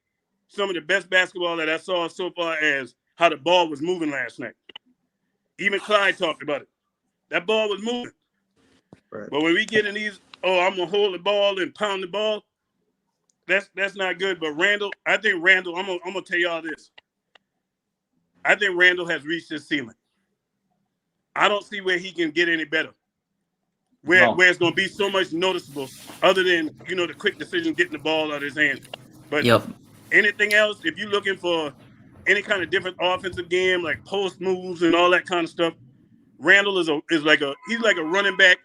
S2: some of the best basketball that I saw so far as how the ball was moving last night. Even Clyde talked about it. That ball was moving.
S4: Right.
S2: But when we get in these, I'm going to hold the ball and pound the ball, that's not good. But I think Randle, I'm going to tell y'all this. I think Randle has reached his ceiling. I don't see where he can get any better. Where it's going to be so much noticeable, other than, the quick decision, getting the ball out of his hand. But anything else, if you're looking for any kind of different offensive game, like post moves and all that kind of stuff, Randle is like a running back,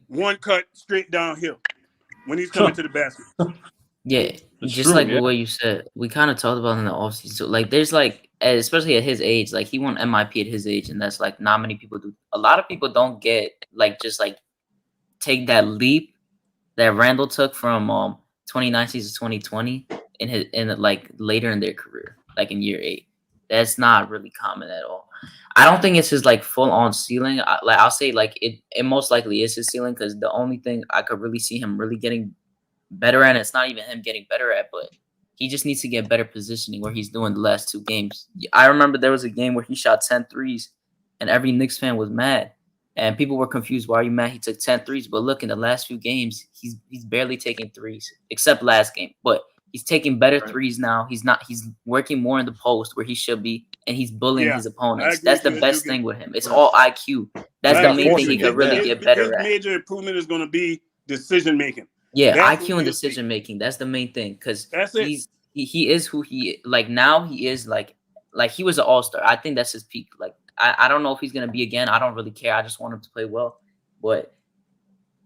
S2: 1 cut straight downhill when he's coming to the basket.
S17: Yeah, just like the way you said, we kind of talked about in the offseason. So there's especially at his age, he won MIP at his age, and that's not many people do. A lot of people don't get take that leap that Randle took from 2019 to 2020 in later in their career, in year 8. That's not really common at all. I don't think it's his full on ceiling. I'll say it most likely is his ceiling, because the only thing I could really see him really getting better at, it's not even him getting better at, but he just needs to get better positioning, where he's doing the last 2 games. I remember there was a game where he shot 10 threes, and every Knicks fan was mad. And people were confused. Why are you mad? He took 10 threes. But look, in the last few games, he's barely taking threes, except last game. But he's taking better threes now. He's working more in the post where he should be, and he's bullying his opponents. That's the best thing with him. It's all IQ. That's the main thing he could really get better at.
S2: His major improvement is going to be decision making.
S17: Yeah, that's IQ and decision making. That's the main thing, because he is who he now. He is he was an all-star. I think that's his peak. I don't know if he's gonna be again. I don't really care. I just want him to play well. But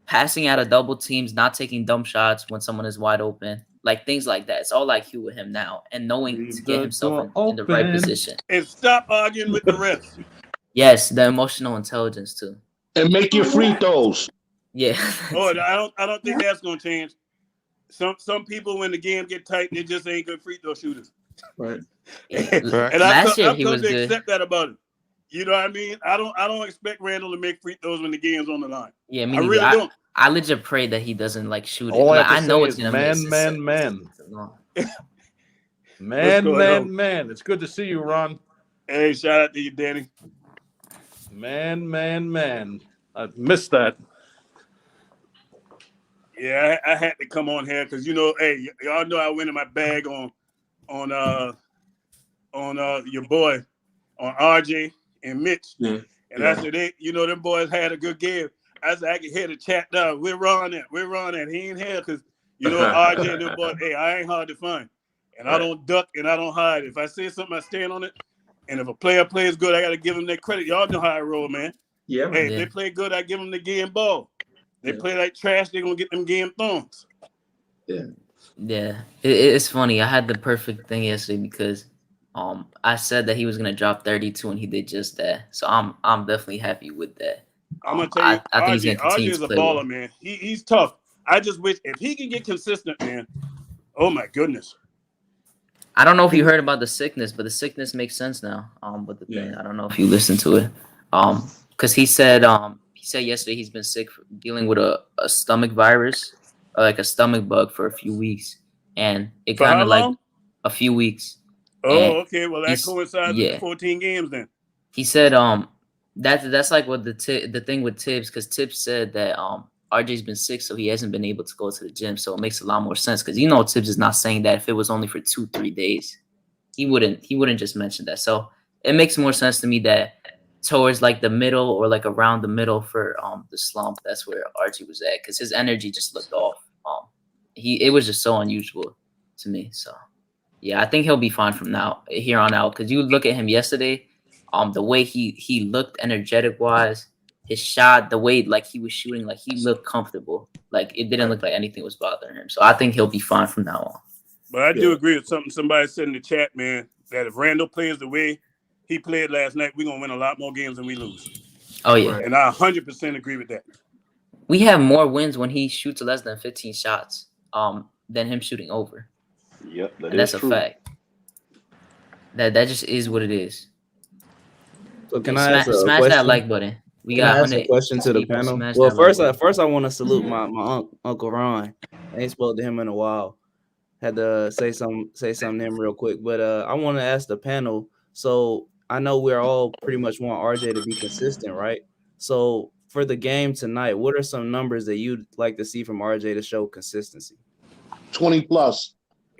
S17: passing out of double teams, not taking dumb shots when someone is wide open, things like that. It's all IQ with him now, and knowing to get himself in the right position.
S2: And stop arguing with the refs.
S17: Yes, the emotional intelligence too.
S10: And make your free throws.
S17: Yeah.
S2: I don't think that's gonna change. Some people, when the game get tight, they just ain't good free throw shooters.
S4: Right.
S2: And
S17: Last year
S2: I've
S17: he
S2: come
S17: was
S2: to
S17: good.
S2: accept that about him. You know what I mean? I don't expect Randle to make free throws when the game's on the line.
S17: Yeah,
S2: I really don't.
S17: I legit pray that he doesn't shoot it.
S13: All I
S17: I
S13: have to
S17: know
S13: say
S17: it's
S13: is
S17: gonna miss.
S13: Man. It's good to see you, Ron.
S2: Hey, shout out to you, Danny.
S13: Man. I missed that.
S2: Yeah, I had to come on here because hey, y'all know I went in my bag on your boy, on RJ and Mitch.
S4: Yeah.
S2: And I said, them boys had a good game. I said, I can hear the chat down. We're Ron at. He ain't here because, RJ and them boys, hey, I ain't hard to find. And I don't duck and I don't hide. If I say something, I stand on it. And if a player plays good, I got to give them their credit. Y'all know how I roll, man.
S4: Yeah.
S2: Hey, if they play good, I give them the game ball. They play like trash, they're going to get them game thumbs.
S4: Yeah.
S17: Yeah. It's funny. I had the perfect thing yesterday because I said that he was gonna drop 32 and he did just that. So I'm definitely happy with that.
S2: I'm gonna tell you,
S17: I think he's gonna continue
S2: RJ is
S17: to
S2: a
S17: play
S2: baller,
S17: well.
S2: man. He's tough. I just wish if he can get consistent, man. Oh my goodness.
S17: I don't know if you heard about the sickness, but the sickness makes sense now. But the thing, I don't know if you listened to it. Because he said yesterday he's been sick dealing with a stomach virus, or a stomach bug for a few weeks, and it
S2: For
S17: kind
S2: how
S17: of
S2: long?
S17: a few weeks.
S2: Oh, okay. Well, that
S17: He's
S2: coincides with the 14 games then.
S17: He said that's like what the thing with Tibbs, because Tibbs said that RJ's been sick, so he hasn't been able to go to the gym. So it makes a lot more sense, because Tibbs is not saying that if it was only for 2-3 days, he wouldn't just mention that. So it makes more sense to me that towards like the middle or like around the middle for the slump, that's where RJ was at, because his energy just looked off. It was just so unusual to me. So yeah, I think he'll be fine from here on out, because you look at him yesterday, the way he looked energetic wise, his shot, the way like he was shooting, like he looked comfortable. Like it didn't look like anything was bothering him. So I think he'll be fine from now on.
S2: But I do agree with something somebody said in the chat, man, that if Randall plays the way he played last night, we're going to win a lot more games than we lose.
S17: Oh, yeah.
S2: And I 100% agree with that.
S17: We have more wins when he shoots less than 15 shots than him shooting over.
S18: Yep,
S17: that's true. A fact. That just is what it is.
S7: So can I ask a
S17: smash
S7: question?
S17: that like button. We
S7: Can
S17: got
S7: I ask a question to the panel. Well, first I want to salute my Uncle Ron. I ain't spoke to him in a while. Had to say something to him real quick. But I want to ask the panel. So I know we're all pretty much want RJ to be consistent, right? So for the game tonight, what are some numbers that you'd like to see from RJ to show consistency?
S10: 20 plus.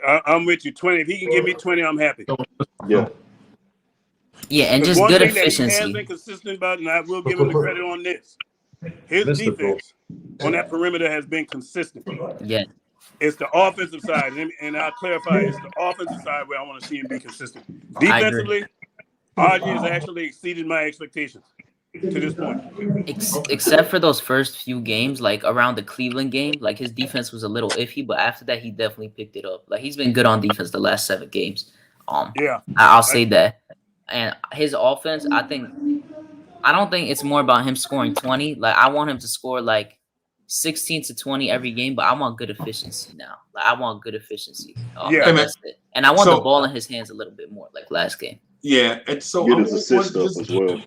S2: I'm with you. 20. If he can give me 20, I'm happy.
S18: Yeah.
S17: Yeah, and just
S2: one
S17: good
S2: thing
S17: efficiency.
S2: That he has been consistent about, and I will give him the credit on this. His defense on that perimeter has been consistent.
S17: Yeah.
S2: It's the offensive side, and I'll clarify, it's the offensive side where I want to see him be consistent. Defensively, RJ has actually exceeded my expectations to this point.
S17: Except for those first few games, like around the Cleveland game, like his defense was a little iffy, but after that, he definitely picked it up. Like he's been good on defense the last 7 games.
S2: Yeah,
S17: I'll say that. And his offense, I don't think it's more about him scoring 20. Like I want him to score like 16 to 20 every game, but I want good efficiency now. Like I want good efficiency. That's it. And I want the ball in his hands a little bit more, like last game.
S4: Yeah, and so
S18: get his assist up as well.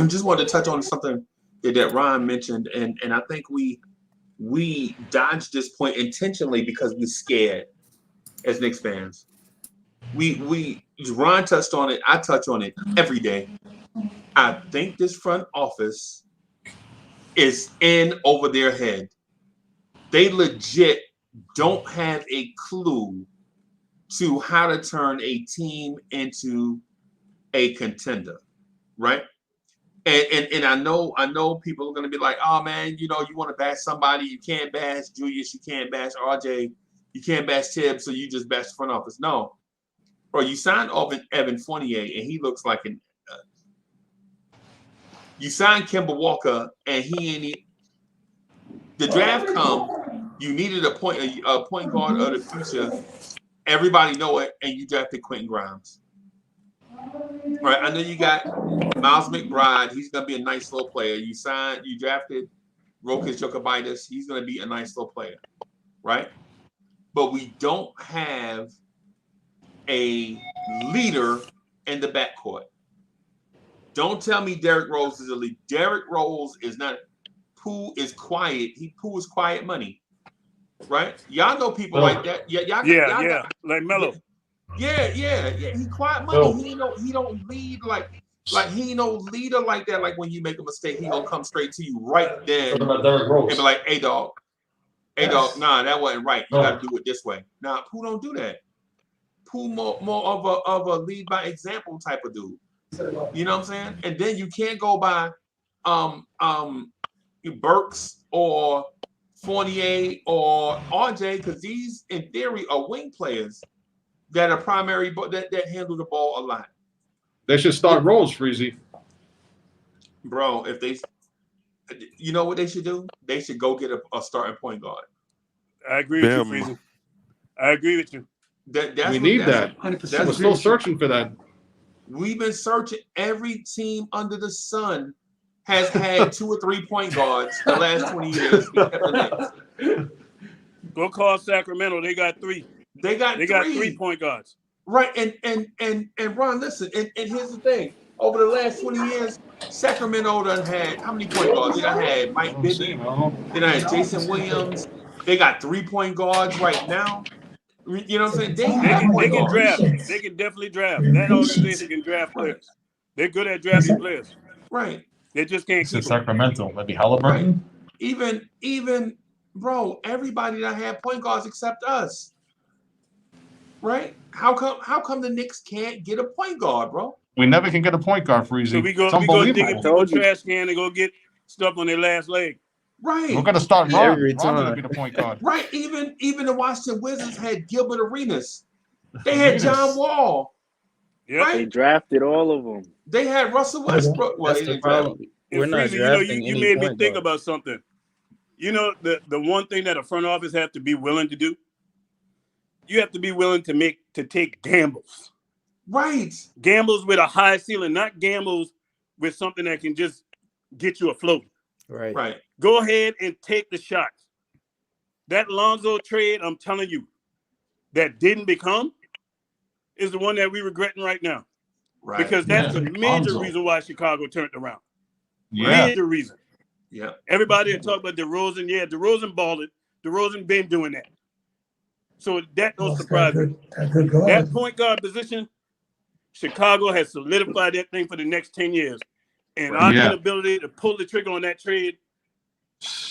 S4: Just wanted to touch on something that Ryan mentioned, and I think we dodged this point intentionally because we're scared as Knicks fans. Ryan touched on it. I touch on it every day. I think this front office is in over their head. They legit don't have a clue to how to turn a team into a contender, right? And I know people are gonna be like, oh man, you want to bash somebody, you can't bash Julius, you can't bash RJ, you can't bash Tibbs, so you just bash the front office. No, bro, you signed Evan Fournier, and he looks like an. You signed Kemba Walker, and he ain't. The draft come, you needed a point guard of the future. Everybody know it, and you drafted Quentin Grimes. Right, I know you got Miles McBride. He's gonna be a nice little player. You drafted Rokas Jokic. He's gonna be a nice little player, right? But we don't have a leader in the backcourt. Don't tell me Derrick Rose is a lead. Derrick Rose is not. Pooh is quiet. Pooh is quiet money, right? Y'all know people like that. Yeah,
S2: like Melo.
S4: Yeah. He quiet money. He don't lead like he ain't no leader like that. Like when you make a mistake, he gonna come straight to you right then and be like, "Hey dog, nah, that wasn't right. You gotta do it this way." Nah, Pooh don't do that. Pooh more of a lead by example type of dude. You know what I'm saying? And then you can't go by Burks or Fournier or RJ, because these in theory are wing players that are primary, but that handle the ball a lot.
S13: They should start Rose, Freezy.
S4: Bro, if you know what they should do? They should go get a starting point guard.
S2: I agree with you, Freezy. I agree with you.
S13: We need that.
S14: 100%.
S13: We're still searching for that.
S4: We've been searching. Every team under the sun has had 2 or 3 point guards the last 20 years.
S2: Go call Sacramento. They got 3. They got 3 point guards.
S4: Right. And Ron, listen, and here's the thing. Over the last 20 years, Sacramento done had how many point guards? They done had Mike Bibby. They done had Jason Williams. They got 3 point guards right now. You know what I'm saying? They
S2: They
S4: have
S2: can
S4: point guards.
S2: draft. They can definitely draft. That organization can draft players. They're good at drafting players.
S4: Right.
S2: They just can't
S13: It's in
S2: keep them.
S13: Sacramento. Maybe Halliburton.
S4: Even bro, everybody that had point guards except us. Right? How come the Knicks can't get a point guard, bro?
S13: We never can get a point guard, Freezy.
S2: So we go dig in people's trash can and go get stuff on their last leg.
S4: Right.
S13: We're gonna start Ron.
S7: Every
S13: Ron's gonna
S7: time.
S13: be the point guard.
S4: Right. Even the Washington Wizards had Gilbert Arenas. They had John Wall.
S2: Yep.
S4: Right?
S9: They drafted all of them.
S4: They had Russell Westbrook. Well,
S7: That's
S4: they
S7: the
S4: didn't draft
S7: problem.
S4: him.
S7: We're
S2: And
S7: not
S2: Freezy,
S7: drafting
S2: you
S7: any
S2: made me
S7: point
S2: think
S7: guard.
S2: about something. You know, the one thing that a front office have to be willing to do, you have to be willing to take gambles.
S4: Right.
S2: Gambles with a high ceiling, not gambles with something that can just get you afloat.
S7: Right.
S4: Right.
S2: Go ahead and take the shot. That Lonzo trade, I'm telling you, that didn't become is the one that we're regretting right now.
S4: Right.
S2: Because that's the major
S13: Lonzo.
S2: reason why Chicago turned around.
S13: Yeah.
S2: Major reason.
S4: Yeah.
S2: Everybody had talked about DeRozan. Yeah, DeRozan balling. DeRozan been doing that. So that don't surprise me. That point guard position, Chicago has solidified that thing for the next 10 years. And our inability to pull the trigger on that trade,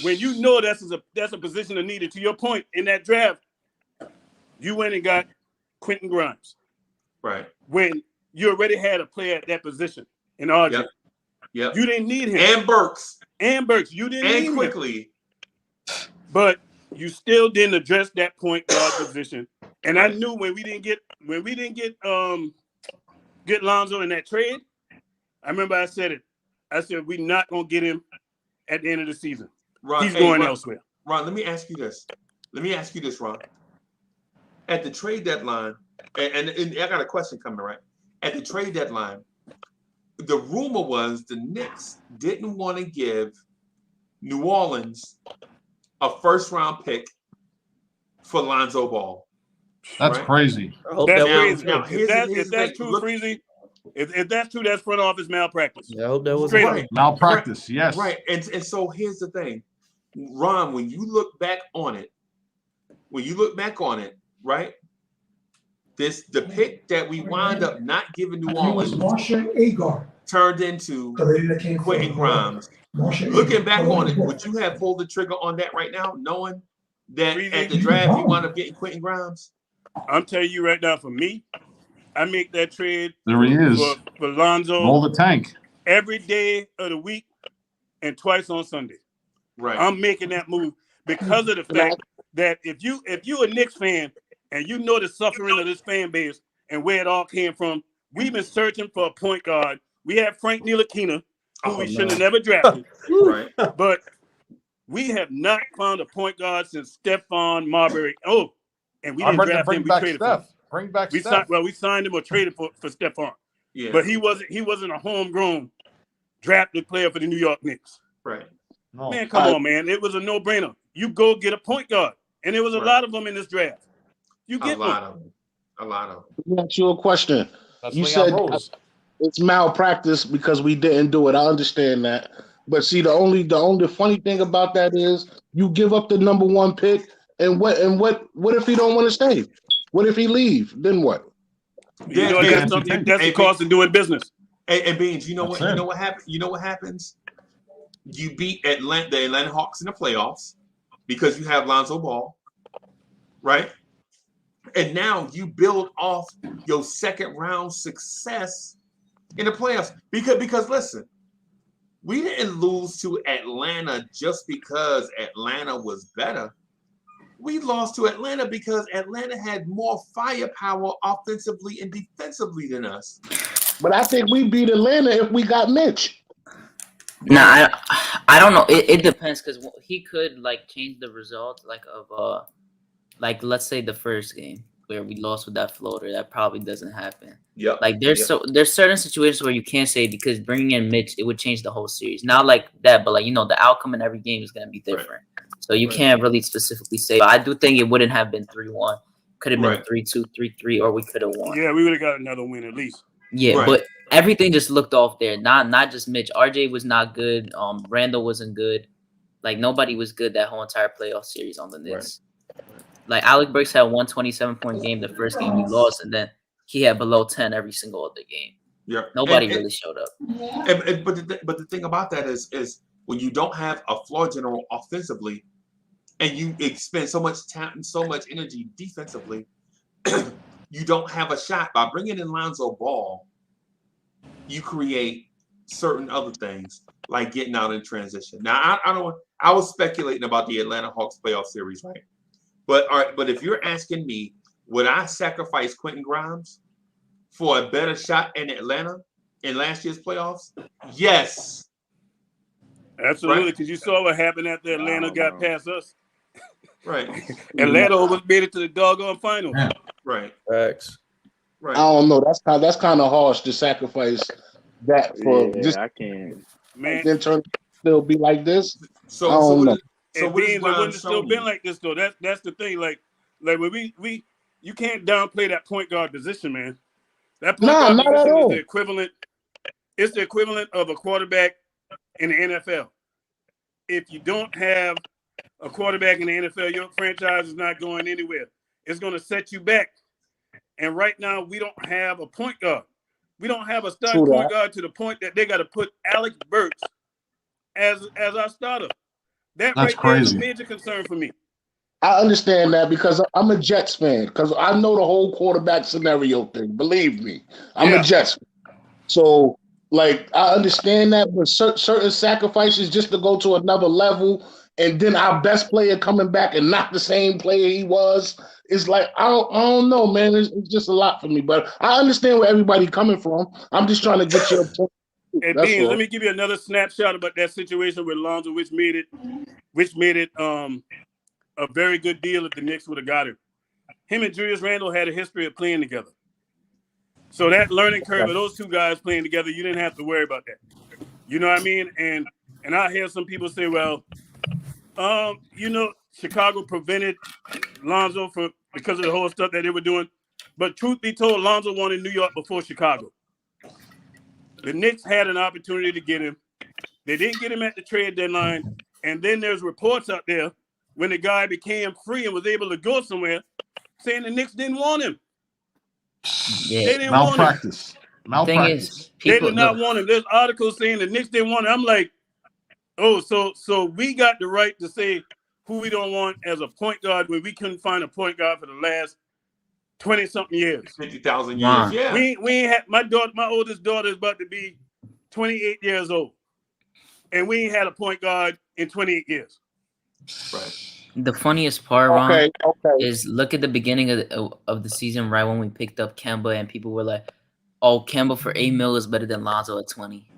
S2: when you know that's a position of needed, to your point, in that draft, you went and got Quentin Grimes.
S4: Right.
S2: When you already had a player at that position in RJ.
S4: Yep.
S2: You didn't need him.
S4: And Burks.
S2: You didn't need
S4: And
S2: him.
S4: Quickly.
S2: But you still didn't address that point guard position. And I knew when we didn't get Lonzo in that trade, I remember I said it. I said we're not gonna get him at the end of the season.
S4: Ron,
S2: He's going
S4: Ron,
S2: elsewhere.
S4: Ron, let me ask you this. Ron. At the trade deadline, and I got a question coming, right? At the trade deadline, the rumor was the Knicks didn't want to give New Orleans a first-round pick for Lonzo Ball.
S13: That's crazy.
S2: That's crazy.
S4: Now,
S2: If that's true, Freezy, if that's true, that's front office malpractice.
S7: Yeah, I hope that was
S2: right.
S13: Malpractice, yes.
S4: Right. And so here's the thing. Ron, when you look back on it, right? The pick that we wind up not giving New Orleans turned into Quentin Grimes. Looking back on it, would you have pulled the trigger on that right now, knowing that at the draft you wound up getting Quentin Grimes?
S2: I'm telling you right now, for me, I make that trade
S13: There he is.
S2: for Lonzo
S13: Roll the tank.
S2: every day of the week and twice on Sunday.
S4: Right.
S2: I'm making that move because of the fact that if you a Knicks fan and you know the suffering of this fan base and where it all came from, we've been searching for a point guard. We had Frank Ntilikina, who we should have never drafted.
S4: Right.
S2: But we have not found a point guard since Stephon Marbury. Oh, and we
S13: I'm
S2: didn't
S13: ready to
S2: draft
S13: bring
S2: him. We
S13: back
S2: traded
S13: Steph.
S2: for him.
S13: Bring back
S2: We
S13: Steph.
S2: we signed him or traded for Stephon.
S4: Yeah.
S2: But he wasn't a homegrown drafted player for the New York Knicks.
S4: Right.
S13: No.
S2: Man, come on, man. It was a no-brainer. You go get a point guard. And there was a lot of them in this draft. You get
S4: A lot
S2: one.
S4: of them. A lot of them.
S10: Let me ask you a question.
S13: That's
S10: You
S13: Leon
S10: said
S13: Rose.
S10: it's malpractice because we didn't do it. I understand that. But see, the only funny thing about that is you give up the number one pick, and what if he don't want to stay? What if he leave? Then what?
S2: You know, that's the cost of doing business.
S4: And Beans, you know what?
S13: That's
S4: You
S13: it.
S4: know what happens? You know what happens? You beat the Atlanta Hawks in the playoffs because you have Lonzo Ball, right? And now you build off your second round success in the playoffs because listen, we didn't lose to Atlanta just because Atlanta was better. We lost to Atlanta because Atlanta had more firepower offensively and defensively than us.
S10: But I think we beat Atlanta if we got Mitch.
S17: Nah, I don't know. It depends because he could like change the result of let's say the first game where we lost with that floater. That probably doesn't happen.
S4: Yep.
S17: Like there's certain situations where you can't say because bringing in Mitch it would change the whole series. Not like that, but like the outcome in every game is gonna be different. So you can't really specifically say. But I do think it wouldn't have been 3-1. Could have been 3-2, 3-3, or we could have won.
S2: Yeah, we would have got another win at least.
S17: Yeah, but everything just looked off there. Not just Mitch. RJ was not good. Randall wasn't good. Like nobody was good that whole entire playoff series on the Knicks. Like Alec Burks had 127-point game the first game we lost, and then he had below 10 every single other game.
S4: Yeah,
S17: Nobody really showed up.
S4: But the thing about that is when you don't have a floor general offensively, and you expend so much time and so much energy defensively, you don't have a shot. By bringing in Lonzo Ball, you create certain other things like getting out in transition. Now, I was speculating about the Atlanta Hawks playoff series, right? But all right, but if you're asking me, would I sacrifice Quentin Grimes for a better shot in Atlanta in last year's playoffs? Yes.
S2: Absolutely, because you saw what happened after Atlanta got past us.
S4: Right.
S2: Atlanta almost made it to the doggone finals.
S4: Right.
S7: Facts.
S4: Right.
S10: I don't know. That's kind of harsh to sacrifice that for just.
S9: I can't.
S2: Man,
S10: then turn still be like this.
S4: So
S10: I don't know.
S2: And Beans, it wouldn't have still been like this though. That's the thing. Like when we you can't downplay that point guard position, man. That point guard
S10: not at
S2: position is
S10: all.
S2: the equivalent. It's the equivalent of a quarterback in the NFL. If you don't have a quarterback in the NFL, your franchise is not going anywhere. It's going to set you back. And right now, we don't have a point guard. We don't have a starting point guard to the point that they got to put Alex Burks as our starter. That's right there is a major concern for me.
S10: I understand that because I'm a Jets fan. Because I know the whole quarterback scenario thing. Believe me, I'm a Jets fan. So, like, I understand that, but certain sacrifices just to go to another level, and then our best player coming back and not the same player he was, is like I don't know, man. It's just a lot for me. But I understand where everybody's coming from. I'm just trying to get your point.
S2: Hey, Beans, let me give you another snapshot about that situation with Lonzo, which made it a very good deal if the Knicks would have got him. Him and Julius Randle had a history of playing together. So that learning curve of those two guys playing together, you didn't have to worry about that. You know what I mean? And I hear some people say, well, Chicago prevented Lonzo because of the whole stuff that they were doing. But truth be told, Lonzo wanted New York before Chicago. The Knicks had an opportunity to get him. They didn't get him at the trade deadline. And then there's reports out there when the guy became free and was able to go somewhere saying the Knicks didn't want him.
S17: Yeah.
S2: They didn't want him.
S17: Malpractice.
S2: They did not want him. There's articles saying the Knicks didn't want him. I'm like, oh, so we got the right to say who we don't want as a point guard when we couldn't find a point guard for the last 20-something years.
S4: 50,000 years. Yeah.
S2: We ain't had my oldest daughter is about to be 28 years old. And we ain't had a point guard in 28 years.
S4: Right.
S17: The funniest part, Ron, is look at the beginning of the season, right when we picked up Kemba, and people were like, "Oh, Kemba for $8 million is better than Lonzo at 20."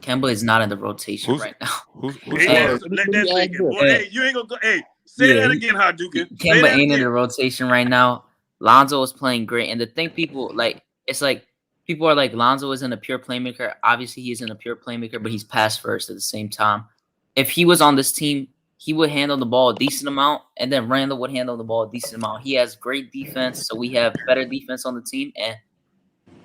S17: Kemba is not in the rotation right now.
S2: Let that sink in. Boy, hey, you ain't gonna go. Hey, say that again, Hadouken.
S17: Kemba ain't in the rotation right now. Lonzo is playing great, and the thing people like, it's like people are like, Lonzo isn't a pure playmaker. Obviously, he isn't a pure playmaker, but he's pass first at the same time. If he was on this team, he would handle the ball a decent amount, and then Randall would handle the ball a decent amount. He has great defense, so we have better defense on the team, and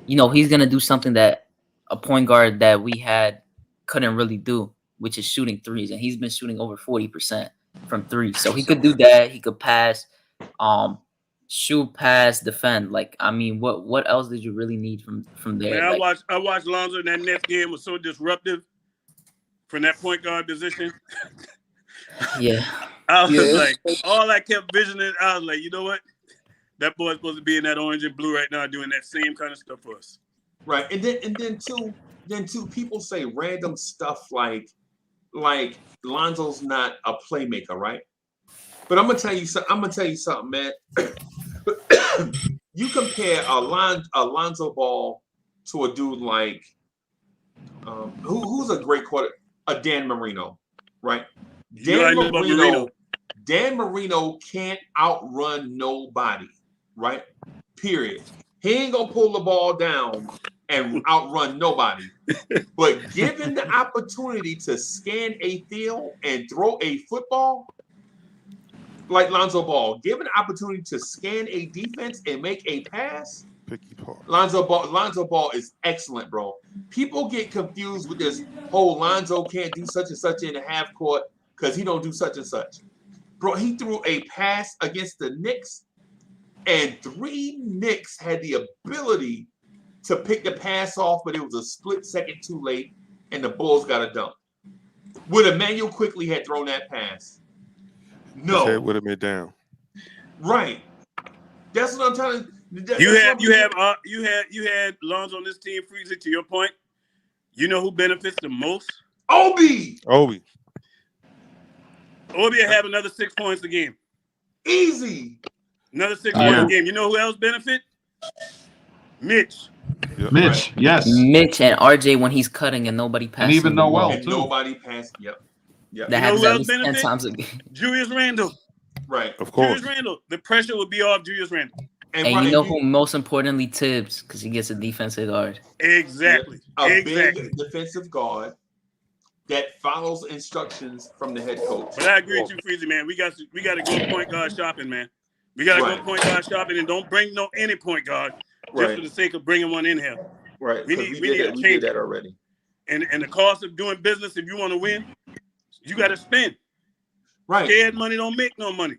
S17: he's gonna do something that a point guard that we had couldn't really do, which is shooting threes, and he's been shooting over 40% from three. So he could do that. He could pass, shoot, pass, defend. Like, I mean, what else did you really need from there?
S2: Man,
S17: like,
S2: I watched Lonzo in that Nets game was so disruptive from that point guard position.
S17: Yeah.
S2: I was like, all I kept visioning, I was like, you know what? That boy's supposed to be in that orange and blue right now doing that same kind of stuff for us.
S4: Right. And then too, people say random stuff like Lonzo's not a playmaker, right? But I'm gonna tell you something, man. You compare a Lonzo Ball to a dude like who's a great quarter, a Dan Marino, right? Dan Marino can't outrun nobody, right? Period. He ain't gonna pull the ball down and outrun nobody. But given the opportunity to scan a field and throw a football, like Lonzo Ball, given the opportunity to scan a defense and make a pass, Lonzo Ball is excellent, bro. People get confused with this whole Lonzo can't do such and such in the half court because he don't do such and such. Bro, he threw a pass against the Knicks, and 3 Knicks had the ability to pick the pass off, but it was a split second too late, and the Bulls got a dunk. Would Emmanuel quickly had thrown that pass? No.
S15: His head would have been down.
S4: Right. That's what I'm telling you.
S2: You had Lonzo on this team, Freezy, to your point. You know who benefits the most?
S4: Obi
S2: will have another 6 points a game.
S4: Easy.
S2: Another 6 points a game. You know who else benefit? Mitch.
S13: Yep. Mitch, yes.
S17: Mitch and RJ when he's cutting and nobody passes.
S13: And even Noel,
S4: and nobody passed. Yep.
S17: That happens at least 10 times a game.
S2: Julius Randle.
S4: Right.
S15: Of course.
S2: Julius Randle. The pressure would be off Julius Randle.
S17: And you know who most importantly Tibbs, because he gets a defensive guard.
S2: Exactly.
S4: A big defensive guard that follows instructions from the head coach.
S2: But I agree with you, Freezy, man. We got to go point guard shopping, man. We got to go point guard shopping and don't bring any point guard just for the sake of bringing one in here.
S4: Right.
S2: We
S4: did that already.
S2: And the cost of doing business, if you want to win, you got to spend.
S4: Right.
S2: Scared money don't make no money.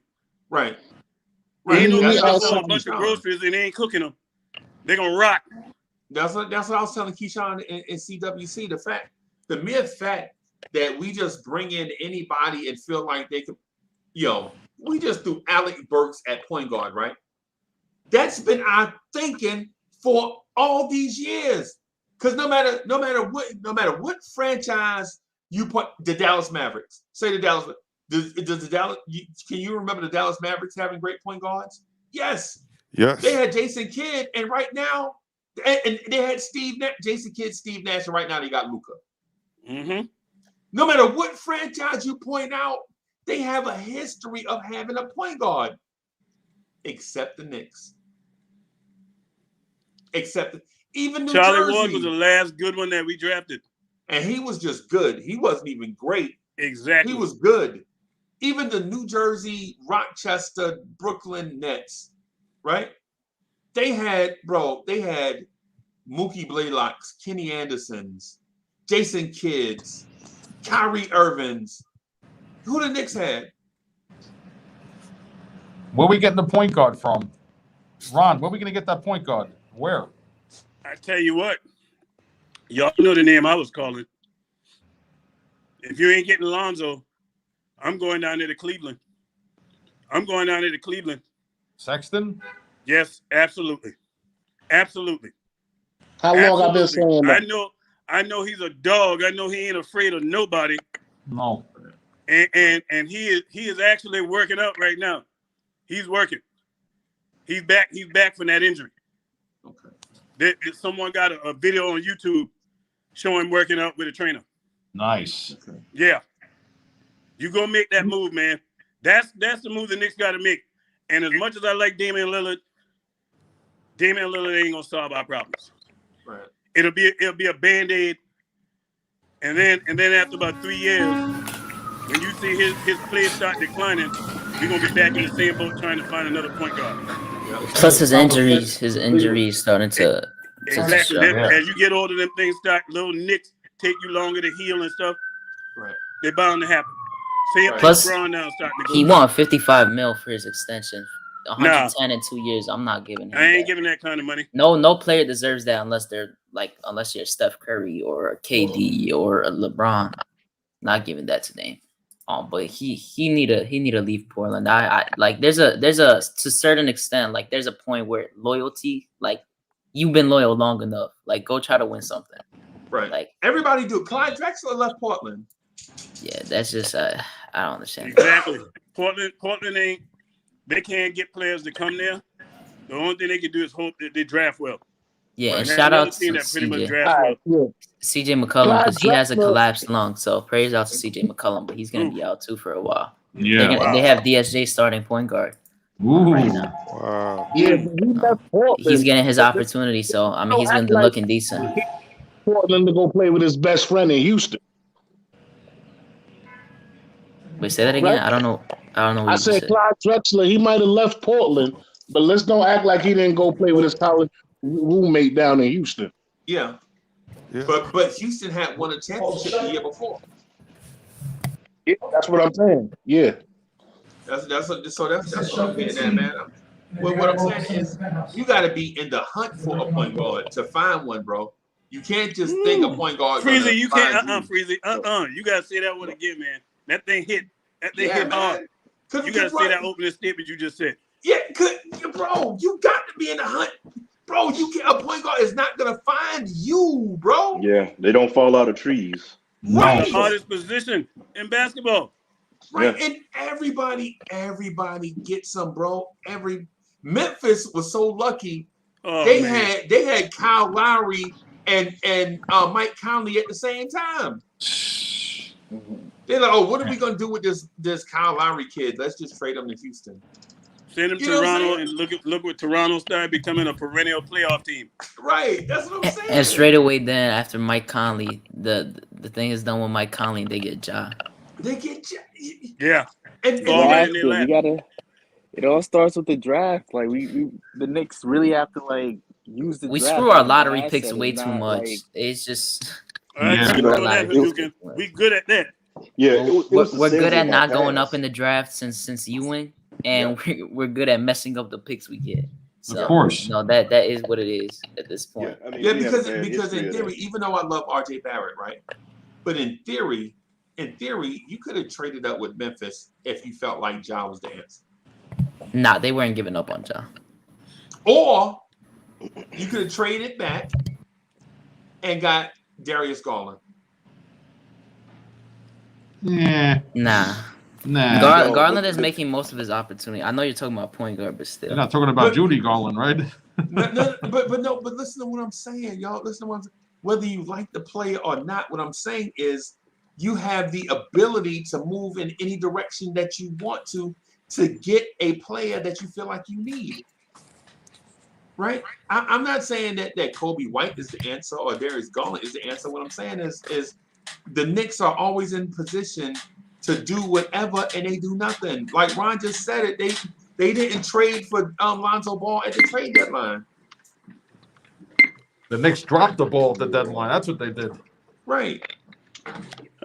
S4: Right.
S2: Ain't no need to buy a bunch of groceries and they ain't cooking them. They're gonna rot.
S4: That's what I was telling Keyshawn in CWC. The mere fact that we just bring in anybody and feel like they could, we just threw Alec Burks at point guard, right? That's been our thinking for all these years. Because no matter what franchise you put the Dallas Mavericks, say the Dallas. Does the Dallas? Can you remember the Dallas Mavericks having great point guards? Yes.
S15: Yes.
S4: They had Jason Kidd, and right now, and they had Jason Kidd, Steve Nash, and right now they got Luka.
S2: Mm-hmm.
S4: No matter what franchise you point out, they have a history of having a point guard, except the Knicks. Even New
S2: Charlie
S4: Jersey.
S2: Ward was the last good one that we drafted,
S4: and he was just good. He wasn't even great.
S2: Exactly.
S4: He was good. Even the New Jersey, Rochester, Brooklyn Nets, right? They had Mookie Blaylocks, Kenny Andersons, Jason Kidds, Kyrie Irvins. Who the Knicks had?
S13: Where we getting the point guard from? Ron, where we going to get that point guard? Where?
S2: I tell you what, y'all know the name I was calling. If you ain't getting Lonzo, I'm going down there to Cleveland.
S13: Sexton?
S2: Yes, absolutely. Absolutely.
S12: How long I've been saying that?
S2: I know he's a dog. I know he ain't afraid of nobody.
S13: No.
S2: And he is actually working out right now. He's working. He's back from that injury. Okay. Someone got a video on YouTube showing him working out with a trainer.
S13: Nice.
S4: Okay.
S2: Yeah. You go make that move, man. That's the move the Knicks got to make. And as much as I like Damian Lillard ain't gonna solve our problems.
S4: Right.
S2: It'll be a Band-Aid. And then after about 3 years, when you see his play start declining, we're gonna be back in the same boat trying to find another point guard.
S17: Plus his injuries starting to
S2: exactly. As you get older, them things start, little nicks take you longer to heal and stuff.
S4: Right.
S2: They're bound to happen. Same
S17: Plus,
S2: Brown now starting to go.
S17: He want $55 million for his extension. 110 in 2 years. I'm not giving him.
S2: I ain't giving that kind of money.
S17: No player deserves that unless you're Steph Curry or a KD or a LeBron. Not giving that to them. But he need to leave Portland. I like there's a to a certain extent, like there's a point where loyalty, like you've been loyal long enough. Like go try to win something.
S4: Right.
S17: Like
S4: everybody do. Clyde Drexler left Portland.
S17: Yeah, that's just I don't understand.
S2: Exactly. Portland ain't. They can't get players to come there. The only thing they can do is hope that they draft well.
S17: Yeah, and shout out to CJ. CJ McCollum, because he has a collapsed lung. So praise out to CJ McCollum, but he's gonna be out too for a while.
S13: Yeah,
S17: they have DSJ starting point guard.
S13: Ooh.
S17: Right now.
S15: Wow.
S12: Yeah,
S17: he's getting his opportunity. So I mean, he's been looking decent.
S12: Portland to go play with his best friend in Houston.
S17: Wait, say that again. Right? I don't know. What
S12: I said Clyde Drexler. He might have left Portland, but let's don't act like he didn't go play with his college roommate down in Houston.
S4: Yeah. But Houston had won a championship the year before.
S12: Yeah, that's what I'm saying. Yeah.
S4: That's what I'm getting at, man. What I'm saying is, you got to be in the hunt for a point guard to find one, bro. You can't just think a point guard
S2: Freezy,
S4: gonna
S2: you
S4: find
S2: can't. Freezy, You gotta say that one again, man. That thing hit. That thing hit hard. You gotta say that opening statement you just said.
S4: Yeah, bro, you got to be in the hunt, bro. A point guard is not gonna find you, bro.
S18: Yeah, they don't fall out of trees.
S4: Right.
S2: The hardest position in basketball.
S4: Right, and everybody gets some, bro. Memphis was so lucky. They had Kyle Lowry and Mike Conley at the same time. They're like, oh, what are we gonna do with this Kyle Lowry kid? Let's just trade him to Houston.
S2: Send him to Toronto and look what Toronto started becoming, a perennial playoff team.
S4: Right, that's what I'm saying.
S17: And straight away then after Mike Conley, the thing is done with Mike Conley, they get Ja.
S4: They get Ja.
S2: Yeah.
S4: And
S9: you gotta. It all starts with the draft. Like we the Knicks really have to like use the.
S17: We
S9: draft
S17: screw our
S9: as an
S17: lottery
S9: asset
S17: picks
S9: and
S17: way too
S9: not,
S17: much.
S9: like-
S17: It's just
S2: We good at that.
S18: Yeah,
S17: we're good at not going up in the draft since Ewing, and we're good at messing up the picks we get. So,
S13: Of course.
S17: no, that is what it is at this point.
S4: Because in theory, even though I love RJ Barrett, right? But in theory, you could have traded up with Memphis if you felt like Ja was the answer.
S17: Nah, they weren't giving up on Ja.
S4: Or you could have traded back and got Darius Garland.
S13: Yeah.
S17: Nah. Garland is making most of his opportunity. I know you're talking about point guard, but still.
S13: You're not talking about Judy Garland, right?
S4: But listen to what I'm saying, y'all. Listen to what I'm saying. Whether you like the player or not, what I'm saying is you have the ability to move in any direction that you want to get a player that you feel like you need. Right? I'm not saying that Kobe White is the answer or Darius Garland is the answer. What I'm saying is the Knicks are always in position to do whatever, and they do nothing. Like Ron just said it, they didn't trade for Lonzo Ball at the trade deadline.
S13: The Knicks dropped the ball at the deadline. That's what they did.
S4: Right.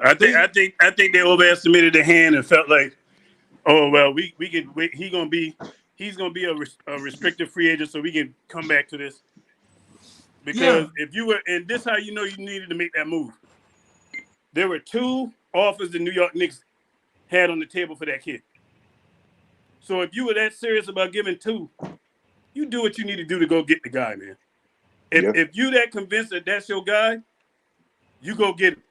S2: I think they overestimated the hand and felt like, oh well, we can wait. He's gonna be a restricted free agent, so we can come back to this. Because if you were, and this how you know you needed to make that move. There were 2 offers the New York Knicks had on the table for that kid. So if you were that serious about giving 2, you do what you need to do to go get the guy, man. If you that convinced that that's your guy, you go get him.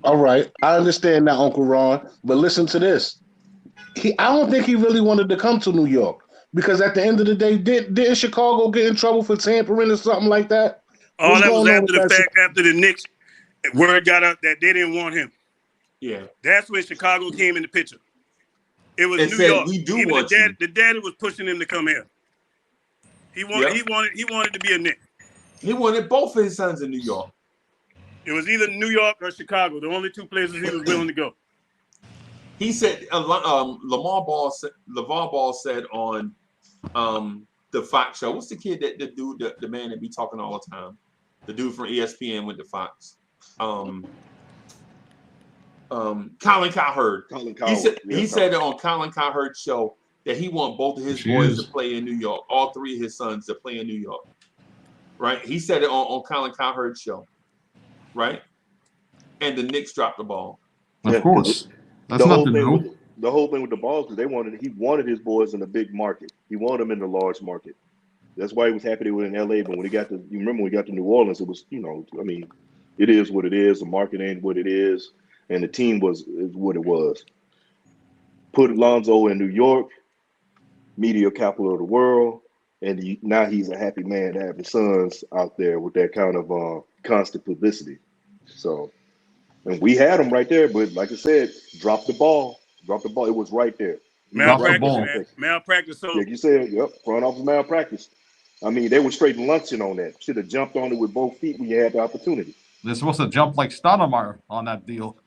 S12: All right, I understand now, Uncle Ron, but listen to this. I don't think he really wanted to come to New York because at the end of the day, didn't Chicago get in trouble for tampering or something like that?
S2: All that was after the fact, after the Knicks, word got out that they didn't want him.
S4: Yeah.
S2: That's when Chicago came in the picture. It was
S4: It
S2: New
S4: said,
S2: York.
S4: "We do
S2: Even
S4: want
S2: the daddy was pushing him to come here. He wanted to be a Knick.
S4: He wanted both of his sons in New York.
S2: It was either New York or Chicago, the only 2 places he was willing to go.
S4: He said, LeVar Ball said on the Fox show, what's the kid the dude, the man that be talking all the time? The dude from ESPN with the Fox. Colin Cowherd. He said on Colin Cowherd's show that he want both of his boys to play in New York, all 3 of his sons to play in New York. Right? He said it on Colin Cowherd's show. Right? And the Knicks dropped the ball.
S13: Of course. That's nothing new.
S18: The whole thing with the Balls is he wanted his boys in a big market. He wanted them in the large market. That's why he was happy they were in LA. But when he got to, you remember when we got to New Orleans, it was, it is what it is. The market ain't what it is. And the team is what it was. Put Lonzo in New York, media capital of the world, and now he's a happy man to have his sons out there with that kind of constant publicity. So, and we had him right there, but like I said, drop the ball. It was right there.
S2: Malpractice. So
S18: like you said, front office malpractice. I mean, they were straight lunching on that. Should have jumped on it with both feet when you had the opportunity.
S13: They're supposed to jump like Stoudemire on that deal.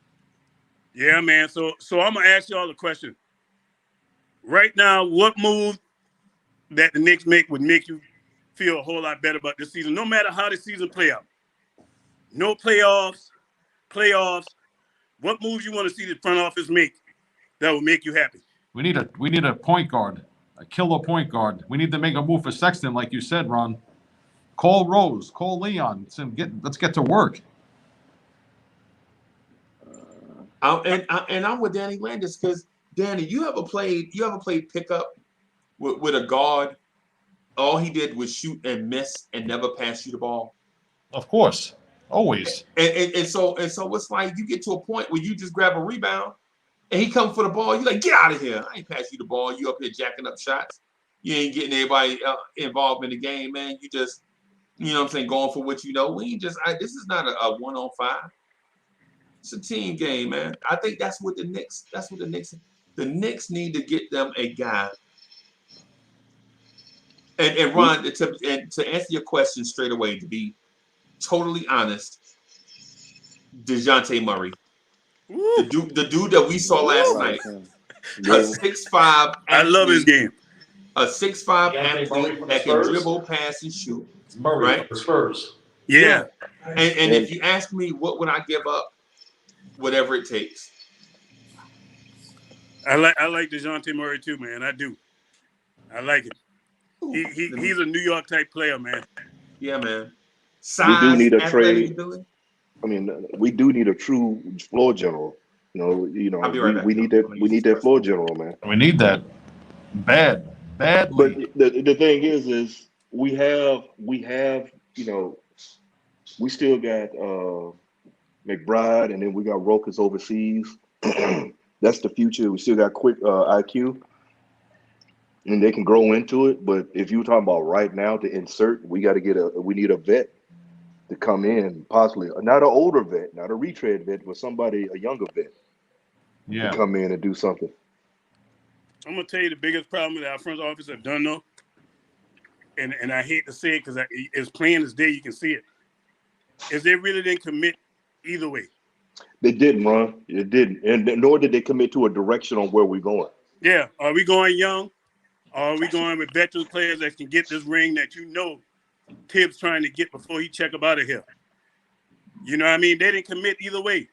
S2: Yeah, man. So I'm gonna ask y'all a question. Right now, what move that the Knicks make would make you feel a whole lot better about this season, no matter how the season play out? No playoffs. What moves you want to see the front office make that will make you happy.
S13: We need a point guard, a killer point guard. We need to make a move for Sexton, like you said, Ron. Call Rose, call Leon. Let's get to work.
S4: And I'm with Danny Landis because Danny, you ever played pickup with a guard? All he did was shoot and miss and never pass you the ball.
S13: Of course, always.
S4: And so it's like you get to a point where you just grab a rebound and he comes for the ball. You're like, get out of here! I ain't pass you the ball. You up here jacking up shots. You ain't getting anybody involved in the game, man. You just, you know what I'm saying, going for what you know. This is not a 1-on-5. It's a team game, man. I think that's what the Knicks need to get them a guy. And Ron, to answer your question straight away, to be totally honest, DeJounte Murray. The dude that we saw last night. A 6'5".
S2: I love his game.
S4: A 6'5" athlete that can dribble, pass, and shoot.
S13: Murray
S4: right?
S13: for the Spurs.
S4: Yeah. And if you ask me, what would I give up? Whatever it takes.
S2: I like DeJounte Murray too, man. I do. I like it. He's a New York type player, man.
S4: Yeah, man.
S18: We do need a trade. I mean, we do need a true floor general.
S4: I'll be right back.
S18: We need that. We need that floor general, man.
S13: We need that badly.
S18: But the thing is we have. We still got McBride, and then we got Rokas overseas. That's the future. We still got quick IQ, and they can grow into it. But if you're talking about right now to insert, we need a vet to come in, possibly not an older vet, not a retread vet, but a younger vet, to come in and do something.
S2: I'm gonna tell you the biggest problem that our front office have done, though, and I hate to say it because it's plain as day, you can see it, is they really didn't commit either way.
S18: They didn't, Ron. It didn't, and nor did they commit to a direction on where we're going.
S2: Yeah, are we going young? Or are we going with veteran players that can get this ring that Tibbs trying to get before he check up out of here? You know what I mean? They didn't commit either way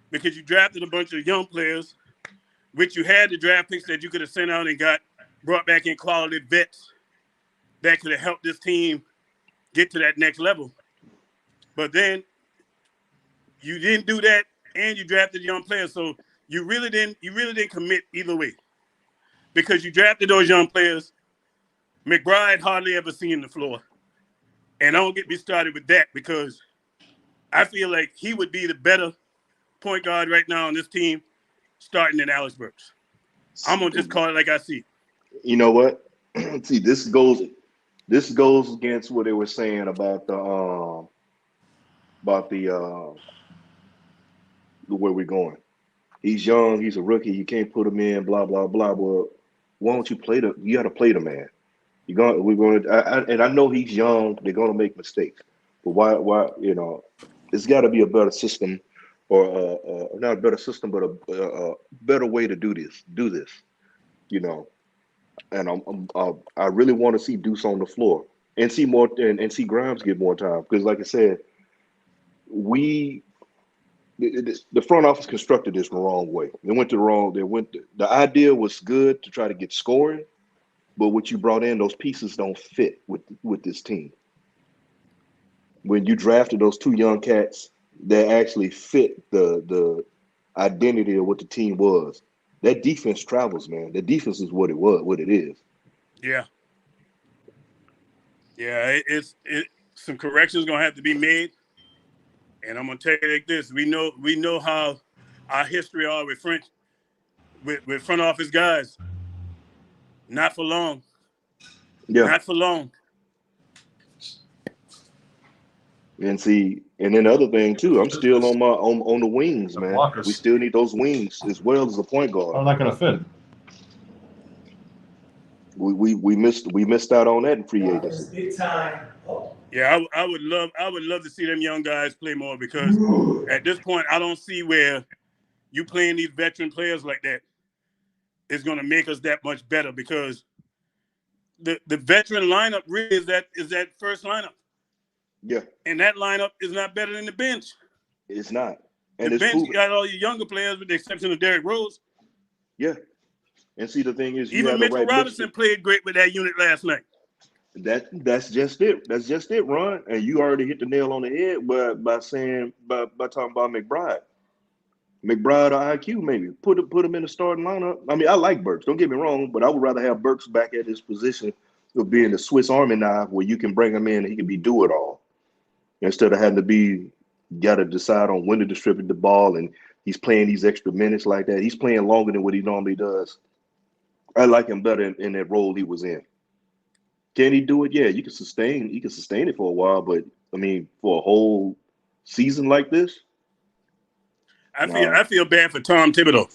S2: because you drafted a bunch of young players, which you had the draft picks that you could have sent out and brought back in quality vets that could have helped this team get to that next level. But then you didn't do that, and you drafted young players, so you really didn't commit either way because you drafted those young players. McBride hardly ever seen the floor. And don't get me started with that because I feel like he would be the better point guard right now on this team starting than Alex Burks. I'm going to just call it like I see it.
S18: You know what? See, this goes against what they were saying about the where we're going. He's young, he's a rookie, you can't put him in, blah, blah, blah. Well, why don't you you got to play the man. And I know he's young. They're gonna make mistakes, but why? It's got to be a better system, or not a better system, but a better way to do this. And I really want to see Deuce on the floor and see more, and see Grimes get more time because, like I said, the front office constructed this the wrong way. The idea was good to try to get scoring. But what you brought in, those pieces don't fit with this team. When you drafted those two young cats that actually fit the identity of what the team was, that defense travels, man. The defense is what it is.
S2: Yeah. Yeah, some corrections gonna have to be made. And I'm gonna tell you like this: we know how our history are with front office guys. Not for long.
S18: Yeah.
S2: Not for long.
S18: And then the other thing too, I'm still on the wings, man.
S13: Blockers.
S18: We still need those wings as well as a point guard.
S13: I'm not gonna fit.
S18: We missed out on that in free agency.
S14: Big time.
S2: Yeah, I would love to see them young guys play more because at this point I don't see where you playing these veteran players like that is going to make us that much better because the veteran lineup really is that first lineup.
S18: Yeah.
S2: And that lineup is not better than the bench.
S18: It's not. And
S2: the
S18: it's
S2: bench
S18: proven.
S2: got all your younger players with the exception of Derrick Rose.
S18: Yeah. And see, the thing is, you
S2: Even
S18: have the
S2: Mitchell
S18: right
S2: Robinson
S18: mixture.
S2: played great with that unit last night.
S18: That's just it. That's just it, Ron. And you already hit the nail on the head by talking about McBride. McBride or IQ, maybe put him in the starting lineup. I mean, I like Burks. Don't get me wrong, but I would rather have Burks back at his position of being the Swiss Army knife, where you can bring him in and he can be do it all, instead of having to be got to decide on when to distribute the ball, and he's playing these extra minutes like that. He's playing longer than what he normally does. I like him better in that role he was in. Can he do it? Yeah, you can sustain. He can sustain it for a while, but I mean, for a whole season like this,
S2: I feel bad for Tom Thibodeau.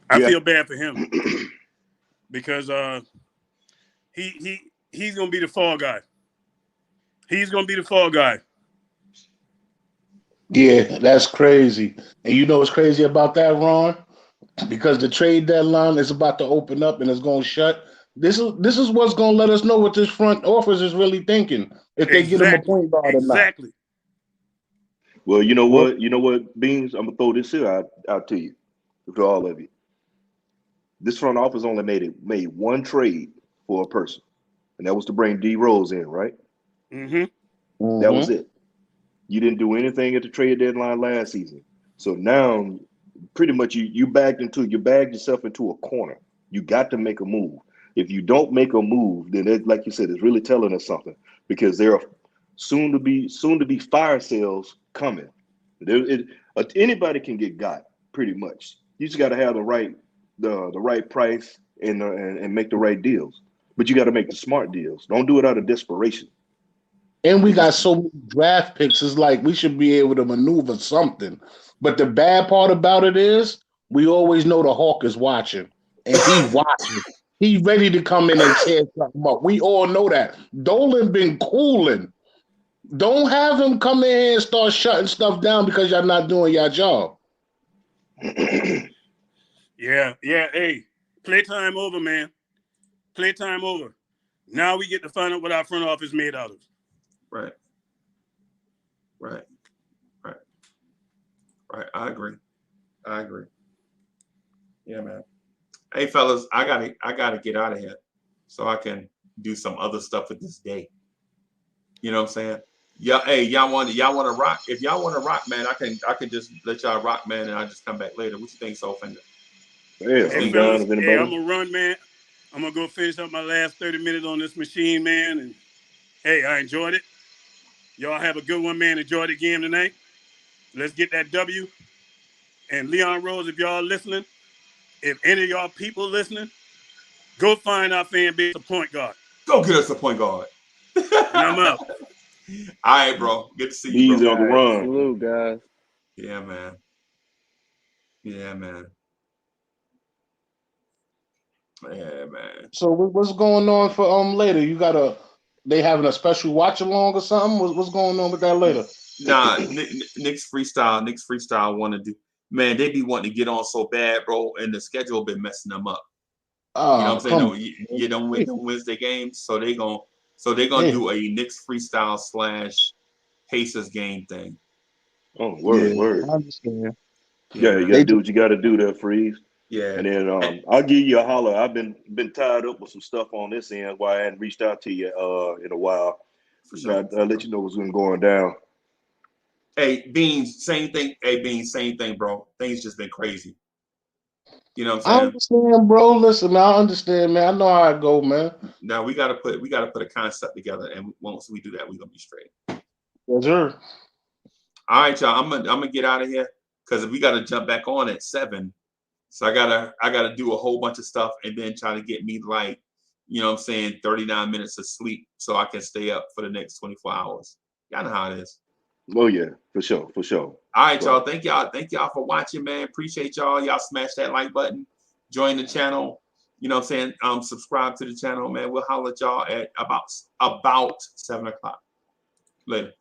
S2: I
S18: Yeah.
S2: feel bad for him because he's gonna be the fall guy. He's gonna be the fall guy.
S12: Yeah, that's crazy. And you know what's crazy about that, Ron? Because the trade deadline is about to open up and it's going to shut. This is what's going to let us know what this front office is really thinking, if they get him a point guard or not.
S2: Exactly.
S18: well, you know what? You know what, Beans? I'm gonna throw this here out to you, to all of you. This front office only made one trade for a person, and that was to bring D Rose in, right?
S2: Mm-hmm.
S18: That was it. You didn't do anything at the trade deadline last season. So now, pretty much, you bagged yourself into a corner. You got to make a move. If you don't make a move, then like you said, it's really telling us something, because there are soon to be fire sales coming. Anybody can get got, pretty much. You just got to have the right price and make the right deals. But you got to make the smart deals. Don't do it out of desperation.
S12: And we got so many draft picks. It's like we should be able to maneuver something. But the bad part about it is we always know the Hawk is watching. And he watching. He ready to come in and tear something up. We all know that. Dolan been cooling. Don't have him come in here and start shutting stuff down because y'all not doing your job.
S2: Yeah. Hey, playtime over, man. Playtime over. Now we get to find out what our front office made out of.
S4: Right. I agree. Yeah, man. Hey, fellas, I gotta get out of here so I can do some other stuff with this day. You know what I'm saying? Yeah. Hey, y'all want to rock? If y'all want to rock, man, I can just let y'all rock, man, and I just come back later. What you think, Soul Fender?
S2: Hey, fellas, I'm gonna run, man. I'm gonna go finish up my last 30 minutes on this machine, man. And hey, I enjoyed it. Y'all have a good one, man. Enjoy the game tonight. Let's get that W. And Leon Rose, if y'all listening, if any of y'all people listening, go find our fan base a point guard.
S4: Go get us a point guard.
S2: And I'm out.
S4: All right, bro. Good to see you,
S18: Easy
S4: bro.
S18: on the run.
S9: Salute, guys.
S4: Yeah, man.
S12: So what's going on for later? They having a special watch along or something? What's going on with that later?
S4: Nah, Knicks freestyle want to do. Man, they be wanting to get on so bad, bro, and the schedule been messing them up. You know what I'm saying? No, you don't win the Wednesday games, so they gonna do a Knicks freestyle / Pacers game thing.
S18: Oh, word.
S12: I understand.
S18: Yeah, you gotta do what you gotta do there, Freeze.
S4: Yeah.
S18: And then I'll give you a holler. I've been tied up with some stuff on this end why I hadn't reached out to you in a while.
S4: For sure.
S18: I'll let you know what's been going down.
S4: Hey, Beans, same thing. Hey, Beans, same thing, bro. Things just been crazy. You know what I'm
S12: I
S4: saying?
S12: understand, bro. Listen, man, I understand, man. I know how it go, man.
S4: Now we gotta put a concept together, and once we do that, we're gonna be straight.
S12: Yes, sir.
S4: All right, y'all. I'm gonna get out of here because we gotta jump back on at 7. So I gotta do a whole bunch of stuff and then try to get me, like, you know what I'm saying, 39 minutes of sleep so I can stay up for the next 24 hours. Y'all know how it is.
S18: Oh yeah, for sure.
S4: All right, y'all. Thank y'all for watching, man. Appreciate y'all. Y'all smash that like button. Join the channel. You know what I'm saying? Subscribe to the channel, man. We'll holler at y'all at about 7 o'clock. Later.